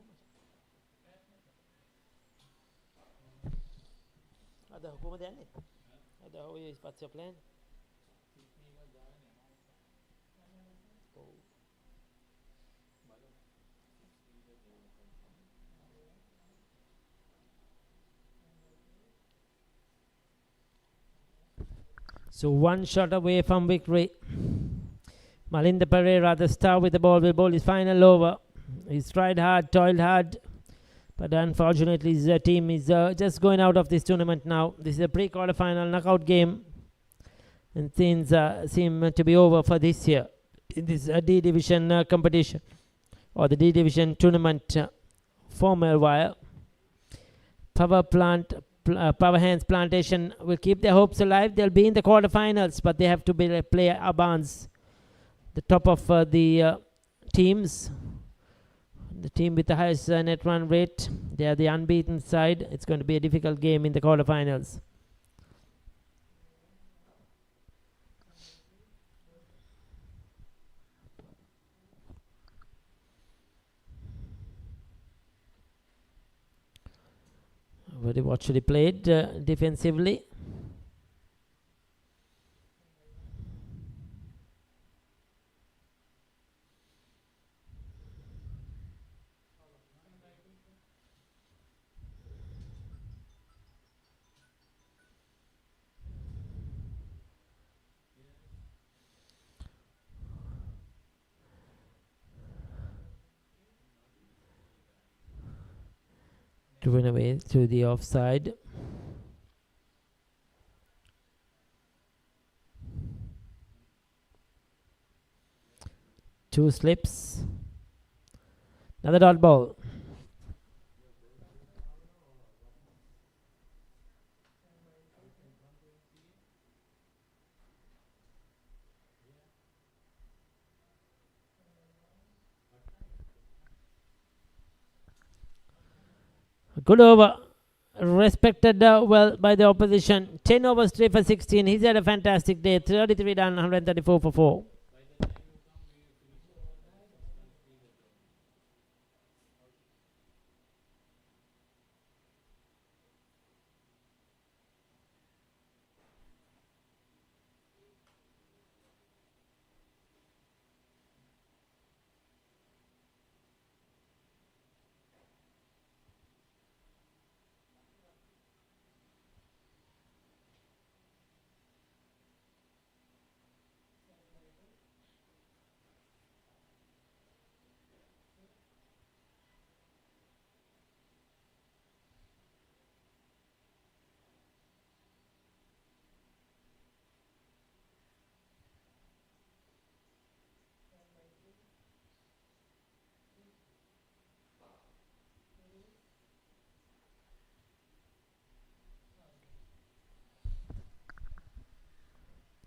what's your plan? So 1 shot away from victory. Malinda Pereira, the star with the ball, will bowl his final over. He's tried hard, toiled hard, but unfortunately his team is just going out of this tournament now. This is a pre-quarter-final knockout game, and things seem to be over for this year in this D Division competition, or the D Division tournament for Melwire. Power Hands Plantation will keep their hopes alive. They'll be in the quarterfinals, but they have to play Abans, the top of the teams. The team with the highest net run rate. They are the unbeaten side. It's going to be a difficult game in the quarterfinals. Very watchfully played defensively. Driven away to the offside. Two slips. Another dot ball. Good over. Respected well by the opposition. 10 overs, 3 for 16. He's had a fantastic day. 33 done, 134 for 4.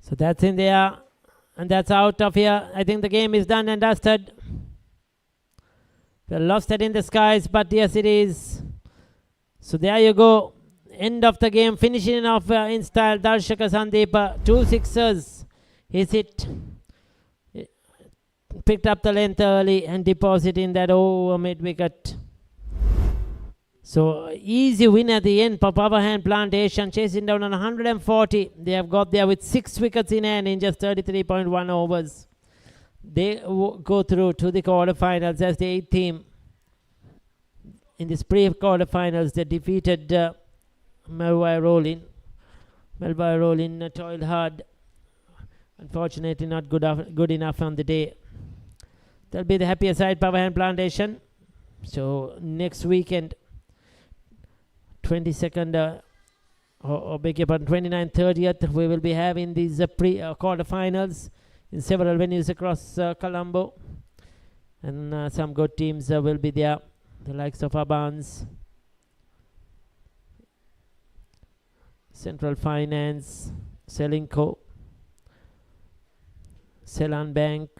So that's in there, and that's out of here. I think the game is done and dusted. We lost it in the skies, but yes, it is. So there you go. End of the game, finishing off in style. Darshaka Sandeep, 2 sixers. He's hit. Picked up the length early and deposited in that over mid wicket. So easy win at the end for Power Hand Plantation, chasing down on 140. They have got there with 6 wickets in hand in just 33.1 overs. They go through to the quarterfinals as the 8th team. In this pre-quarterfinals, they defeated Melwire Rolling. Melwire Rolling toiled hard. Unfortunately, not good enough on the day. They'll be the happier side, Power Hand Plantation. So next weekend, 22nd, or beg your pardon, 29th, 30th, we will be having these pre-quarterfinals in several venues across Colombo. And some good teams will be there. The likes of Abans, Central Finance, Selinco, Ceylon Bank,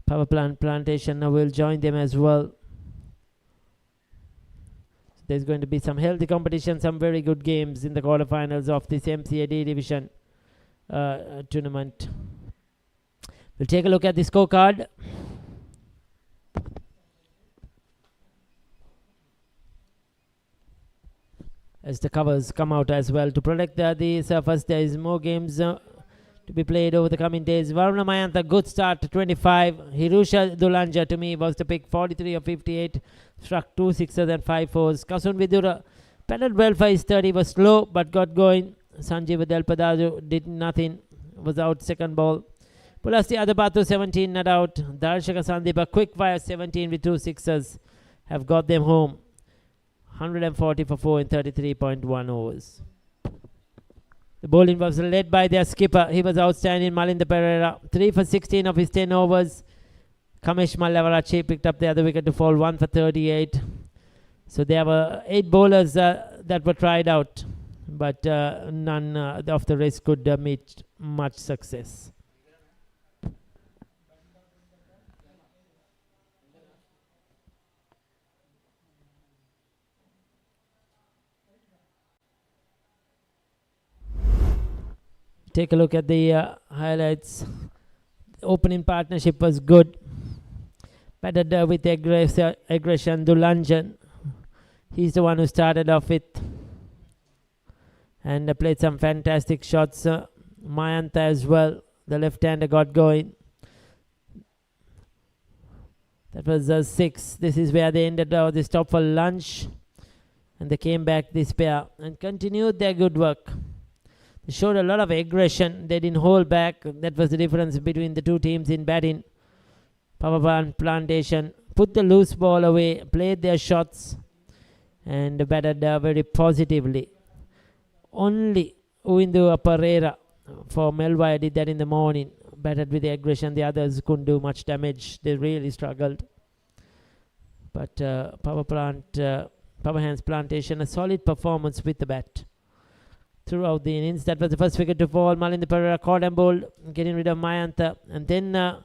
Power Plant Plantation will join them as well. There's going to be some healthy competition, some very good games in the quarterfinals of this MCAD division tournament. We'll take a look at the scorecard. As the covers come out as well to protect the surface, there is more games to be played over the coming days. Varuna Mayantha, good start to 25. Hirusha Dulanja to me was the pick, 43 of 58. Struck 2 sixes and 5 fours. Kasun Vidura pedaled well for his 30, was slow but got going. Sanjeev Delpadaju did nothing, was out second ball. Pulasti Adapatu 17 not out. Darshaka Sandeep a quick fire 17 with 2 sixes have got them home. 140 for 4 in 33.1 overs. The bowling was led by their skipper. He was outstanding, Malinda Pereira. 3 for 16 of his 10 overs. Kamesh Mallavarachi picked up the other wicket to fall, 1 for 38. So there were 8 bowlers that were tried out, but none of the rest could meet much success. Take a look at the highlights. The opening partnership was good. Batted with aggression, Dulanjan. He's the one who started off it. And played some fantastic shots. Mayantha as well. The left-hander got going. That was 6. This is where they ended. They stopped for lunch. And they came back, this pair, and continued their good work. They showed a lot of aggression. They didn't hold back. That was the difference between the two teams in batting. Power Plant Plantation put the loose ball away, played their shots, and batted very positively. Only Uindu Pereira for Melwire did that in the morning. Batted with the aggression. The others couldn't do much damage. They really struggled. But Power Hands Plantation, a solid performance with the bat throughout the innings. That was the first wicket to fall. Malinda Pereira caught and bowled, getting rid of Mayantha. And then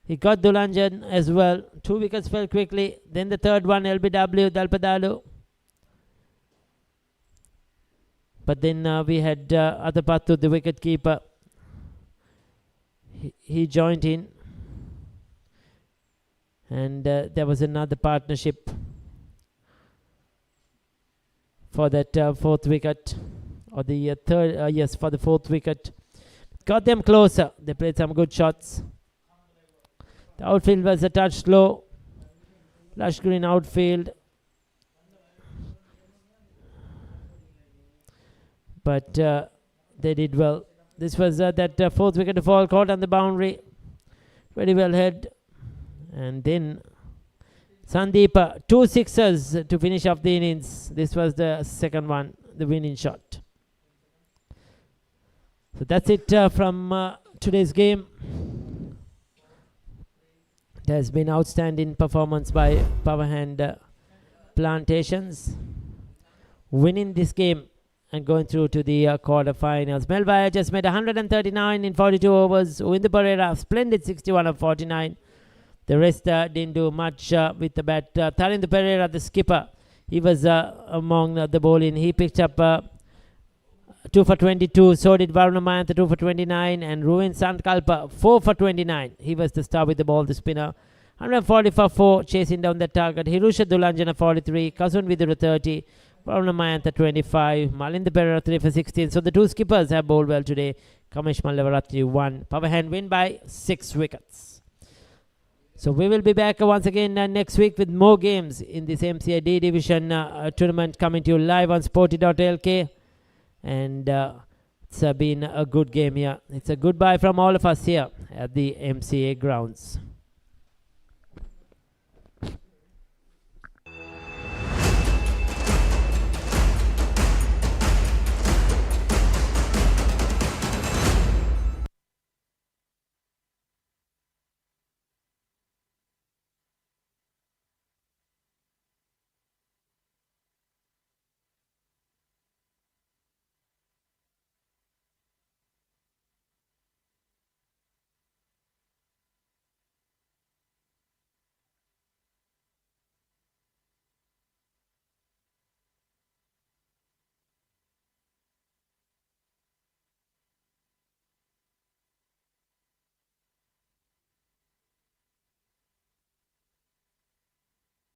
he got Dulanjan as well. 2 wickets fell quickly. Then the third one, LBW, Dalpadalu. But then we had Adapattu, the wicket keeper. He joined in. And there was another partnership for that fourth wicket. Or the third, yes, for the fourth wicket. Got them closer. They played some good shots. The outfield was a touch slow. Lush green outfield. But they did well. This was that fourth wicket to fall, caught on the boundary. Very well hit. And then Sandeep, 2 sixes to finish off the innings. This was the second one, the winning shot. So that's it from today's game. There has been outstanding performance by Power Hand Plantations, winning this game and going through to the quarterfinals. Melwire just made 139 in 42 overs. Uindu Pereira, splendid 61 of 49. The rest didn't do much with the bat. Tarindu Pereira, the skipper, he was among the bowling. He picked up 2 for 22. So did Varuna Mayantha, 2 for 29. And Ruin Sankalpa, 4 for 29. He was the star with the ball, the spinner. 140 for 4, chasing down the target. Hirusha Dulanjana, 43. Kasun Vidura, 30. Varuna Mayantha, 25. Malinda Pereira, 3 for 16. So the two skippers have bowled well today. Kamesh Mallavaratri, 1. Power hand win by 6 wickets. So we will be back once again next week with more games in this MCA D Division tournament, coming to you live on Sporty.lk. And it's been a good game here. It's a goodbye from all of us here at the MCA grounds.